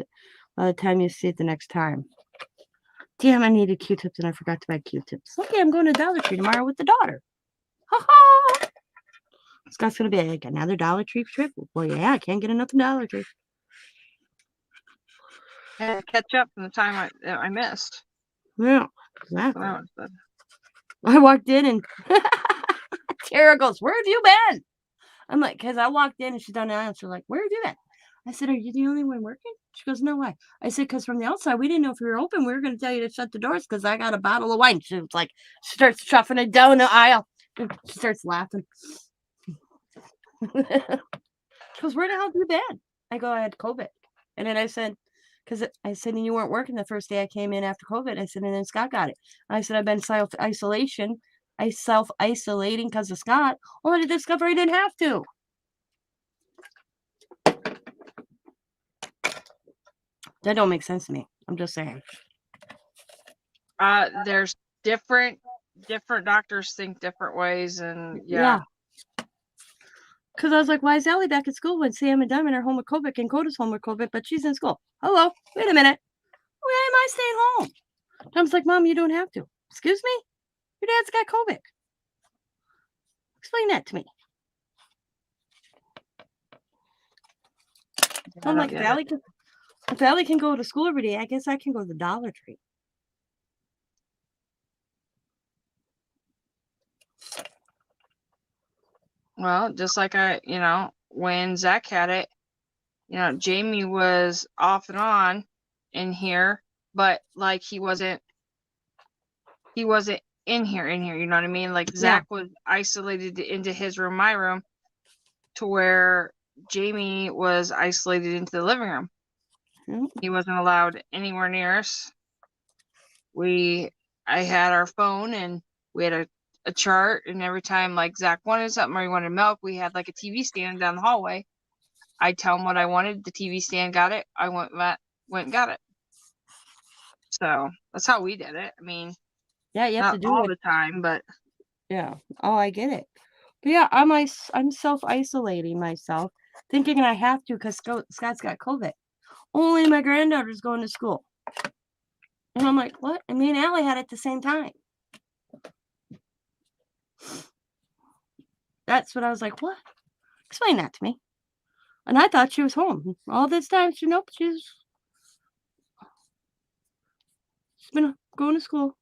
by the time you see it the next time. Damn, I needed Q-tips and I forgot to buy Q-tips. Okay, I'm going to Dollar Tree tomorrow with the daughter. Ha ha! Scott's gonna be like another Dollar Tree trip. Well, yeah, I can't get enough of Dollar Tree. And catch up from the time I missed. Yeah, So exactly. that was good. I walked in and Tara goes, "Where have you been?" I'm like, because I walked in and she's done the aisle. She's like, "Where have you been?" I said, "Are you the only one working?" She goes, "No, why?" I said, "Because from the outside, we didn't know if we were open. We were going to tell you to shut the doors because I got a bottle of wine." She was like, she starts chuffing it down the aisle. She starts laughing. She goes, "Where the hell have you been?" I go, "I had COVID." And then I said, because I said, "And you weren't working the first day I came in after COVID." I said, "And then Scott got it." I said, "I've been self-isolating because of Scott, only to discover I didn't have to." That don't make sense to me. I'm just saying. There's different doctors think different ways, and Yeah. Because I was like, why is Allie back at school when Sam and Diamond are home with COVID and Coda's home with COVID, but she's in school? Hello, wait a minute. Why am I staying home? Tom's like, Mom, you don't have to. Excuse me? Your dad's got COVID. Explain that to me. So I'm like, if Allie can go to school every day, I guess I can go to the Dollar Tree. Well, just like when Zach had it, Jamie was off and on in here, but like he wasn't in here, you know what I mean? Like Zach was isolated into his room, my room, to where Jamie was isolated into the living room. He wasn't allowed anywhere near us. I had our phone and we had a chart, and every time like Zach wanted something or he wanted milk, we had like a TV stand down the hallway. I'd tell him what I wanted. The TV stand got it. I went and got it. So that's how we did it. I mean, yeah, you have not to do all it the time, but yeah. Oh, I get it. But yeah, I'm self-isolating myself, thinking I have to because Scott's got COVID. Only my granddaughter's going to school. And I'm like, what? And me and Allie had it at the same time. That's what I was like, what? Explain that to me. And I thought she was home. All this time, she's been going to school.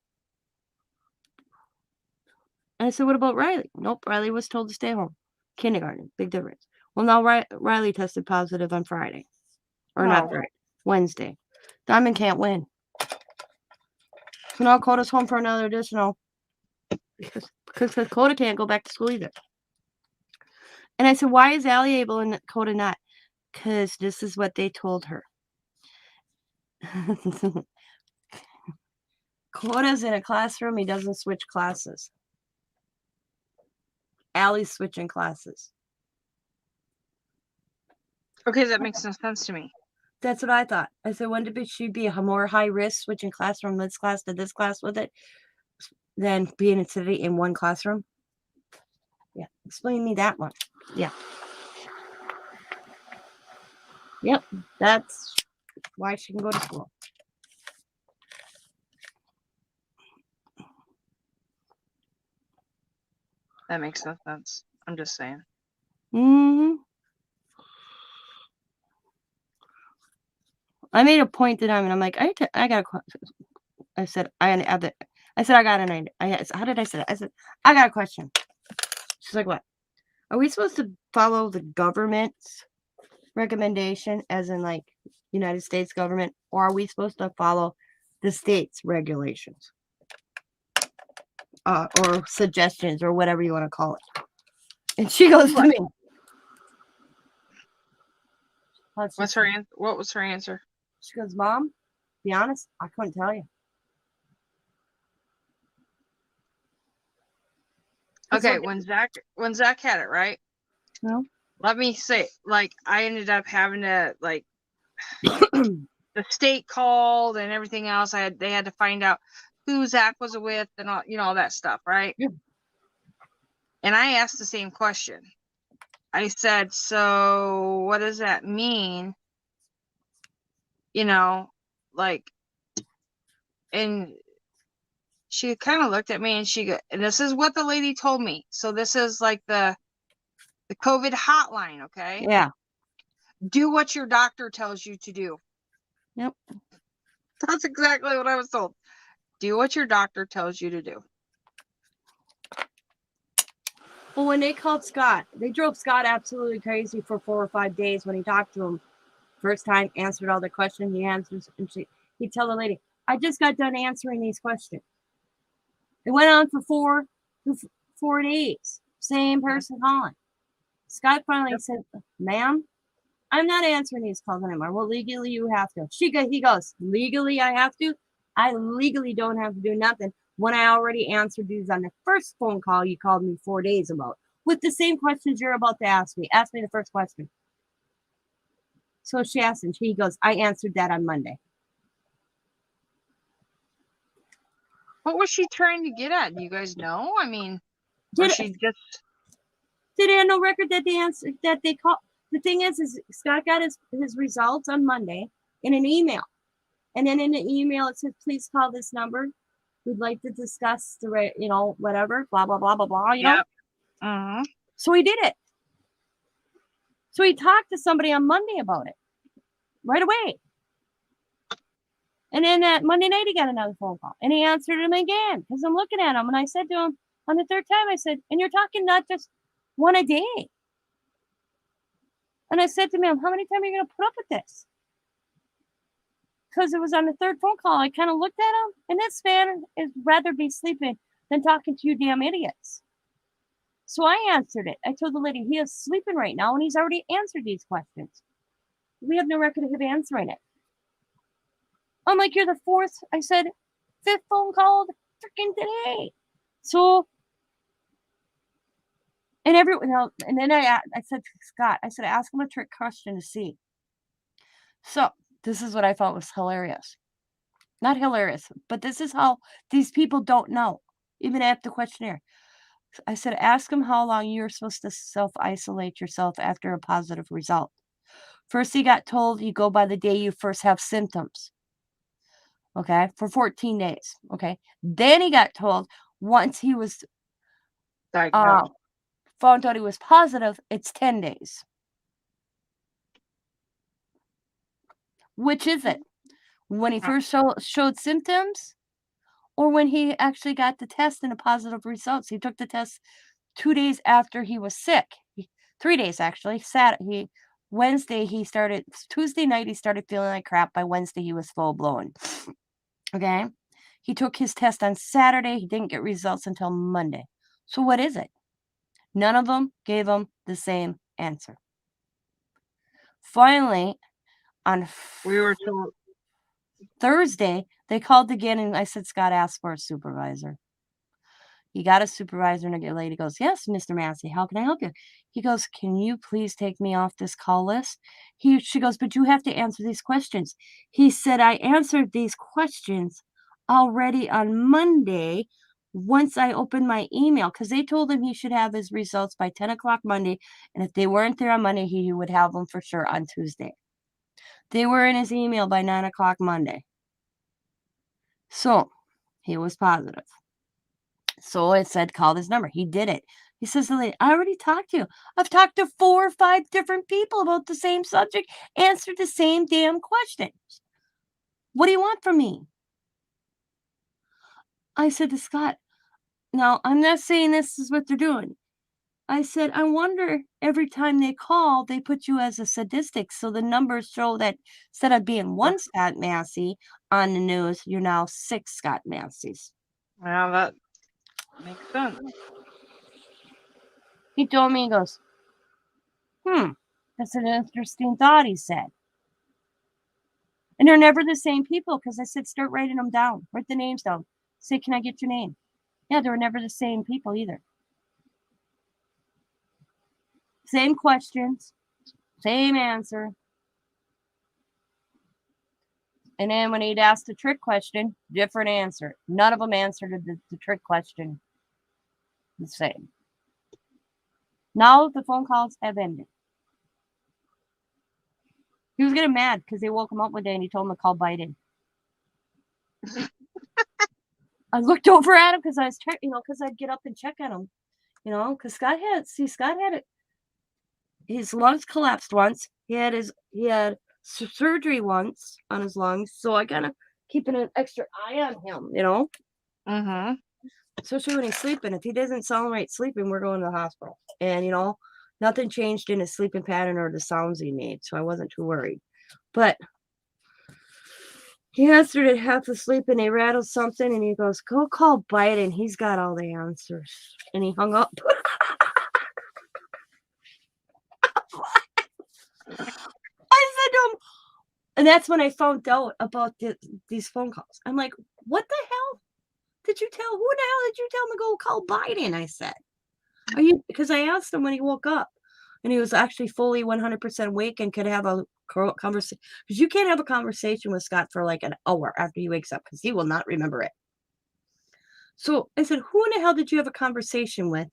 And I said, what about Riley? Nope, Riley was told to stay home. Kindergarten, big difference. Well, now Riley tested positive on Friday. Or not Friday, Wednesday. Diamond can't win. So now Coda's home for another additional. Because Coda can't go back to school either. And I said, why is Allie able and Coda not? Because this is what they told her. Coda's in a classroom. He doesn't switch classes. Allie's switching classes. okay, that makes no sense to me. That's what I thought. I said, wouldn't she be a more high risk switching class from this class to this class with it than being in one classroom? Yeah. Explain me that one. Yeah. Yep. That's why she can go to school. That makes no sense. I'm just saying. Hmm. I made a point to them, and I'm like, I got a question. I said, I said, I got an idea. How did I say that? I said, I got a question. She's like, what? Are we supposed to follow the government's recommendation, as in like United States government, or are we supposed to follow the state's regulations? Or suggestions, or whatever you want to call it. And she goes to me. What's her answer? What was her answer? She goes, Mom, be honest, I couldn't tell you. Okay, when Zach had it, right? No. Let me say, like, I ended up having to, like, the state called and everything else. They had to find out who Zach was with and all, all that stuff, right? Yeah. And I asked the same question. I said, so what does that mean? Like, and she kind of looked at me and and this is what the lady told me. So this is like the COVID hotline, okay? Yeah. Do what your doctor tells you to do. Yep. That's exactly what I was told. Do what your doctor tells you to do. Well, when they called Scott, they drove Scott absolutely crazy for 4 or 5 days when he talked to him. First time, answered all the questions. He answers, and he'd tell the lady, I just got done answering these questions. It went on for 4 days. Same person calling. Scott finally said, ma'am, I'm not answering these calls anymore. Well, legally you have to. He goes, legally I have to? I legally don't have to do nothing when I already answered these on the first phone call you called me 4 days about with the same questions you're about to ask me. Ask me the first question. So she asked him. He goes, I answered that on Monday. What was she trying to get at? Do you guys know? I mean, Did they have no record that they answered that they called? The thing is Scott got his results on Monday in an email. And then in the email it said, please call this number. We'd like to discuss the whatever, blah, blah, blah, blah, blah, know? Uh-huh. So he did it. So he talked to somebody on Monday about it right away. And then that Monday night, he got another phone call. And he answered him again because I'm looking at him. And I said to him on the third time, I said, and you're talking not just one a day. And I said to him, how many times are you going to put up with this? Because it was on the third phone call. I kind of looked at him. And this man is rather be sleeping than talking to you damn idiots. So I answered it. I told the lady, he is sleeping right now. And he's already answered these questions. We have no record of him answering it. I'm like, you're the fourth, I said, fifth phone call freaking today. So, and and then I said to Scott, I said, ask him a trick question to see. So, this is what I thought was hilarious. Not hilarious, but this is how these people don't know, even after the questionnaire. I said, ask him how long you're supposed to self-isolate yourself after a positive result. First, he got told you go by the day you first have symptoms. Okay, for 14 days. Okay. Then he got told once he was found out he was positive, it's 10 days. Which is it? When he first showed symptoms or when he actually got the test and the positive results? He took the test 2 days after he was sick. 3 days actually. Wednesday Tuesday night he started feeling like crap. By Wednesday he was full blown. Okay. He took his test on Saturday. He didn't get results until Monday. So what is it? None of them gave him the same answer. Finally, on Thursday, they called again and I said, Scott asked for a supervisor. He got a supervisor and a lady goes, yes, Mr. Massey, how can I help you? He goes, can you please take me off this call list? She goes, but you have to answer these questions. He said, I answered these questions already on Monday once I opened my email because they told him he should have his results by 10 o'clock Monday. And if they weren't there on Monday, he would have them for sure on Tuesday. They were in his email by 9 o'clock Monday. So he was positive. So it said, call this number. He did it. He says, the lady, I already talked to you. I've talked to 4 or 5 different people about the same subject, answered the same damn questions. What do you want from me? I said to Scott, now I'm not saying this is what they're doing. I said, I wonder every time they call, they put you as a sadistic. So the numbers show that instead of being one Scott Massey on the news, you're now 6 Scott Masseys. Well, that makes sense. He told me, he goes, that's an interesting thought, he said. And they're never the same people because I said, start writing them down. Write the names down. Say, can I get your name? Yeah, they were never the same people either. Same questions, same answer. And then when he'd ask the trick question, different answer. None of them answered the trick question the same. Now the phone calls have ended. He was getting mad because they woke him up one day and he told him to call Biden. I looked over at him because I was trying, because I'd get up and check on him, because Scott had it. His lungs collapsed once. He had surgery once on his lungs, so I gotta keeping an extra eye on him, Mm-hmm. especially when he's sleeping. If he doesn't sound right sleeping, we're going to the hospital. And nothing changed in his sleeping pattern or the sounds he made, so I wasn't too worried. But he answered it half asleep, and they rattled something, and he goes, "Go call Biden. He's got all the answers." And he hung up. I said to him, and that's when I found out about these phone calls. I'm like, what the hell did you tell? Who the hell did you tell him to go call Biden? I said, because I asked him when he woke up, and he was actually fully 100% awake and could have a conversation. Because you can't have a conversation with Scott for like an hour after he wakes up because he will not remember it. So I said, who in the hell did you have a conversation with?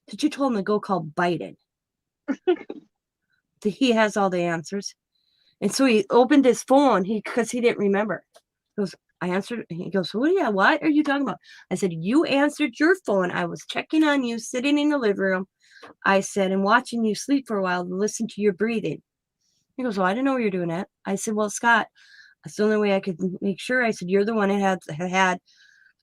Did you tell him to go call Biden? He has all the answers. And so he opened his phone because he didn't remember. He goes, I answered. He goes, what are you talking about? I said, you answered your phone. I was checking on you, sitting in the living room. I said, and watching you sleep for a while to listen to your breathing. He goes, well, I didn't know you were doing that. I said, well, Scott, that's the only way I could make sure. I said, you're the one that had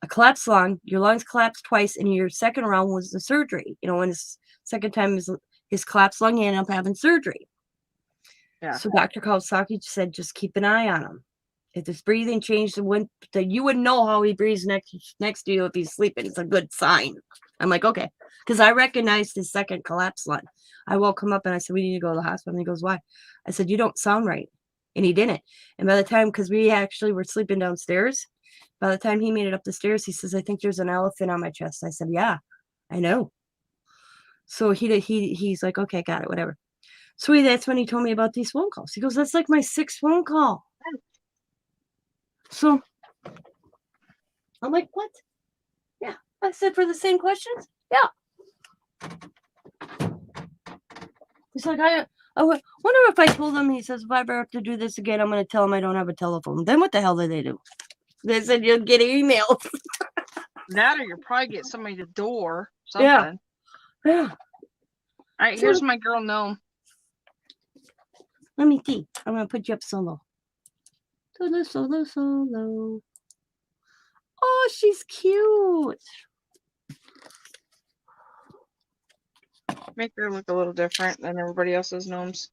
a collapsed lung. Your lungs collapsed twice, and your second round was the surgery. And his second time his collapsed lung, he ended up having surgery. Yeah. So Dr. Kawasaki said, just keep an eye on him. If his breathing changed, you wouldn't know how he breathes next to you if he's sleeping. It's a good sign. I'm like, okay. Because I recognized his second collapse lung. I woke him up and I said, we need to go to the hospital. And he goes, why? I said, you don't sound right. And he didn't. And by the time, because we actually were sleeping downstairs, by the time he made it up the stairs, he says, I think there's an elephant on my chest. I said, yeah, I know. So he's like, okay, got it, whatever. So that's when he told me about these phone calls. He goes, that's like my 6th phone call. So I'm like, what? Yeah. I said, for the same questions? Yeah. He's like, I wonder if I told him, he says, if I ever have to do this again, I'm going to tell him I don't have a telephone. Then what the hell did they do? They said, you'll get emails. That or you'll probably get somebody at the door. Something. Yeah. All right, here's my girl Gnome. Let me see. I'm going to put you up solo. Solo. Oh, she's cute. Make her look a little different than everybody else's gnomes.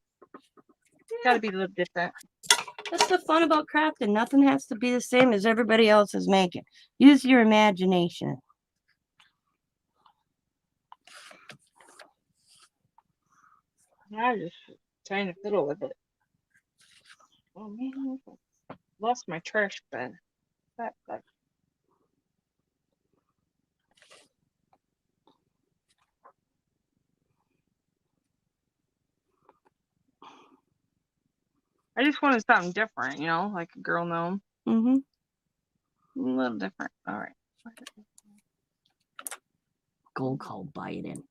Gotta be a little different. That's the fun about crafting. Nothing has to be the same as everybody else is making. Use your imagination. I just trying to fiddle with it. Oh man, lost my trash bin. That. I just wanted something different, like a girl gnome. Mm-hmm. A little different. All right. Go call Biden.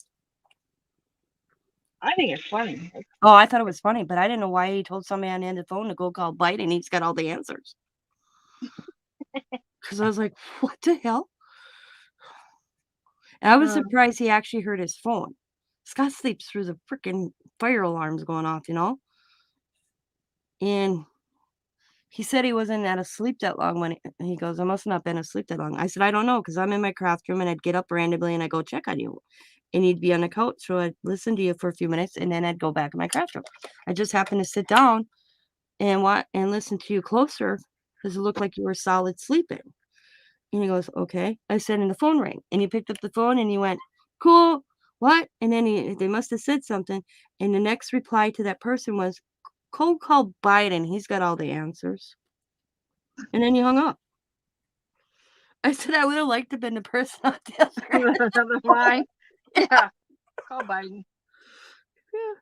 I think it's funny. Oh, I thought it was funny, but I didn't know why he told somebody on the end of the phone to go call Biden. He's got all the answers. Because I was like, what the hell? And I was Uh. surprised he actually heard his phone. Scott sleeps through the freaking fire alarms going off, you know? And he said he wasn't out of sleep that long when he goes, I must not have been asleep that long. I said, I don't know, because I'm in my craft room and I'd get up randomly and I'd go check on you. And you'd be on the couch. So I'd listen to you for a few minutes and then I'd go back in my craft room. I just happened to sit down and listen to you closer because it looked like you were solid sleeping. And he goes, okay. I said, and the phone rang. And he picked up the phone and he went, cool. What? And then they must have said something. And the next reply to that person was, cold call Biden. He's got all the answers. And then he hung up. I said I would have liked to have been the person on the other end. The line. Yeah. Call Biden. Yeah.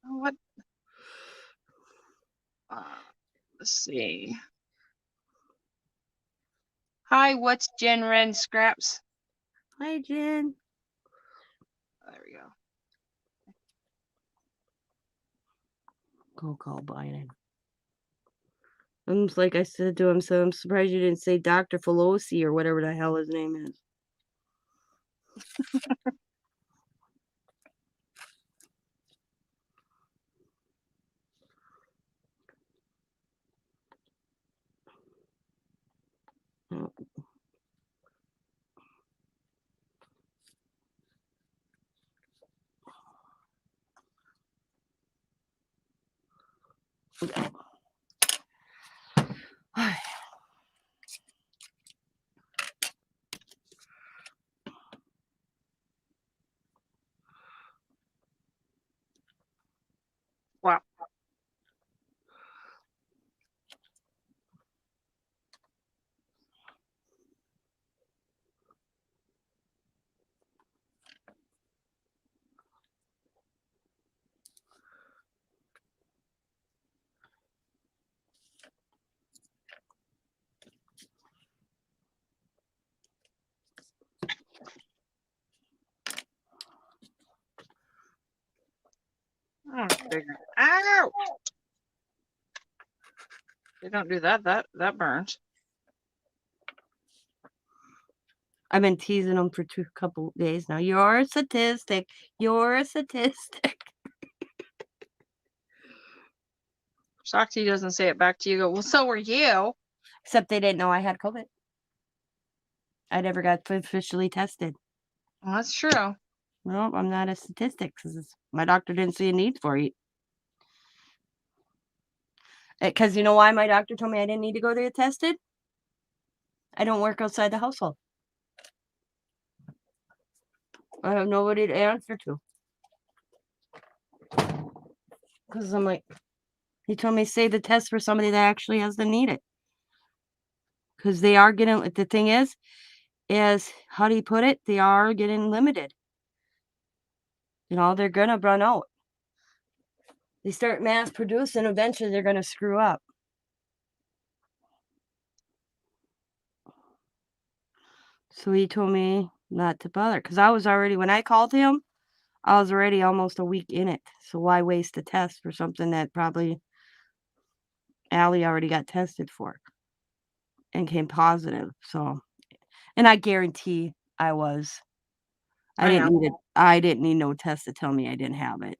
What? Let's see. Hi, what's Jen Ren Scraps? Hi, Jen. There we go. Cold call Biden. I'm just like I said to him, so I'm surprised you didn't say Dr. Pelosi or whatever the hell his name is. Okay. Wow. Oh, figure. Ow! They don't do that. That burns. I've been teasing him for couple days now. You're a statistic. You're a statistic. Shakti doesn't say it back to you. Go, well, so were you. Except they didn't know I had COVID. I never got officially tested. Well, that's true. No, I'm not a statistic because my doctor didn't see a need for it. Because you know why my doctor told me I didn't need to go get tested? I don't work outside the household. I have nobody to answer to. Because I'm like, he told me save the test for somebody that actually has to need it. Because they are getting, the thing is, how do you put it? They are getting limited. You know, they're going to run out. They start mass producing, eventually they're going to screw up. So he told me not to bother. Because I was already, when I called him, I was already almost a week in it. So why waste a test for something that probably Allie already got tested for and came positive. So, and I guarantee I was. I didn't need no test to tell me I didn't have it.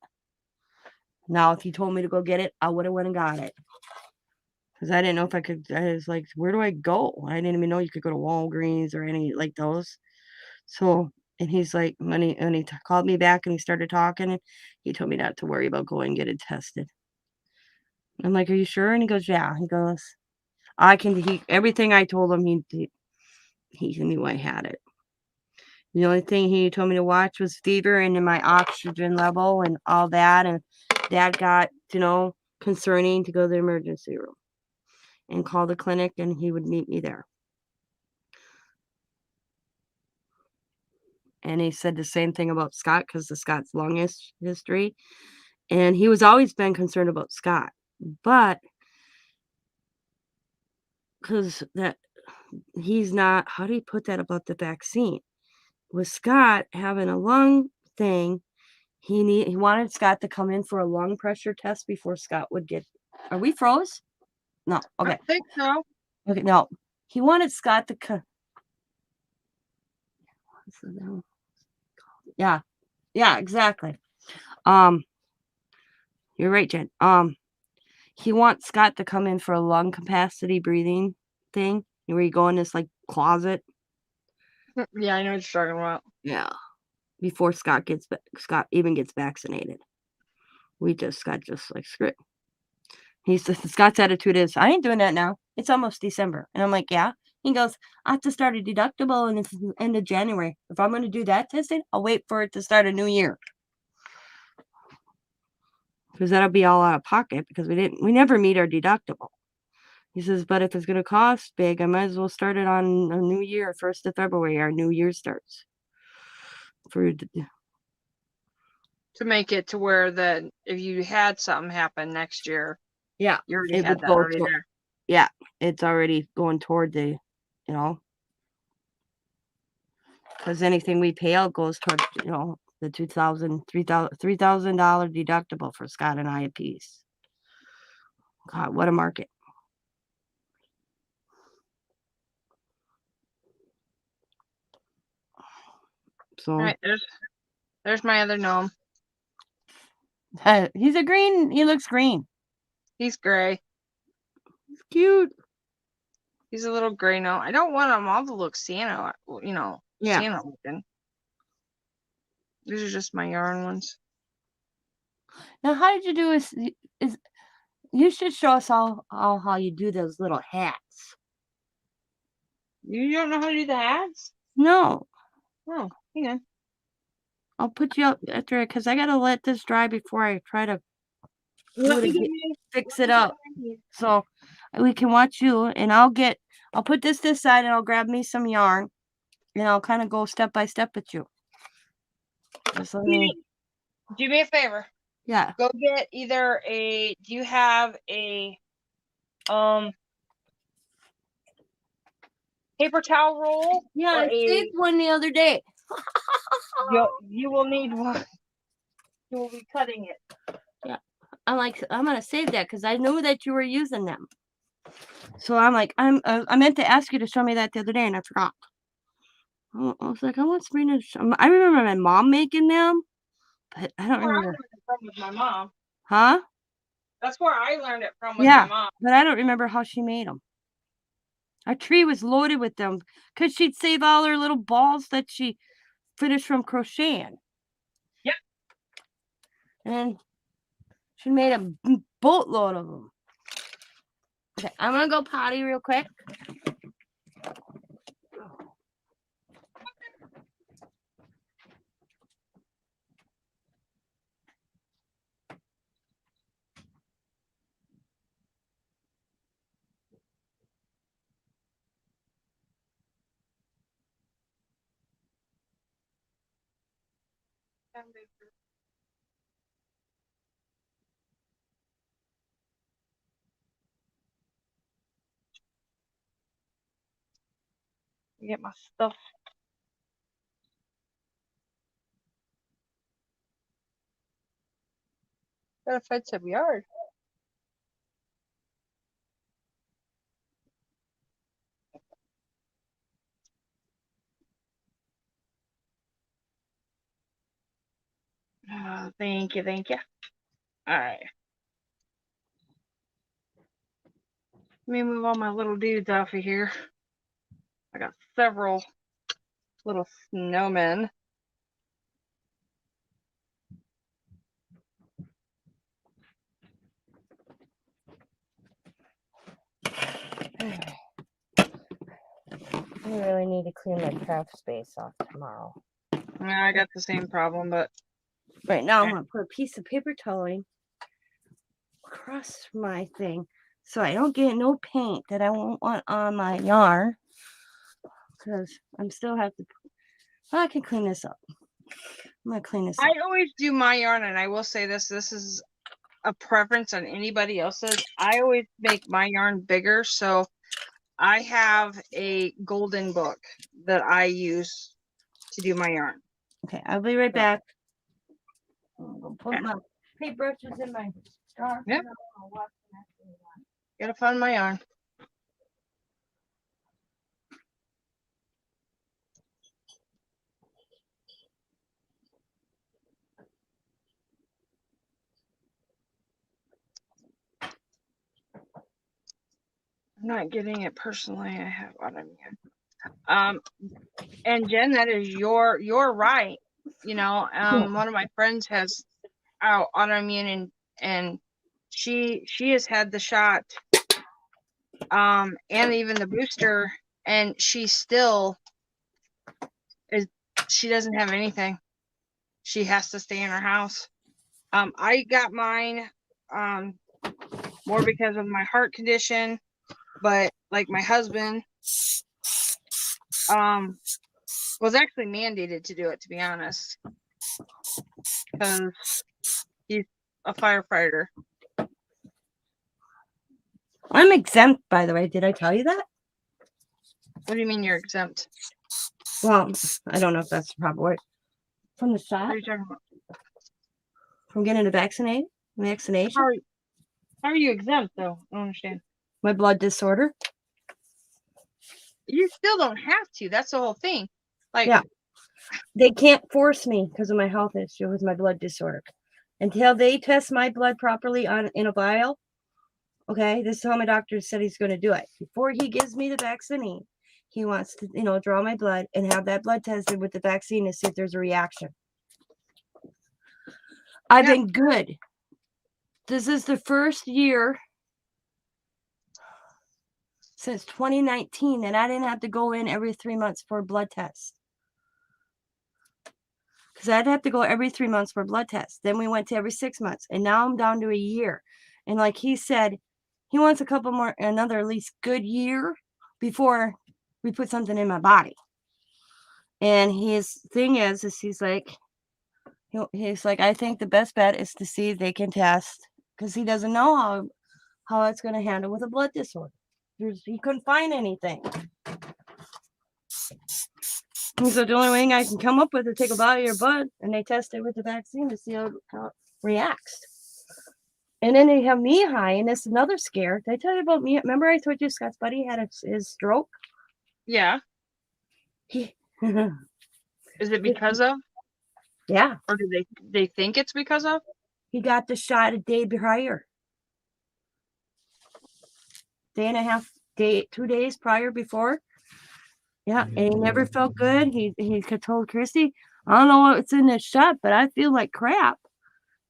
Now, if he told me to go get it, I would have went and got it. Because I didn't know if I could. I was like, where do I go? I didn't even know you could go to Walgreens or any like those. So, and he's like, when he called me back and he started talking, he told me not to worry about going and get it tested. I'm like, are you sure? And he goes, yeah. He goes, everything I told him, he knew I had it. The only thing he told me to watch was fever and then my oxygen level and all that. And that got, concerning to go to the emergency room and call the clinic and he would meet me there. And he said the same thing about Scott because of Scott's lung history. And he was always been concerned about Scott. But because that he's not, how do you put that about the vaccine? With Scott having a lung thing, he wanted Scott to come in for a lung pressure test before Scott would get. Are we froze? No. Okay. I think so. Okay. No. He wanted Scott to come. So then- yeah, yeah, exactly. You're right, Jen. He wants Scott to come in for a lung capacity breathing thing, where you go in this like closet. Yeah, I know what you're talking about. Yeah. Before Scott even gets vaccinated. Scott just like screw it. Scott's attitude is, I ain't doing that now. It's almost December. And I'm like, yeah. He goes, I have to start a deductible and it's the end of January. If I'm going to do that testing, I'll wait for it to start a new year. Because that'll be all out of pocket because we never meet our deductible. He says, but if it's going to cost big, I might as well start it on a new year, 1st of February. Our new year starts. To make it to where that if you had something happen next year, Yeah, you already it had would that go already to- there. yeah, it's already going toward the, because anything we pay out goes toward, the $3,000 deductible for Scott and I a piece. God, what a market. So All right, there's my other gnome. he looks green. He's gray. He's cute. He's a little gray gnome. I don't want them all to look Santa, Yeah. Santa looking. These are just my yarn ones. Now, how did you do is you should show us all how you do those little hats. You don't know how to do the hats? No, Oh, hang on. I'll put you up after it because I gotta let this dry before I try to fix it up. So we can watch you, and I'll put this side, and I'll grab me some yarn, and I'll kind of go step by step with you. Just let me, Do me a favor. yeah. Go get either do you have a paper towel roll? Yeah, or I saved one the other day. You will need one. You will be cutting it. Yeah, I'm gonna save that because I knew that you were using them. So I'm like, I meant to ask you to show me that the other day, and I forgot. I was like, I want Sabrina to show. I remember my mom making them, but I don't That's where I remember. learned it from with my mom. Huh? That's where I learned it from with Yeah, my mom. but I don't remember how she made them. Our tree was loaded with them because she'd save all her little balls that she finished from crocheting. Yep. And she made a boatload of them. Okay, I'm gonna go potty real quick. Get my stuff. Gotta fetch some yard. Thank you, thank you. All right. Let me move all my little dudes off of here. I got several little snowmen. I really need to clean my craft space off tomorrow. Yeah, I got the same problem, but Right now, I'm gonna put a piece of paper toweling across my thing so I don't get no paint that I won't want on my yarn. Because I'm still have to. Well, I can clean this up. I'm gonna clean this up. I always do my yarn, and I will say this is a preference on anybody else's. I always make my yarn bigger, so I have a golden book that I use to do my yarn. Okay, I'll be right back. I'm gonna put my paintbrushes in my scarf. Yep. Gotta find my yarn. not getting it personally. I have autoimmune. And Jen, that is you're right. You know, one of my friends has autoimmune, and she has had the shot, and even the booster, and she still is. She doesn't have anything. She has to stay in her house. I got mine, more because of my heart condition, but like my husband, was actually mandated to do it, to be honest, because he's a firefighter. I'm exempt, by the way. Did I tell you that? What do you mean you're exempt? Well, I don't know if that's the proper word. From the What shot? are you talking about? From getting a vaccination? How are you exempt, though? I don't understand. My blood disorder? You still don't have to. That's the whole thing. Like, Yeah. They can't force me because of my health issue with my blood disorder. Until they test my blood properly in a vial, okay, this is how my doctor said he's going to do it. Before he gives me the vaccine, he wants to, draw my blood and have that blood tested with the vaccine to see if there's a reaction. I've been good. This is the first year since 2019 that I didn't have to go in every 3 months for a blood test. Because I'd have to go every 3 months for a blood test. Then we went to every 6 months. And now I'm down to a year. And like he said, he wants another at least good year before we put something in my body. And his thing is he's like, I think the best bet is to see if they can test, because he doesn't know how it's going to handle with a blood disorder. He couldn't find anything. He said the only thing I can come up with is take a bottle of your blood and they test it with the vaccine to see how it reacts. And then they have me high, and it's another scare. Did I tell you about me? Remember I told you Scott's buddy had his stroke? yeah. Is it because of? Yeah. Or do they think it's because of? He got the shot a day prior. 2 days prior before. Yeah, and he never felt good. He told Christy, I don't know what's in this shot, but I feel like crap.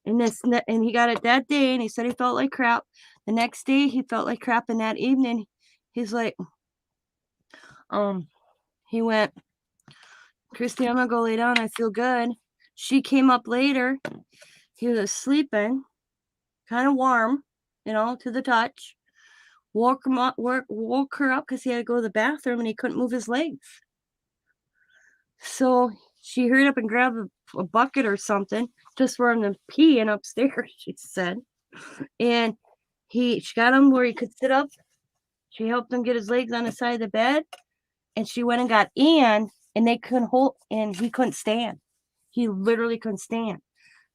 And he got it that day, and he said he felt like crap. The next day, he felt like crap, and that evening, he's like, he went, Christy, I'm gonna go lay down. I feel good. She came up later. He was sleeping, kind of warm, to the touch. Woke her up because he had to go to the bathroom and he couldn't move his legs. So she hurried up and grabbed a bucket or something just for him to pee in upstairs, she said. And she got him where he could sit up. She helped him get his legs on the side of the bed. And she went and got Ian, and they couldn't and he couldn't stand. He literally couldn't stand.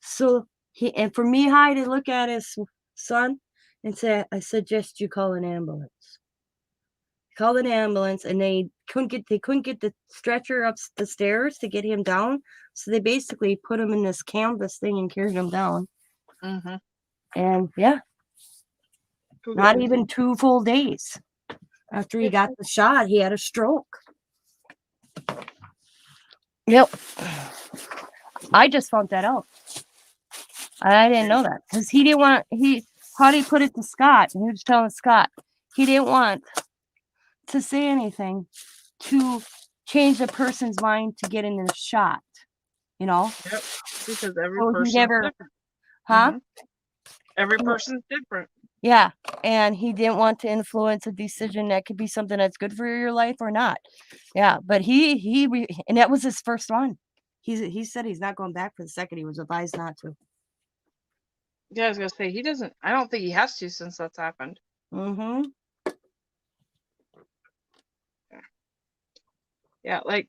So and for me, to look at his son and say, I suggest you call an ambulance. Called an ambulance, and they couldn't get the stretcher up the stairs to get him down. So they basically put him in this canvas thing and carried him down. Mm-hmm. And yeah, not even 2 full days after he got the shot, he had a stroke. Yep. I just found that out. I didn't know that because he didn't want. How did he put it to Scott? And he was telling Scott he didn't want to say anything to change the person's mind to get in the shot. Yep. Because every So person's different. Huh? Mm-hmm. Every person's different. Yeah, and he didn't want to influence a decision that could be something that's good for your life or not. Yeah, but and that was his first one. He said he's not going back for the second. He was advised not to. Yeah, I was gonna say he doesn't. I don't think he has to since that's happened. Mm-hmm. Yeah, like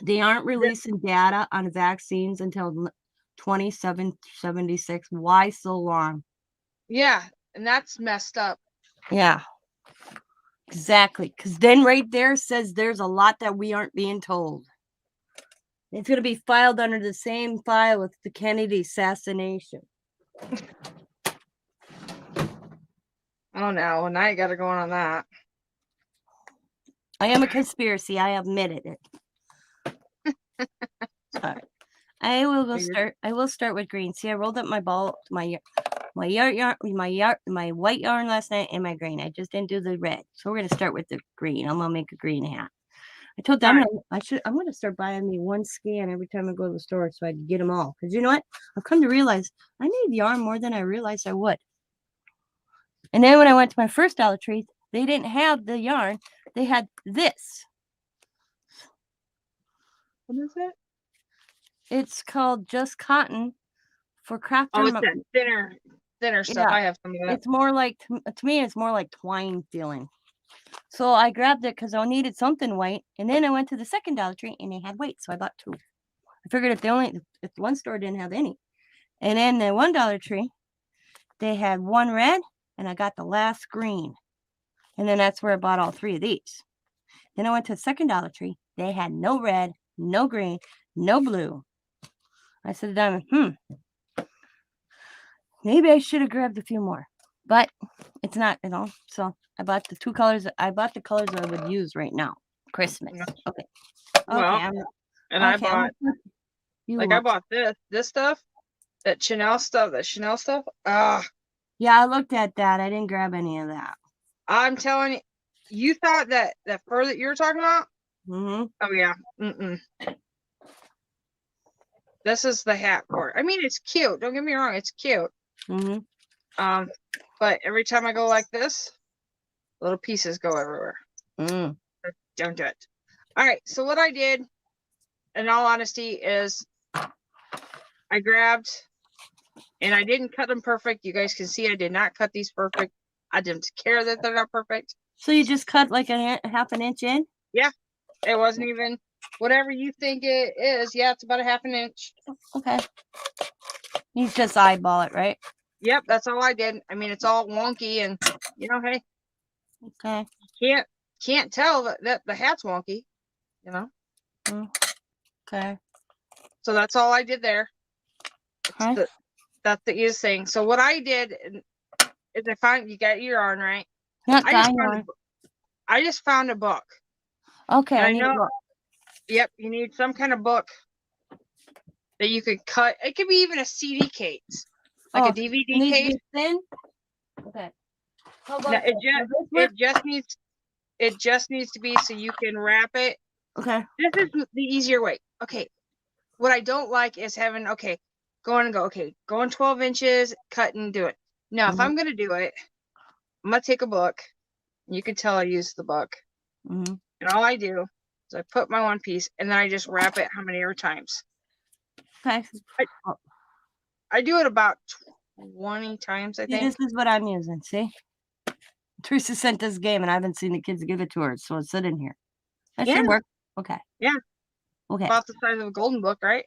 they aren't releasing data on vaccines until 2076. Why so long? Yeah, and that's messed up. Yeah, exactly. Because then right there says there's a lot that we aren't being told. It's going to be filed under the same file with the Kennedy assassination. Oh no, and I got to go on that. I am a conspiracy. I admitted it. All right. I will go start. I will start with green. See, I rolled up my ball, my white yarn last night, and my green. I just didn't do the red. So we're gonna start with the green. I'm gonna make a green hat. I told them I'm gonna start buying me one scan every time I go to the store so I can get them all. Because you know what? I've come to realize I need yarn more than I realized I would. And then when I went to my first Dollar Tree, they didn't have the yarn. They had this. What is it? It's called Just Cotton for Crafter. Oh, it's that thinner stuff. Yeah. I have some of that. It's more like, to me, it's more like twine feeling. So I grabbed it because I needed something white. And then I went to the second Dollar Tree and they had white. So I bought two. I figured if one store didn't have any. And then the $1 Tree, they had one red and I got the last green. And then that's where I bought all three of these. Then I went to the second Dollar Tree. They had no red, no green, no blue. I said to Diamond, maybe I should have grabbed a few more, but it's not, so I bought the two colors. I bought the colors I would use right now. Christmas. Yeah. Okay. Well, Okay. I bought this stuff, that Chanel stuff. Yeah, I looked at that. I didn't grab any of that. I'm telling you, you thought that fur that you were talking about? Mm-hmm. Oh yeah. This is the hat for it. I mean, it's cute. Don't get me wrong, it's cute. Mm-hmm. But every time I go like this, little pieces go everywhere. Mm. Don't do it. All right. So what I did, in all honesty, is I grabbed, and I didn't cut them perfect. You guys can see I did not cut these perfect. I didn't care that they're not perfect. So you just cut like half an inch in? Yeah. It wasn't even whatever you think it is. Yeah, it's about a half an inch. Okay. You just eyeball it, right? Yep, that's all I did. I mean, it's all wonky, and hey, Okay. can't tell that the hat's wonky, Okay. So that's all I did there. Okay. That's the easiest thing. So what I did is I found, you got your yarn, right? Not I just found a book. Okay. And I need a book. Yep, you need some kind of book that you could cut. It could be even a CD case, like a DVD case. Thin? Okay. How about No, it just needs to be so you can wrap it. Okay. This is the easier way. Okay. What I don't like is having, going 12 inches, cut and do it. Now, if I'm going to do it, I'm going to take a book. You can tell I used the book. Mm-hmm. And all I do is I put my one piece and then I just wrap it how many times. Okay. I do it about 20 times, I think. This is what I'm using. See? Teresa sent this game and I haven't seen the kids give it to her, so it's sitting here. That should work. Okay. Yeah. Okay. About the size of a golden book, right?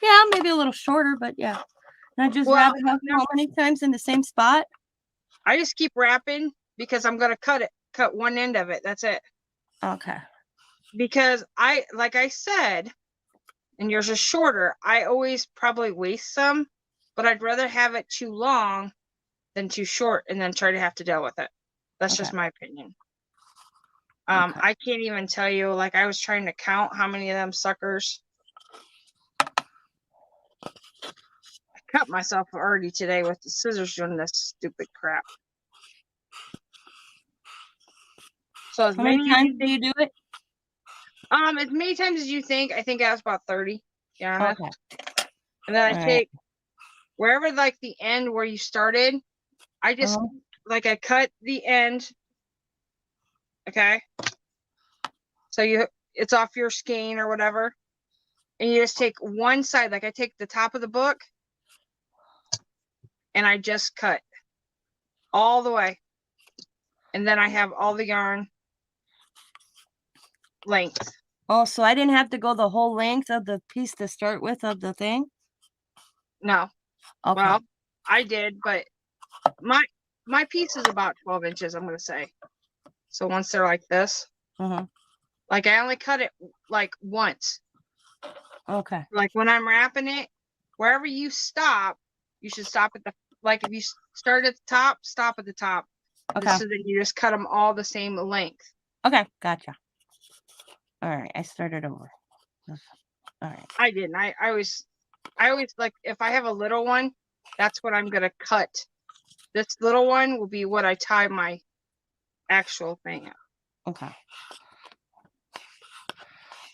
Yeah, maybe a little shorter, but yeah. And I just wrap it up how many times in the same spot? I just keep wrapping because I'm going to cut one end of it. That's it. Okay. Because like I said, and yours is shorter, I always probably waste some, but I'd rather have it too long than too short and then try to have to deal with it. That's just my opinion. I can't even tell you, like I was trying to count how many of them suckers. I cut myself already today with the scissors doing this stupid crap. So how many times do you do it? As many times as you think. I think I was about 30. Yeah. Okay. And then I take wherever, like the end where you started. I just I cut the end. Okay. So it's off your skein or whatever, and you just take one side. Like I take the top of the book, and I just cut all the way, and then I have all the yarn length. Oh, so I didn't have to go the whole length of the piece to start with of the thing? No. Okay. Well, I did, but my piece is about 12 inches, I'm going to say. So once they're like this, like I only cut it like once. Okay. Like when I'm wrapping it, wherever you stop, you should stop at if you start at the top, stop at the top. Okay. So that you just cut them all the same length. Okay. Gotcha. All right, I started over. All right. I didn't. I always like, if I have a little one, that's what I'm gonna cut. This little one will be what I tie my actual thing up. Okay.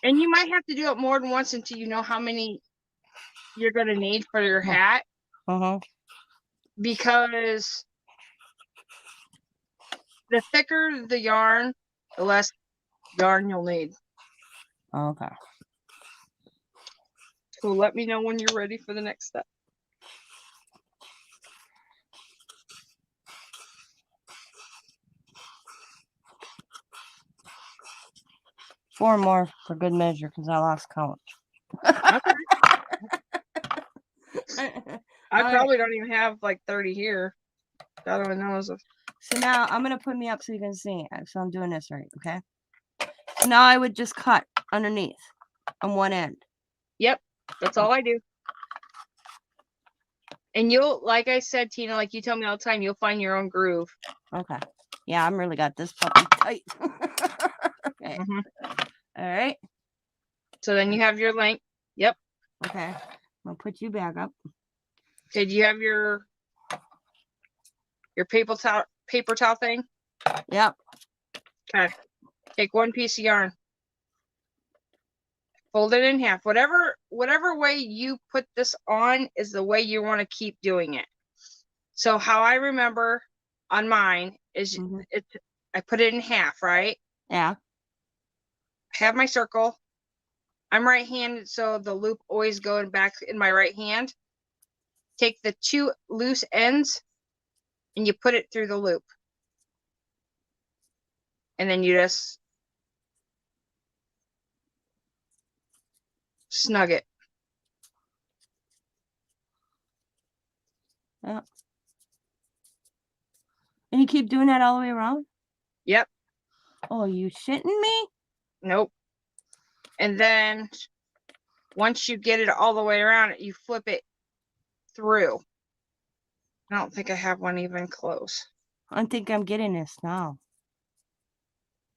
And you might have to do it more than once until you know how many you're gonna need for your hat, Uh-huh. because the thicker the yarn, the less yarn you'll need. Okay. So let me know when you're ready for the next step. Four more for good measure because I lost count. Okay. I All right. probably don't even have like 30 here. God only knows. So now I'm gonna put me up so you can see. So I'm doing this right, okay? So now I would just cut underneath on one end. Yep, that's all I do. And you'll, like I said, Tina, like you tell me all the time, you'll find your own groove. Okay. Yeah, I'm really got this puppy tight. Okay. Mhm. All right. So then you have your length. Yep. Okay. I'm gonna put you back up. Okay. Do you have your paper towel thing? Yep. Okay. Take one piece of yarn. Fold it in half. Whatever way you put this on is the way you want to keep doing it. So how I remember on mine is I put it in half, right? Yeah. Have my circle. I'm right-handed, so the loop always going back in my right hand. Take the two loose ends and you put it through the loop. And then you just snug it. Yeah. And you keep doing that all the way around? Yep. Oh, you shitting me? Nope. And then once you get it all the way around, you flip it through. I don't think I have one even close. I think I'm getting this now.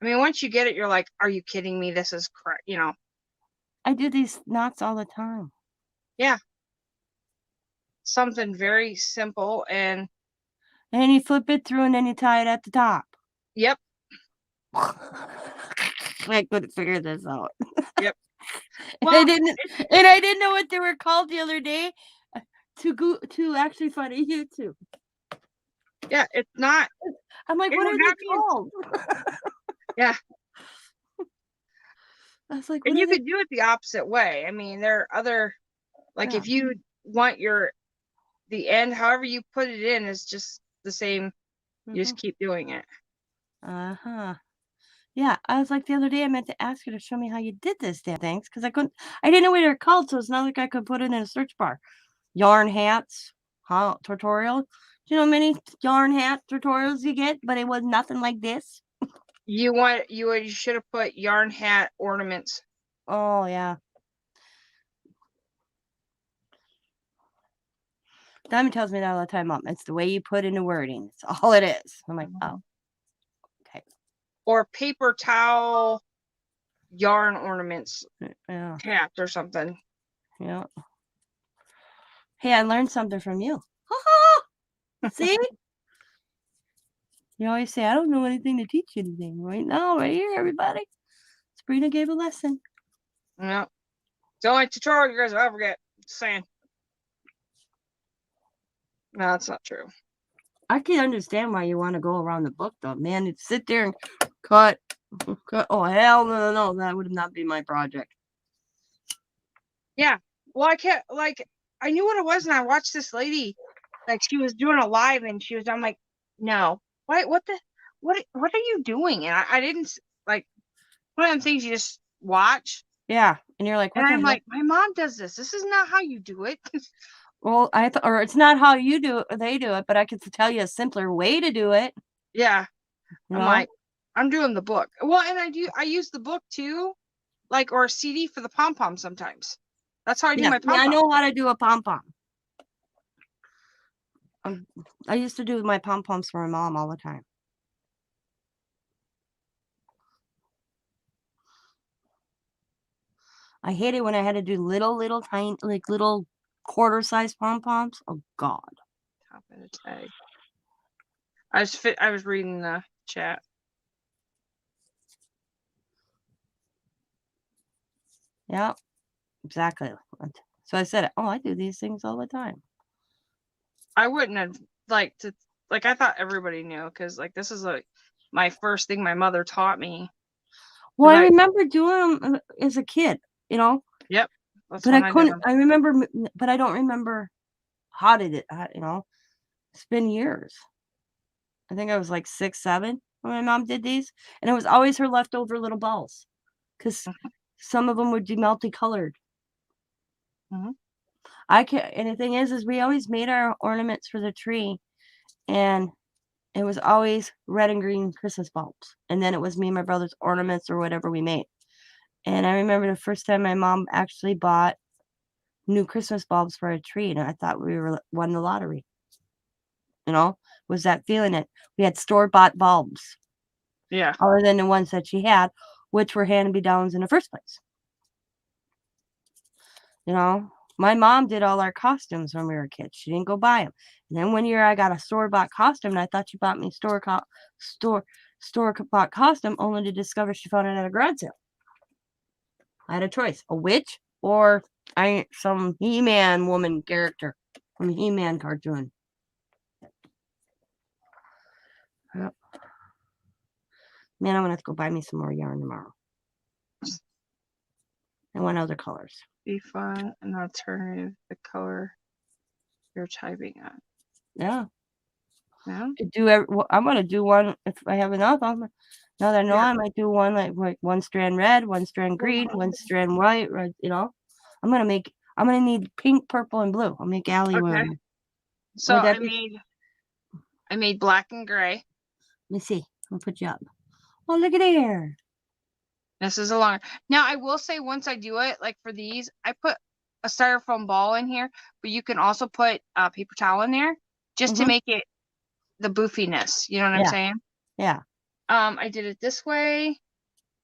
I mean, once you get it, you're like, are you kidding me? This is correct. You know. I do these knots all the time. Yeah. Something very simple and. And then you flip it through and then you tie it at the top. Yep. I couldn't figure this out. Yep. Well, I didn't know what they were called the other day to actually find a YouTube. Yeah, it's not. I'm like, what are they called? Yeah. I was like, and you could do it the opposite way. I mean, there are other, like if you want the end, however you put it in is just the same. You just keep doing it. Uh-huh. Yeah, I was like the other day I meant to ask you to show me how you did this damn things because I didn't know what they were called, so it's not like I could put it in a search bar. Yarn hats, tutorial. Do you know how many yarn hat tutorials you get? But it was nothing like this. You should have put yarn hat ornaments. Oh yeah. Diamond tells me that all the time, Mom. It's the way you put in the wording. It's all it is. I'm like, oh. Okay. Or paper towel yarn ornaments. Yeah. Hats or something. Yeah. Hey, I learned something from you. See? You always say, I don't know anything to teach you anything. Right now, right here, everybody. Sabrina gave a lesson. Yeah. It's the only tutorial you guys will ever get. Just saying. No, that's not true. I can understand why you want to go around the book, though. Man, you'd sit there and cut. Oh, hell no. That would not be my project. Yeah. Well, I knew what it was, and I watched this lady, like she was doing a live, and I'm like, no, what are you doing? And I didn't like one of them things you just watch. Yeah, and you're like, what? And I'm like, my mom does this. This is not how you do it. Well, or it's not how you do it, or they do it, but I could tell you a simpler way to do it. Yeah. You I'm know? like, I'm doing the book. Well, and I use the book too, like, or a CD for the pom-pom sometimes. That's how I do my pom-pom. Yeah, I know how to do a pom-pom. I used to do my pom-poms for my mom all the time. I hate it when I had to do little tiny, like little quarter-sized pom-poms. Oh God. Top of the tag. I was reading the chat. Yeah, exactly. So I said, oh, I do these things all the time. I wouldn't have liked to, like, I thought everybody knew, because, like, this is, like, my first thing my mother taught me. Well, I I- remember doing them as a kid, you know, Yep. That's but when I I did couldn't, them. I remember, but I don't remember how did it, you know, it's been years. I think I was like 6, 7 when my mom did these, and it was always her leftover little balls, because some of them would be multicolored. Mhm. And the thing is we always made our ornaments for the tree, and it was always red and green Christmas bulbs, and then it was me and my brother's ornaments or whatever we made. And I remember the first time my mom actually bought new Christmas bulbs for a tree, and I thought we won the lottery. You know, was that feeling it? We had store-bought bulbs, Yeah. other than the ones that she had, which were hand-me-downs in the first place. You know, my mom did all our costumes when we were kids. She didn't go buy them. And then one year I got a store-bought costume, and I thought she bought me store-bought costume, only to discover she found it at a garage sale. I had a choice, a witch or some He-Man woman character from a He-Man cartoon. Yep. Man, I'm gonna have to go buy me some more yarn tomorrow. I want other colors. Be fun and alternative the color you're typing on. Yeah. Yeah. I'm gonna do one if I have enough. Now that I know, Yeah. I might do one like one strand red, one strand green, one strand white. Red, you know, I'm gonna need pink, purple, and blue. I'll make Allie Okay. one. So Would that I be? made black and gray. Let me see. I'll put you up. Oh, look at there. This is a long. Now I will say, once I do it, like for these, I put a styrofoam ball in here, but you can also put a paper towel in there just to Mhm. make it the boofiness. You know what I'm Yeah. saying? Yeah. I did it this way.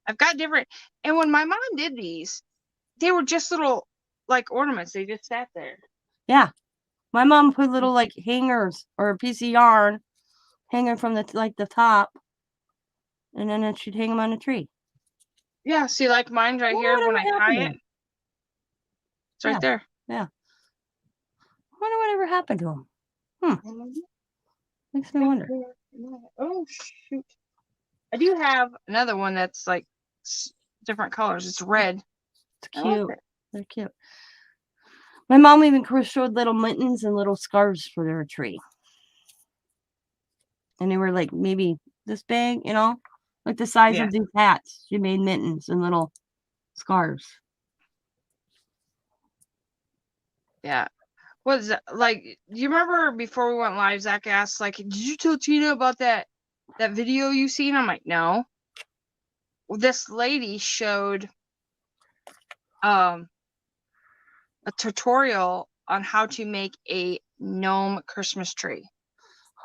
I've got different. And when my mom did these, they were just little like ornaments. They just sat there. Yeah. My mom put little like hangers or a piece of yarn hanging from the top, and then she'd hang them on a tree. Yeah. See, like mine's right Wonder here. When I whatever tie happened to it, 'em. it's right there. Yeah. Wonder whatever happened to them. Makes me wonder. Oh shoot! I do have another one that's like different colors. It's red. It's I like cute. it. They're cute. My mom even crocheted little mittens and little scarves for their tree. And they were like maybe this big, you know, like the size Yeah. of these hats. She made mittens and little scarves. Yeah. Was that, like, do you remember before we went live, Zach asked, like, did you tell Tina about that video you seen? I'm like, no. Well, this lady showed a tutorial on how to make a gnome Christmas tree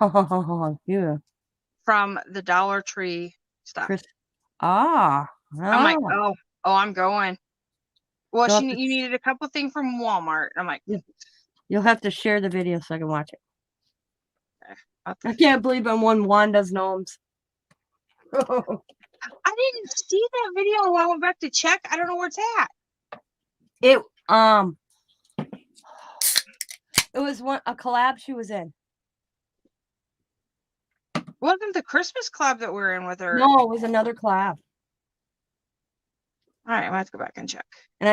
Yeah. from the Dollar Tree stuff. I'm like, oh, I'm going. Well, You'll you have to- needed a couple things from Walmart. I'm like, You'll have to share the video so I can watch it. what I the- can't believe I'm one Wanda's gnomes. I didn't see that video when I went back to check. I don't know where it's at. It was a collab she was in. Wasn't the Christmas club that we're in with her? No, it was another collab. All right, we'll have to go back and check. And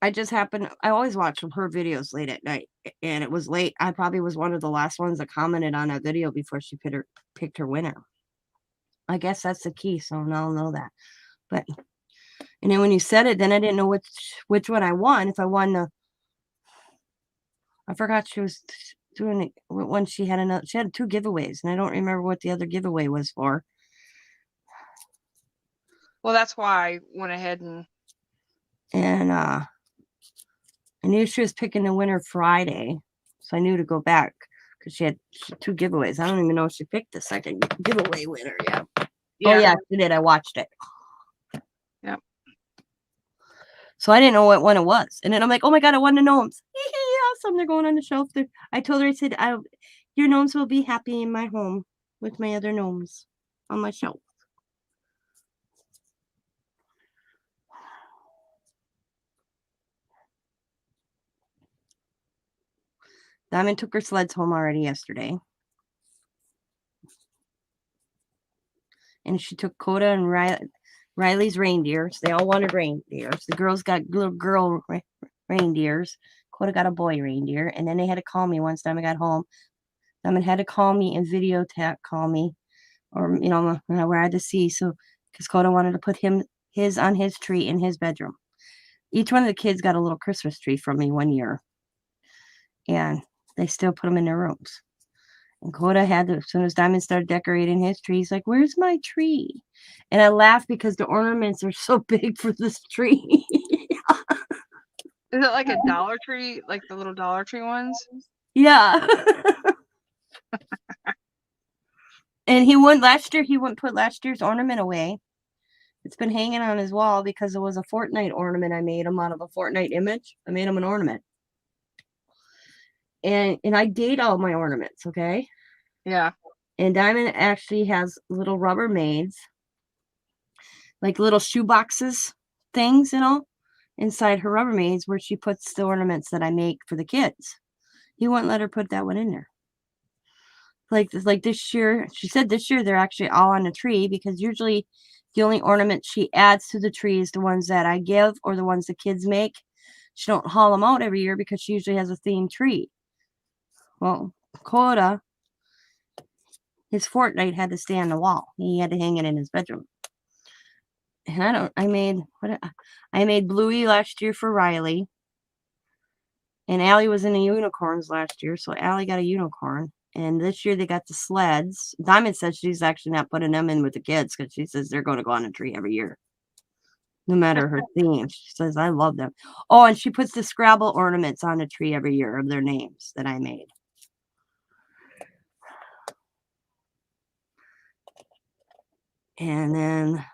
I just happened, I always watch her videos late at night, and it was late. I probably was one of the last ones that commented on that video before she picked her winner. I guess that's the key, so now I'll know that. But, and then when you said it, then I didn't know which one I won. If I won I forgot she was doing it when she had 2 giveaways, and I don't remember what the other giveaway was for. Well, that's why I went ahead And I knew she was picking the winner Friday, so I knew to go back because she had 2 giveaways. I don't even know if she picked the second giveaway winner yet. Oh yeah, she did. I watched it. Yep. So I didn't know what one it was. And then I'm like, oh my God, I want the gnomes. Awesome. They're going on the shelf there. I told her, I said, your gnomes will be happy in my home with my other gnomes on my shelf. Diamond took her sleds home already yesterday. And she took Coda and Riley's reindeers. They all wanted reindeers. The girls got little girl reindeers. Coda got a boy reindeer. And then they had to call me once Diamond got home. Diamond had to call me and video call me. Or, you know, where I had to see. So, because Coda wanted to put his on his tree in his bedroom. Each one of the kids got a little Christmas tree from me one year. And they still put them in their rooms. And Coda had to, as soon as Diamond started decorating his tree, he's like, where's my tree? And I laughed because the ornaments are so big for this tree. Is it like a Dollar Tree, like the little Dollar Tree ones? Yeah. And he wouldn't put last year's ornament away. It's been hanging on his wall because it was a Fortnite ornament. I made him out of a Fortnite image. I made him an ornament. And I date all my ornaments, okay? Yeah. And Diamond actually has little Rubbermaids, like little shoe boxes things, you know, inside her Rubbermaids where she puts the ornaments that I make for the kids. He wouldn't let her put that one in there. Like this year, she said this year they're actually all on the tree because usually the only ornament she adds to the tree is the ones that I give or the ones the kids make. She don't haul them out every year because she usually has a themed tree. Well, Coda, his Fortnite had to stay on the wall. He had to hang it in his bedroom. And I made Bluey last year for Riley. And Allie was in the unicorns last year, so Allie got a unicorn. And this year they got the sleds. Diamond said she's actually not putting them in with the kids because she says they're going to go on a tree every year. No matter her theme. She says, I love them. Oh, and she puts the Scrabble ornaments on the tree every year of their names that I made. And then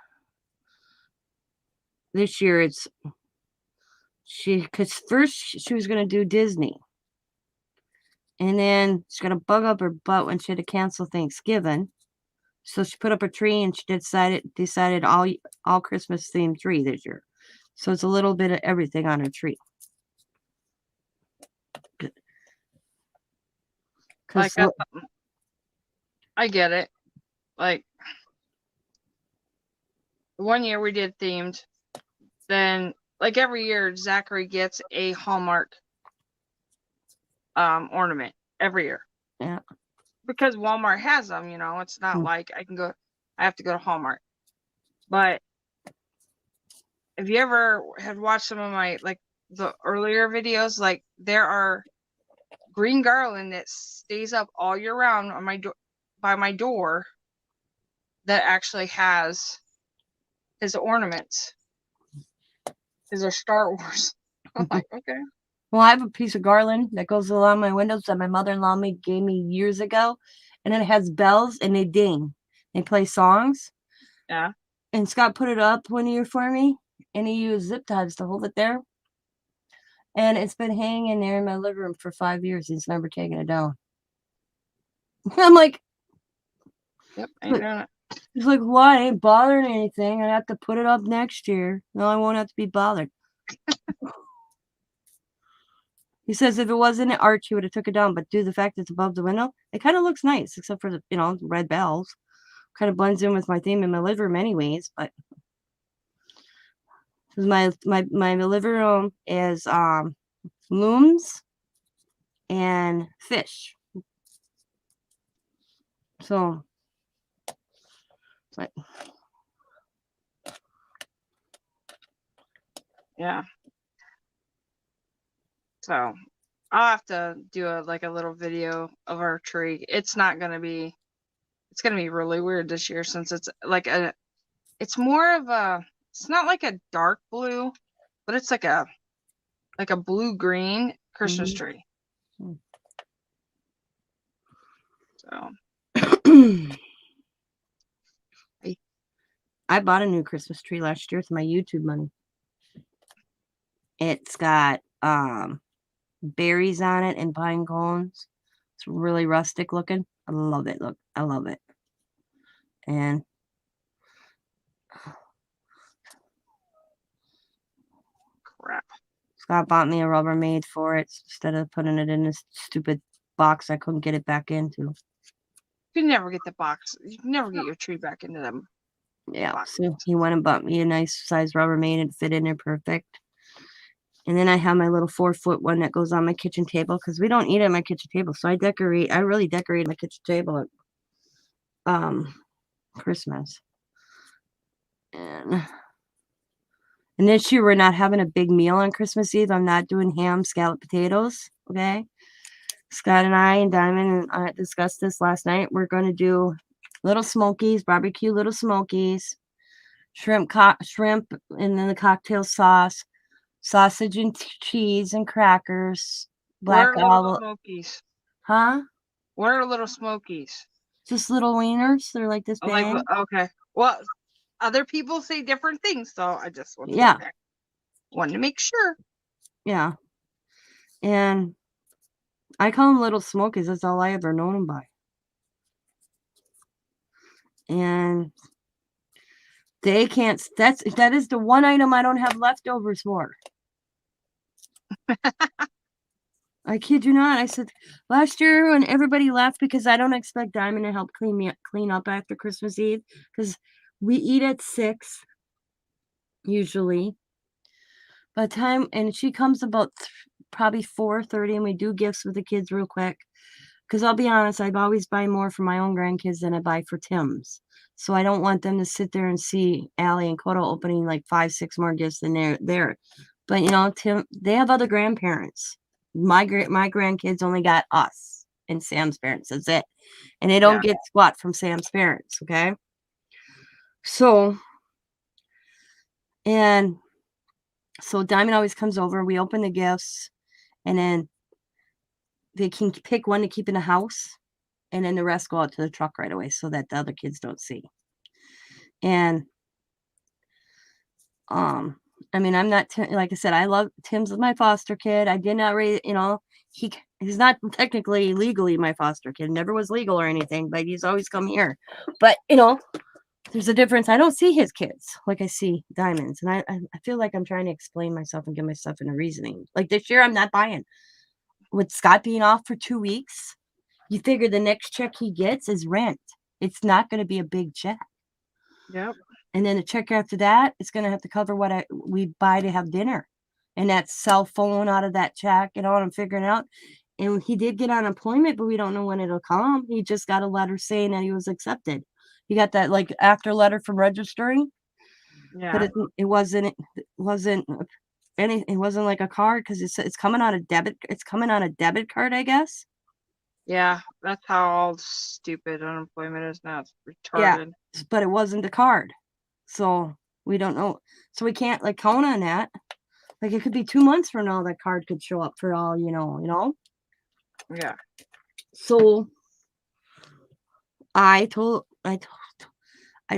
this year because first she was going to do Disney. And then she got a bug up her butt when she had to cancel Thanksgiving. So she put up a tree and she decided all Christmas themed tree this year. So it's a little bit of everything on her tree. Like I get it. Like one year we did themed. Then like every year Zachary gets a Hallmark ornament every year. Yeah. Because Walmart has them, you know. It's not like I have to go to Hallmark. But if you ever had watched some of my like the earlier videos, like there are green garland that stays up all year round on my by my door that actually has his ornaments. These are Star Wars. I'm like, okay. Well, I have a piece of garland that goes along my windows that my mother-in-law gave me years ago. And then it has bells and they ding. They play songs. Yeah. And Scott put it up one year for me. And he used zip ties to hold it there. And it's been hanging there in my living room for 5 years. He's never taken it down. I'm like, yep, ain't doing it. He's like, why? I ain't bothering anything. I have to put it up next year. No, I won't have to be bothered. He says if it wasn't an arch, he would have took it down. But due to the fact it's above the window, it kind of looks nice, except for the, red bells. Kind of blends in with my theme in my living room anyways. But my living room is looms and fish. So, but yeah. So I'll have to do a little video of our tree. It's gonna be really weird this year since it's it's more of it's not like a dark blue, but it's like a blue-green Christmas tree. So I bought a new Christmas tree last year with my YouTube money. It's got berries on it and pine cones. It's really rustic looking. I love it. Look, I love it. And Crap. Scott bought me a Rubbermaid for it instead of putting it in this stupid box I couldn't get it back into. You can never get the box. You can never get your tree back into them. Yeah, boxes. so he went and bought me a nice size Rubbermaid and fit in there perfect. And then I have my little 4-foot one that goes on my kitchen table because we don't eat at my kitchen table. So I really decorate my kitchen table at Christmas. And this year we're not having a big meal on Christmas Eve. I'm not doing ham, scalloped potatoes. Okay. Scott and I and Diamond and I discussed this last night. We're going to do little smokies, barbecue little smokies, shrimp and then the cocktail sauce, sausage and cheese and crackers, black What are little olive. smokies? Huh? What are little smokies? Just little wieners. They're like this I'm like, big. okay. Well, other people say different things, so I just Yeah. wanted to make sure. Yeah. And I call them little smokies. That's all I ever known them by. And they can't. That is the one item I don't have leftovers for. I kid you not. I said last year when everybody left because I don't expect Diamond to help clean up after Christmas Eve because we eat at 6 usually. By the time and she comes about probably 4:30 and we do gifts with the kids real quick. Because I'll be honest, I've always buy more for my own grandkids than I buy for Tim's. So I don't want them to sit there and see Allie and Kodo opening like 5, 6 more gifts than they're there. But you know, they have other grandparents. My grandkids only got us and Sam's parents. That's it. And they don't get squat from Sam's parents. Okay. So Diamond always comes over. We open the gifts and then they can pick one to keep in the house. And then the rest go out to the truck right away so that the other kids don't see. And I mean, I'm not like I said, I love Tim's my foster kid. I did not raise, he's not technically legally my foster kid. Never was legal or anything, but he's always come here. But there's a difference. I don't see his kids like I see Diamond's, and I feel like I'm trying to explain myself and give myself in a reasoning. Like this year, I'm not buying. With Scott being off for 2 weeks, you figure the next check he gets is rent. It's not going to be a big check. Yep. And then the check after that, it's going to have to cover what we buy to have dinner. And that's cell phone out of that check and all I'm figuring out. And he did get unemployment, but we don't know when it'll come. He just got a letter saying that he was accepted. He got that like after letter from registering. Yeah. But it wasn't any. It wasn't like a card because it's coming on a debit. It's coming on a debit card, I guess. Yeah, that's how all stupid unemployment is now. It's retarded. Yeah, but it wasn't a card. So we don't know. So we can't like count on that. Like it could be 2 months from now that card could show up for all you know. Yeah. So I told Were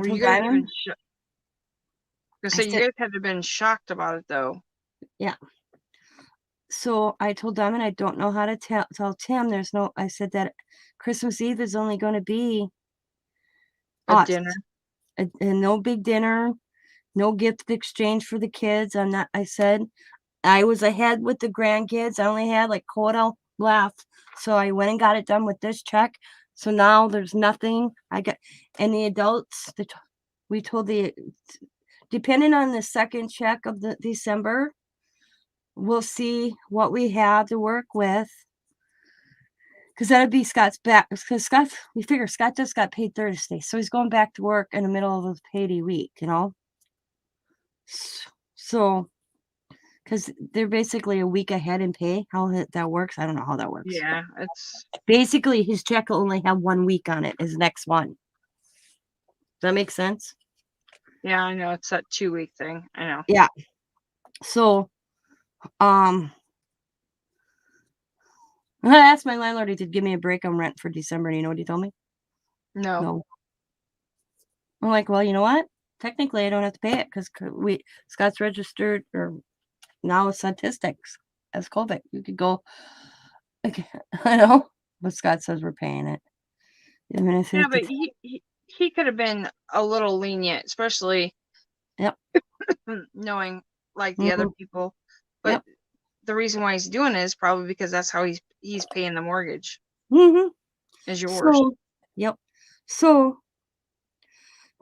you guys Diamond. even you guys had to have been shocked about it though. Yeah. So I told Diamond I don't know how to tell Tim. I said that Christmas Eve is only going to be A us. dinner. And no big dinner, no gift exchange for the kids. I said I was ahead with the grandkids. I only had like quarter left. So I went and got it done with this check. So now there's nothing. And the adults, we told depending on the second check of the December, we'll see what we have to work with. Because that'd be Scott's back. Because we figure Scott just got paid Thursday. So he's going back to work in the middle of his payday week, So, because they're basically a week ahead in pay. How that works, I don't know how that works. Yeah, it's Basically his check will only have 1 week on it. His next one. Does that make sense? yeah, I know it's that 2-week thing. I know. Yeah. So, I asked my landlord to give me a break on rent for December. And you know what he told me? No. I'm like, well, you know what? Technically, I don't have to pay it because Scott's registered or now statistics as COVID. You could go, okay, I know, but Scott says we're paying it. I mean, I Yeah, think but he could have been a little lenient, especially yep. knowing like the other Mhm. people. But Yep. the reason why he's doing it is probably because that's how he's paying the mortgage Mm-hmm. is yours. So, yep. So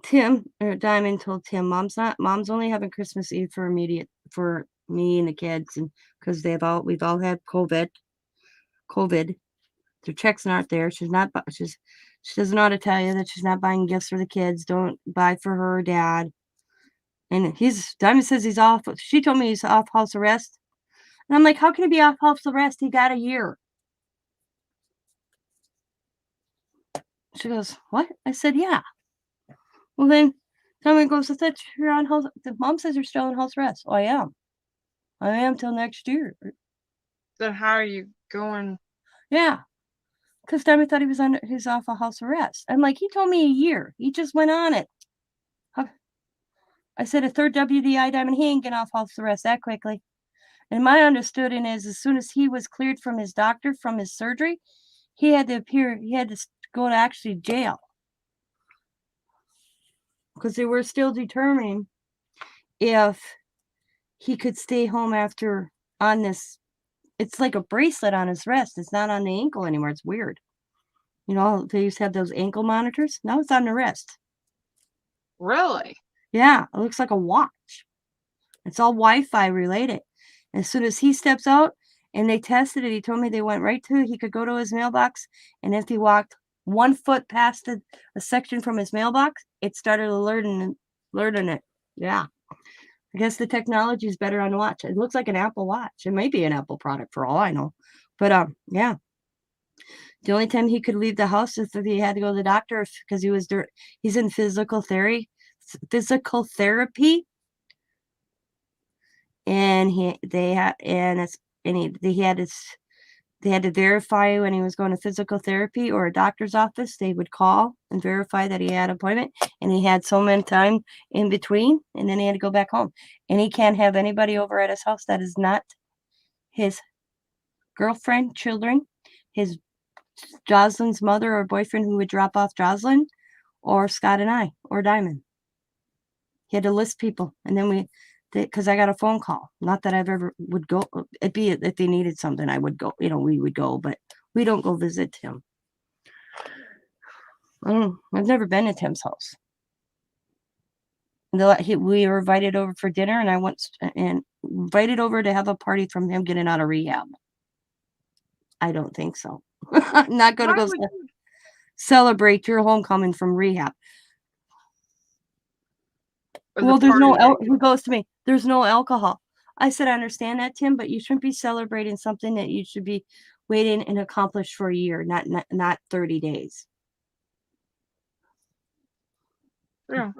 Tim or Diamond told Tim, mom's only having Christmas Eve for me and the kids, and because we've all had COVID. Their checks aren't there. She doesn't know how to tell you that she's not buying gifts for the kids. Don't buy for her dad. And Diamond says he's off. She told me he's off house arrest. And I'm like, how can he be off house arrest? He got a year. She goes, what? I said, yeah. Well, then Diamond goes, I thought you're on house. The mom says you're still on house arrest. Oh, I am. I am till next year. Then how are you going? Yeah. Because Diamond thought he's off of house arrest. I'm like, he told me a year. He just went on it. I said a third WDI, Diamond, he ain't getting off house arrest that quickly. And my understanding is as soon as he was cleared from his doctor from his surgery, he had to go to actually jail. Because they were still determining if he could stay home after on this. It's like a bracelet on his wrist. It's not on the ankle anymore. It's weird. You know, they used to have those ankle monitors. Now it's on the wrist. Really? Yeah, it looks like a watch. It's all Wi-Fi related. As soon as he steps out and they tested it, he told me they went right to he could go to his mailbox, and if he walked 1 foot past a section from his mailbox, it started alerting it. Yeah. I guess the technology is better on the watch. It looks like an Apple Watch. It may be an Apple product for all I know. But yeah. The only time he could leave the house is if he had to go to the doctor because he's in physical therapy, and they had to verify when he was going to physical therapy or a doctor's office. They would call and verify that he had an appointment, and he had so many time in between, and then he had to go back home. And he can't have anybody over at his house that is not his girlfriend, children, his Jocelyn's mother or boyfriend who would drop off Jocelyn, or Scott and I, or Diamond. He had to list people, and then because I got a phone call. Not that I've ever would go. It'd be if they needed something, I would go. We would go, but we don't go visit Tim. I've never been to Tim's house. We were invited over for dinner, and I went and invited over to have a party from him getting out of rehab. I don't think so. I'm not going to go celebrate your homecoming from rehab. Well, there's no. He goes to me. There's no alcohol. I said, I understand that, Tim, but you shouldn't be celebrating something that you should be waiting and accomplish for a year, not 30 days. Yeah.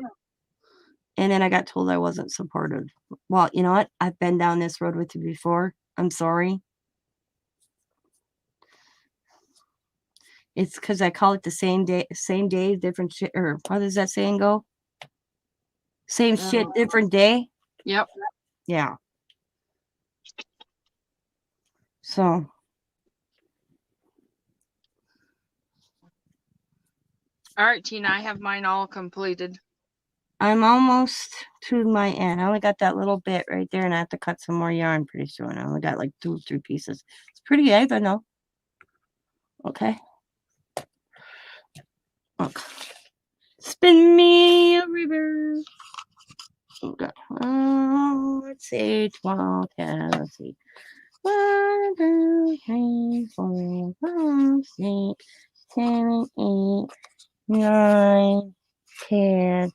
And then I got told I wasn't supported. Well, you know what? I've been down this road with you before. I'm sorry. It's because I call it the same day, different shit. Or how does that saying go? Same shit, different day. Yep. Yeah. So. All right, Tina, I have mine all completed. I'm almost to my end. I only got that little bit right there, and I have to cut some more yarn pretty soon. I only got like 2 or 3 pieces. It's pretty even though. Okay. Look. Spin me a river. Okay. Let's see. 12, 10, let's see. 1, 2, 3, 4, 5, 6, 7, 8, 9, 10,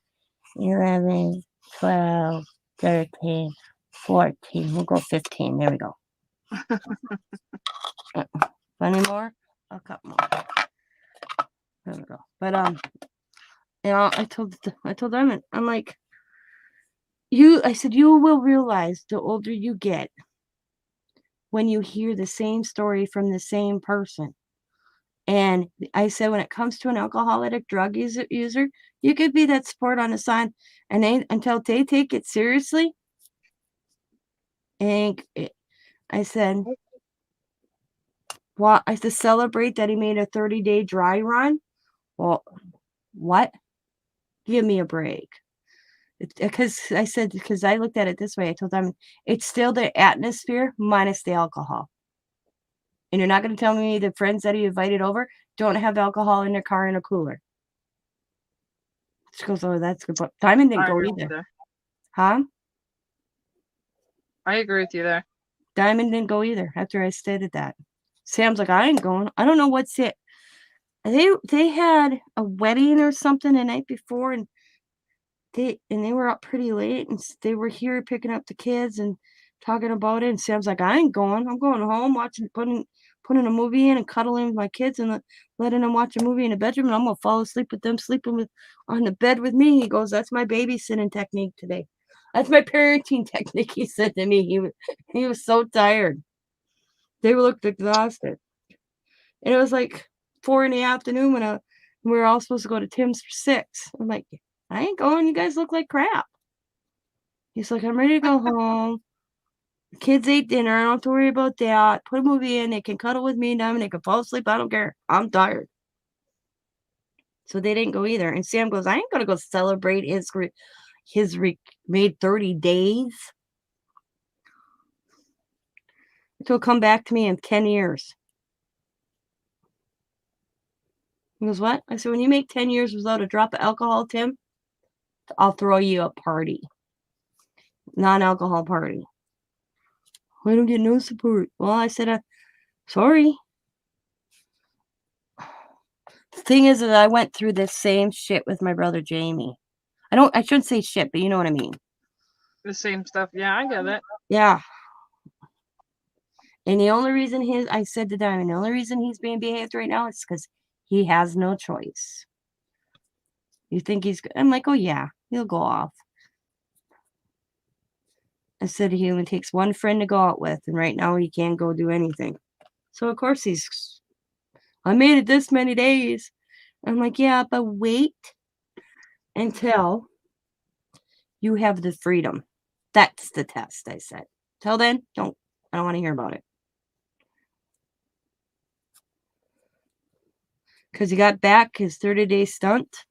11, 12, 13, 14. We'll go 15. There we go. Any more? I'll cut more. There we go. But I told them, I'm like, I said, you will realize the older you get when you hear the same story from the same person. And I said, when it comes to an alcoholic drug user, you could be that sport on the side, and until they take it seriously, And I said, well, I said, celebrate that he made a 30-day dry run. Well, what? Give me a break. Because I said, because I looked at it this way. I told them it's still the atmosphere minus the alcohol. And you're not going to tell me the friends that he invited over don't have alcohol in their car in a cooler. She goes, oh, that's good. But Diamond didn't I go agree with you either. there. Huh? I agree with you there. Diamond didn't go either after I stated that. Sam's like, I ain't going. I don't know what's it. They had a wedding or something the night before, and they were up pretty late, and they were here picking up the kids and talking about it. And Sam's like, I ain't going. I'm going home, putting a movie in and cuddling with my kids and letting them watch a movie in the bedroom, and I'm gonna fall asleep with them sleeping on the bed with me. He goes, that's my babysitting technique today. That's my parenting technique, he said to me. He was so tired. They looked exhausted. And it was like 4 in the afternoon when we were all supposed to go to Tim's for 6. I'm like, I ain't going. You guys look like crap. He's like, I'm ready to go home. The kids ate dinner. I don't have to worry about that. Put a movie in. They can cuddle with me and them. They can fall asleep. I don't care. I'm tired. So they didn't go either. And Sam goes, I ain't going to go celebrate his made 30 days. He'll come back to me in 10 years. He goes, what? I said, when you make 10 years without a drop of alcohol, Tim, I'll throw you a party. Non-alcohol party. I don't get no support. Well, I said, sorry. The thing is that I went through this same shit with my brother Jamie. I shouldn't say shit, but you know what I mean. The same stuff. Yeah, I get it. Yeah. And the only reason I said to Diamond, the only reason he's being behaved right now is because he has no choice. You think I'm like, oh yeah, he'll go off. I said he only takes one friend to go out with, and right now he can't go do anything. So of course I made it this many days. I'm like, yeah, but wait until you have the freedom. That's the test, I said. Till then, I don't want to hear about it. Because he got back his 30-day stunt,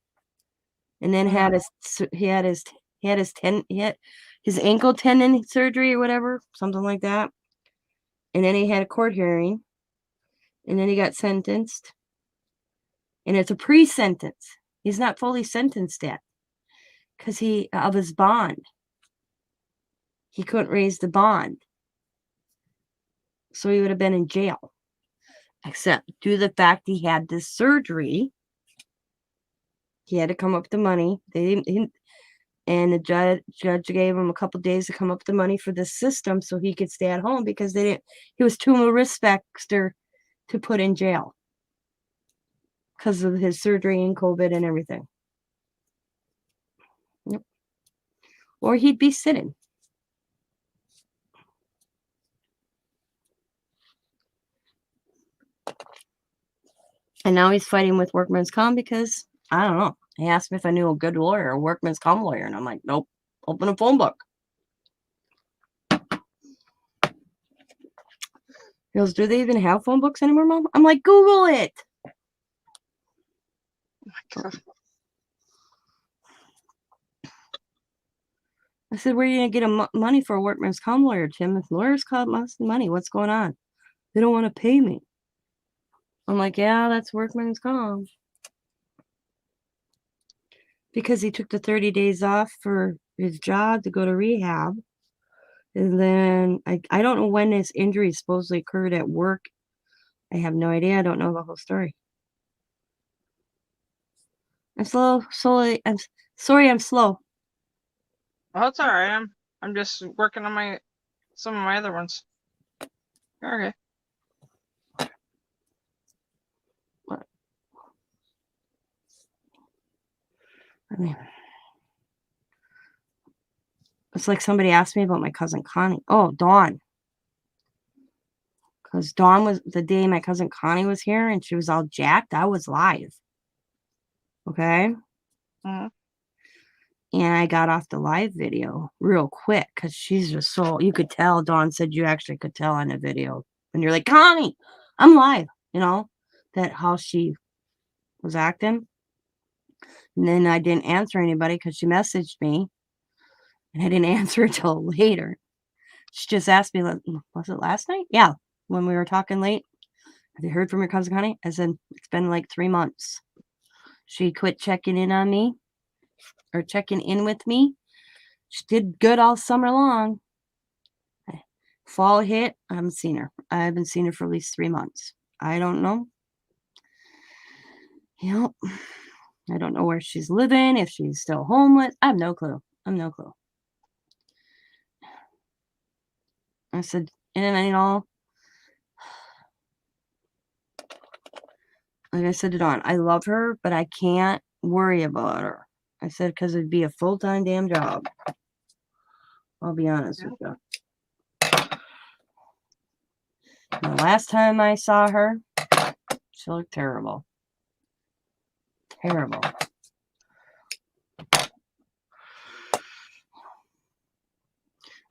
and then he had his ankle tendon surgery or whatever, something like that. And then he had a court hearing, and then he got sentenced. And it's a pre-sentence. He's not fully sentenced yet because of his bond. He couldn't raise the bond. So he would have been in jail. Except due to the fact he had this surgery, he had to come up with the money. And the judge gave him a couple days to come up with the money for the system so he could stay at home because he was too much risk factor to put in jail because of his surgery and COVID and everything. Yep. Or he'd be sitting. And now he's fighting with workman's comp because, I don't know. He asked me if I knew a good lawyer, a workman's comp lawyer. And I'm like, nope, open a phone book. He goes, do they even have phone books anymore, Mom? I'm like, Google it. Oh my God. I said, where are you going to get money for a workman's comp lawyer, Tim? If lawyers cost money, what's going on? They don't want to pay me. I'm like, yeah, that's workman's comp. Because he took the 30 days off for his job to go to rehab. And then I don't know when this injury supposedly occurred at work. I have no idea. I don't know the whole story. I'm slow. I'm sorry I'm slow. Well, that's all right. I'm just working on some of my other ones. Okay. What? I mean, it's like somebody asked me about my cousin Connie. Oh, Dawn. Because Dawn was the day my cousin Connie was here and she was all jacked. I was live. Okay. Mm-hmm. And I got off the live video real quick because she's just so, you could tell. Dawn said you actually could tell on the video. And you're like, Connie, I'm live, that how she was acting. And then I didn't answer anybody because she messaged me. And I didn't answer until later. She just asked me, was it last night? Yeah, when we were talking late. Have you heard from your cousin Connie? I said, it's been like 3 months. She quit checking in on me or checking in with me. She did good all summer long. Fall hit, I haven't seen her. I haven't seen her for at least 3 months. I don't know. Yep. I don't know where she's living, if she's still homeless. I have no clue. I said, and like I said to Dawn, I love her, but I can't worry about her. I said, because it'd be a full-time damn job. I'll be honest with you. The last time I saw her, she looked terrible. Terrible.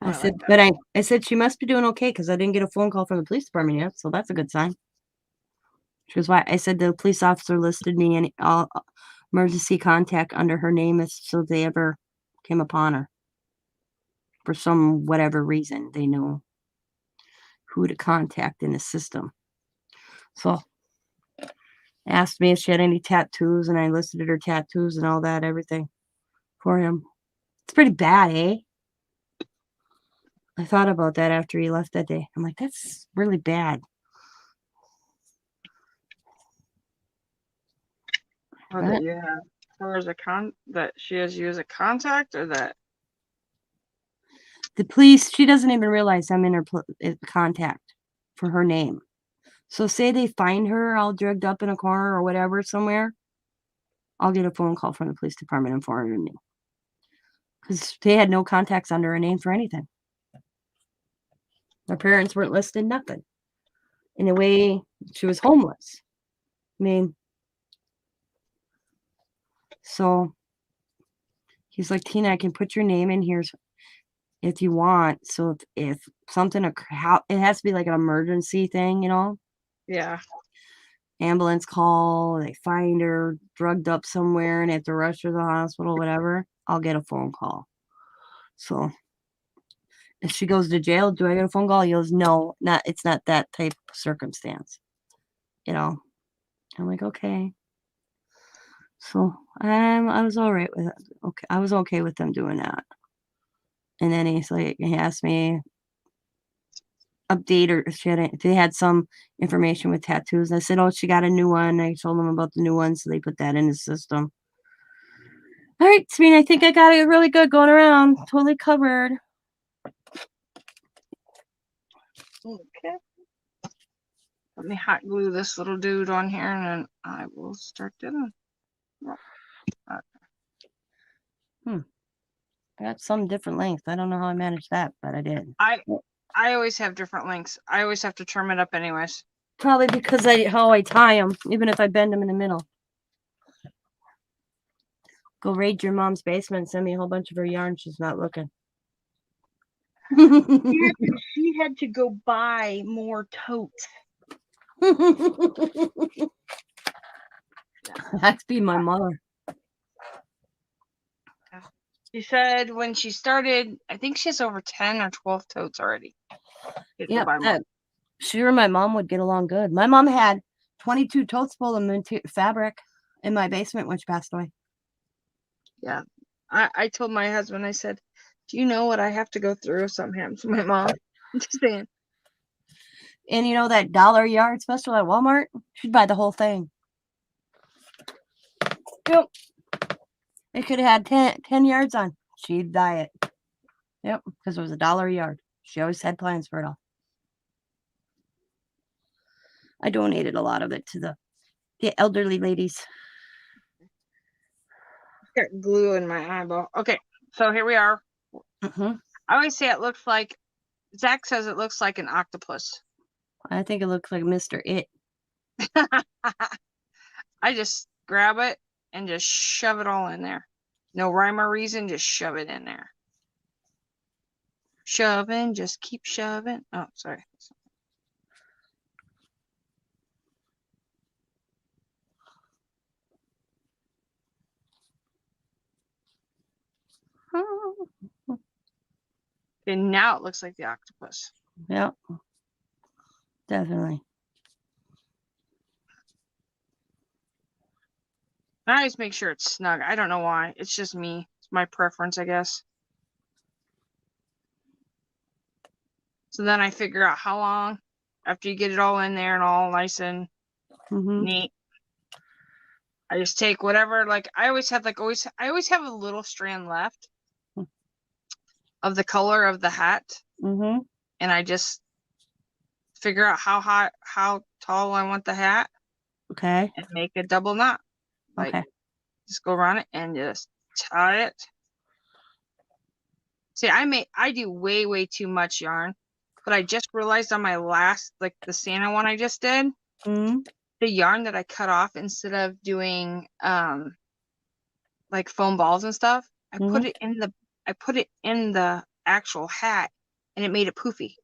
I said, but I said she must be doing okay because I didn't get a phone call from the police department yet, so that's a good sign. She was why I said the police officer listed me in all emergency contact under her name so they ever came upon her. For some whatever reason, they knew who to contact in the system. So asked me if she had any tattoos, and I listed her tattoos and all that, everything for him. It's pretty bad, eh? I thought about that after he left that day. I'm like, that's really bad. Or that you have her as that she has you as a contact, or that The police, she doesn't even realize I'm in her contact for her name. So say they find her all drugged up in a corner or whatever somewhere, I'll get a phone call from the police department informing me. Because they had no contacts under her name for anything. Her parents weren't listed, nothing. In a way, she was homeless. I mean, so he's like, Tina, I can put your name in here if you want. So if something, it has to be like an emergency thing, yeah. Ambulance call, they find her drugged up somewhere and have to rush her to the hospital, whatever, I'll get a phone call. So if she goes to jail, do I get a phone call? He goes, no, it's not that type of circumstance. I'm like, okay. So I was all right with it. Okay, I was okay with them doing that. And then he asked me update or if they had some information with tattoos. And I said, oh, she got a new one. I told them about the new one, so they put that in the system. All right, Sabine, I think I got it really good going around. Totally covered. Okay. Let me hot glue this little dude on here, and then I will start doing. I got some different lengths. I don't know how I managed that, but I did. I always have different lengths. I always have to trim it up anyways. Probably because how I tie them, even if I bend them in the middle. Go raid your mom's basement and send me a whole bunch of her yarn. She's not looking. She had to go buy more totes. That's be my mother. She said when she started, I think she has over 10 or 12 totes already. Yeah, sure, my mom would get along good. My mom had 22 totes full of fabric in my basement when she passed away. Yeah. I told my husband, I said, do you know what I have to go through if something happens to my mom? I'm just saying. And that dollar yard special at Walmart? She'd buy the whole thing. Yep. It could have had 10 yards on. She'd buy it. Yep, because it was $1 a yard. She always had plans for it all. I donated a lot of it to the elderly ladies. Got glue in my eyeball. Okay, so here we are. Mm-hmm. I always say it looks like, Zach says it looks like an octopus. I think it looks like Mr. It. I just grab it and just shove it all in there. No rhyme or reason, just shove it in there. Shoving, just keep shoving. Oh, sorry. Okay, now it looks like the octopus. Yep. Definitely. I always make sure it's snug. I don't know why. It's just me. It's my preference, I guess. So then I figure out how long after you get it all in there and all nice and Mm-hmm. neat. I just take whatever, like I always have a little strand left of the color of the hat, Mm-hmm. and I just figure out how tall I want the hat Okay. and make a double knot. Like Okay. just go around it and just tie it. See, I do way too much yarn, but I just realized on my last, like the Santa one I just did, Mm-hmm. the yarn that I cut off instead of doing like foam balls and stuff, I put it in the actual hat, and it made it poofy.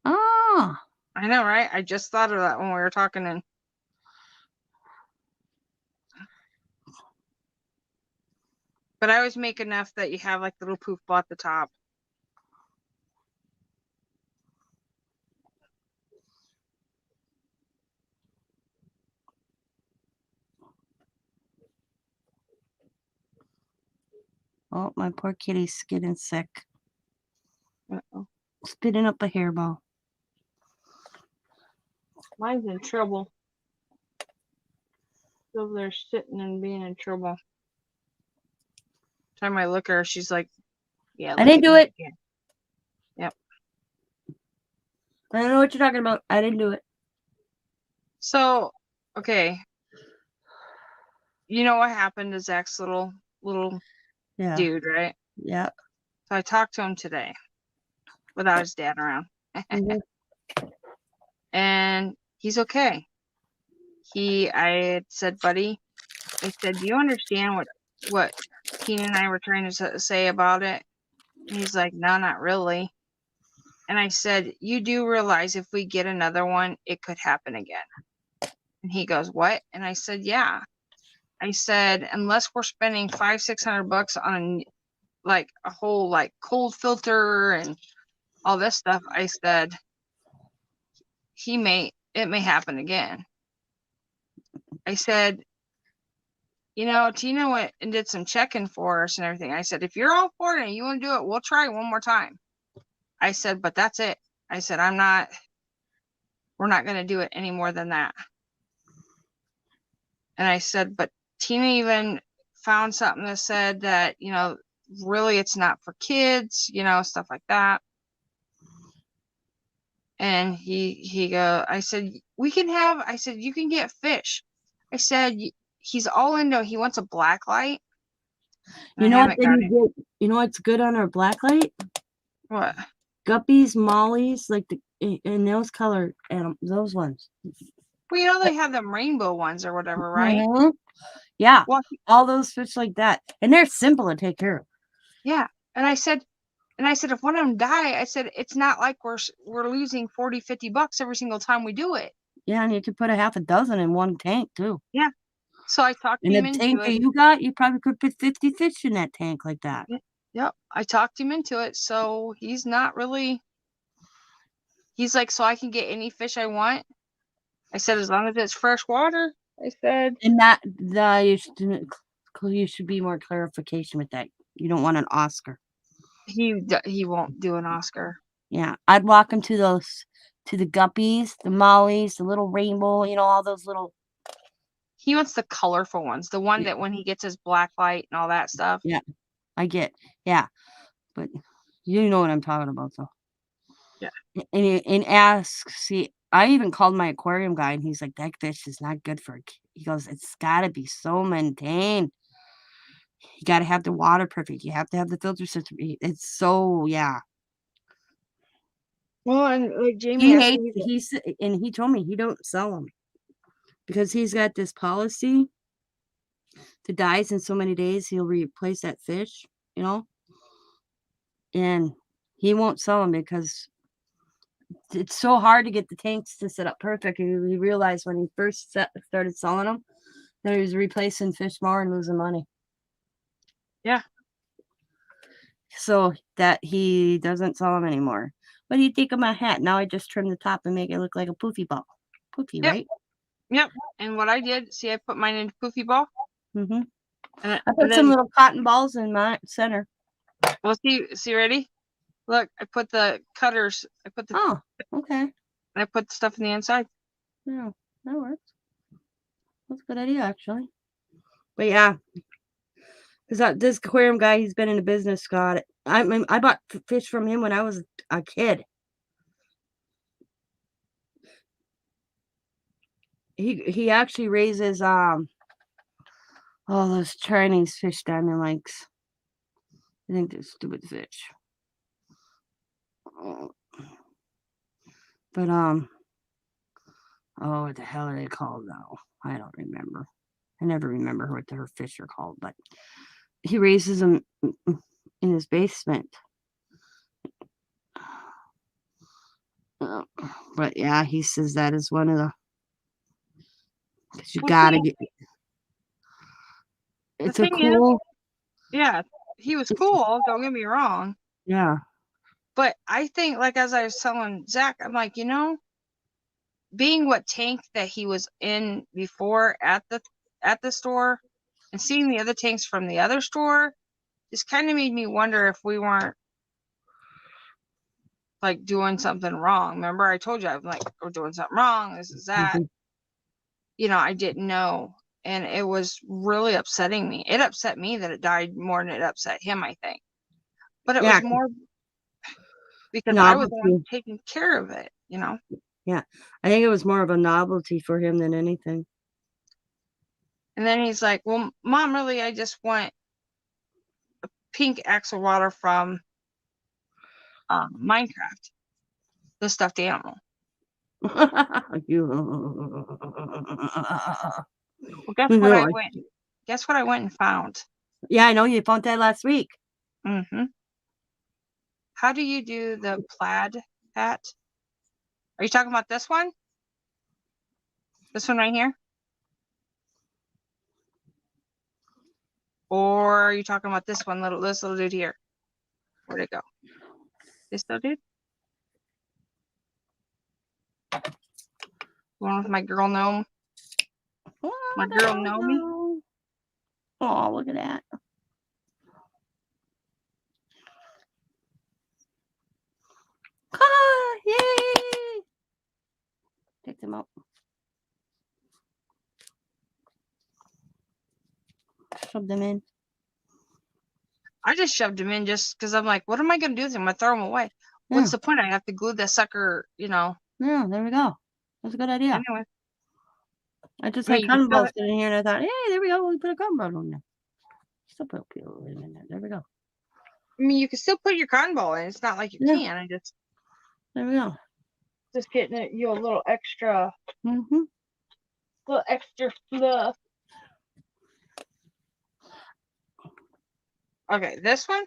Ah. I know, right? I just thought of that when we were talking, and but I always make enough that you have like the little poof ball at the top. Oh, my poor kitty's getting sick. Uh-oh. Spitting up a hairball. Mine's in trouble. She's over there sitting and being in trouble. Time I look at her, she's like, "Yeah, I look didn't at do me it. again." Yep. I don't know what you're talking about. I didn't do it. So, okay. You know what happened to Zach's little Yeah. dude, right? Yeah. So I talked to him today without his dad around. Mhm. And he's okay. I had said, buddy, I said, do you understand what Tina and I were trying to say about it? And he's like, no, not really. And I said, you do realize if we get another one, it could happen again. And he goes, what? And I said, yeah. I said, unless we're spending $500-600 on like a whole like cold filter and all this stuff, I said, it may happen again. I said, Tina went and did some checking for us and everything. I said, if you're all for it and you want to do it, we'll try one more time. I said, but that's it. I said, we're not going to do it any more than that. And I said, but Tina even found something that said that, really it's not for kids, stuff like that. And I said, you can get fish. I said, he's all into, he wants a black light. You know what? Then you get. You know what's good on our blacklight? What? Guppies, mollies, like and those color those ones. Well, they have them rainbow ones or whatever, right? Mhm. Yeah. Well, all those fish like that, and they're simple to take care of. yeah. And I said, if one of them die, I said, it's not like we're losing $40-50 every single time we do it. Yeah, and you could put a half a dozen in one tank too. Yeah. So I talked In him the into tank that it. you got, you probably could put 50 fish in that tank like that. Yep. I talked him into it. So he's not really, he's like, so I can get any fish I want. I said, as long as it's fresh water. I said, and you should be more clarification with that. You don't want an Oscar. he won't do an Oscar. Yeah, I'd walk him to the guppies, the mollies, the little rainbow, all those little. He wants the colorful ones, the one that when he gets his black light and all that stuff. Yeah, I get. Yeah, but you know what I'm talking about, though. Yeah. And ask. See, I even called my aquarium guy, and he's like, "That fish is not good for." He goes, "It's got to be so maintained. You got to have the water perfect. You have to have the filter system. It's so yeah." Well, and like Jamie, He hates. And he told me he don't sell them because he's got this policy it dies in so many days, he'll replace that fish, you know, and he won't sell them because it's so hard to get the tanks to set up perfect. He realized when he first started selling them that he was replacing fish more and losing money. Yeah. So that he doesn't sell them anymore. What do you think of my hat? Now I just trim the top and make it look like a poofy ball. Poofy, Yep. right? Yep. And what I did, see, I put mine in poofy ball, Mm-hmm. and, I put some little cotton balls in my center. well, see, ready? Look, I put the cutters. Oh, okay. I put the stuff in the inside. Yeah, that works. That's a good idea, actually. But yeah, because this aquarium guy, he's been in the business, got it. I bought fish from him when I was a kid. He actually raises all those Chinese fish diamond lakes. I think they're stupid fish. But oh, what the hell are they called now? I don't remember. I never remember what their fish are called, but he raises them in his basement. But yeah, he says that is one of the. Cause you Well, gotta see, get. It's a thing is, cool. yeah, he was cool. Don't get me wrong. Yeah. But I think, like, as I was telling Zach, I'm like, being what tank that he was in before at the store and seeing the other tanks from the other store just kind of made me wonder if we weren't like doing something wrong. Remember, I told you I'm like, we're doing something wrong. This is that. I didn't know. And it was really upsetting me. It upset me that it died more than it upset him, I think. But it Yeah. was more because I was the one Novelty. taking care of it, Yeah. I think it was more of a novelty for him than anything. And then he's like, well, Mom, really, I just want a pink axolotl from Minecraft, the stuffed animal. You. Well, guess what I went and found? Yeah, I know you found that last week. Mm-hmm. How do you do the plaid hat? Are you talking about this one? This one right here? Or are you talking about this one, this little dude here? Where'd it go? This little dude? The one with my girl gnome? My girl Nomi? Oh, look at that. Ah, yay! Take them out. Shove them in. I just shoved him in just because I'm like, what am I going to do with him? I'm going to throw him away. Yeah. What's the point? I have to glue the sucker, Yeah, there we go. That's a good idea. Anyway. I just Hey, had you can cotton still- balls sitting here and I thought, hey, there we go. We put a cotton ball on there. Still put a little in there. There we go. I mean, you can still put your cotton ball in. It's not like you Yeah. can. I There we go. just getting you a little extra, Mm-hmm. little extra fluff. Okay, this one.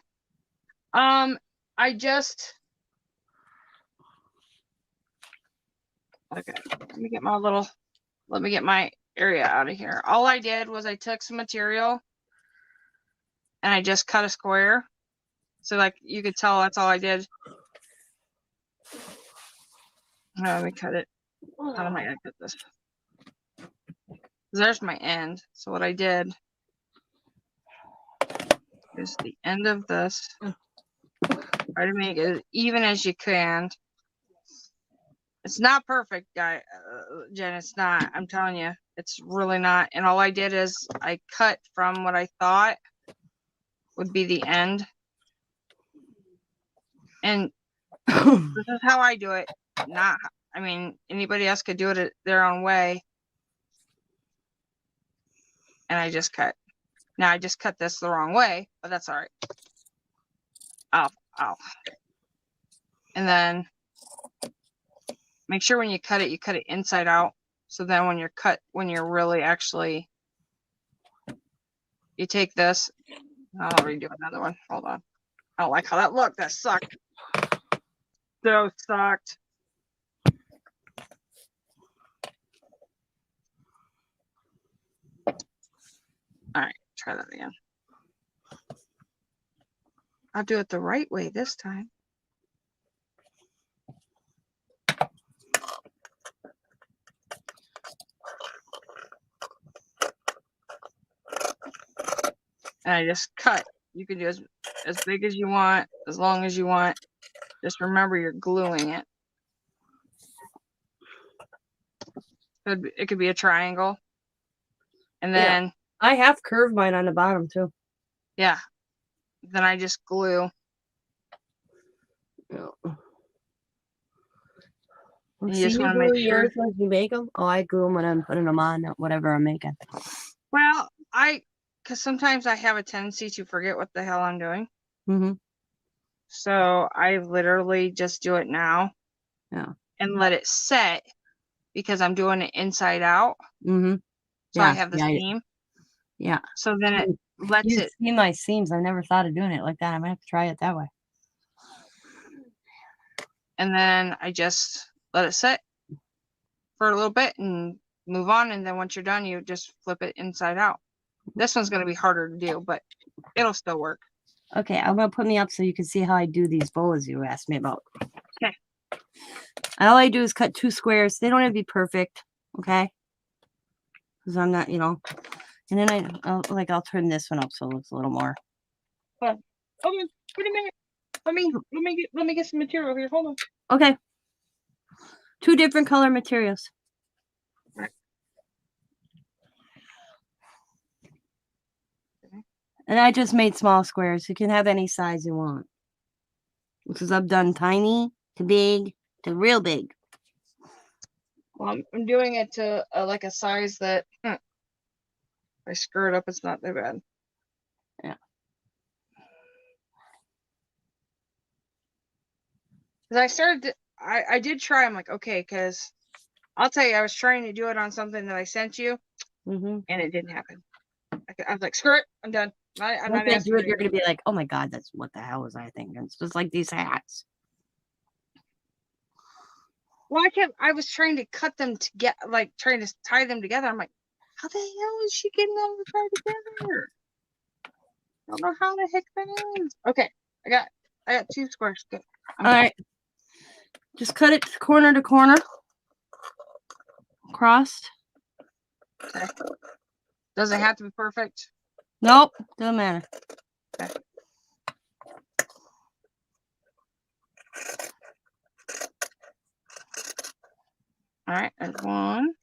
Okay, let me get my area out of here. All I did was I took some material and I just cut a square. So like you could tell that's all I did. Let me cut it. How am I gonna cut this? There's my end. So what I did is the end of this. Try to make it as even as you can. It's not perfect, Jen. It's not. I'm telling you, it's really not. And all I did is I cut from what I thought would be the end. And this is how I do it. I mean, anybody else could do it their own way. And I just cut. Now I just cut this the wrong way, but that's all right. Ow. And then make sure when you cut it inside out. So then when you're really actually you take this. I'll redo another one. Hold on. I don't like how that looked. That sucked. So sucked. All right, try that again. I'll do it the right way this time. And I just cut. You can do as big as you want, as long as you want. Just remember you're gluing it. It could be a triangle. And Yeah. then, I have curved mine on the bottom too. yeah. Then I just glue. Yeah. You See, just you want to make glue sure. yours when you make them. Oh, I glue them when I'm putting them on whatever I'm making. Well, because sometimes I have a tendency to forget what the hell I'm doing. Mm-hmm. So I literally just do it now. Yeah. And let it set because I'm doing it inside out. Mm-hmm. So I have the seam. Yeah. So then it lets You it. see my seams. I never thought of doing it like that. I'm gonna have to try it that way. And then I just let it sit for a little bit and move on. And then once you're done, you just flip it inside out. This one's going to be harder to do, but it'll still work. Okay, I'm gonna put me up so you can see how I do these bows you asked me about. Okay. All I do is cut 2 squares. They don't have to be perfect, okay? Because I'm not, And then I'll turn this one up so it looks a little more. Hold on. Wait a minute. Let me get some material here. Hold on. Okay. 2 different color materials. Right. Okay. And I just made small squares. You can have any size you want. Because I've done tiny to big to real big. Well, I'm doing it to like a size that if I screw it up, it's not that bad. Yeah. Because I did try. I'm like, okay, because I'll tell you, I was trying to do it on something that I sent you, Mm-hmm. and it didn't happen. I was like, screw it, I'm done. I'm Once not I asking do you it, you're to- going to be like, oh my God, that's what the hell was I thinking? It's just like these hats. Well, I was trying to cut them to get, like, trying to tie them together. I'm like, how the hell is she getting them to tie together? I don't know how the heck that is. Okay, I got 2 squares. Good. All right. Just cut it corner to corner. Crossed. Okay. Doesn't have to be perfect. Nope. Doesn't matter. Okay. All right, there's one.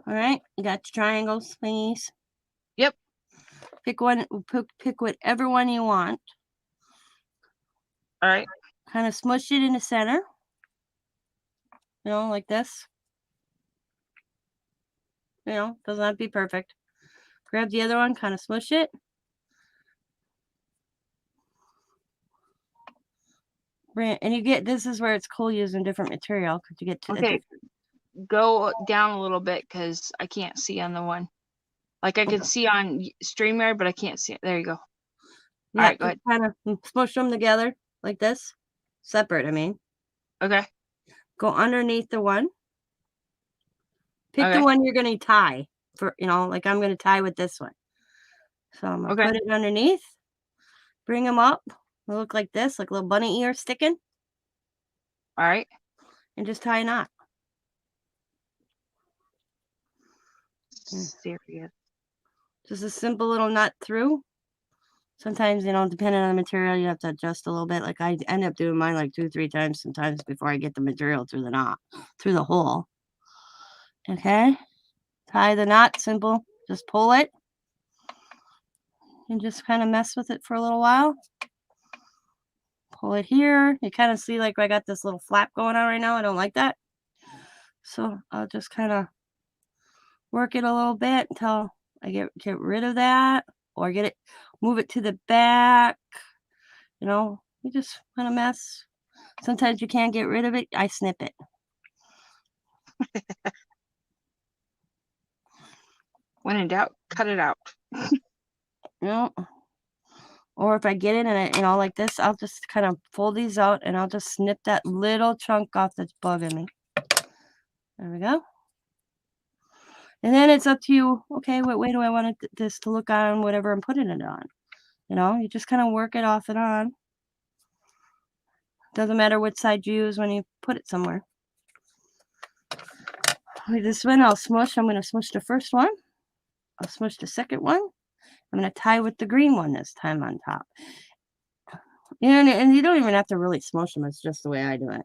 All right. You got your triangles, thingies. Yep. Pick one. Pick whatever one you want. All right. Kind of smush it in the center. Like this. Doesn't have to be perfect. Grab the other one, kind of smush it. And you get, this is where it's cool using different material because you get to Okay. Go down a little bit because I can't see on the one. Like I can see on StreamYard, but I can't see it. There you go. Yeah, All right, go ahead. kind of smush them together like this. Separate, I mean. Okay. Go underneath the one. Pick Okay. the one you're going to tie for, like I'm going to tie with this one. So I'm going to put it underneath. Bring them up. They look like this, like a little bunny ear sticking. All right. And just tie a knot. Serious. Just a simple little knot through. Sometimes, depending on the material, you have to adjust a little bit. Like I end up doing mine like 2-3 times sometimes before I get the material through the knot, through the hole. Okay. Tie the knot, simple. Just pull it. And just kind of mess with it for a little while. Pull it here. You kind of see like I got this little flap going on right now. I don't like that. So I'll just kind of work it a little bit until I get rid of that or move it to the back, You just want a mess. Sometimes you can't get rid of it. I snip it. When in doubt, cut it out. Or if I get it and like this, I'll just kind of fold these out and I'll just snip that little chunk off that's bugging me. There we go. And then it's up to you. Okay, what way do I want this to look on whatever I'm putting it on? You just kind of work it off and on. Doesn't matter which side you use when you put it somewhere. With this one, I'll smush. I'm going to smush the first one. I'll smush the second one. I'm going to tie with the green one this time on top. And you don't even have to really smush them. It's just the way I do it.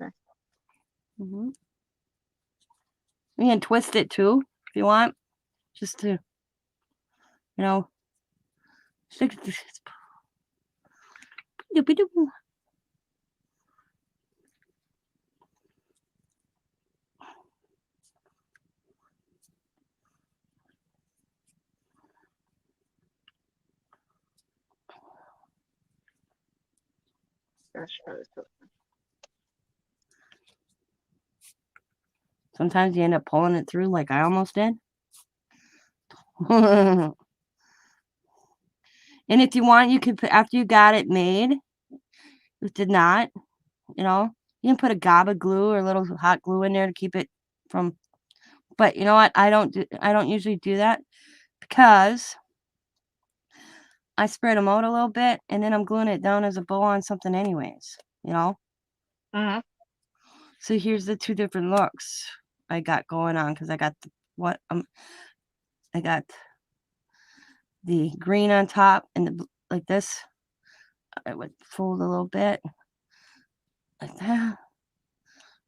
Okay. You can twist it too if you want. Just to, stick it. Sometimes you end up pulling it through like I almost did. And if you want, you could put, after you got it made, if it did not, you can put a gob of glue or a little hot glue in there to keep it from, but you know what? I don't usually do that because I spread them out a little bit and then I'm gluing it down as a bow on something anyways, Mm-hmm. So here's the two different looks I got going on because I got I got the green on top and like this. I would fold a little bit like that.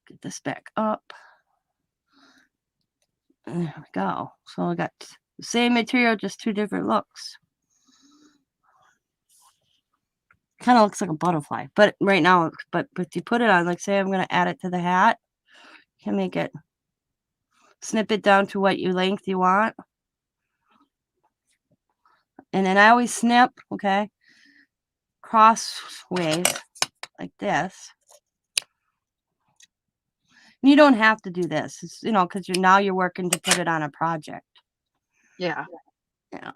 Get this back up. And there we go. So I got the same material, just two different looks. Kind of looks like a butterfly, but right now, but you put it on, like say I'm going to add it to the hat. You can make it, snip it down to what length you want. And then I always snip, okay, crossways like this. And you don't have to do this, it's, because you're working to put it on a project. Yeah. Yeah.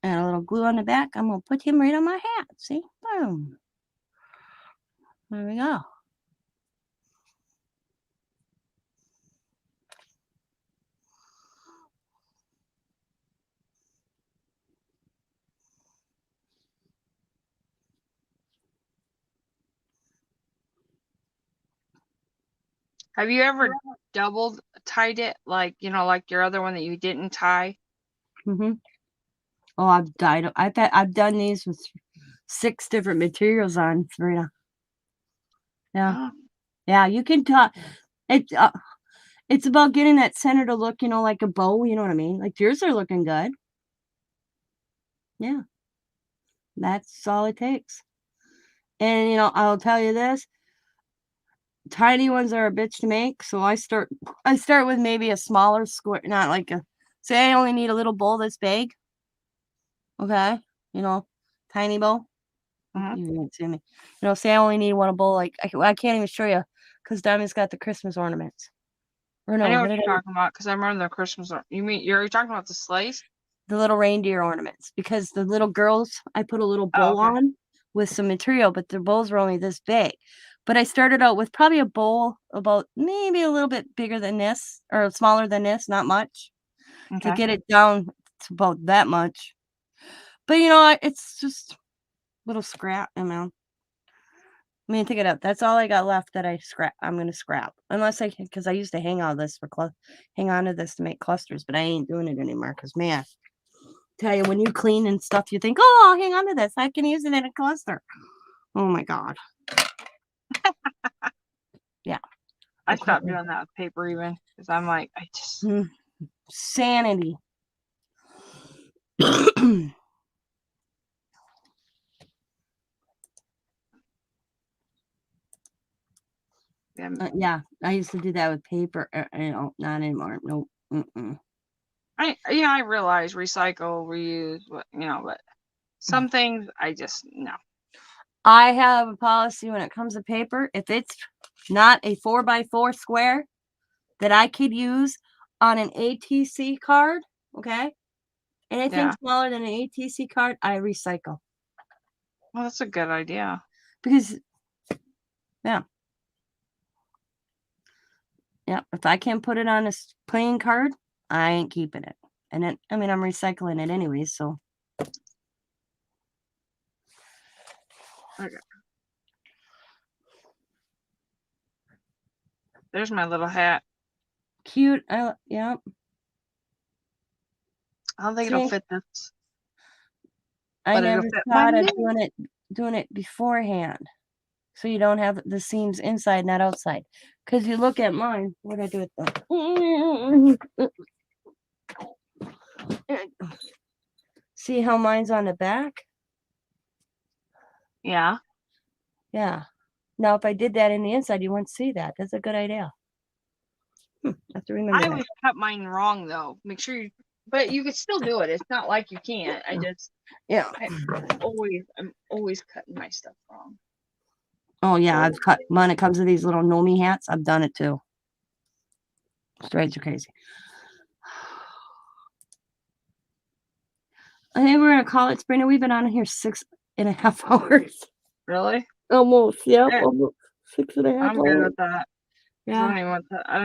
And a little glue on the back. I'm going to put him right on my hat. See? Boom. There we go. Have you ever double tied it like your other one that you didn't tie? Mm-hmm. Oh, I've done these with 6 different materials on, Serena. Yeah. Yeah, you can talk. It's about getting that center to look, like a bow, you know what I mean? Like yours are looking good. Yeah. That's all it takes. And, I'll tell you this. Tiny ones are a bitch to make, so I start with maybe a smaller square, not like say I only need a little bowl this big. Okay, tiny bowl. You can't see me. Say I only need one bowl. Like I can't even show you because Diamond's got the Christmas ornaments. Or no, I know what what you're talking about because I remember the Christmas. You're talking about the sleighs? The little reindeer ornaments, because the little girls, I put a little bow on with some material, but their bowls were only this big. But I started out with probably a bowl about maybe a little bit bigger than this or smaller than this, not much, to get it down to about that much. But it's just little scrap amount. I mean, take it up. That's all I got left that I'm going to scrap. Because I used to hang on to this to make clusters, but I ain't doing it anymore because, man, tell you, when you clean and stuff, you think, oh, I'll hang on to this. I can use it in a cluster. Oh, my God. Yeah. I stopped doing that with paper even because I'm like, I just... Sanity. Yeah, I used to do that with paper. Not anymore. Nope. I realize recycle, reuse, but some things I just no. I have a policy when it comes to paper. If it's not a 4x4 square that I could use on an ATC card, okay? Anything Yeah. smaller than an ATC card, I recycle. Well, that's a good idea. Because, yeah. Yeah, if I can't put it on a plain card, I ain't keeping it. And then, I'm recycling it anyway, so. Okay. There's my little hat. Cute. Yeah. I don't think it'll See? fit this. I But it'll never fit my thought of knee. doing it beforehand. So you don't have the seams inside, not outside. Because you look at mine. What did I do with them? See how mine's on the back? Yeah. Yeah. Now, if I did that in the inside, you wouldn't see that. That's a good idea. I have to remember I that. always cut mine wrong though. Make sure but you could still do it. It's not like you can't. Yeah. I'm always cutting my stuff wrong. Oh, yeah. I've cut when it comes to these little Nomi hats. I've done it too. Straight to crazy. I think we're gonna call it, Sabrina. We've been on here 6.5 hours. Really? Almost. Yep. Yeah. Almost 6.5 I'm hours. good with that. Yeah. I don't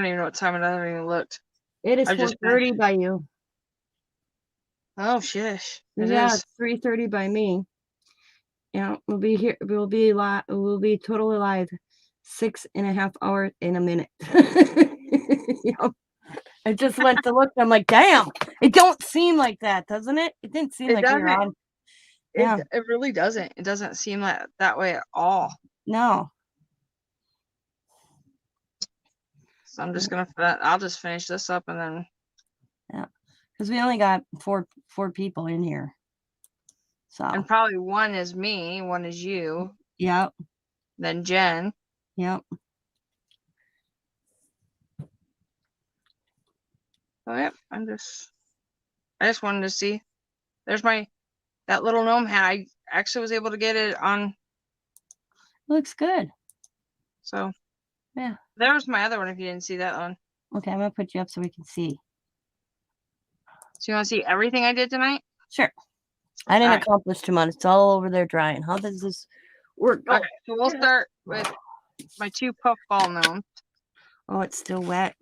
even know what time it is. I haven't even looked. It is I just 4:30 by you. Oh shish. It Yeah, is. it's 3:30 by me. Yeah, we'll be here. We'll be live. We'll be totally live. 6.5 hours in a minute. Yep. I just went to look. I'm like, damn. It don't seem like that, doesn't it? It didn't seem It like we were doesn't. on. Yeah. It really doesn't. It doesn't seem that way at all. No. So I'm just I'll just finish this up and then. Yeah, because we only got four people in here. So. And probably one is me, one is you. Yep. Then Jen. Yep. Oh yep. I just wanted to see. There's that little gnome hat. I actually was able to get it on. Looks good. So. Yeah. There's my other one. If you didn't see that one. Okay, I'm gonna put you up so we can see. So you want to see everything I did tonight? Sure. I didn't accomplish too much. It's all over there drying. How does this work? Okay, so we'll start with my 2 puffball gnomes. Oh, it's still wet.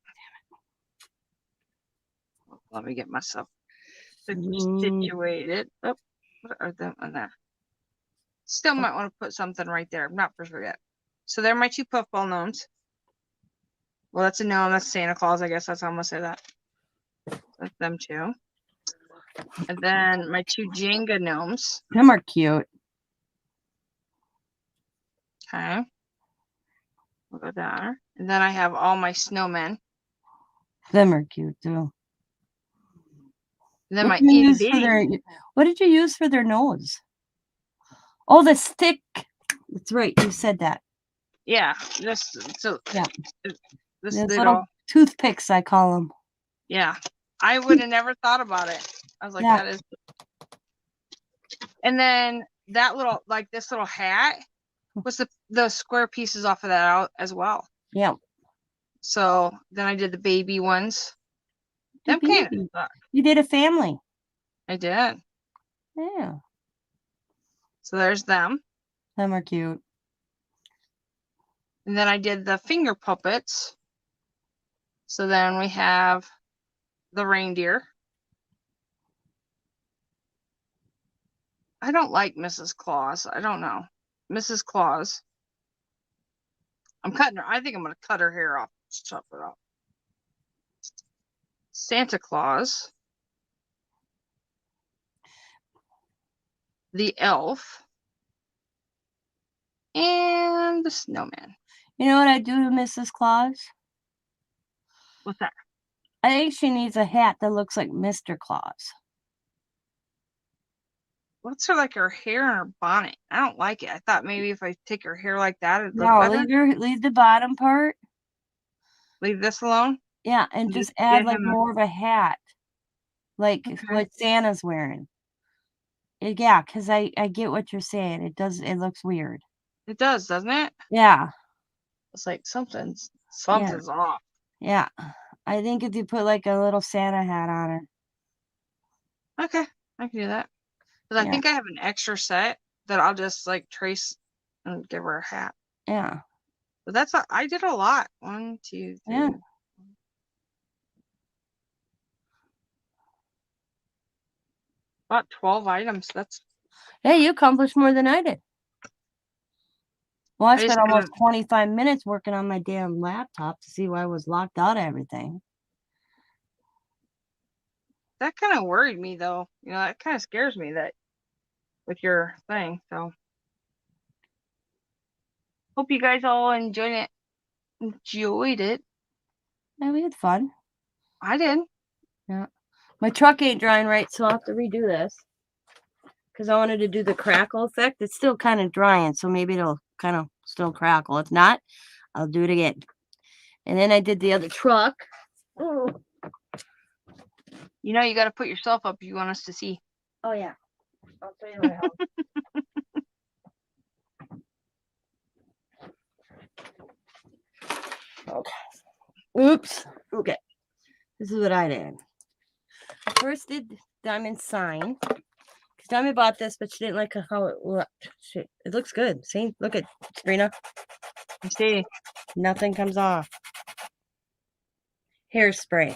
Damn it. Let me get myself situated. Oh, what are them on there? Still might want to put something right there. I'm not for sure yet. So they're my 2 puffball gnomes. Well, that's a gnome. That's Santa Claus. I guess that's how I'm gonna say that. That's them 2. And then my 2 Jenga gnomes. Them are cute. Okay. We'll go there. And then I have all my snowmen. Them are cute too. And then What my did you use for their nose? Oh, the stick. That's right. You said that. Yeah. Yeah. This little toothpicks, I call them. Yeah. I would have never thought about it. I was like, Yeah. that is. And then that little, this little hat was the square pieces off of that out as well. Yeah. So then I did the baby ones. You did a family. I did. Yeah. So there's them. Them are cute. And then I did the finger puppets. So then we have the reindeer. I don't like Mrs. Claus. I don't know. Mrs. Claus. I'm cutting her. I think I'm going to cut her hair off. Chop it off. Santa Claus. The elf. And the snowman. You know what I do to Mrs. Claus? What's that? I think she needs a hat that looks like Mr. Claus. What's her like her hair and her bonnet? I don't like it. I thought maybe if I take her hair like that, it'd look No, better. leave the bottom part. Leave this alone. Yeah, and just Just add get like him a- more of a hat, like Okay. what Santa's wearing. Yeah, because I get what you're saying. It looks weird. It does, doesn't it? Yeah, It's like something's yeah, off. yeah. I think if you put like a little Santa hat on her. Okay, I can do that. Because I Yeah. think I have an extra set that I'll just like trace and give her a hat. Yeah, But I did a lot. 1, 2, 3. Yeah. About 12 items. That's hey, you accomplished more than I did. Well, I I just spent almost gotta, 25 minutes working on my damn laptop to see why I was locked out of everything. that kind of worried me though. You know, that kind of scares me that with your thing. So hope you guys all enjoyed it. Yeah, we had fun. I did. My truck ain't drying right, so I'll have to redo this. Because I wanted to do the crackle effect. It's still kind of drying, so maybe it'll kind of still crackle. If not, I'll do it again. And then I did the other truck. Oh, You know, you got to put yourself up if you want us to see. oh yeah. I'll tell you what. Okay. Oops. Okay. This is what I did. I first did Diamond sign. Because Diamond bought this, but she didn't like how it looked. It looks good. See? Look at Sabrina. You see, Nothing comes off. Hairspray.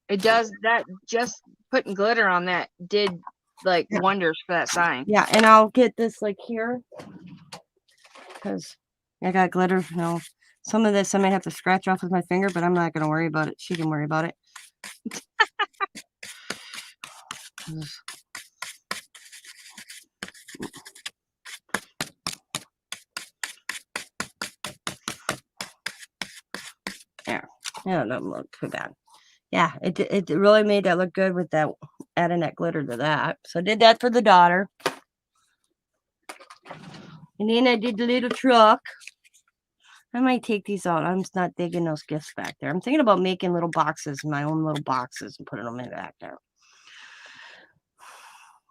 it does that. Just putting glitter on that did like Yeah. wonders for that sign. Yeah, and I'll get this like here. Because I got glitter. No, some of this I might have to scratch off with my finger, but I'm not going to worry about it. She can worry about it. There. Yeah, that doesn't look too bad. Yeah, it really made that look good with that adding that glitter to that. So I did that for the daughter. And then I did the little truck. I might take these out. I'm just not digging those gifts back there. I'm thinking about making little boxes, my own little boxes, and putting them in back there.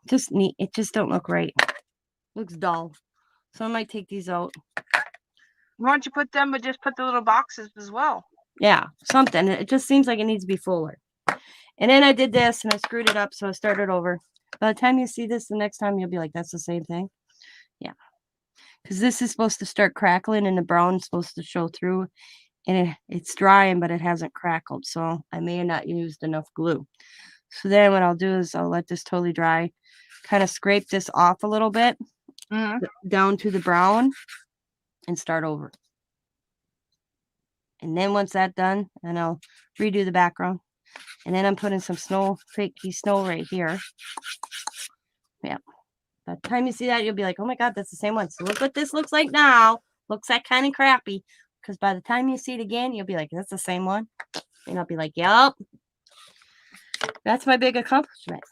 Just neat. It just don't look right. Looks dull. So I might take these out. Why don't you put them, but just put the little boxes as well? Yeah, something. It just seems like it needs to be fuller. And then I did this and I screwed it up, so I started over. By the time you see this the next time, you'll be like, that's the same thing. Yeah. Because this is supposed to start crackling and the brown's supposed to show through. And it's drying, but it hasn't crackled. So I may have not used enough glue. So then what I'll do is I'll let this totally dry. Kind of scrape this off a little bit down to the brown and start over. And then once that's done, then I'll redo the background. And then I'm putting some fakey snow right here. Yeah. By the time you see that, you'll be like, oh my God, that's the same one. So look what this looks like now. Looks like kind of crappy. Because by the time you see it again, you'll be like, that's the same one. And I'll be like, yep. That's my big accomplishment.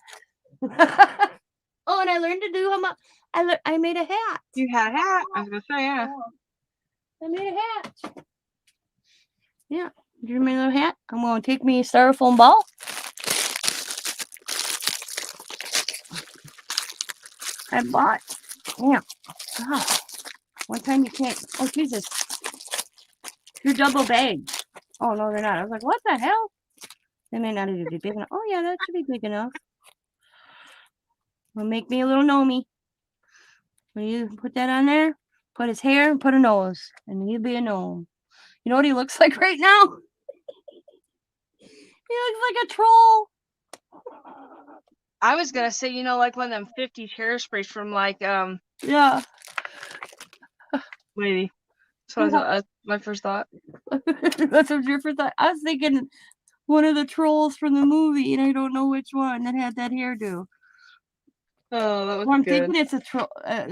Oh, and I learned to do I made a hat. You had a hat. I was gonna say, yeah. I made a hat. Yeah. Here's my little hat. I'm going to take me a styrofoam ball. I bought. Yeah. God. One time you can't. Oh, Jesus. You're double bagged. Oh, no, they're not. I was like, what the hell? They may not even be big enough. Oh, yeah, that should be big enough. Well, make me a little gnomey. When you put that on there, put his hair and put a nose. And he'll be a gnome. You know what he looks like right now? He looks like a troll. I was gonna say, you know, like one of them 50 hairsprays from like Yeah. maybe. So that's my first thought. That's what your first thought. I was thinking one of the trolls from the movie, and I don't know which one that had that hairdo. Oh, that was Well, I'm good. thinking it's a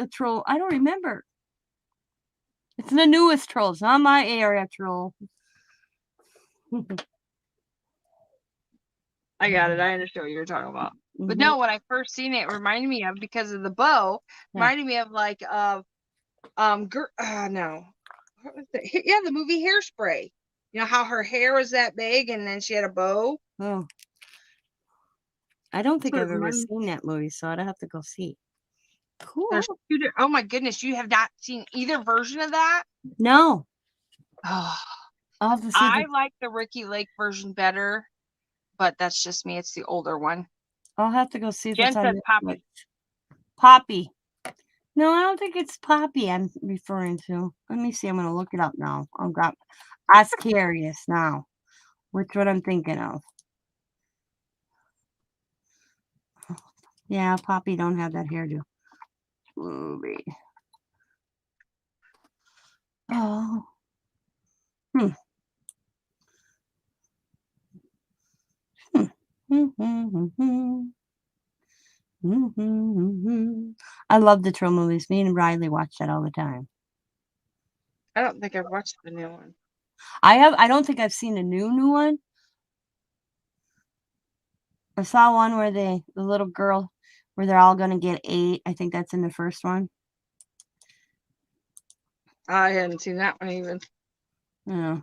troll. I don't remember. It's the newest troll. It's not my area troll. I got it. I understand what you were talking about. But Mhm. no, when I first seen it, it reminded me of, because of the bow, Yeah. reminded me of like no. What was it? Yeah, the movie Hairspray. You know how her hair was that big and then she had a bow? Oh, I don't think what it I've ever reminded- seen that movie, so I'd have to go see. Cool. There's oh my goodness, you have not seen either version of that? No, Oh, I'll have to see I the. like the Ricky Lake version better, but that's just me. It's the older one. I'll have to go see if Jen it's on said Netflix. Poppy. Poppy. No, I don't think it's Poppy I'm referring to. Let me see. I'm gonna look it up now. I've got. I'm curious now. Which one I'm thinking of? Yeah, Poppy don't have that hairdo. Movie. Oh. Hmm. I love the Troll movies. Me and Riley watch that all the time. I don't think I've watched the new one. I don't think I've seen a new one. I saw one where the little girl, where they're all gonna get 8. I think that's in the first one. I hadn't seen that one even. Yeah.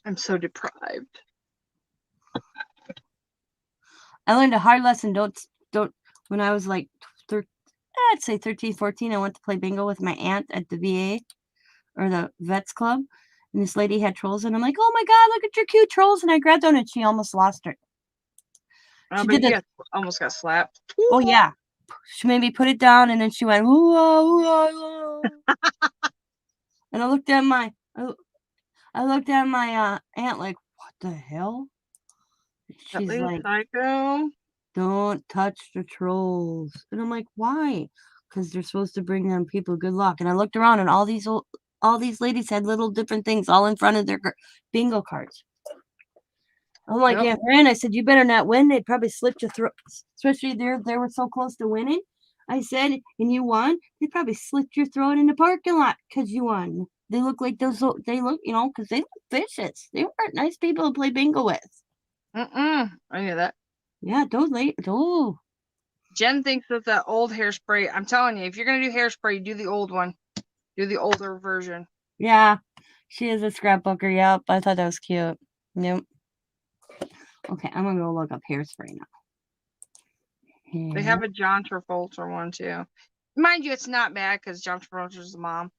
I'm so deprived. I learned a hard lesson. Don't. When I was like, I'd say 13, 14, I went to play bingo with my aunt at the VA or the Vets Club, and this lady had trolls, and I'm like, oh my god, look at your cute trolls, and I grabbed one, and she almost lost her. Oh, She but did you almost got slapped. Oh yeah, she made me put it down, and then she went, ooh, ooh, ooh. And I looked at my aunt like, what the hell? At She's least like, Psycho. don't touch the trolls. And I'm like, why? Because they're supposed to bring them people good luck. And I looked around, and all these ladies had little different things all in front of their bingo cards. I'm like, Yep. yeah, Fran, I said, you better not win. They'd probably slit your throat, especially they were so close to winning. I said, and you won, they'd probably slit your throat in the parking lot because you won. They look like they look, because they look vicious. They weren't nice people to play bingo with. I knew that. Yeah, oh. Jen thinks that the old Hairspray. I'm telling you, if you're gonna do Hairspray, do the old one. Do the older version. Yeah, she is a scrapbooker. Yep, I thought that was cute. Yep. Okay, I'm gonna go look up Hairspray now. They have a John Travolta one too. Mind you, it's not bad because John Travolta's the mom,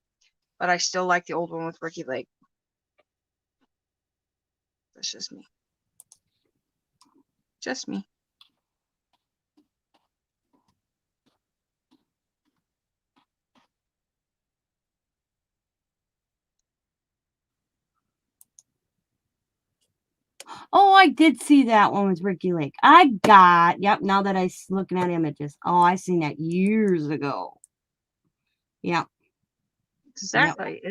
but I still like the old one with Ricky Lake. That's just me. Just me. Oh, I did see that one with Ricky Lake. Yep, now that I'm looking at images. Oh, I seen that years ago. Yep. Exactly.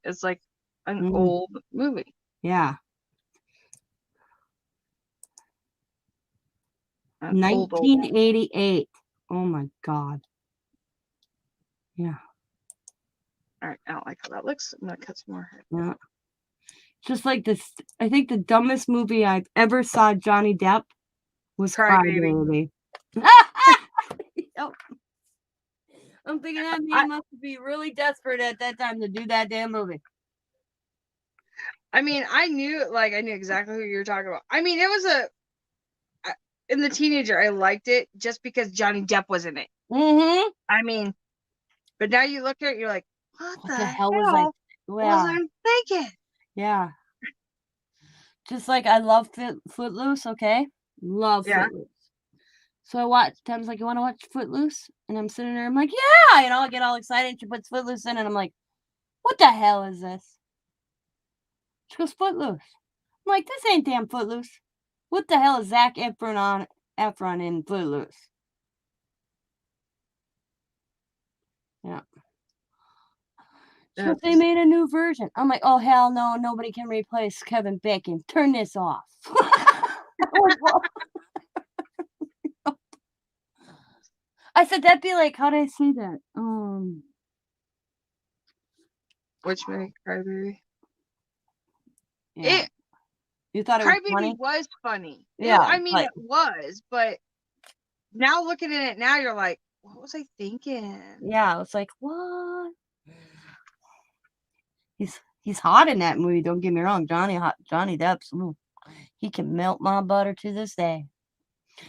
It's like an Mhm. old movie. Yeah. An old. 1988. Oh my God. Yeah. All right, I don't like how that looks. I'm gonna cut some more. Yeah. Just like this, I think the dumbest movie I've ever saw Johnny Depp was Cry Cry Baby. Baby. Yep. I'm thinking that man must be really desperate at that time to do that damn movie. I mean, I knew exactly who you were talking about. I mean, it was in the teenager, I liked it just because Johnny Depp was in it. Mm-hmm. I mean, but now you look at it, you're like, what the hell was I? was I thinking? Yeah. Just like I love Footloose, okay? Love Yeah. Footloose. So I watched, Tim's like, you want to watch Footloose? And I'm sitting there, I'm like, yeah! I get all excited. She puts Footloose in, and I'm like, what the hell is this? She goes, Footloose. I'm like, this ain't damn Footloose. What the hell is Zac Efron in Footloose? Yeah. She goes, they made a new version. I'm like, oh, hell no, nobody can replace Kevin Bacon. Turn this off. I said, that'd be like, how did I say that? Which movie? Cry Baby. Yeah. You thought it was Crybaby funny? was funny. Yeah, I mean, but- it was, but now looking at it now, you're like, what was I thinking? Yeah, it's like, what? He's hot in that movie. Don't get me wrong, Johnny Depp's. Ooh, he can melt my butter to this day.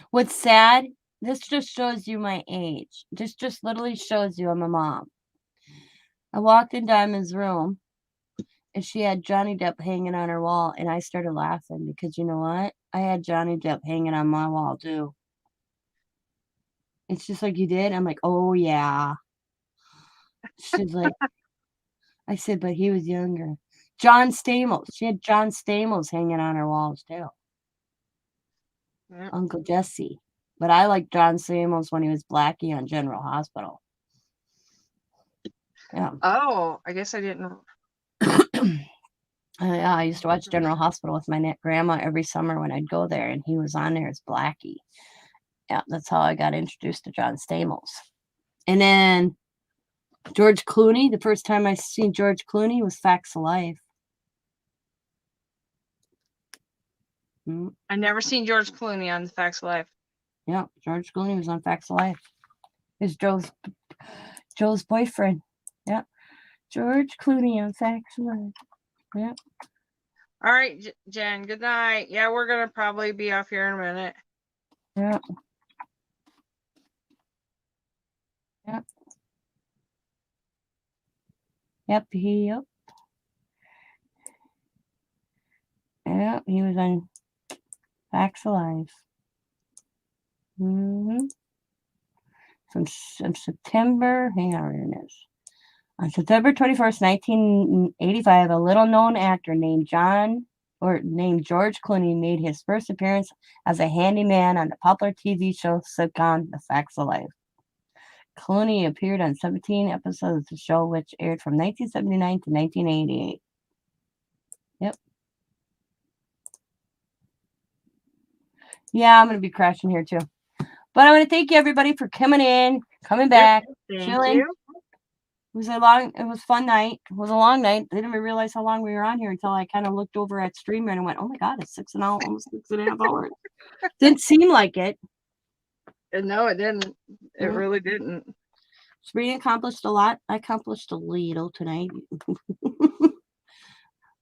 What's sad? This just shows you my age. Just literally shows you I'm a mom. I walked in Diamond's room, and she had Johnny Depp hanging on her wall, and I started laughing because you know what? I had Johnny Depp hanging on my wall too. It's just like you did. I'm like, oh yeah. She's like, I said, but he was younger. John Stamos. She had John Stamos hanging on her walls too. Yeah. Uncle Jesse. But I like John Stamos when he was Blackie on General Hospital. Yeah. Oh, I guess I didn't. Yeah, I used to watch General Hospital with my grandma every summer when I'd go there, and he was on there as Blackie. Yeah, that's how I got introduced to John Stamos. And then George Clooney. The first time I seen George Clooney was Facts of Life. I never seen George Clooney on The Facts of Life. Yeah, George Clooney was on Facts of Life. He's Joe's boyfriend. Yeah, George Clooney on Facts of Life. Yeah. All right, Jen. Good night. Yeah, we're gonna probably be off here in a minute. Yeah. Yeah. Yep. Yep. Yeah, he was on Facts of Life. From September, hang on, where it is. On September 21st, 1985, a little-known actor named George Clooney made his first appearance as a handyman on the popular TV show sitcom The Facts of Life. Clooney appeared on 17 episodes of the show, which aired from 1979 to 1988. Yep. Yeah, I'm going to be crashing here too. But I want to thank you, everybody, for coming in, coming back, Thank chilling. you. It was a fun night. It was a long night. I didn't even realize how long we were on here until I kind of looked over at Streamer and went, oh my God, it's almost 6.5 hours. Didn't seem like it. No, it didn't. It Mhm. really didn't. Sabrina accomplished a lot. I accomplished a little tonight.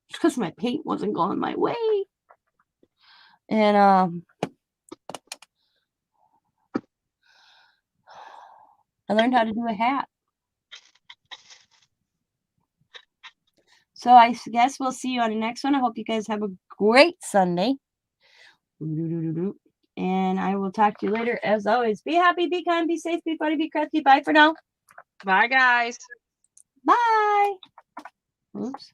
Because my paint wasn't going my way. And I learned how to do a hat. So I guess we'll see you on the next one. I hope you guys have a great Sunday. And I will talk to you later. As always, be happy, be kind, be safe, be funny, be crafty. Bye for now. Bye, guys. Bye. Oops.